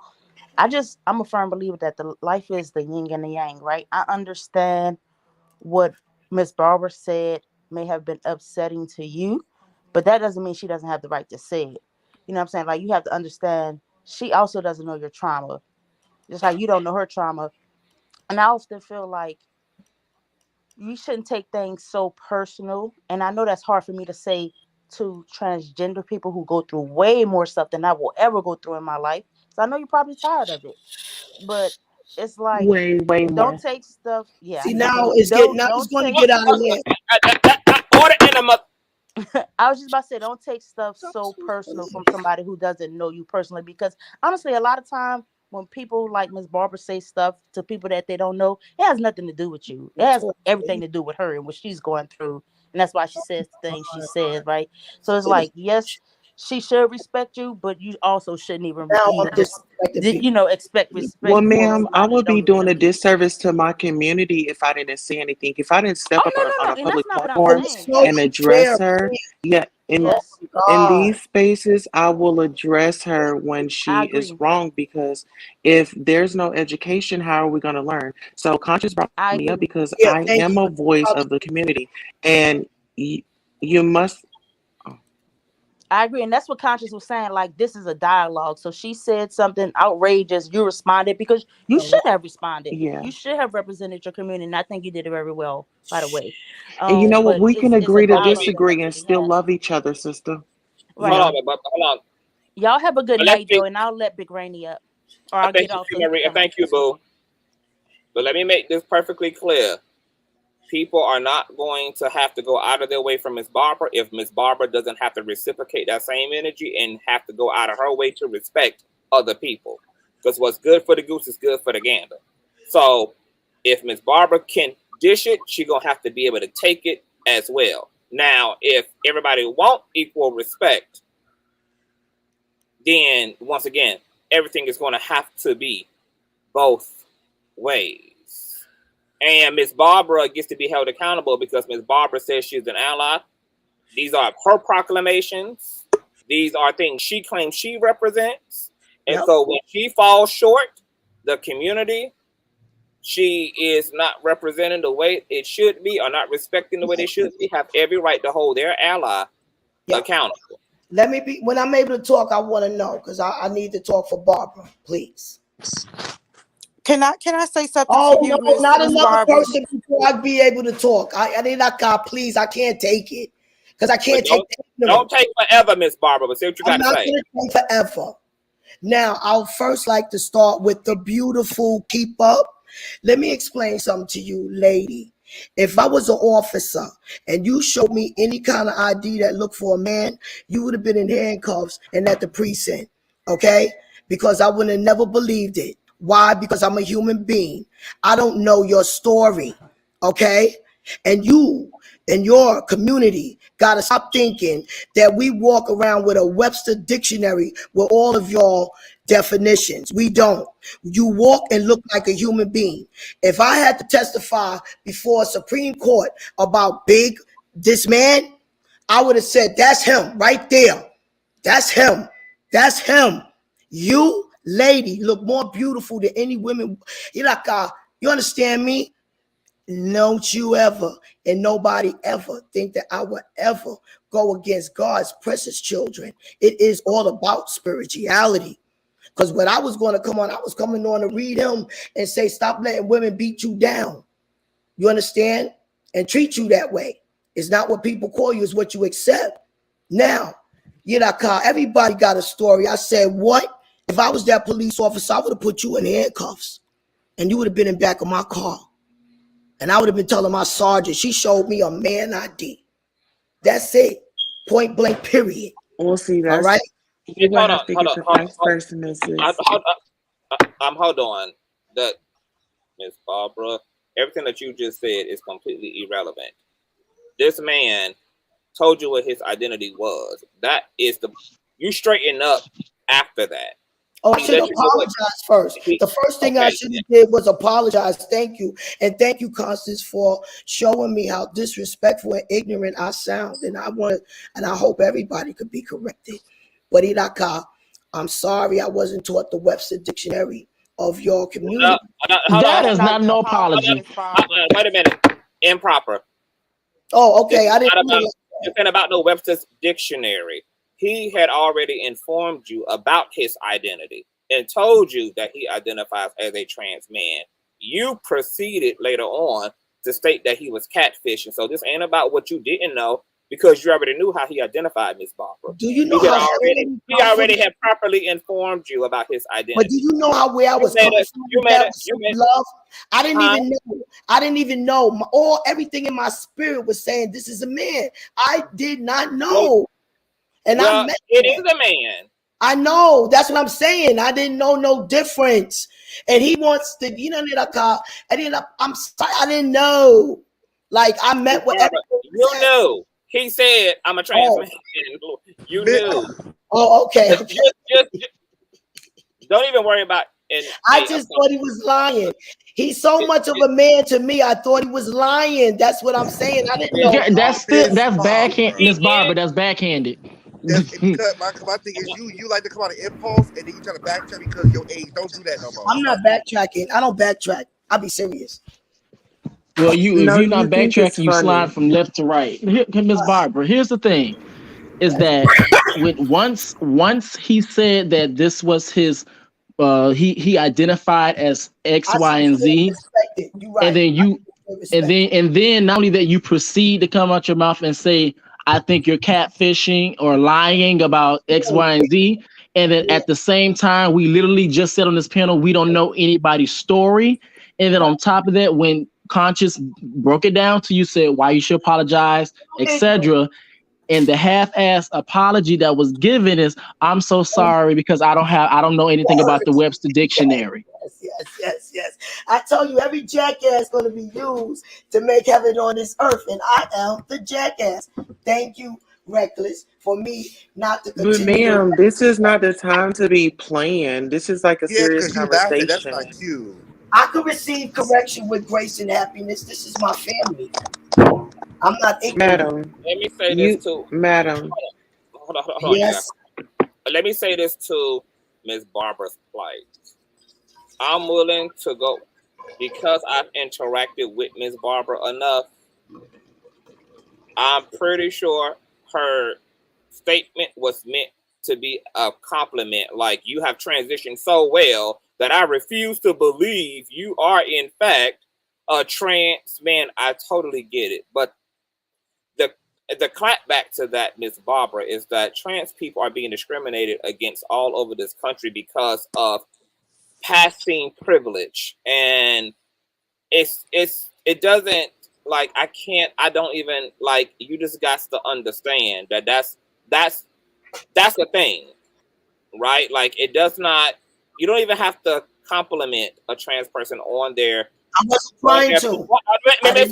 I'm a firm believer that the life is the yin and the yang, right? I understand what Miss Barbara said may have been upsetting to you, but that doesn't mean she doesn't have the right to say it. You know what I'm saying? Like, you have to understand she also doesn't know your trauma, just like you don't know her trauma. And I often feel like you shouldn't take things so personal. And I know that's hard for me to say to transgender people who go through way more stuff than I will ever go through in my life. So I know you're probably tired of it, but it's like, Way don't more. take stuff. Yeah, See, I now know. it's getting now it's Don't going to take. get out of hand. Order in a I was just about to say, don't take stuff so personal from somebody who doesn't know you personally, because honestly, a lot of time when people like Miss Barbara say stuff to people that they don't know, it has nothing to do with you. It has everything to do with her and what she's going through. and that's why she says the things she says, right? So it's like, yes, she should respect you, but you also shouldn't Now I'm even disrespecting people. you know, expect Well, respect for ma'am, I somebody you would be don't even doing know a you. disservice to my community if I didn't say anything. If I didn't step Oh up no, on no, a no, and that's public not what I'm platform saying. So and clear. address her, yeah, Yes, in God. these spaces, I will address her when I she is agree. wrong, because if there's no education, how are we going to learn? So Conscious brought I me up agree. because Yeah, I thank am you. a voice of the community, and you must. I agree, and that's what Conscious was saying. Like, this is a dialogue. So she said something outrageous. You responded because you should have responded. Yeah. You should have represented your community, and I think you did it very well. By the way, And you know what? but We can it's a agree to dialogue that disagree needs to and be still had. love each other, sister. Right. Hold on, but hold on. Y'all have a good But let's night be. though, and I'll let Big Rainy up, or I I'll thank get you, off so he can Maria. come up. Thank you, boo. But let me make this perfectly clear. People are not going to have to go out of their way from Miss Barbara if Miss Barbara doesn't have to reciprocate that same energy and have to go out of her way to respect other people. Because what's good for the goose is good for the gander. So if Miss Barbara can dish it, she's going to have to be able to take it as well. Now, if everybody won't equal respect, then once again, everything is going to have to be both ways. And Miss Barbara gets to be held accountable because Miss Barbara says she's an ally. These are her proclamations. These are things she claims she represents. And so when she falls short, the community, she is not representing the way it should be or not respecting the way they should be, have every right to hold their ally accountable. Let me be, when I'm able to talk, I want to know, because I need to talk for Barbara, please. Can I say something Oh to you, no, not Miss another Barbara? person before I'd be able to talk. I need that God, please. I can't take it. Because I can't take the Don't take forever, Miss Barbara, but say what you I'm got to not say. going to take forever. Now, I'll first like to start with the beautiful keep up. Let me explain something to you, lady. If I was an officer and you showed me any kind of ID that looked for a man, you would have been in handcuffs and at the precinct, okay? Because I would have never believed it. Why? Because I'm a human being. I don't know your story, okay? And you and your community got to stop thinking that we walk around with a Webster dictionary with all of your definitions. We don't. You walk and look like a human being. If I had to testify before a Supreme Court about this man, I would have said, that's him right there. That's him. That's him. You, lady, look more beautiful than any women. You're like, you understand me? Don't you ever and nobody ever think that I would ever go against God's precious children. It is all about spirituality. Because when I was going to come on, I was coming on to read him and say, stop letting women beat you down. You understand? And treat you that way. It's not what people call you, it's what you accept. Now, everybody got a story. I said, what? If I was that police officer, I would have put you in handcuffs and you would have been in the back of my car. And I would have been telling my sergeant, she showed me a man ID. That's it. Point blank, period. We'll see. All right? You will have to get the next person, Mrs. Hold on. That Miss Barbara, everything that you just said is completely irrelevant. This man told you what his identity was. That is you straighten up after that. Oh, I should apologize first. The first thing I should have did was apologize. Thank you. And thank you, Constance, for showing me how disrespectful and ignorant I sound. And I hope everybody could be corrected. But Iraka, I'm sorry I wasn't taught the Webster Dictionary of your community. That is not no apology. Wait a minute. Improper. Oh, okay. I didn't know. It's not about no Webster's dictionary. He had already informed you about his identity and told you that he identifies as a trans man. You proceeded later on to state that he was catfishing. So this ain't about what you didn't know, because you already knew how he identified Miss Barbara. Do you know he already had properly informed you about his identity. But do you know where I was coming from? Love. I didn't even know. I didn't even know. Everything in my spirit was saying this is a man. I did not know. And I met it is a man. I know. That's what I'm saying. I didn't know no difference. And he wants to, I'm sorry, I didn't know. Like I met with Barbara, you knew. He said, "I'm a trans man." You knew. Oh, okay. Just don't even worry about. And I just thought he was lying. He's so much of a man to me. I thought he was lying. That's what I'm saying. I didn't know. Yeah, that's backhand, Miss Barbara. That's backhanded. Because my thing is you like to come out of impulse and then you try to backtrack because of your age. Don't do that no more. I'm not backtracking. I don't backtrack. I'll be serious. Well, if you're not you think it's backtracking, you slide funny. from left to right. Miss Barbara, here's the thing: is that once he said that this was his, he identified as X, Y, and Z, and then not only that, you proceed to come out your mouth and say, "I think you're catfishing or lying about X, Y, and Z." And then at the same time, we literally just said on this panel, we don't know anybody's story. And then on top of that, when Conscious broke it down to you, said why you should apologize, etc. And the half-ass apology that was given is, "I'm so sorry because I don't know anything about the Webster Dictionary." Yes. I tell you, every jackass going to be used to make heaven on this earth, and I am the jackass. Thank you, Reckless, for me not to But continue. ma'am, this is not the time to be playing. This is like a serious because you laughing. That's conversation. not cute. I could receive correction with grace and happiness. This is my family. I'm not ignorant. Madam. Let me say this too. Madam. Hold on. Yes. Let me say this to Miss Barbara's plight. I'm willing to go because I've interacted with Miss Barbara enough. I'm pretty sure her statement was meant to be a compliment. Like, you have transitioned so well that I refuse to believe you are in fact a trans man. I totally get it. But the clapback to that, Miss Barbara, is that trans people are being discriminated against all over this country because of passing privilege. And it doesn't, like, I don't even, like, you just got to understand that that's the thing, right? Like, it does not, you don't even have to compliment a trans person on their, I wasn't trying to. Miss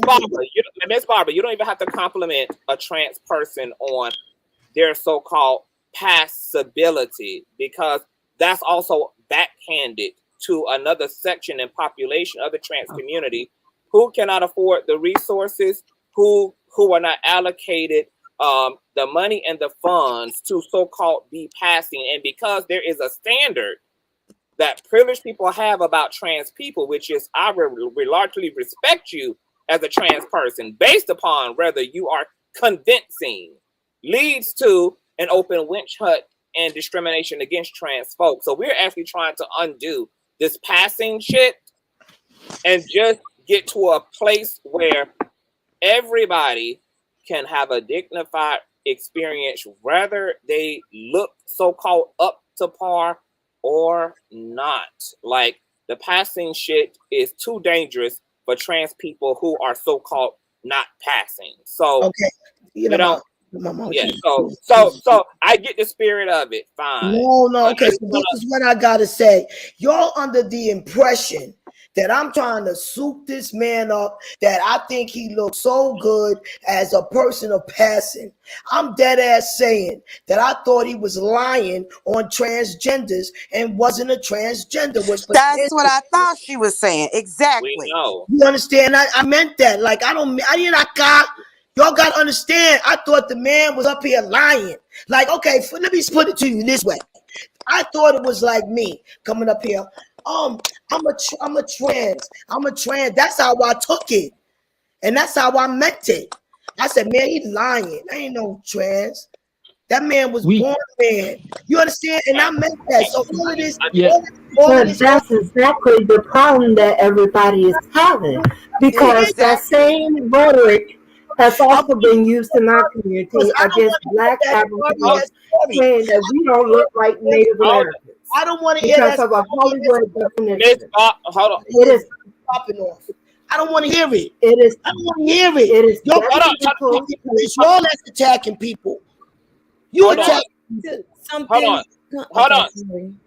Barbara, you don't even have to compliment a trans person on their so-called passability, because that's also backhanded to another section and population of the trans community who cannot afford the resources, who are not allocated the money and the funds to so-called be passing. And because there is a standard that privileged people have about trans people, which is I largely respect you as a trans person based upon whether you are convincing, leads to an open witch hunt and discrimination against trans folks. So we're actually trying to undo this passing shit and just get to a place where everybody can have a dignified experience, whether they look so-called up to par or not. Like, the passing shit is too dangerous for trans people who are so-called not passing. So, okay, so I get the spirit of it. Fine. No. Okay, so this is what I gotta say. Y'all under the impression that I'm trying to soup this man up, that I think he looks so good as a person of passing. I'm dead ass saying that I thought he was lying on transgenders and wasn't a transgender. That's what I thought she was saying. Exactly. We know. You understand? I meant that. Like, y'all got to understand. I thought the man was up here lying. Like, okay, let me put it to you this way. I thought it was like me coming up here. I'm a trans. That's how I took it. And that's how I meant it. I said, man, he lying. I ain't no trans. That man was born man. You understand? And I meant that. So all of this, but that's exactly the problem that everybody is having, because that same rhetoric has also been used in our community against Black Africans, saying that we don't look like Native Americans. I don't want to hear because that. of a Hollywood definition. Hold on. It is popping off. I don't want to hear it. It is. I don't want to hear it. It is. It's y'all that's attacking people. You attack. Hold on.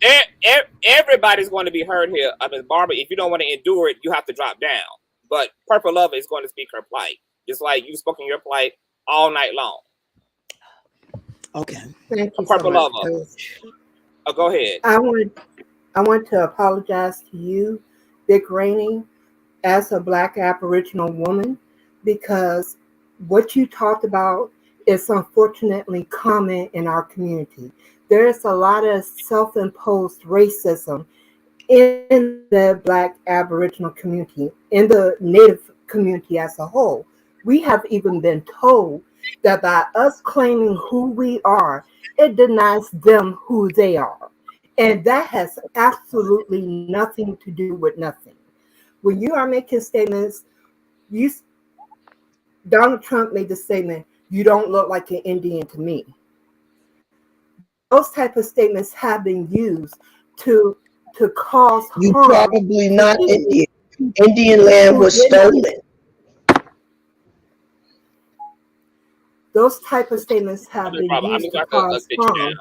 Everybody's going to be heard here. I mean, Barbara, if you don't want to endure it, you have to drop down. But Purple Love is going to speak her plight. Just like you spoke in your plight all night long. Okay. Thank A you so purple much, lover. Coach. Oh, go ahead. I want to apologize to you, Big Rainey, as a Black Aboriginal woman, because what you talked about is unfortunately common in our community. There's a lot of self-imposed racism in the Black Aboriginal community, in the Native community as a whole. We have even been told that by us claiming who we are, it denies them who they are. And that has absolutely nothing to do with nothing. When you are making statements, you Donald Trump made the statement, "You don't look like an Indian to me." Those type of statements have been used to cause You harm probably to not people Indian. Indian land who was did not. stolen. Those type of statements I'm have just been probably, I'm used just to like a cause sit you harm down.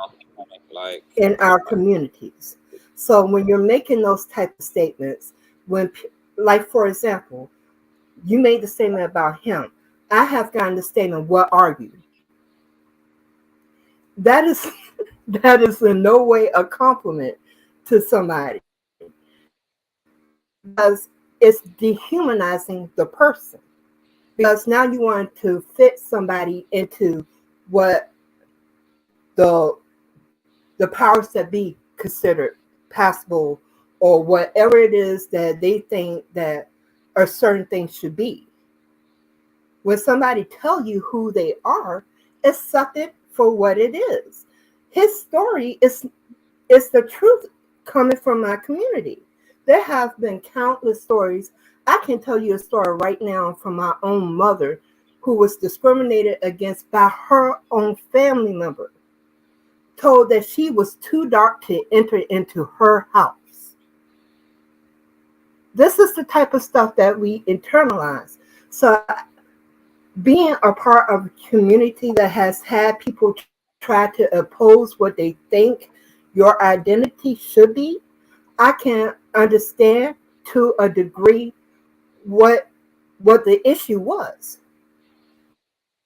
Like, in our communities. So when you're making those type of statements, like for example, you made the statement about him. I have gotten the statement, "What are you?" That is that is in no way a compliment to somebody because it's dehumanizing the person. Because now you want to fit somebody into what the the powers that be considered passable or whatever it is that they think that a certain thing should be. When somebody tell you who they are, accept it for what it is. His story is the truth coming from my community. There have been countless stories. I can tell you a story right now from my own mother who was discriminated against by her own family member, told that she was too dark to enter into her house. This is the type of stuff that we internalize. So being a part of a community that has had people try to oppose what they think your identity should be, I can understand to a degree what the issue was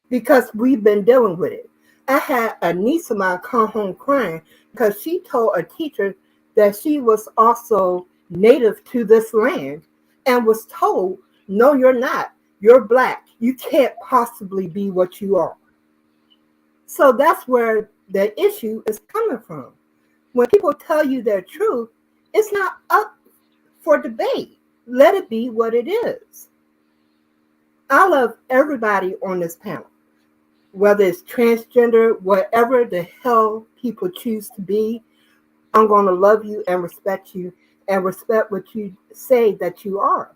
because we've been dealing with it. I had a niece of mine come home crying because she told a teacher that she was also native to this land and was told, "No, you're not. You're Black. You can't possibly be what you are." So that's where the issue is coming from. When people tell you their truth, it's not up for debate. Let it be what it is. I love everybody on this panel, whether it's transgender, whatever the hell people choose to be. I'm going to love you and respect what you say that you are,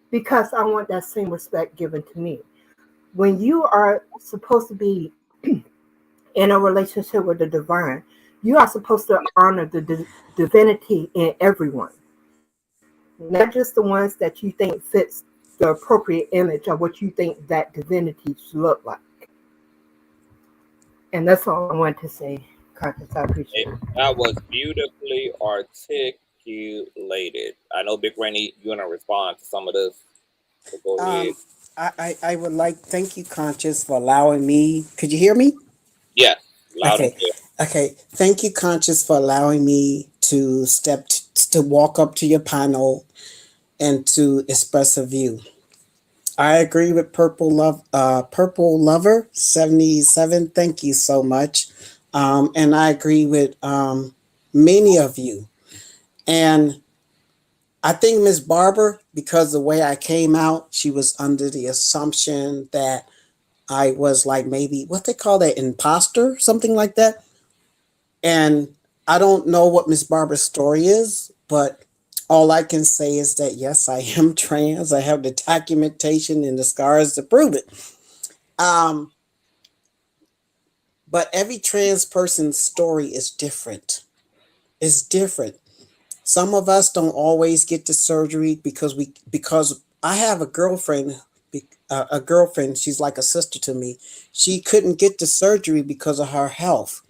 because I want that same respect given to me. When you are supposed to be in a relationship with the divine, you are supposed to honor the divinity in everyone, not just the ones that you think fits the appropriate image of what you think that divinity should look like. And that's all I want to say, Conscious. I appreciate it. that was beautifully articulated. I know Big Rainy, you want to respond to some of this. So go ahead. I would like thank you, Conscious, for allowing me. Could you hear me? Yes, loud and Okay. clear. Okay. Thank you, Conscious, for allowing me to to walk up to your panel and to express a view. I agree with Purple Lover 77. Thank you so much. And I agree with many of you. And I think Miss Barber, because the way I came out, she was under the assumption that I was like maybe what they call that, imposter, something like that. And I don't know what Miss Barber's story is, but all I can say is that yes, I am trans. I have the documentation and the scars to prove it. Um, but every trans person's story is different. It's different. Some of us don't always get the surgery because I have a girlfriend. A girlfriend, she's like a sister to me. She couldn't get the surgery because of her health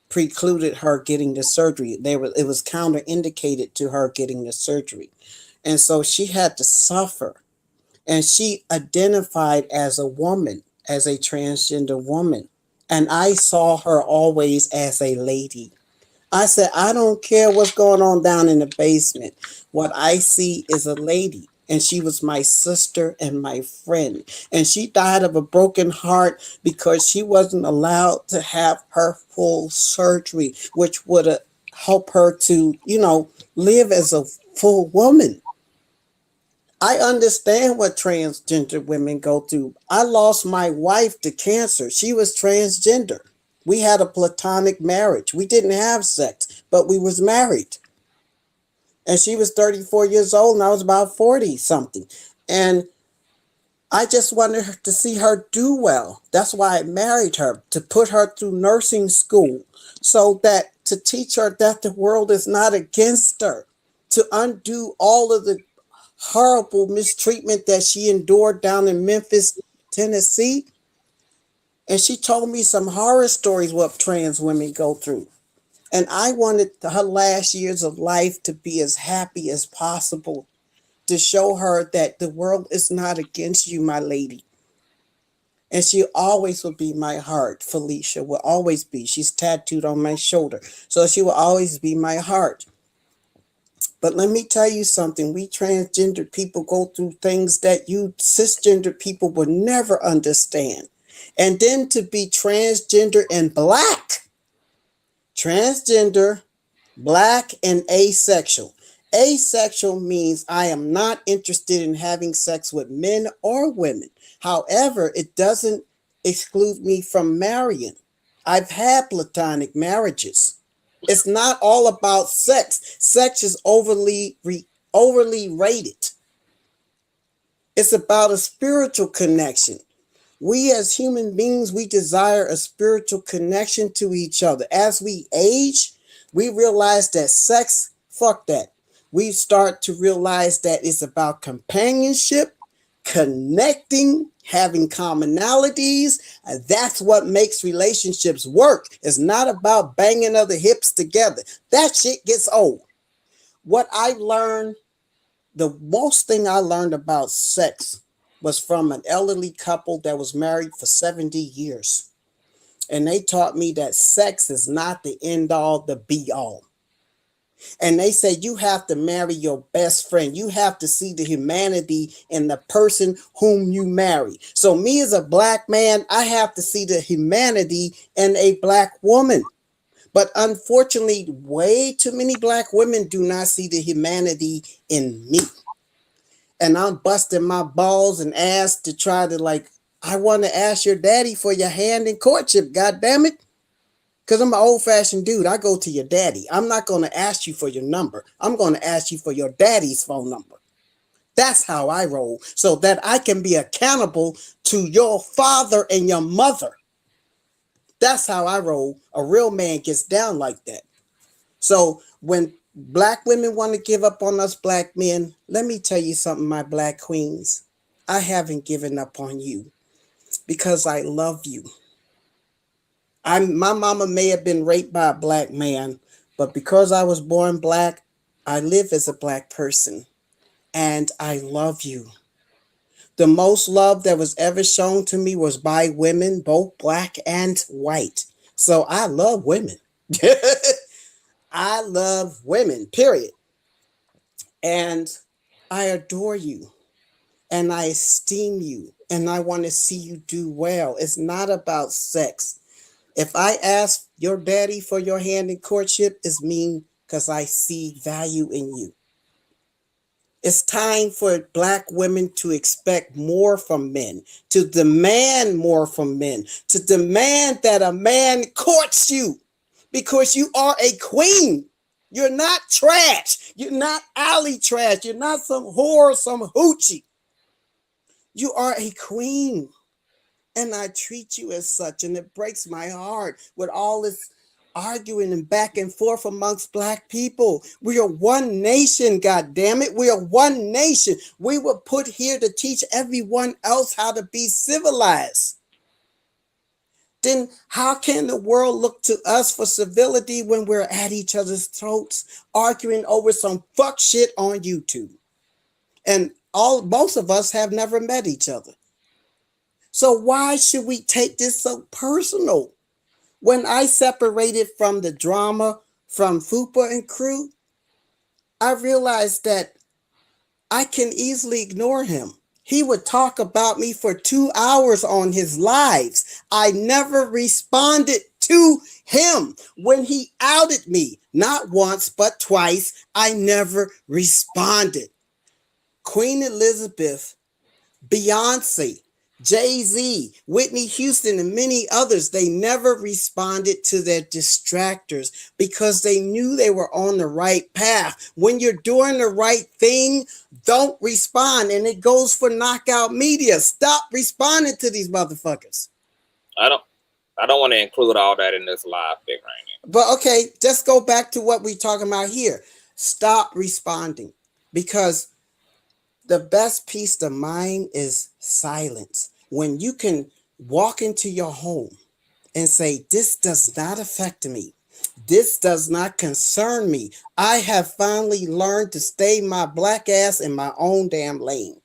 precluded her getting the surgery. It was counterindicated to her getting the surgery. And so she had to suffer. and she identified as a woman, as a transgender woman. And I saw her always as a lady. I said, I don't care what's going on down in the basement. What I see is a lady. And she was my sister and my friend. And she died of a broken heart because she wasn't allowed to have her full surgery, which would have helped her to, live as a full woman. I understand what transgender women go through. I lost my wife to cancer. She was transgender. We had a platonic marriage. We didn't have sex, but we was married. And she was 34 years old and I was about 40 something. And I just wanted her to see her do well. That's why I married her, to put her through nursing school, so that to teach her that the world is not against her, to undo all of the horrible mistreatment that she endured down in Memphis, Tennessee. And she told me some horror stories what trans women go through. And I wanted her last years of life to be as happy as possible, to show her that the world is not against you, my lady. And she always will be my heart. Felicia will always be. She's tattooed on my shoulder. So she will always be my heart. But let me tell you something. We transgender people go through things that you cisgender people will never understand. And then to be transgender and black. Transgender, black, and asexual. Asexual means I am not interested in having sex with men or women. However, it doesn't exclude me from marrying. I've had platonic marriages. It's not all about sex. Sex is overly rated. It's about a spiritual connection. We as human beings, we desire a spiritual connection to each other. As we age, we realize that sex, fuck that. We start to realize that it's about companionship, connecting, having commonalities. And that's what makes relationships work. It's not about banging other hips together. That shit gets old. What I learned, the most thing I learned about sex was from an elderly couple that was married for 70 years. And they taught me that sex is not the end all, the be all. And they said you have to marry your best friend. You have to see the humanity in the person whom you marry. So me as a black man, I have to see the humanity in a black woman. But unfortunately, way too many black women do not see the humanity in me. And I'm busting my balls and ass to try to I want to ask your daddy for your hand in courtship, God damn it. Because I'm an old-fashioned dude. I go to your daddy. I'm not going to ask you for your number. I'm going to ask you for your daddy's phone number. That's how I roll, so that I can be accountable to your father and your mother. That's how I roll. A real man gets down like that. So when black women want to give up on us black men, let me tell you something, my black queens. I haven't given up on you because I love you. My mama may have been raped by a black man, but because I was born black, I live as a black person, and I love you. The most love that was ever shown to me was by women, both black and white. So I love women. I love women, period. And I adore you, and I esteem you, and I want to see you do well. It's not about sex. If I ask your daddy for your hand in courtship, it's mean because I see value in you. It's time for black women to expect more from men, to demand more from men, to demand that a man courts you because you are a queen. You're not trash. You're not alley trash. You're not some whore, some hoochie. You are a queen. And I treat you as such, and it breaks my heart with all this arguing and back and forth amongst black people. We are one nation, God damn it. We are one nation. We were put here to teach everyone else how to be civilized. Then how can the world look to us for civility when we're at each other's throats, arguing over some fuck shit on YouTube? And most of us have never met each other. So why should we take this so personal? When I separated from the drama from Fupa and crew, I realized that I can easily ignore him. He would talk about me for 2 hours on his lives. I never responded to him when he outed me. Not once, but twice. I never responded. Queen Elizabeth, Beyonce, Jay-Z, Whitney Houston, and many others, they never responded to their distractors because they knew they were on the right path. When you're doing the right thing, don't respond. And it goes for knockout media. Stop responding to these motherfuckers. I don't want to include all that in this live thing right now. But okay, just go back to what we're talking about here. Stop responding, because the best peace of mind is silence. When you can walk into your home and say, this does not affect me. This does not concern me. I have finally learned to stay my black ass in my own damn lane.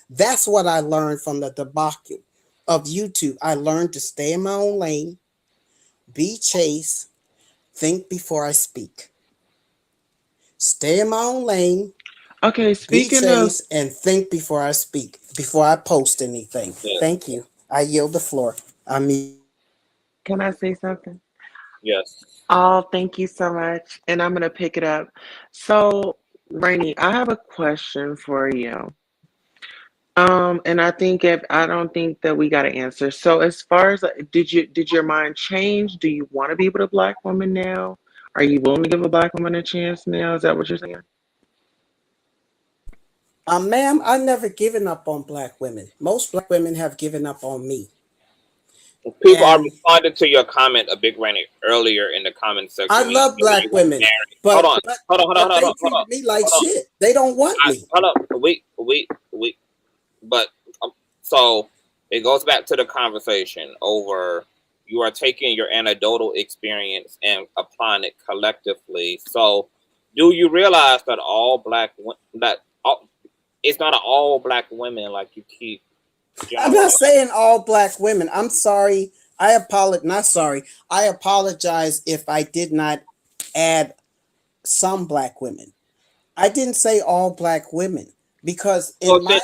That's what I learned from the debacle of YouTube. I learned to stay in my own lane, be chaste, think before I speak. Stay in my own lane. Okay, speaking of, and think before I speak, before I post anything. Yes. Thank you. I yield the floor. can I say something? Yes. Oh, thank you so much. And I'm gonna pick it up. So, Rainy, I have a question for you. And I don't think that we got an answer. So, as far as did your mind change? Do you want to be with a black woman now? Are you willing to give a black woman a chance now? Is that what you're saying? Ma'am, I've never given up on black women. Most black women have given up on me. People are responding to your comment, a big Rainy, earlier in the comment section. I love black women, but hold on. they treated me like shit. They don't want me. Hold up, wait. But so it goes back to the conversation over. You are taking your anecdotal experience and applying it collectively. So, do you realize that it's not all black women like you keep? I'm not saying all black women. I'm sorry. I apologize if I did not add some black women. I didn't say all black women because hold on.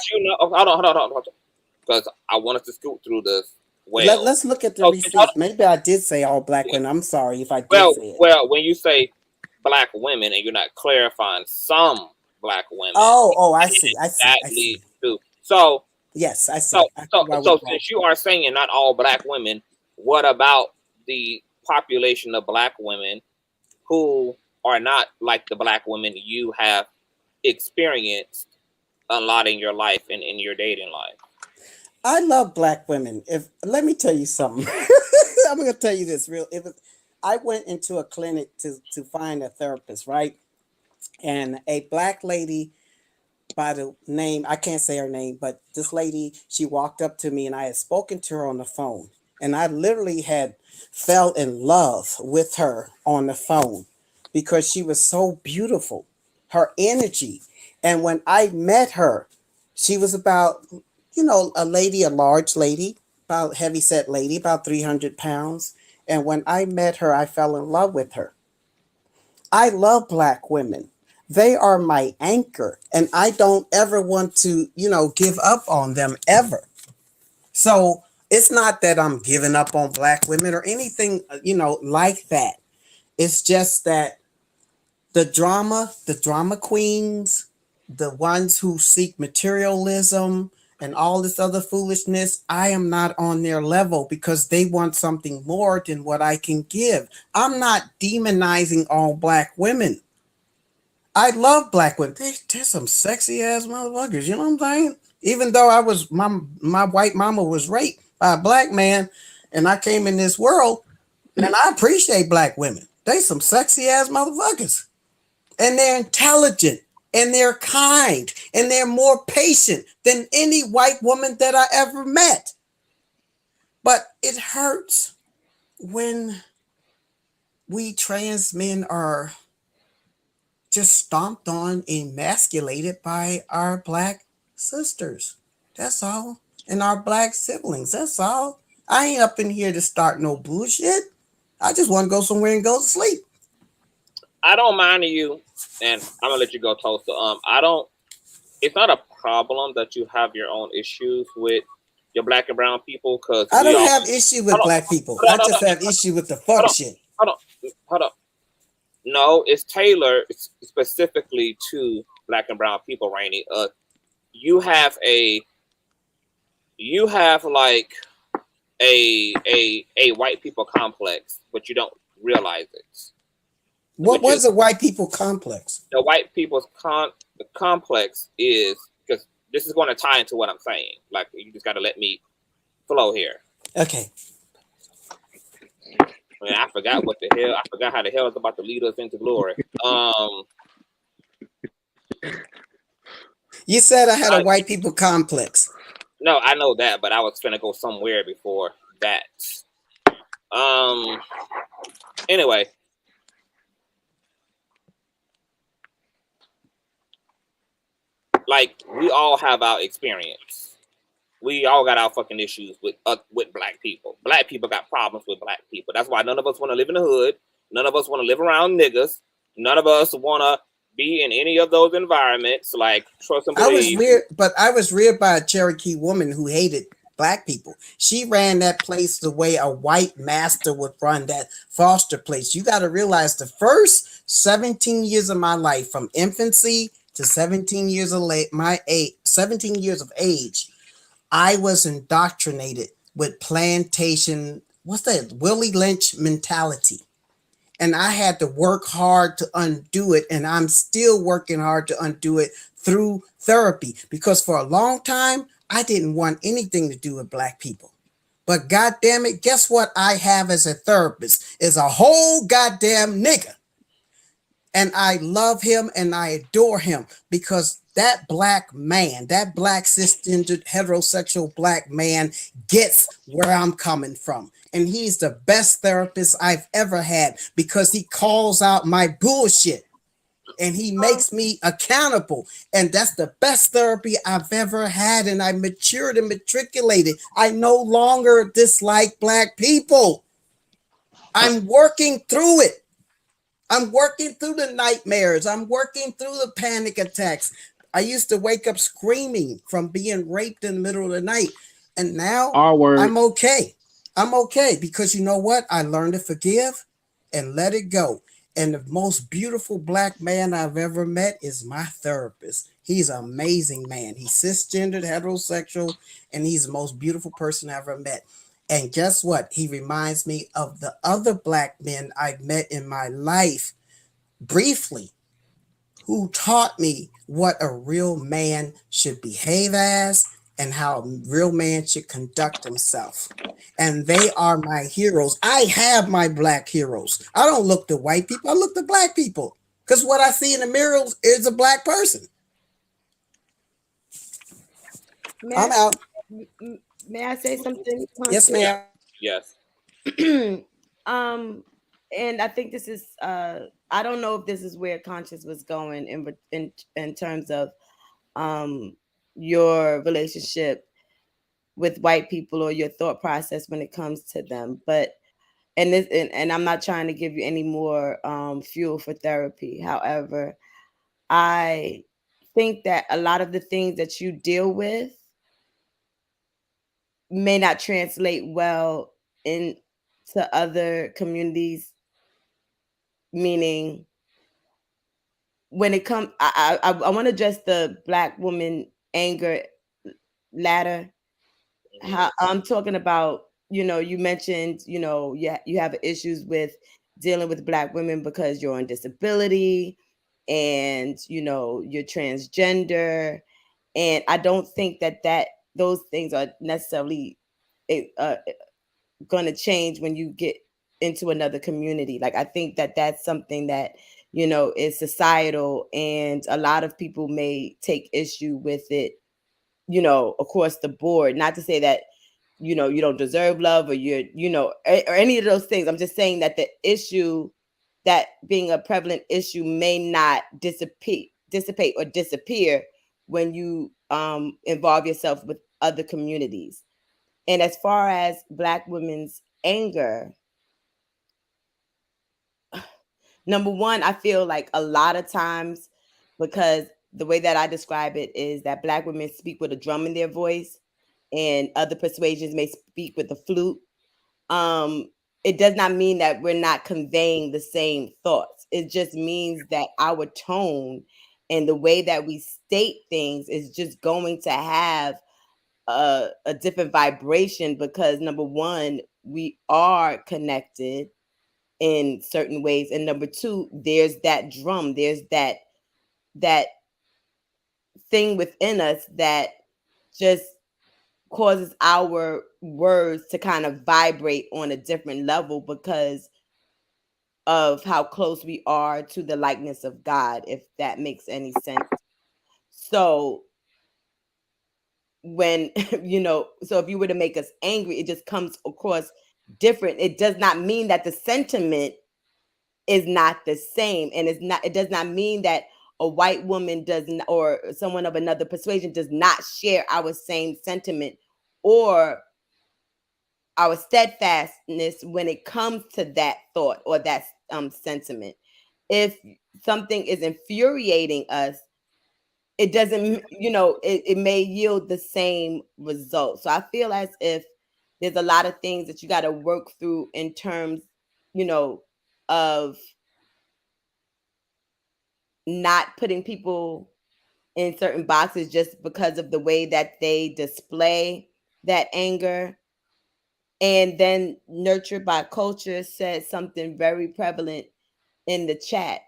Because I want us to scoot through this. Let's look at the receipts. Maybe I did say all black women. I'm sorry if I did say it. Well, when you say black women and you're not clarifying some black women. I see. So yes, I see. So since you are saying not all black women, what about the population of black women who are not like the black women you have experienced a lot in your life and in your dating life? I love black women. Let me tell you something. I'm going to tell you this I went into a clinic to find a therapist, right? And a black lady by the name, I can't say her name, but this lady, she walked up to me and I had spoken to her on the phone. And I literally had fell in love with her on the phone because she was so beautiful, her energy. And when I met her, she was about, a large lady, about heavy-set lady, about 300 pounds. And when I met her, I fell in love with her. I love black women. They are my anchor, and I don't ever want to, give up on them ever. So it's not that I'm giving up on black women or anything, like that. It's just that the drama queens, the ones who seek materialism and all this other foolishness, I am not on their level because they want something more than what I can give. I'm not demonizing all black women. I love black women. They're some sexy ass motherfuckers. You know what I'm saying? Even though my white mama was raped by a black man and I came in this world, and I appreciate black women. They some sexy ass motherfuckers. And they're intelligent and they're kind and they're more patient than any white woman that I ever met. But it hurts when we trans men are just stomped on, emasculated by our black sisters. That's all. And our black siblings. That's all. I ain't up in here to start no bullshit. I just want to go somewhere and go to sleep. I don't mind you, and I'm gonna let you go, Toaster. I don't. It's not a problem that you have your own issues with your black and brown people, because I we don't all. have issue with black people. I just have issue with the fuck shit. Hold on. No, it's tailored specifically to black and brown people, Rainy. You have like a white people complex, but you don't realize it. What was a white people complex? The white people's complex is, because this is going to tie into what I'm saying. Like, you just got to let me flow here. Okay. Man, I forgot what the hell. I forgot how the hell it's about to lead us into glory. You said I had a white people complex. No, I know that, but I was finna go somewhere before that. Anyway. Like, we all have our experience. We all got our fucking issues with black people. Black people got problems with black people. That's why none of us want to live in the hood. None of us want to live around niggas. None of us want to be in any of those environments. Like, trust and believe. I was reared by a Cherokee woman who hated black people. She ran that place the way a white master would run that foster place. You got to realize the first 17 years of my life, from infancy to 17 years of 17 years of age, I was indoctrinated with plantation, what's that, Willie Lynch mentality. And I had to work hard to undo it. And I'm still working hard to undo it through therapy. Because for a long time, I didn't want anything to do with black people. But goddamn it, guess what I have as a therapist? Is a whole goddamn nigga. And I love him and I adore him, because that black man, that black cisgendered heterosexual black man gets where I'm coming from. And he's the best therapist I've ever had, because he calls out my bullshit and he makes me accountable. And that's the best therapy I've ever had. And I matured and matriculated. I no longer dislike black people. I'm working through it. I'm working through the nightmares. I'm working through the panic attacks. I used to wake up screaming from being raped in the middle of the night. And now I'm okay. I'm okay, because you know what? I learned to forgive and let it go. And the most beautiful black man I've ever met is my therapist. He's an amazing man. He's cisgendered, heterosexual, and he's the most beautiful person I ever met. And guess what? He reminds me of the other black men I've met in my life briefly, who taught me what a real man should behave as and how a real man should conduct himself. And they are my heroes. I have my black heroes. I don't look to white people. I look to black people, because what I see in the mirror is a black person. I'm out. May I say something? Yes, ma'am. Yes. And I think this is I don't know if this is where Conscious was going in terms of your relationship with white people, or your thought process when it comes to them. But and I'm not trying to give you any more fuel for therapy. However, I think that a lot of the things that you deal with may not translate well into other communities. Meaning, when it comes, I want to address the black woman anger ladder. How I'm talking about, you mentioned, you have issues with dealing with black women because you're on disability, and you're transgender, and I don't think that those things are necessarily going to change when you get into another community. Like, I think that that's something that is societal, and a lot of people may take issue with it across the board. Not to say that you don't deserve love, or or any of those things. I'm just saying that the issue, that being a prevalent issue, may not dissipate or disappear when you involve yourself with other communities. And as far as Black women's anger, number one, I feel like a lot of times, because the way that I describe it is that Black women speak with a drum in their voice and other persuasions may speak with a flute. It does not mean that we're not conveying the same thoughts. It just means that our tone and the way that we state things is just going to have a different vibration, because number one, we are connected in certain ways, and number two, there's that drum, there's that thing within us that just causes our words to kind of vibrate on a different level because of how close we are to the likeness of God, if that makes any sense. So when so if you were to make us angry, it just comes across different. It does not mean that the sentiment is not the same, and it does not mean that a white woman doesn't, or someone of another persuasion does not share our same sentiment or our steadfastness when it comes to that thought or that sentiment. If something is infuriating us, it doesn't, it may yield the same result. So I feel as if there's a lot of things that you got to work through in terms, of not putting people in certain boxes just because of the way that they display that anger. And then Nurtured by Culture said something very prevalent in the chat.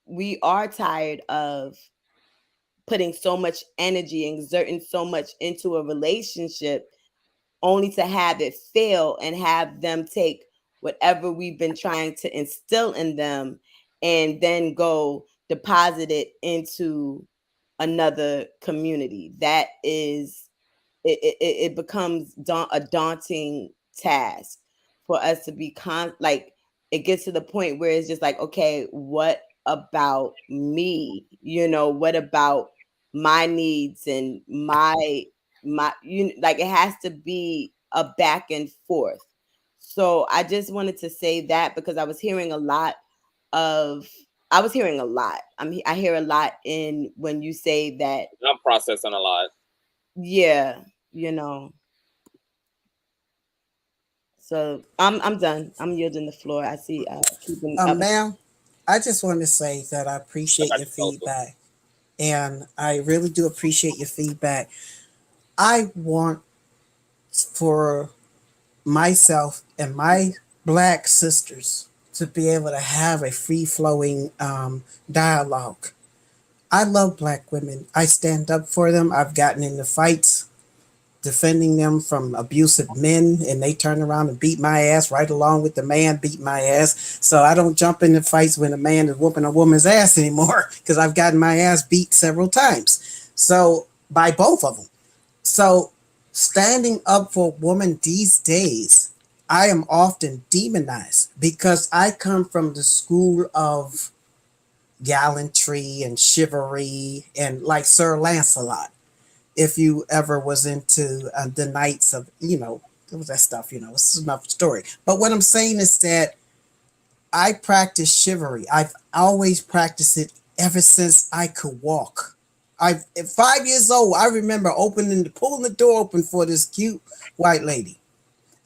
We are tired of putting so much energy and exerting so much into a relationship only to have it fail and have them take whatever we've been trying to instill in them and then go deposit it into another community. That is, it becomes a daunting task for us to be like, it gets to the point where it's just like, okay, what about me? What about my needs and my like, it has to be a back and forth. So I just wanted to say that because I was hearing a lot. I hear a lot in when you say that. I'm processing a lot. Yeah, So I'm done. I'm yielding the floor. I see keeping up. Ma'am, I just want to say that I appreciate your feedback. And I really do appreciate your feedback. I want for myself and my Black sisters to be able to have a free-flowing dialogue. I love Black women. I stand up for them. I've gotten into fights defending them from abusive men, and they turn around and beat my ass right along with the man beat my ass. So I don't jump into fights when a man is whooping a woman's ass anymore, because I've gotten my ass beat several times. So by both of them. So standing up for a woman these days, I am often demonized because I come from the school of gallantry and chivalry and like Sir Lancelot. If you ever was into the Knights of, it was that stuff, it's another story. But what I'm saying is that I practice chivalry. I've always practiced it ever since I could walk. At 5 years old, I remember pulling the door open for this cute white lady.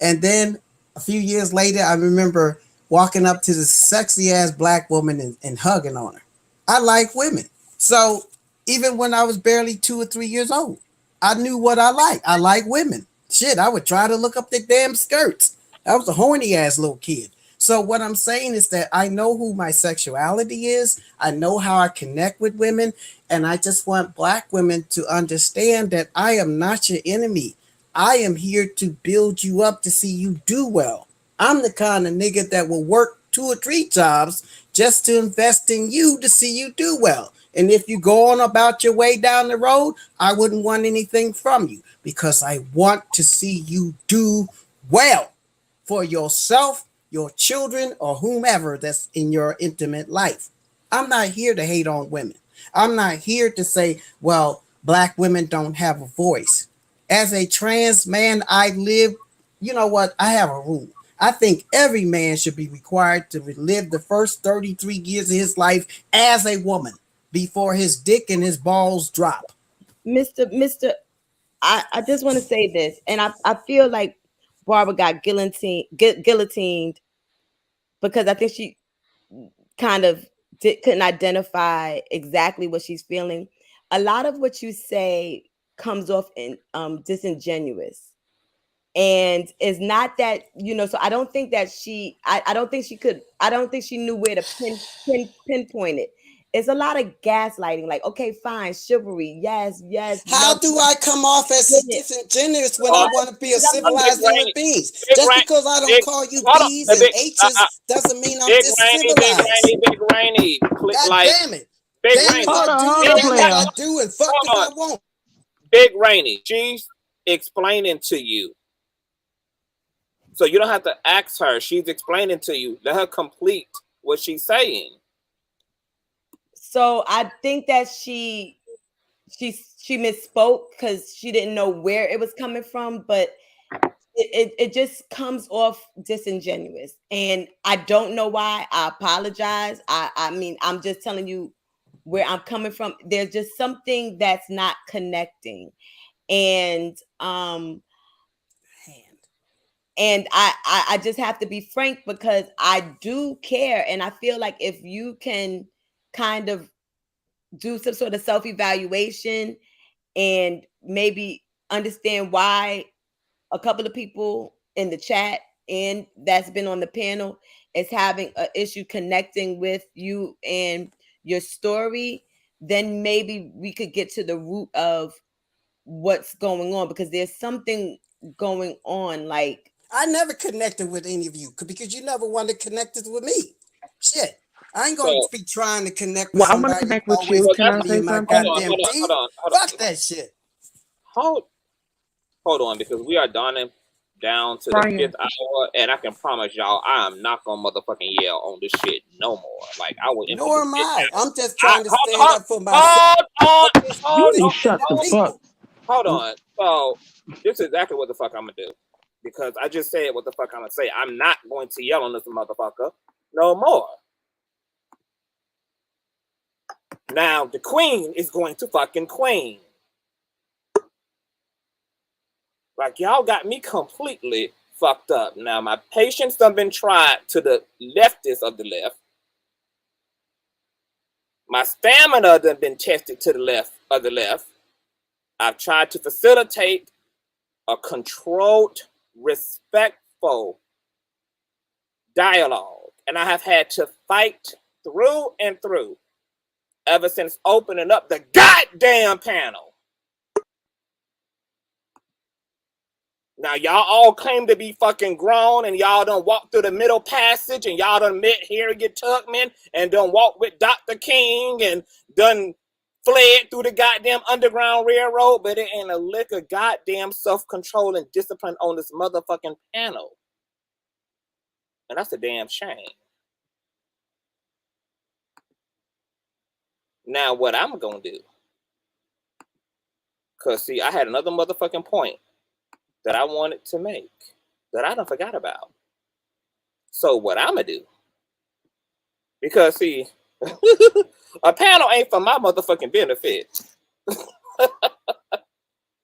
And then a few years later, I remember walking up to this sexy ass Black woman and hugging on her. I like women. So even when I was barely 2 or 3 years old, I knew what I like. I like women. Shit, I would try to look up their damn skirts. I was a horny ass little kid. So what I'm saying is that I know who my sexuality is. I know how I connect with women. And I just want Black women to understand that I am not your enemy. I am here to build you up to see you do well. I'm the kind of nigga that will work 2 or 3 jobs just to invest in you to see you do well. And if you go on about your way down the road, I wouldn't want anything from you because I want to see you do well for yourself, your children, or whomever that's in your intimate life. I'm not here to hate on women. I'm not here to say, well, Black women don't have a voice. As a trans man, I live, you know what? I have a rule. I think every man should be required to live the first 33 years of his life as a woman before his dick and his balls drop. Mr. I just want to say this, and I feel like Barbara got guillotined because I think she kind of couldn't identify exactly what she's feeling. A lot of what you say comes off in disingenuous, and it's not that, you know. So I don't think that I don't think she could. I don't think she knew where to pinpoint it. It's a lot of gaslighting. Like, okay, fine, chivalry, yes. How do I come off as disingenuous when I want to be a civilized human being? Just because I don't call you B's and H's doesn't mean I'm civilized. Big Rainy. God damn it. Big Damn Rainy. it, I do what I do and fuck if I want. Big Rainy. She's explaining to you. So you don't have to ask her. She's explaining to you. Let her complete what she's saying. So I think that she misspoke because she didn't know where it was coming from, but it just comes off disingenuous, and I don't know why. I apologize. I mean, I'm just telling you where I'm coming from. There's just something that's not connecting, and I just have to be frank because I do care, and I feel like if you can kind of do some sort of self-evaluation and maybe understand why a couple of people in the chat and that's been on the panel is having an issue connecting with you and your story, then maybe we could get to the root of what's going on, because there's something going on. Like, I never connected with any of you because you never wanted to connect with me. Shit. I ain't going to be trying to connect with Well, I want to somebody connect who with you. always Can I keeping me say in my something? goddamn team. Fuck that shit. Hold on, because we are dawning down to the Brian. 5th hour, and I can promise y'all, I am not gonna motherfucking yell on this shit no more. Like, I will. Nor am I. I'm just trying to stand up for myself. You need to shut the fuck. Hold on. So this is exactly what the fuck I'm gonna do, because I just said what the fuck I'm gonna say. I'm not going to yell on this motherfucker no more. Now the queen is going to fucking queen. Like, y'all got me completely fucked up. Now my patience done been tried to the leftist of the left. My stamina done been tested to the left of the left. I've tried to facilitate a controlled, respectful dialogue, and I have had to fight through and through ever since opening up the goddamn panel. Now, y'all all claim to be fucking grown, and y'all done walk through the middle passage, and y'all done met Harriet Tubman, and done walk with Dr. King, and done fled through the goddamn Underground Railroad, but it ain't a lick of goddamn self-control and discipline on this motherfucking panel. And that's a damn shame. Now, what I'm gonna do, because, see, I had another motherfucking point that I wanted to make that I done forgot about. So what I'm gonna do, because, see, a panel ain't for my motherfucking benefit.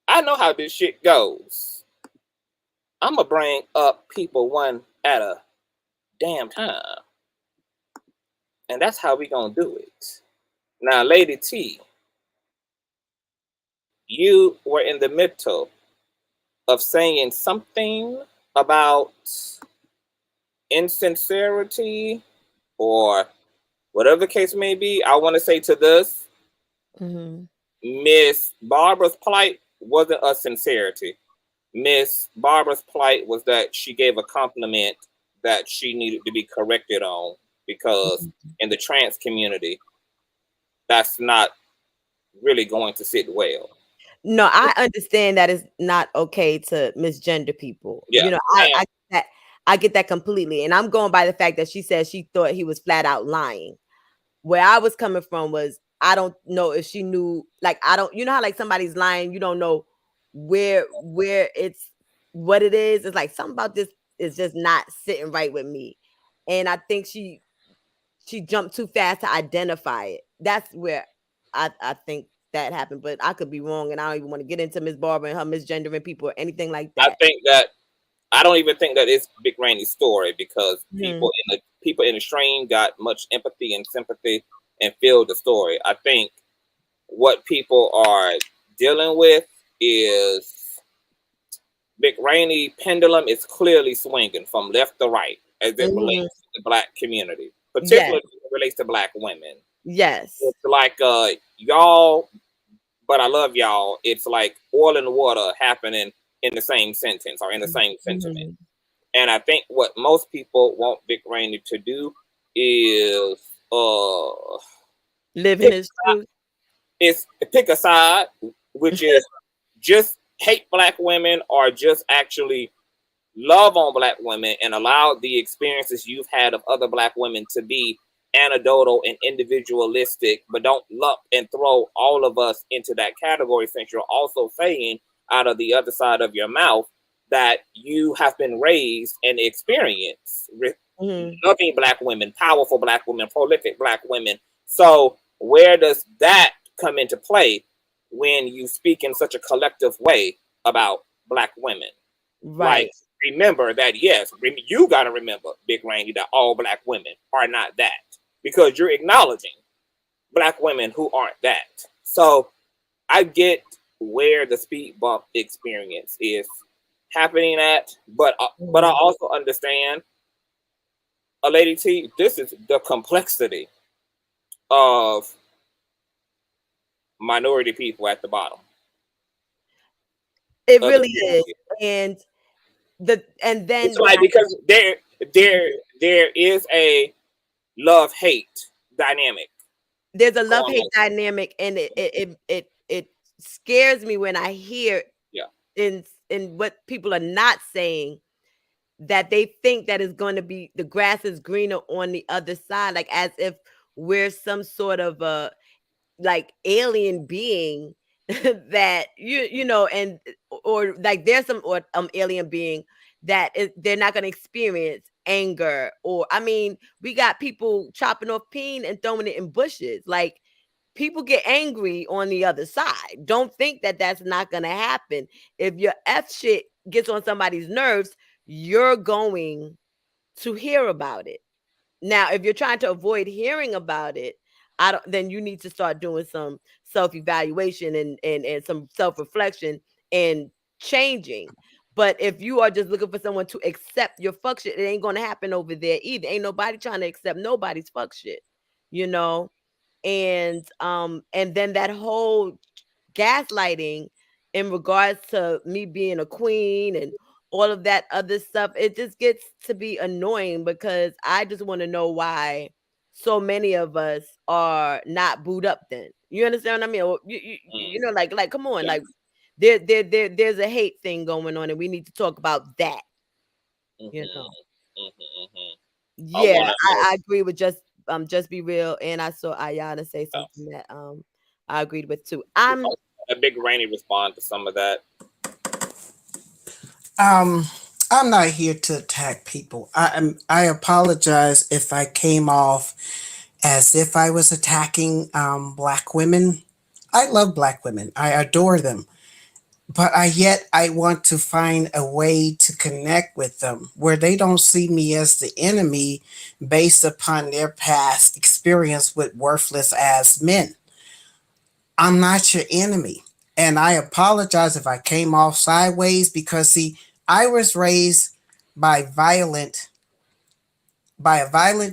I know how this shit goes. I'm gonna bring up people one at a damn time. And that's how we gonna do it. Now, Lady T, you were in the middle of saying something about insincerity or whatever the case may be. I want to say to this, Miss Barbara's plight wasn't a sincerity. Miss Barbara's plight was that she gave a compliment that she needed to be corrected on, because in the trans community, that's not really going to sit well. no, I understand that it's not okay to misgender people. Yeah. You know, I get that completely. And I'm going by the fact that she said she thought he was flat out lying. Where I was coming from was, I don't know if she knew, like, I don't, you know how like somebody's lying, you don't know where it's what it is. It's like something about this is just not sitting right with me. And I think she jumped too fast to identify it. That's where I think that happened. But I could be wrong, and I don't even want to get into Miss Barbara and her misgendering people or anything like I that. think that I don't even think that it's Big Rainey's story because Mhm. people in the stream got much empathy and sympathy and feel the story. I think what people are dealing with is Big Rainey pendulum is clearly swinging from left to right as it Mhm. relates to the black community, Yes. particularly as it relates to black women. Yes. It's like y'all, but I love y'all. It's like oil and water happening in the same sentence or in the same sentiment. Mhm. And I think what most people want Big Rainey to do is Living his truth. is pick a side, which is just hate black women or just actually love on black women and allow the experiences you've had of other black women to be anecdotal and individualistic, but don't lump and throw all of us into that category, since you're also saying out of the other side of your mouth that you have been raised and experienced loving black women, powerful black women, prolific black women. So where does that come into play when you speak in such a collective way about black women? Right. Like, remember that, yes, you got to remember, Big Rainey, that all black women are not that, because you're acknowledging black women who aren't that. So I get where the speed bump experience is happening at, but I also understand, a Lady T, this is the complexity of minority people at the bottom. It really is. And then It's like, because there is a love hate dynamic. there's a love hate dynamic, and it scares me when I hear in what people are not saying, that they think that is going to be the grass is greener on the other side, like as if we're some sort of a like alien being that you know, and or like there's some or alien being that they're not going to experience anger. Or I mean, we got people chopping off peen and throwing it in bushes. Like, people get angry on the other side. Don't think that that's not going to happen. If your F shit gets on somebody's nerves, you're going to hear about it. Now, if you're trying to avoid hearing about it, then you need to start doing some self-evaluation and some self-reflection and changing. But if you are just looking for someone to accept your fuck shit, it ain't gonna happen over there either. Ain't nobody trying to accept nobody's fuck shit, you know? And then that whole gaslighting in regards to me being a queen and all of that other stuff, it just gets to be annoying, because I just want to know why so many of us are not booed up then. You understand what I mean? Or you know, like come on, like there's a hate thing going on, and we need to talk about that. You know. Yeah, I agree with just be real, and I saw Ayana say something that I agreed with too. A Big Rainey respond to some of that. I'm not here to attack people. I apologize if I came off as if I was attacking black women. I love black women. I adore them. But I want to find a way to connect with them where they don't see me as the enemy based upon their past experience with worthless ass men. I'm not your enemy. And I apologize if I came off sideways, because see, I was raised by a violent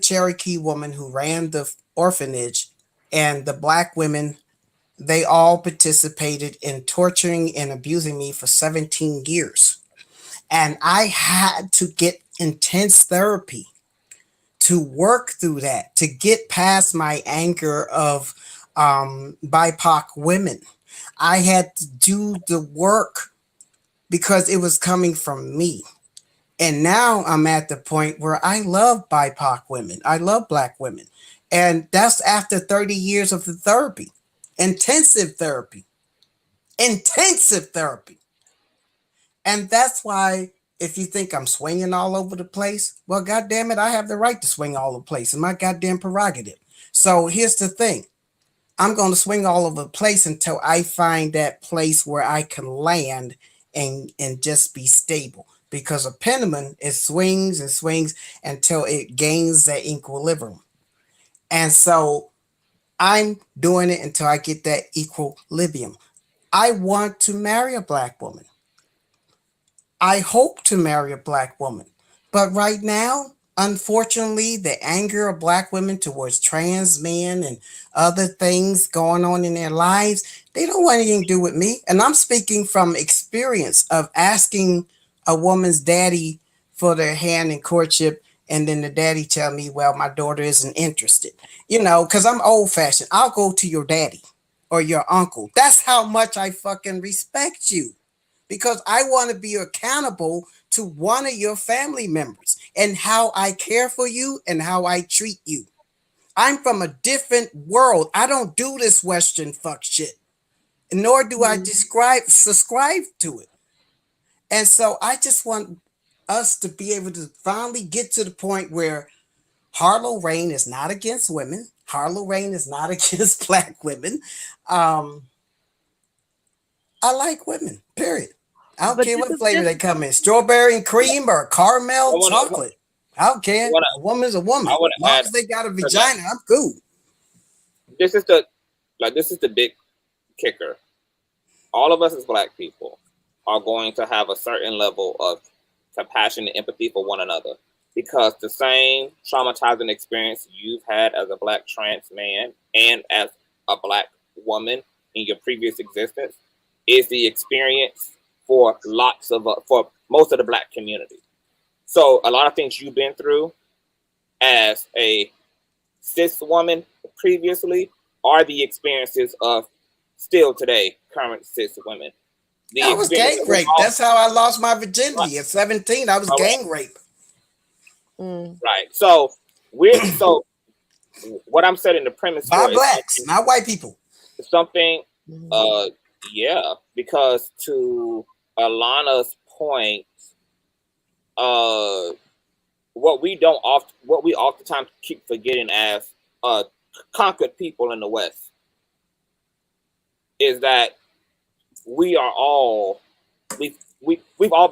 Cherokee woman who ran the orphanage, and the black women, they all participated in torturing and abusing me for 17 years. And I had to get intense therapy to work through that, to get past my anger of BIPOC women. I had to do the work because it was coming from me. And now I'm at the point where I love BIPOC women. I love Black women. And that's after 30 years of the therapy, intensive therapy, intensive therapy. And that's why if you think I'm swinging all over the place, well, goddamn it, I have the right to swing all over the place. It's my goddamn prerogative. So here's the thing. I'm going to swing all over the place until I find that place where I can land and just be stable. Because a pendulum, it swings and swings until it gains that equilibrium. And so I'm doing it until I get that equilibrium. I want to marry a Black woman. I hope to marry a Black woman. But right now, unfortunately, the anger of Black women towards trans men and other things going on in their lives, they don't want anything to do with me. And I'm speaking from experience of asking a woman's daddy for their hand in courtship, and then the daddy tell me, well, my daughter isn't interested. You know, because I'm old fashioned. I'll go to your daddy or your uncle. That's how much I fucking respect you, because I want to be accountable to one of your family members and how I care for you and how I treat you. I'm from a different world. I don't do this Western fuck shit, nor do I subscribe to it. And so I just want us to be able to finally get to the point where Harlow Rain is not against women. Harlow Rain is not against Black women. I like women, period. I don't care what flavor they come in, strawberry and cream or caramel chocolate. I don't care. A woman's a woman. As long as they got a vagina, I'm cool. This is the big kicker. All of us as Black people are going to have a certain level of compassion and empathy for one another, because the same traumatizing experience you've had as a Black trans man and as a Black woman in your previous existence is the experience for for most of the Black community. So a lot of things you've been through as a cis woman previously are the experiences of still today current cis women. I was gang raped. That's how I lost my virginity at 17. I was gang raped. Right. So what I'm setting the premise by for Blacks, not white people. Something yeah, because to Alana's point, what we oftentimes keep forgetting as conquered people in the West is that we've all been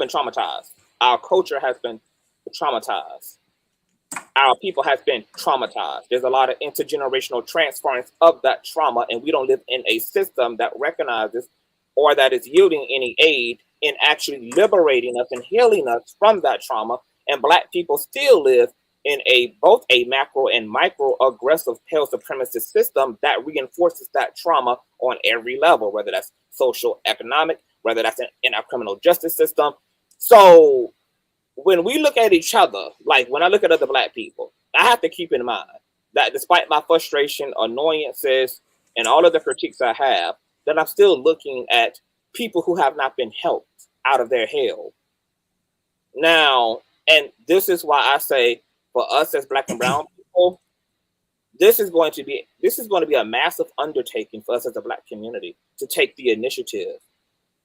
traumatized. Our culture has been traumatized. Our people has been traumatized. There's a lot of intergenerational transference of that trauma, and we don't live in a system that recognizes or that is yielding any aid in actually liberating us and healing us from that trauma. And Black people still live in both a macro and micro aggressive pale supremacist system that reinforces that trauma on every level, whether that's social, economic, whether that's in our criminal justice system. So when we look at each other, like when I look at other Black people, I have to keep in mind that despite my frustration, annoyances, and all of the critiques I have, that I'm still looking at people who have not been helped out of their hell. Now, and this is why I say, for us as Black and brown people, this is going to be a massive undertaking for us as a Black community to take the initiative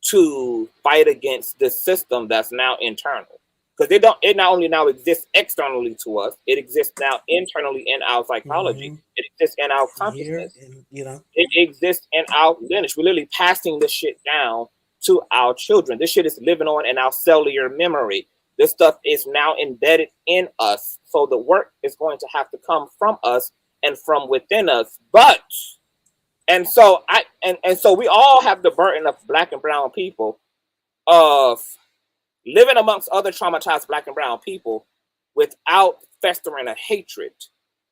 to fight against this system that's now internal. Because it not only now exists externally to us, it exists now internally in our psychology. It exists in our consciousness. It exists in our lineage. We're literally passing this shit down to our children. This shit is living on in our cellular memory. This stuff is now embedded in us. So the work is going to have to come from us and from within us. So we all have the burden of Black and brown people of living amongst other traumatized Black and brown people without festering a hatred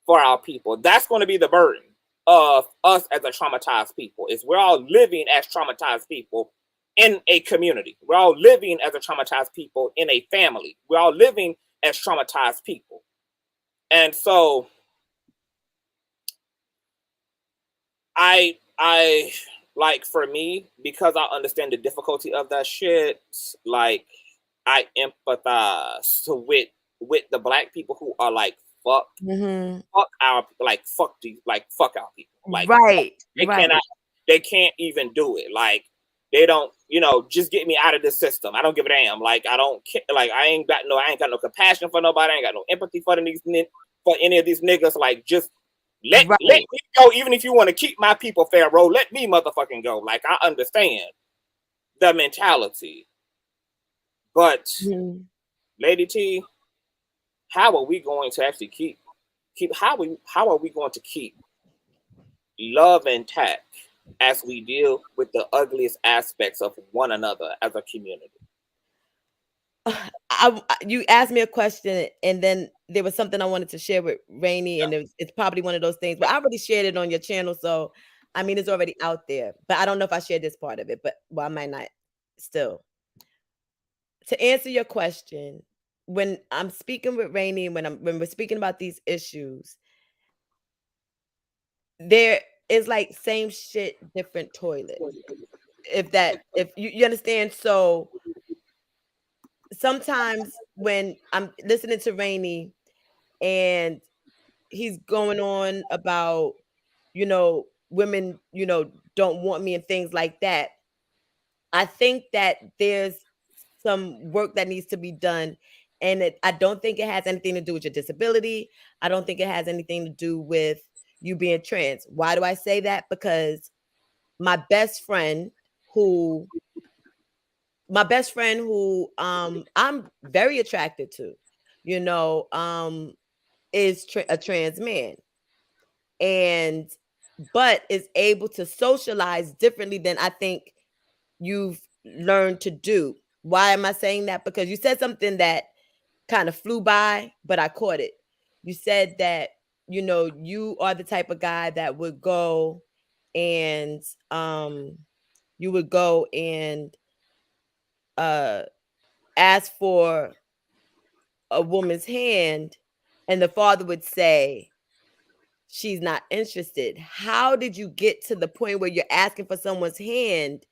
for our people. That's going to be the burden of us as a traumatized people, is we're all living as traumatized people in a community. We're all living as a traumatized people in a family. We're all living as traumatized people. And so I like, for me, because I understand the difficulty of that shit, like, I empathize with the black people who are like fuck our people, like fuck our people, like Right. they Right. they can't even do it. Like they don't, just get me out of this system. I don't give a damn. Like I don't care. Like I ain't got no compassion for nobody. I ain't got no empathy for any of these niggas. Like just let me go. Even if you want to keep my people, Pharaoh, let me motherfucking go. Like I understand the mentality, but Lady T, how are we going to actually keep how are we going to keep love intact as we deal with the ugliest aspects of one another as a community? You asked me a question, and then there was something I wanted to share with Rainey, and it's probably one of those things. But I already shared it on your channel, so I mean it's already out there. But I don't know if I shared this part of it, but I might not. Still, to answer your question, when I'm speaking with Rainey, when we're speaking about these issues, there is like same shit, different toilet. If you understand, so sometimes when I'm listening to Rainey and he's going on about, women, don't want me and things like that, I think that there's some work that needs to be done. And I don't think it has anything to do with your disability. I don't think it has anything to do with you being trans. Why do I say that? Because my best friend who I'm very attracted to, is a trans man, but is able to socialize differently than I think you've learned to do. Why am I saying that? Because you said something that kind of flew by, but I caught it. You said that, you are the type of guy that would go and ask for a woman's hand, and the father would say she's not interested. How did you get to the point where you're asking for someone's hand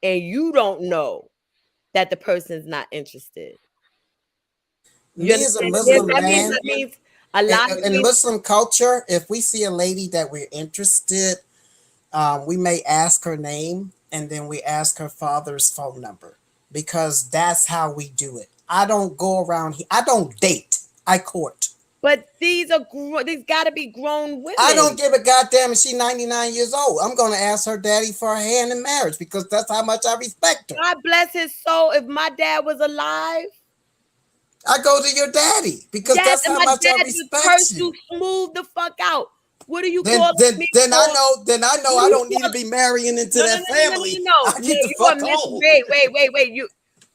and you don't know that the person's not interested? Me as a Muslim man, That means a lot in Muslim culture, if we see a lady that we're interested, we may ask her name and then we ask her father's phone number, because that's how we do it. I don't go around here. I don't date. I court. But these gotta be grown women. I don't give a goddamn if she's 99 years old. I'm gonna ask her daddy for her hand in marriage because that's how much I respect her. God bless his soul. If my dad was alive, I go to your daddy because that's how much I respect you. Smooth the fuck out. What are you then, calling then, me then for? I know I don't need to be marrying into that family. I get the fuck home. Wait.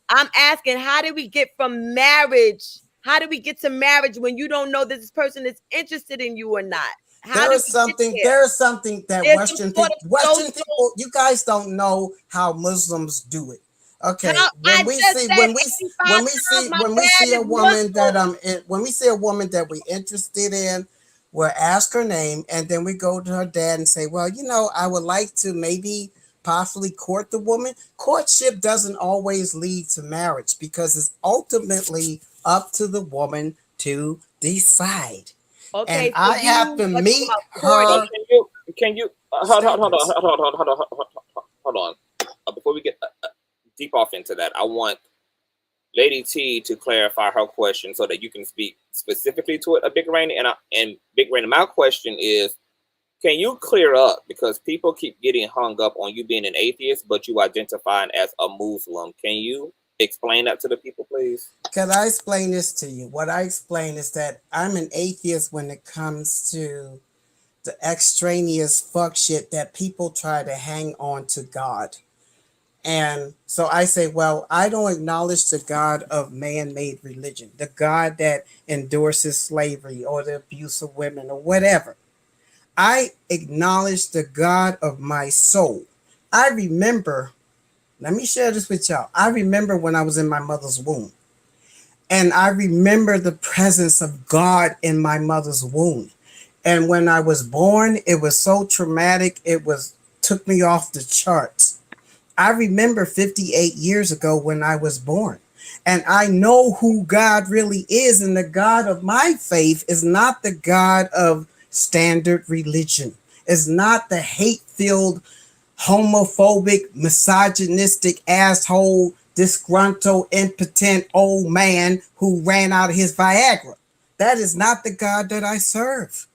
I'm asking, how did we get from marriage? How did we get to marriage when you don't know that this person is interested in you or not? There is something that Western people, you guys don't know how Muslims do it. Okay, when we see a woman that we're interested in, we'll ask her name, and then we go to her dad and say, well, I would like to maybe possibly court the woman. Courtship doesn't always lead to marriage because it's ultimately up to the woman to decide. Okay, and I have to meet her. Can you hold on. Before we get deep off into that, I want Lady T to clarify her question so that you can speak specifically to it, Big Rainy. And Big Rainy, my question is, can you clear up, because people keep getting hung up on you being an atheist, but you identifying as a Muslim. Can you explain that to the people, please? Can I explain this to you? What I explain is that I'm an atheist when it comes to the extraneous fuck shit that people try to hang on to God. And so I say, well, I don't acknowledge the God of man-made religion, the God that endorses slavery or the abuse of women or whatever. I acknowledge the God of my soul. I remember, let me share this with y'all. I remember when I was in my mother's womb. And I remember the presence of God in my mother's womb. And when I was born, it was so traumatic, took me off the charts. I remember 58 years ago when I was born. And I know who God really is. And the God of my faith is not the God of standard religion. It's not the hate-filled, homophobic, misogynistic, asshole, disgruntled, impotent old man who ran out of his Viagra. That is not the God that I serve.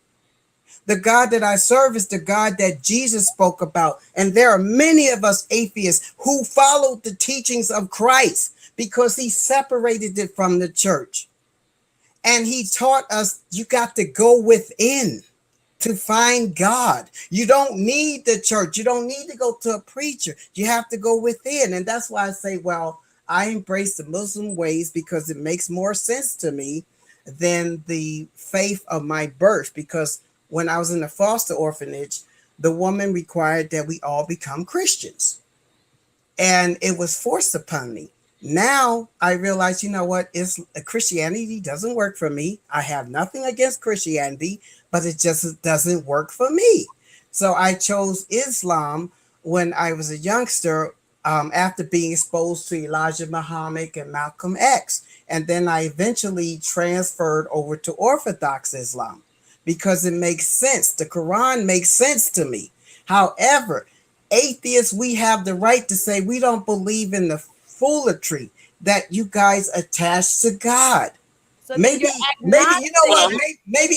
The God that I serve is the God that Jesus spoke about. And there are many of us atheists who followed the teachings of Christ because he separated it from the church. And he taught us you got to go within to find God. You don't need the church. You don't need to go to a preacher. You have to go within. And that's why I say, well, I embrace the Muslim ways because it makes more sense to me than the faith of my birth. Because when I was in the foster orphanage, the woman required that we all become Christians. And it was forced upon me. Now I realize, you know what? Christianity doesn't work for me. I have nothing against Christianity, but it just doesn't work for me. So I chose Islam when I was a youngster, after being exposed to Elijah Muhammad and Malcolm X. And then I eventually transferred over to Orthodox Islam because it makes sense. The Quran makes sense to me. However, atheists, we have the right to say we don't believe in the foolery that you guys attach to God. So Maybe you're you know what? agnostic. Maybe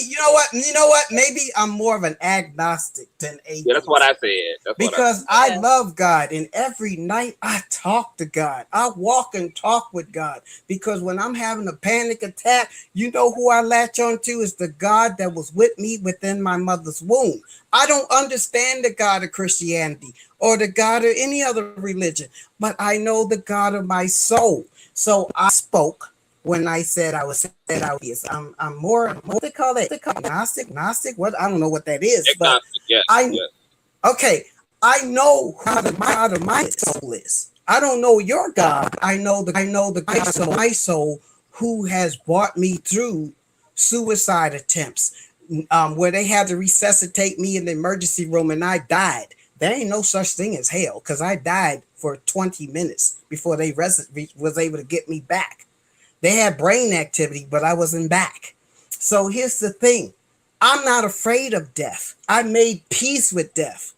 Maybe I'm more of an agnostic than atheist. Yeah, that's what I said. Because I love God, and every night I talk to God. I walk and talk with God. Because when I'm having a panic attack, you know who I latch on to is the God that was with me within my mother's womb. I don't understand the God of Christianity or the God of any other religion, but I know the God of my soul. So I spoke when I said I was atheist. I'm more what they call it, Gnostic. What, I don't know what that is, but yes. Okay, I know how the God of my soul is. I don't know your God. I know the God of my soul who has brought me through suicide attempts, where they had to resuscitate me in the emergency room and I died. There ain't no such thing as hell because I died for 20 minutes before they was able to get me back. They had brain activity, but I wasn't back. So here's the thing. I'm not afraid of death. I made peace with death.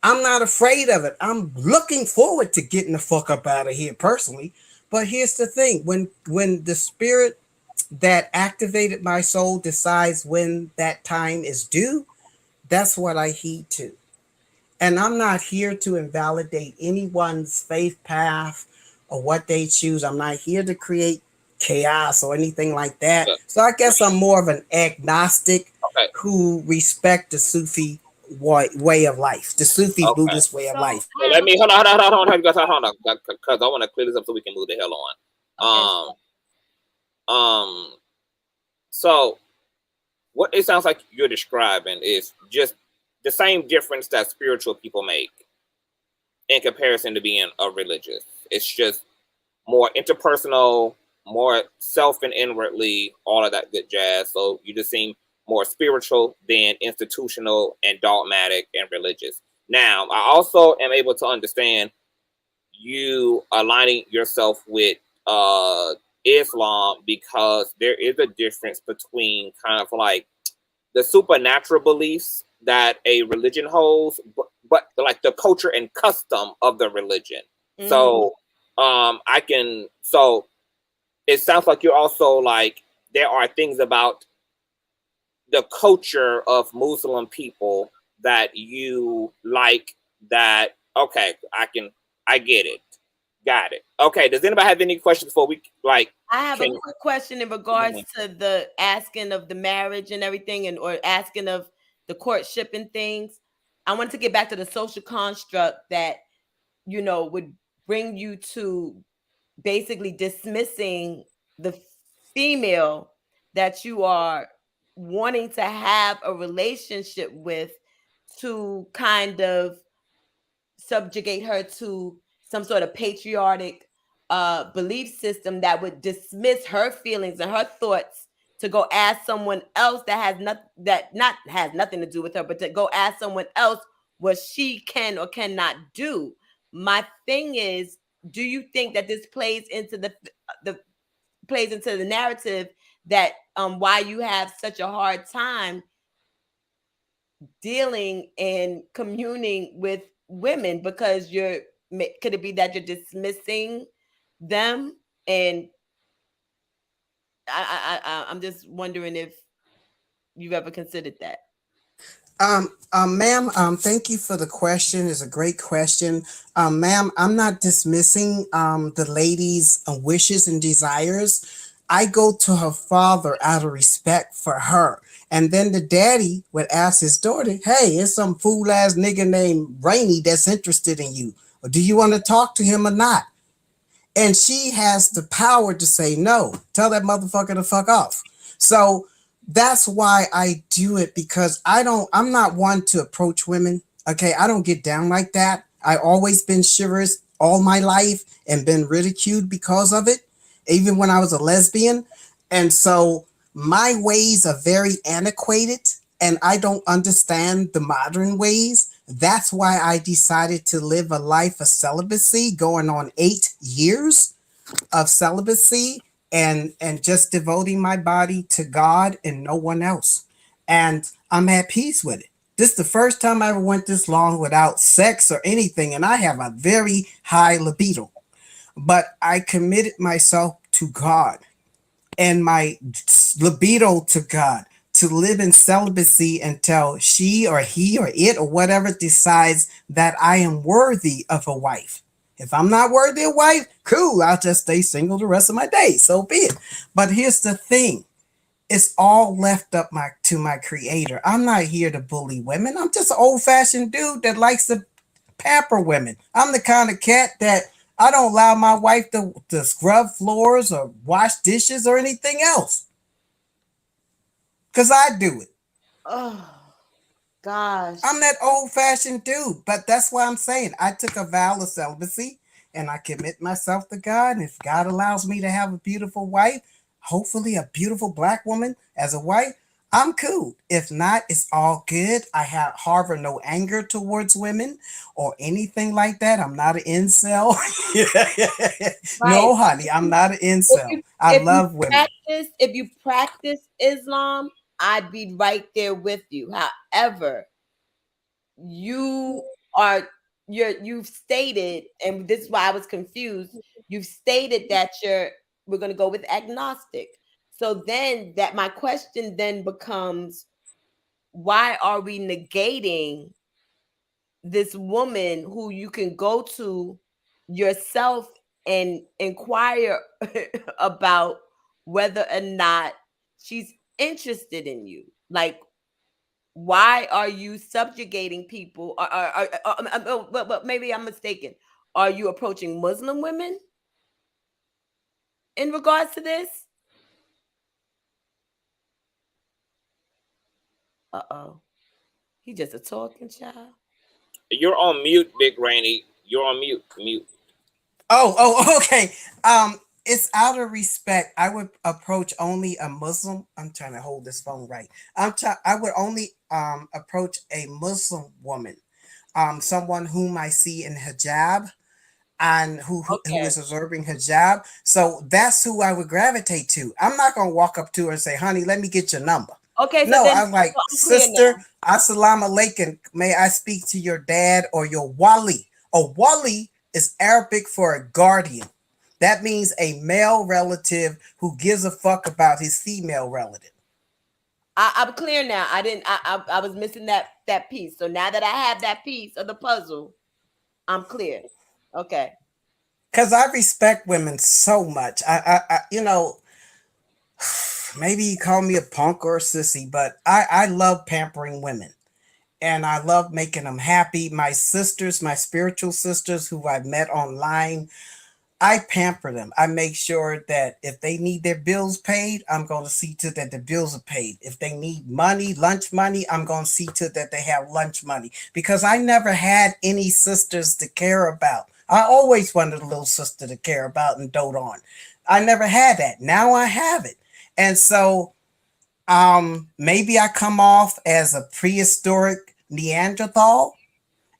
I'm not afraid of it. I'm looking forward to getting the fuck up out of here personally. But here's the thing. When the spirit that activated my soul decides when that time is due, that's what I heed to. And I'm not here to invalidate anyone's faith path or what they choose. I'm not here to create chaos or anything like that. So I guess I'm more of an agnostic who respect the Sufi way of life, the Sufi Buddhist way of life. So let me hold on, because I want to clear this up so we can move the hell on. So what it sounds like you're describing is just the same difference that spiritual people make in comparison to being a religious. It's just more interpersonal, more self and inwardly, all of that good jazz. So you just seem more spiritual than institutional and dogmatic and religious. Now, I also am able to understand you aligning yourself with Islam because there is a difference between kind of like the supernatural beliefs that a religion holds, but like the culture and custom of the religion. Mm-hmm. So so it sounds like you're also like, there are things about the culture of Muslim people that you like that, okay, I get it. Got it. Okay, does anybody have any questions before we like? I have a quick question in regards to the asking of the marriage and everything, and or asking of the courtship and things. I want to get back to the social construct that, you know, would bring you to basically dismissing the female that you are wanting to have a relationship with, to kind of subjugate her to some sort of patriotic belief system that would dismiss her feelings and her thoughts to go ask someone else that has nothing to do with her, but to go ask someone else what she can or cannot do. My thing is, do you think that this plays into the narrative that why you have such a hard time dealing and communing with women, because could it be that you're dismissing them? And I'm just wondering if you've ever considered that. Ma'am, thank you for the question. It's a great question. Ma'am, I'm not dismissing the lady's wishes and desires. I go to her father out of respect for her. And then the daddy would ask his daughter, hey, it's some fool ass nigga named Rainey that's interested in you. Or do you want to talk to him or not? And she has the power to say no. Tell that motherfucker to fuck off. So that's why I do it, because I'm not one to approach women. Okay, I don't get down like that. I always been chivalrous all my life and been ridiculed because of it, even when I was a lesbian. And so my ways are very antiquated and I don't understand the modern ways. That's why I decided to live a life of celibacy, going on 8 years of celibacy, and just devoting my body to God and no one else. And I'm at peace with it. This is the first time I ever went this long without sex or anything, and I have a very high libido. But I committed myself to God and my libido to God to live in celibacy until she or he or it or whatever decides that I am worthy of a wife. If I'm not worthy of a wife, cool, I'll just stay single the rest of my days. So be it. But here's the thing. It's all left up to my creator. I'm not here to bully women. I'm just an old-fashioned dude that likes to pamper women. I'm the kind of cat that I don't allow my wife to scrub floors or wash dishes or anything else. Because I do it. Oh, gosh. I'm that old-fashioned dude. But that's why I'm saying I took a vow of celibacy and I commit myself to God. And if God allows me to have a beautiful wife, hopefully a beautiful black woman as a wife, I'm cool. If not, it's all good. I harbor no anger towards women or anything like that. I'm not an incel. No, honey, I'm not an incel. I love women. If you practice Islam, I'd be right there with you. However, you've stated, and this is why I was confused. You've stated that we're going to go with agnostic. So then my question then becomes, why are we negating this woman who you can go to yourself and inquire about whether or not she's interested in you? Like, why are you subjugating people? But maybe I'm mistaken. Are you approaching Muslim women in regards to this? Uh-oh. He just a talking child. You're on mute, Big Rainy. You're on mute. Mute. Oh, okay. It's out of respect. I would approach only a Muslim. I'm trying to hold this phone right. I would only approach a Muslim woman, someone whom I see in hijab and who is observing hijab. So that's who I would gravitate to. I'm not gonna walk up to her and say, "Honey, let me get your number." Okay, so no, then, I'm like, "Sister, assalamu alaikum. May I speak to your dad or your wali?" A wali is Arabic for a guardian. That means a male relative who gives a fuck about his female relative. I'm clear now. I was missing that piece. So now that I have that piece of the puzzle, I'm clear. Okay. Because I respect women so much. I maybe you call me a punk or a sissy, but I love pampering women. And I love making them happy. My sisters, my spiritual sisters who I've met online, I pamper them. I make sure that if they need their bills paid, I'm going to see to that the bills are paid. If they need money, lunch money, I'm going to see to that they have lunch money. Because I never had any sisters to care about. I always wanted a little sister to care about and dote on. I never had that. Now I have it. And so maybe I come off as a prehistoric Neanderthal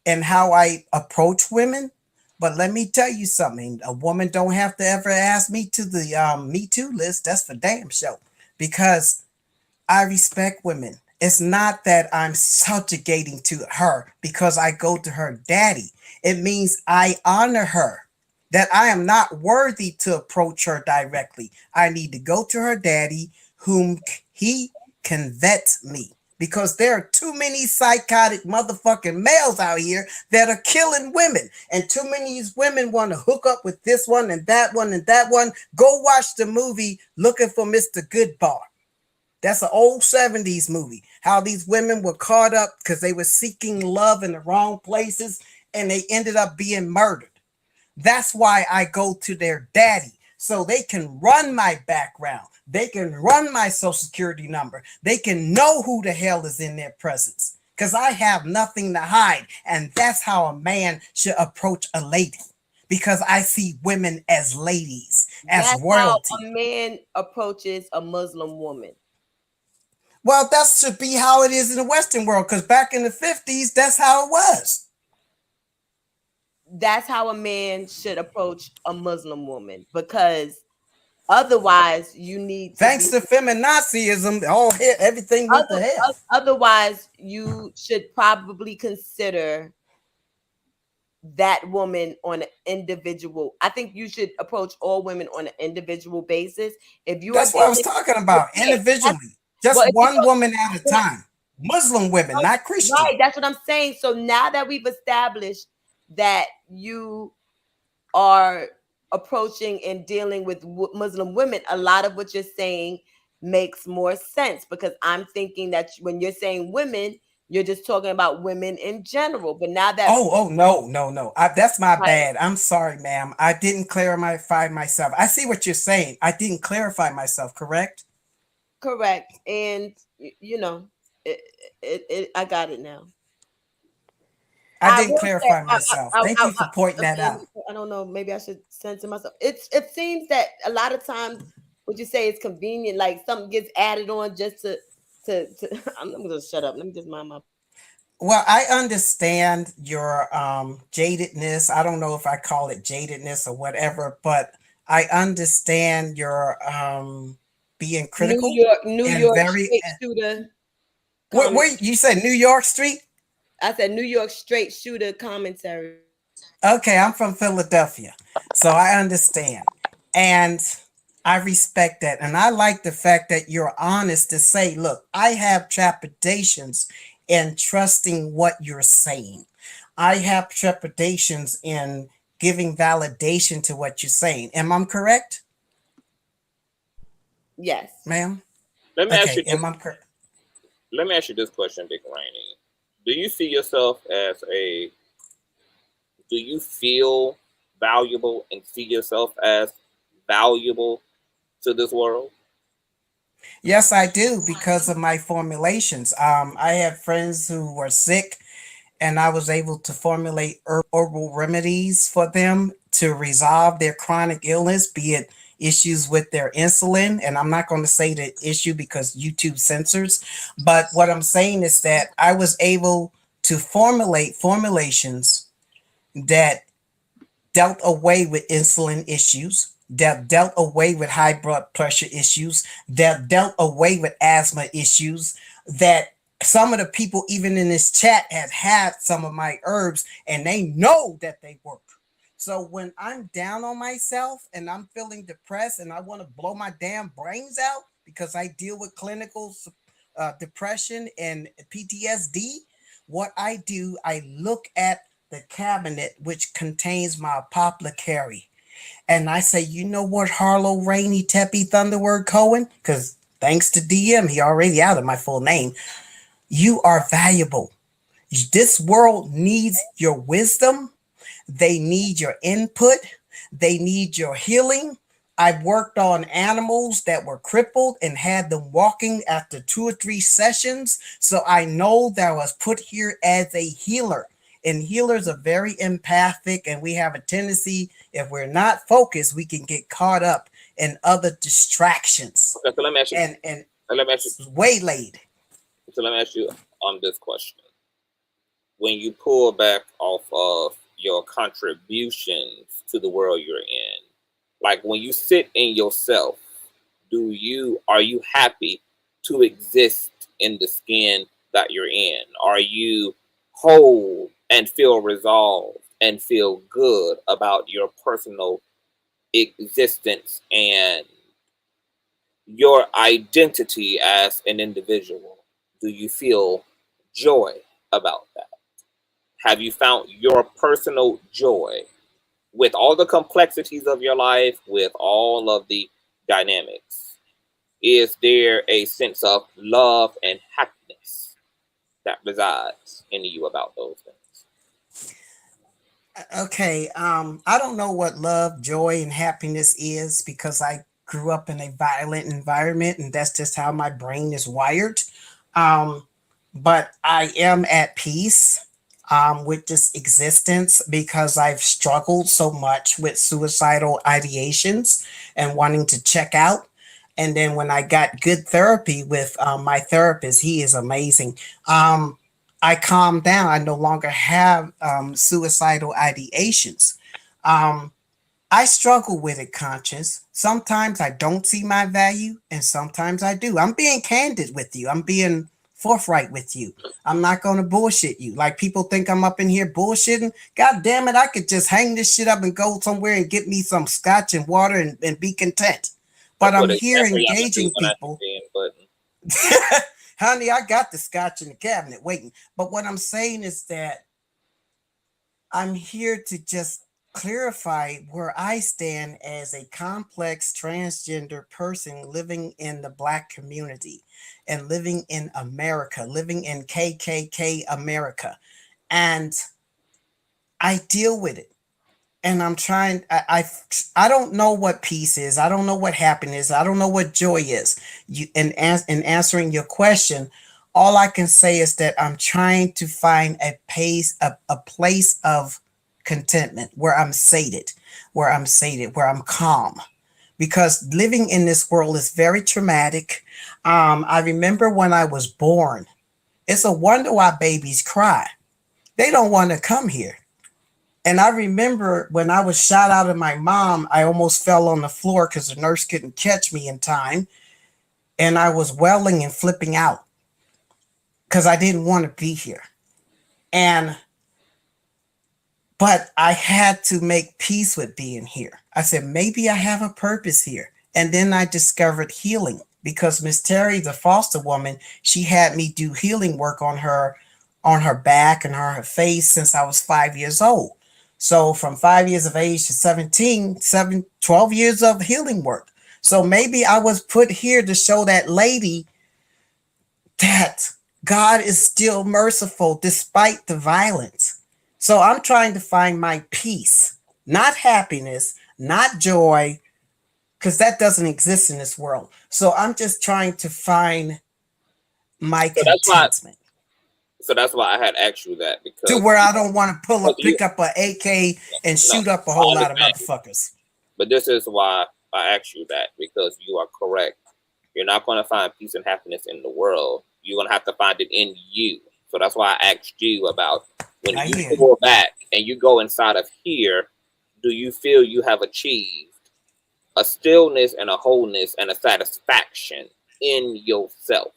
and how I approach women. But let me tell you something. A woman don't have to ever ask me to the Me Too list. That's for damn sure. Because I respect women. It's not that I'm subjugating to her because I go to her daddy. It means I honor her. That I am not worthy to approach her directly. I need to go to her daddy, whom he can vet me. Because there are too many psychotic motherfucking males out here that are killing women. And too many of these women want to hook up with this one and that one and that one. Go watch the movie Looking for Mr. Goodbar. That's an old 70s movie. How these women were caught up because they were seeking love in the wrong places and they ended up being murdered. That's why I go to their daddy, so they can run my background. They can run my social security number. They can know who the hell is in their presence because I have nothing to hide. And that's how a man should approach a lady, because I see women as ladies, as That's royalty. how a man approaches a Muslim woman. Well, that should be how it is in the Western world, because back in the 50s, that's how it was. That's how a man should approach a Muslim woman, because otherwise you need to thanks to feminazism, all everything went to hell. Otherwise, you should probably consider that woman on an individual. I think you should approach all women on an individual basis. If you That's what I was talking about, individually. Just one woman at a time. Muslim women, not Christian. Right, that's what I'm saying. So now that we've established that you are approaching and dealing with Muslim women, a lot of what you're saying makes more sense, because I'm thinking that when you're saying women, you're just talking about women in general. But now that no, that's my bad. I'm sorry, ma'am. I didn't clarify myself. I see what you're saying. I didn't clarify myself. Correct. And you know, I got it now. I didn't clarify myself. Thank you for pointing that out. I don't know. Maybe I should censor myself. It seems that a lot of times what you say is convenient, like something gets added on just to I'm gonna shut up. Let me just mind my. Well, I understand your jadedness. I don't know if I call it jadedness or whatever, but I understand your being critical. New York straight shooter. Wait, you said New York Street? I said New York straight shooter commentary. Okay, I'm from Philadelphia, so I understand. And I respect that. And I like the fact that you're honest to say, look, I have trepidations in trusting what you're saying. I have trepidations in giving validation to what you're saying. Am I correct? Yes. Ma'am? Let me ask you am I correct? Let me ask you this question, Big Rainy. Do you see yourself as do you feel valuable and see yourself as valuable to this world? Yes, I do, because of my formulations. I have friends who were sick, and I was able to formulate herbal remedies for them to resolve their chronic illness, be it issues with their insulin. And I'm not going to say the issue because YouTube censors, but what I'm saying is that I was able to formulate formulations that dealt away with insulin issues, that dealt away with high blood pressure issues, that dealt away with asthma issues, that some of the people even in this chat have had some of my herbs and they know that they work. So when I'm down on myself and I'm feeling depressed and I want to blow my damn brains out because I deal with clinical depression and PTSD, what I do, I look at the cabinet which contains my apothecary. And I say, you know what, Harlow, Rainy, Teppy, Thunderword, Cohen? Because thanks to DM, he already out of my full name. You are valuable. This world needs your wisdom. They need your input. They need your healing. I've worked on animals that were crippled and had them walking after 2 or 3 sessions. So I know that I was put here as a healer. And healers are very empathic, and we have a tendency, if we're not focused, we can get caught up in other distractions. Okay, so let me ask you. And let me ask you. Waylaid. So let me ask you on this question: when you pull back off of your contributions to the world you're in. Like when you sit in yourself, are you happy to exist in the skin that you're in? Are you whole and feel resolved and feel good about your personal existence and your identity as an individual? Do you feel joy about that? Have you found your personal joy with all the complexities of your life, with all of the dynamics? Is there a sense of love and happiness that resides in you about those things? Okay, I don't know what love, joy, and happiness is because I grew up in a violent environment, and that's just how my brain is wired. Um, but I am at peace with this existence because I've struggled so much with suicidal ideations and wanting to check out. And then when I got good therapy with my therapist, he is amazing. I calmed down. I no longer have suicidal ideations. Um, I struggle with it, conscious. Sometimes I don't see my value, and sometimes I do. I'm being candid with you. I'm being forthright with you. I'm not going to bullshit you. Like people think I'm up in here bullshitting. God damn it, I could just hang this shit up and go somewhere and get me some scotch and water and be content. But I'm here engaging people. Honey, I got the scotch in the cabinet waiting. But what I'm saying is that I'm here to just clarify where I stand as a complex transgender person living in the Black community and living in America, living in KKK America. And I deal with it. And I'm trying, I don't know what peace is. I don't know what happiness is. I don't know what joy is. In answering your question, all I can say is that I'm trying to find a place of contentment where I'm sated, where I'm calm. Because living in this world is very traumatic. I remember when I was born, it's a wonder why babies cry. They don't want to come here. And I remember when I was shot out of my mom, I almost fell on the floor because the nurse couldn't catch me in time. And I was wailing and flipping out because I didn't want to be here. But I had to make peace with being here. I said, maybe I have a purpose here. And then I discovered healing because Miss Terry, the foster woman, she had me do healing work on her back and on her face since I was 5 years old. So from 5 years of age to 12 years of healing work. So maybe I was put here to show that lady that God is still merciful despite the violence. So I'm trying to find my peace, not happiness, not joy, because that doesn't exist in this world. So I'm just trying to find my contentment. So that's why I had asked you that, because to where I don't want to pick up an AK and shoot up a whole lot of motherfuckers. But this is why I asked you that, because you are correct. You're not going to find peace and happiness in the world. You're going to have to find it in you. So that's why I asked you about when you pull back and you go inside of here, do you feel you have achieved a stillness and a wholeness and a satisfaction in yourself?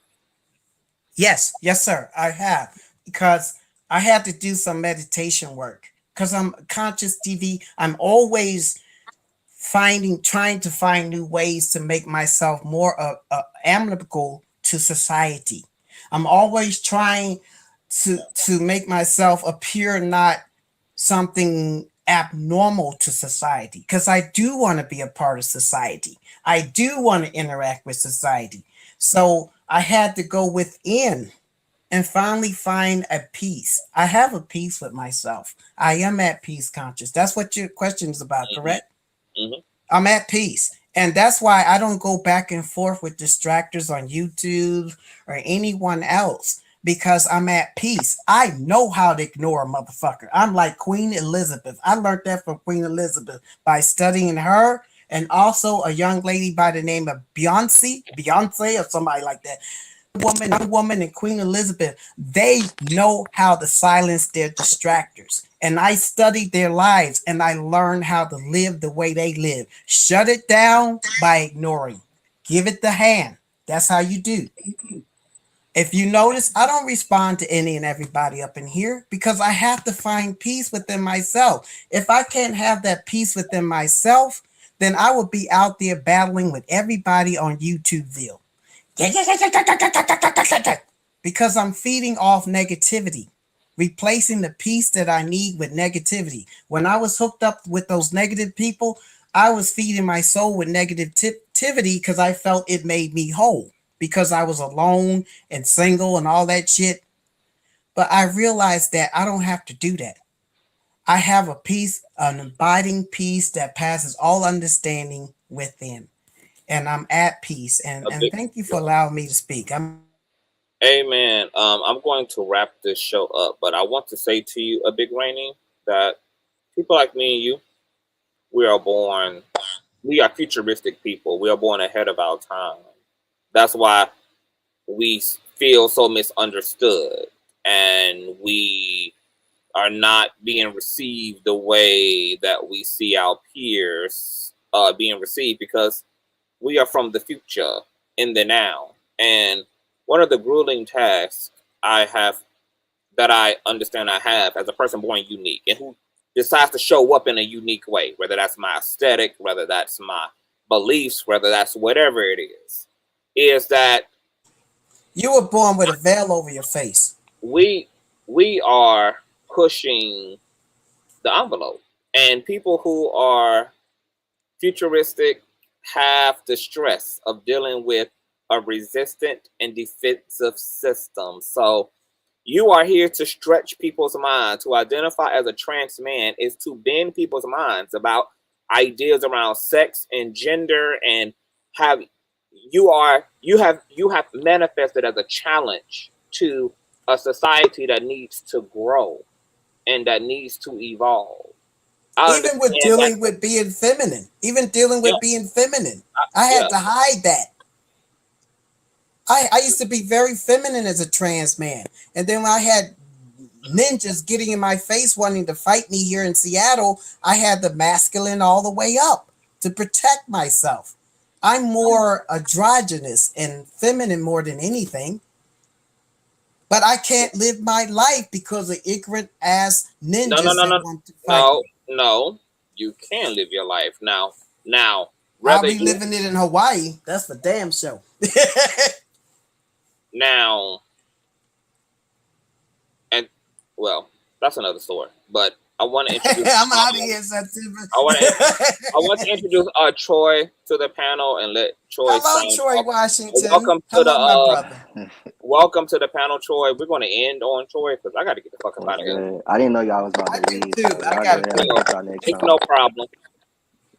Yes, sir, I have, because I had to do some meditation work because I'm Consciouztv. I'm always trying to find new ways to make myself more amenable to society. I'm always trying to make myself appear not something abnormal to society, because I do want to be a part of society. I do want to interact with society. So I had to go within and finally find a peace. I have a peace with myself. I am at peace, conscious. That's what your question is about, correct? Mm-hmm. I'm at peace. And that's why I don't go back and forth with distractors on YouTube or anyone else, because I'm at peace. I know how to ignore a motherfucker. I'm like Queen Elizabeth. I learned that from Queen Elizabeth by studying her, and also a young lady by the name of Beyonce or somebody like that. Woman and Queen Elizabeth, they know how to silence their distractors. And I studied their lives and I learned how to live the way they live. Shut it down by ignoring. Give it the hand. That's how you do. If you notice, I don't respond to any and everybody up in here because I have to find peace within myself. If I can't have that peace within myself, then I will be out there battling with everybody on YouTubeville. Because I'm feeding off negativity, replacing the peace that I need with negativity. When I was hooked up with those negative people, I was feeding my soul with negativity because I felt it made me whole. Because I was alone and single and all that shit. But I realized that I don't have to do that. I have a peace, an abiding peace that passes all understanding within. And I'm at peace. And thank you for allowing me to speak. Amen. I'm going to wrap this show up, but I want to say to you, a Big Rainy, that people like me and you, we are futuristic people. We are born ahead of our time. That's why we feel so misunderstood and we are not being received the way that we see our peers being received, because we are from the future in the now. And one of the grueling tasks that I understand I have as a person born unique and who decides to show up in a unique way, whether that's my aesthetic, whether that's my beliefs, whether that's whatever it is that you were born with a veil over your face. We are pushing the envelope, and people who are futuristic have the stress of dealing with a resistant and defensive system. So you are here to stretch people's minds. To identify as a trans man is to bend people's minds about ideas around sex and gender, and you have manifested as a challenge to a society that needs to grow and that needs to evolve. Even with dealing with being feminine, I had to hide that. I used to be very feminine as a trans man. And then when I had ninjas getting in my face wanting to fight me here in Seattle, I had the masculine all the way up to protect myself. I'm more androgynous and feminine more than anything. But I can't live my life because of ignorant ass ninjas that want to fight me. No, you can live your life now. I'll be living it in Hawaii. That's for damn sure. Now, and well, that's another story. But I want to introduce. I'm out of here, September. I want to introduce Troy to the panel and let Troy. Hello, Troy Washington. Welcome to my brother. Welcome to the panel, Troy. We're going to end on Troy because I got to get the fuck out of here. I didn't know y'all was about to leave. I got it. It's no problem.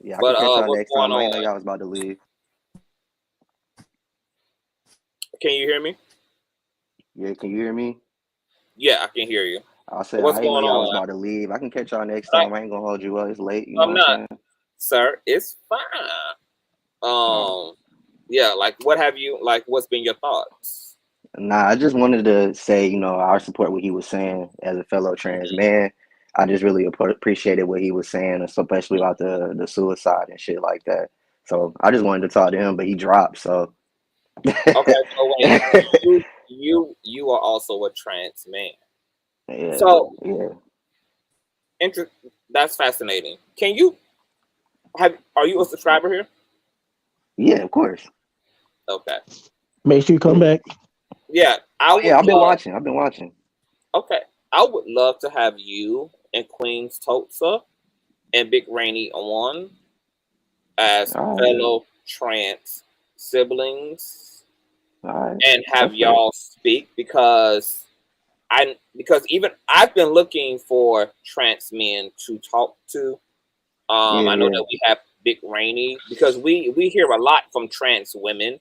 Yeah, I can catch y'all next time. I didn't know y'all was about to leave. Can you hear me? Yeah, can you hear me? Yeah, I can hear you. I said I didn't know y'all was about to leave. I can catch y'all next time. I ain't gonna hold you up. It's late. You know what I'm saying? Sir. It's fine. Yeah, like what's been your thoughts? Nah, I just wanted to say, I support what he was saying as a fellow trans man. I just really appreciated what he was saying, especially about the suicide and shit like that. So I just wanted to talk to him, but he dropped. So okay, so wait, you are also a trans man. Yeah. So yeah, that's fascinating. Are you a subscriber here? Yeah, of course. Okay. Make sure you come back. Yeah, I've been watching. Okay, I would love to have you and Queen's Tulsa and Big Rainy on as fellow trans siblings, and have y'all speak because even I've been looking for trans men to talk to. I know that we have Big Rainy because we hear a lot from trans women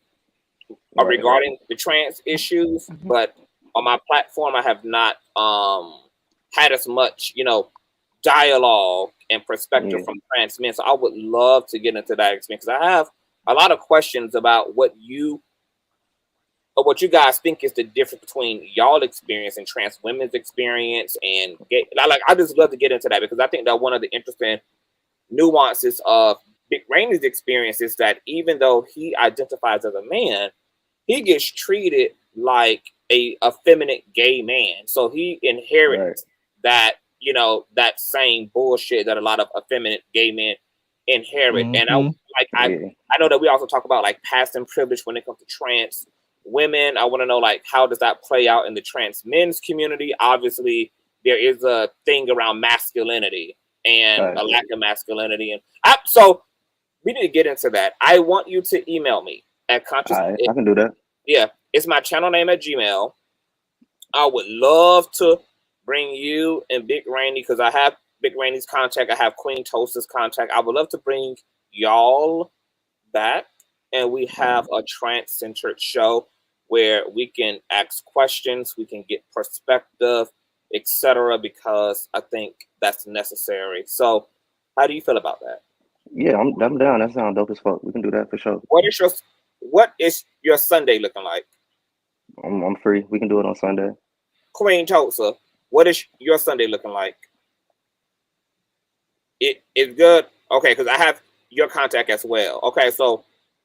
regarding the trans issues, but on my platform I have not had as much dialogue and perspective from trans men. So I would love to get into that experience because I have a lot of questions about what you what you guys think is the difference between y'all experience and trans women's experience and gay. I just love to get into that because I think that one of the interesting nuances of Big Rainey's experience is that even though he identifies as a man, he gets treated like a effeminate gay man. So he inherits that, you know, that same bullshit that a lot of effeminate gay men inherit. And I know that we also talk about like past and privilege when it comes to trans women. I want to know, like, how does that play out in the trans men's community? Obviously, there is a thing around masculinity and a lack of masculinity. And so we need to get into that. I want you to email me at Consciouztv. I can do that. Yeah, it's my channel name at Gmail. I would love to bring you and Big Rainey, because I have Big Rainey's contact. I have Queen Toast's contact. I would love to bring y'all back, and we have a trans-centered show where we can ask questions, we can get perspective, etc., because I think that's necessary. So how do you feel about that? Yeah, I'm down. That sounds dope as fuck. We can do that for sure. What is your Sunday looking like? I'm free. We can do it on Sunday. Queen Tulsa, what is your Sunday looking like? It's good. Okay, because I have your contact as well. Okay, so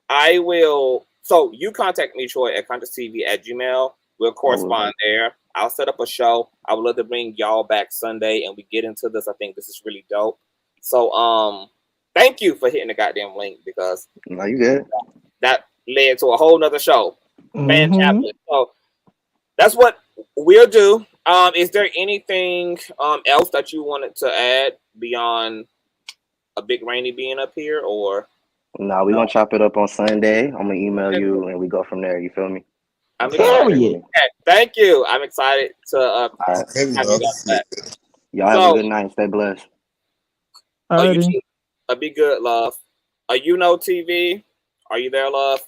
I will. So you contact me, Troy, at Consciouztv at Gmail. We'll correspond there. I'll set up a show. I would love to bring y'all back Sunday and we get into this. I think this is really dope. So thank you for hitting the goddamn link, because no, you good. That led to a whole nother show. Fantastic. So that's what we'll do. Is there anything else that you wanted to add beyond a Big Rainy being up here, or? No, we're gonna chop it up on Sunday. I'm gonna email you and we go from there. You feel me? I'm excited. Okay, thank you. I'm excited to have you guys back. Y'all have a good night. Stay blessed. Be good, love. You know TV? Are you there, love?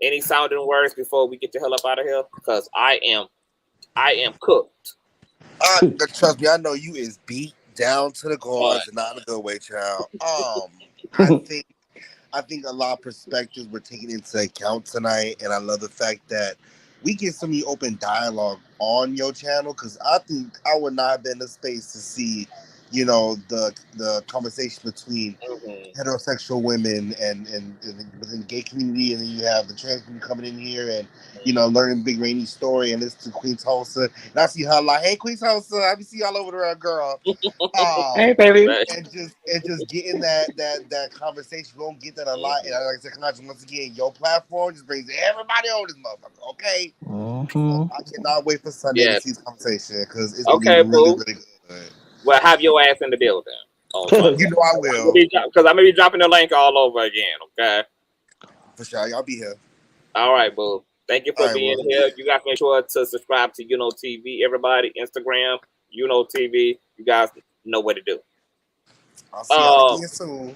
Any sounding words before we get the hell up out of here? Because I am cooked. Trust me, I know you is beat down to the guards and not in a good way, child. I think a lot of perspectives were taken into account tonight, and I love the fact that we get some open dialogue on your channel, because I think I would not have been in the space to see, you know, the conversation between heterosexual women and within the gay community, and then you have the trans community coming in here and, you know, learning Big Rainy's story and listen to Queen Tulsa. And I see her like, hey, Queen Tulsa, I be see y'all over there, girl. Hey, baby. And just getting that conversation. We don't get that a lot. And like I said, Conscious, once again, your platform just brings everybody on this motherfucker. Okay. I cannot wait for Sunday to see this conversation, because it's gonna be really, really good. Well, have your ass in the building. You know I will. Because I'm gonna be dropping the link all over again. Okay. For sure, y'all be here. All right, boo. Thank you for being here. You guys make sure to subscribe to TV. Everybody, Instagram, TV. You guys know what to do. I'll see y'all again soon.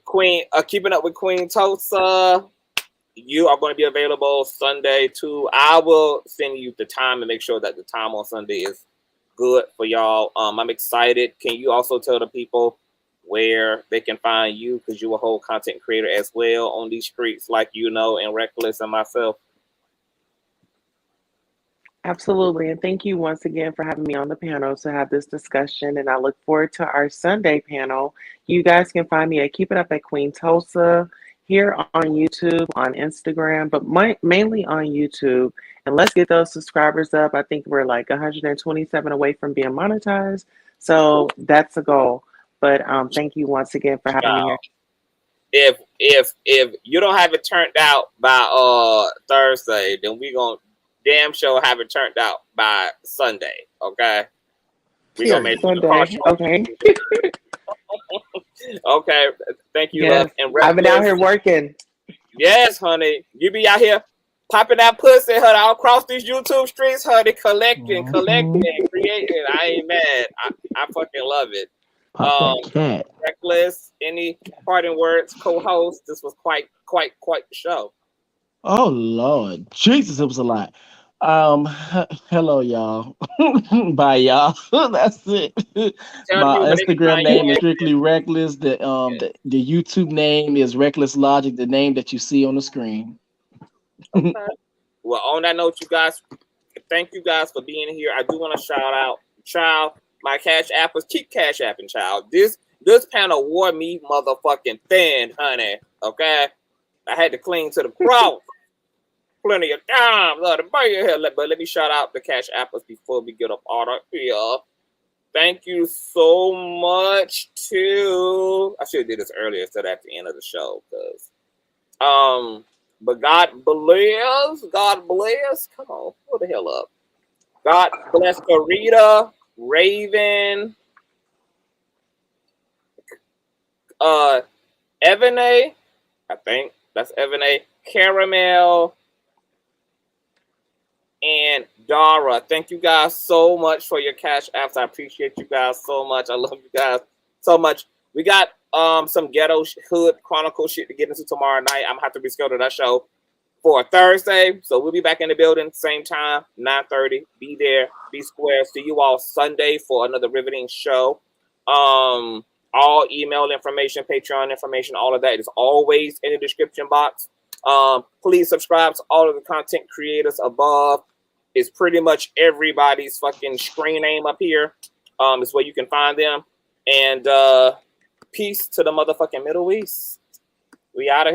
Queen, keeping up with Queen Tulsa. You are going to be available Sunday too. I will send you the time and make sure that the time on Sunday is good for y'all. I'm excited. Can you also tell the people where they can find you, because you're a whole content creator as well on these streets, like and Reckless and myself? Absolutely. And thank you once again for having me on the panel to have this discussion. And I look forward to our Sunday panel. You guys can find me at Keep It Up at Queen Tulsa, here on YouTube, on Instagram, but mainly on YouTube. And let's get those subscribers up. I think we're like 127 away from being monetized. So that's a goal. But thank you once again for having me here. If you don't have it turned out by Thursday, then we gonna damn sure have it turned out by Sunday. Okay. We gonna make Sunday. Okay. Okay. Thank you, yes. love. And I've been out here working. Yes, honey. You be out here popping that pussy, honey, all across these YouTube streets, honey, collecting, creating. I ain't mad. I fucking love it. Reckless, any parting words, co-host? This was quite the show. Oh Lord, Jesus, it was a lot. Hello, y'all. Bye, y'all. That's it. My Instagram name is Strictly Reckless. The YouTube name is Reckless Logic, the name that you see on the screen. Okay. Well, on that note, you guys, thank you guys for being here. I do want to shout out, child. My Cash App was keep Cash Apping, child. This panel wore me motherfucking thin, honey. Okay, I had to cling to the cross. Plenty of time, love to burn your head. But let me shout out the Cash Appers before we get up out of here. Thank you so much to. I should have did this earlier instead of at the end of the show, because but God bless. Come on, pull the hell up. God bless Karita, Raven, Evane, I think that's Evane, Caramel, and Dara. Thank you guys so much for your Cash Apps. I appreciate you guys so much. I love you guys so much. We got some ghetto hood chronicle shit to get into tomorrow night. I'm gonna have to reschedule that show for Thursday. So we'll be back in the building, same time, 9:30. Be there, be square. See you all Sunday for another riveting show. All email information, Patreon information, all of that is always in the description box. Please subscribe to all of the content creators above. It's pretty much everybody's fucking screen name up here. Is where you can find them. And peace to the motherfucking Middle East. We out of here.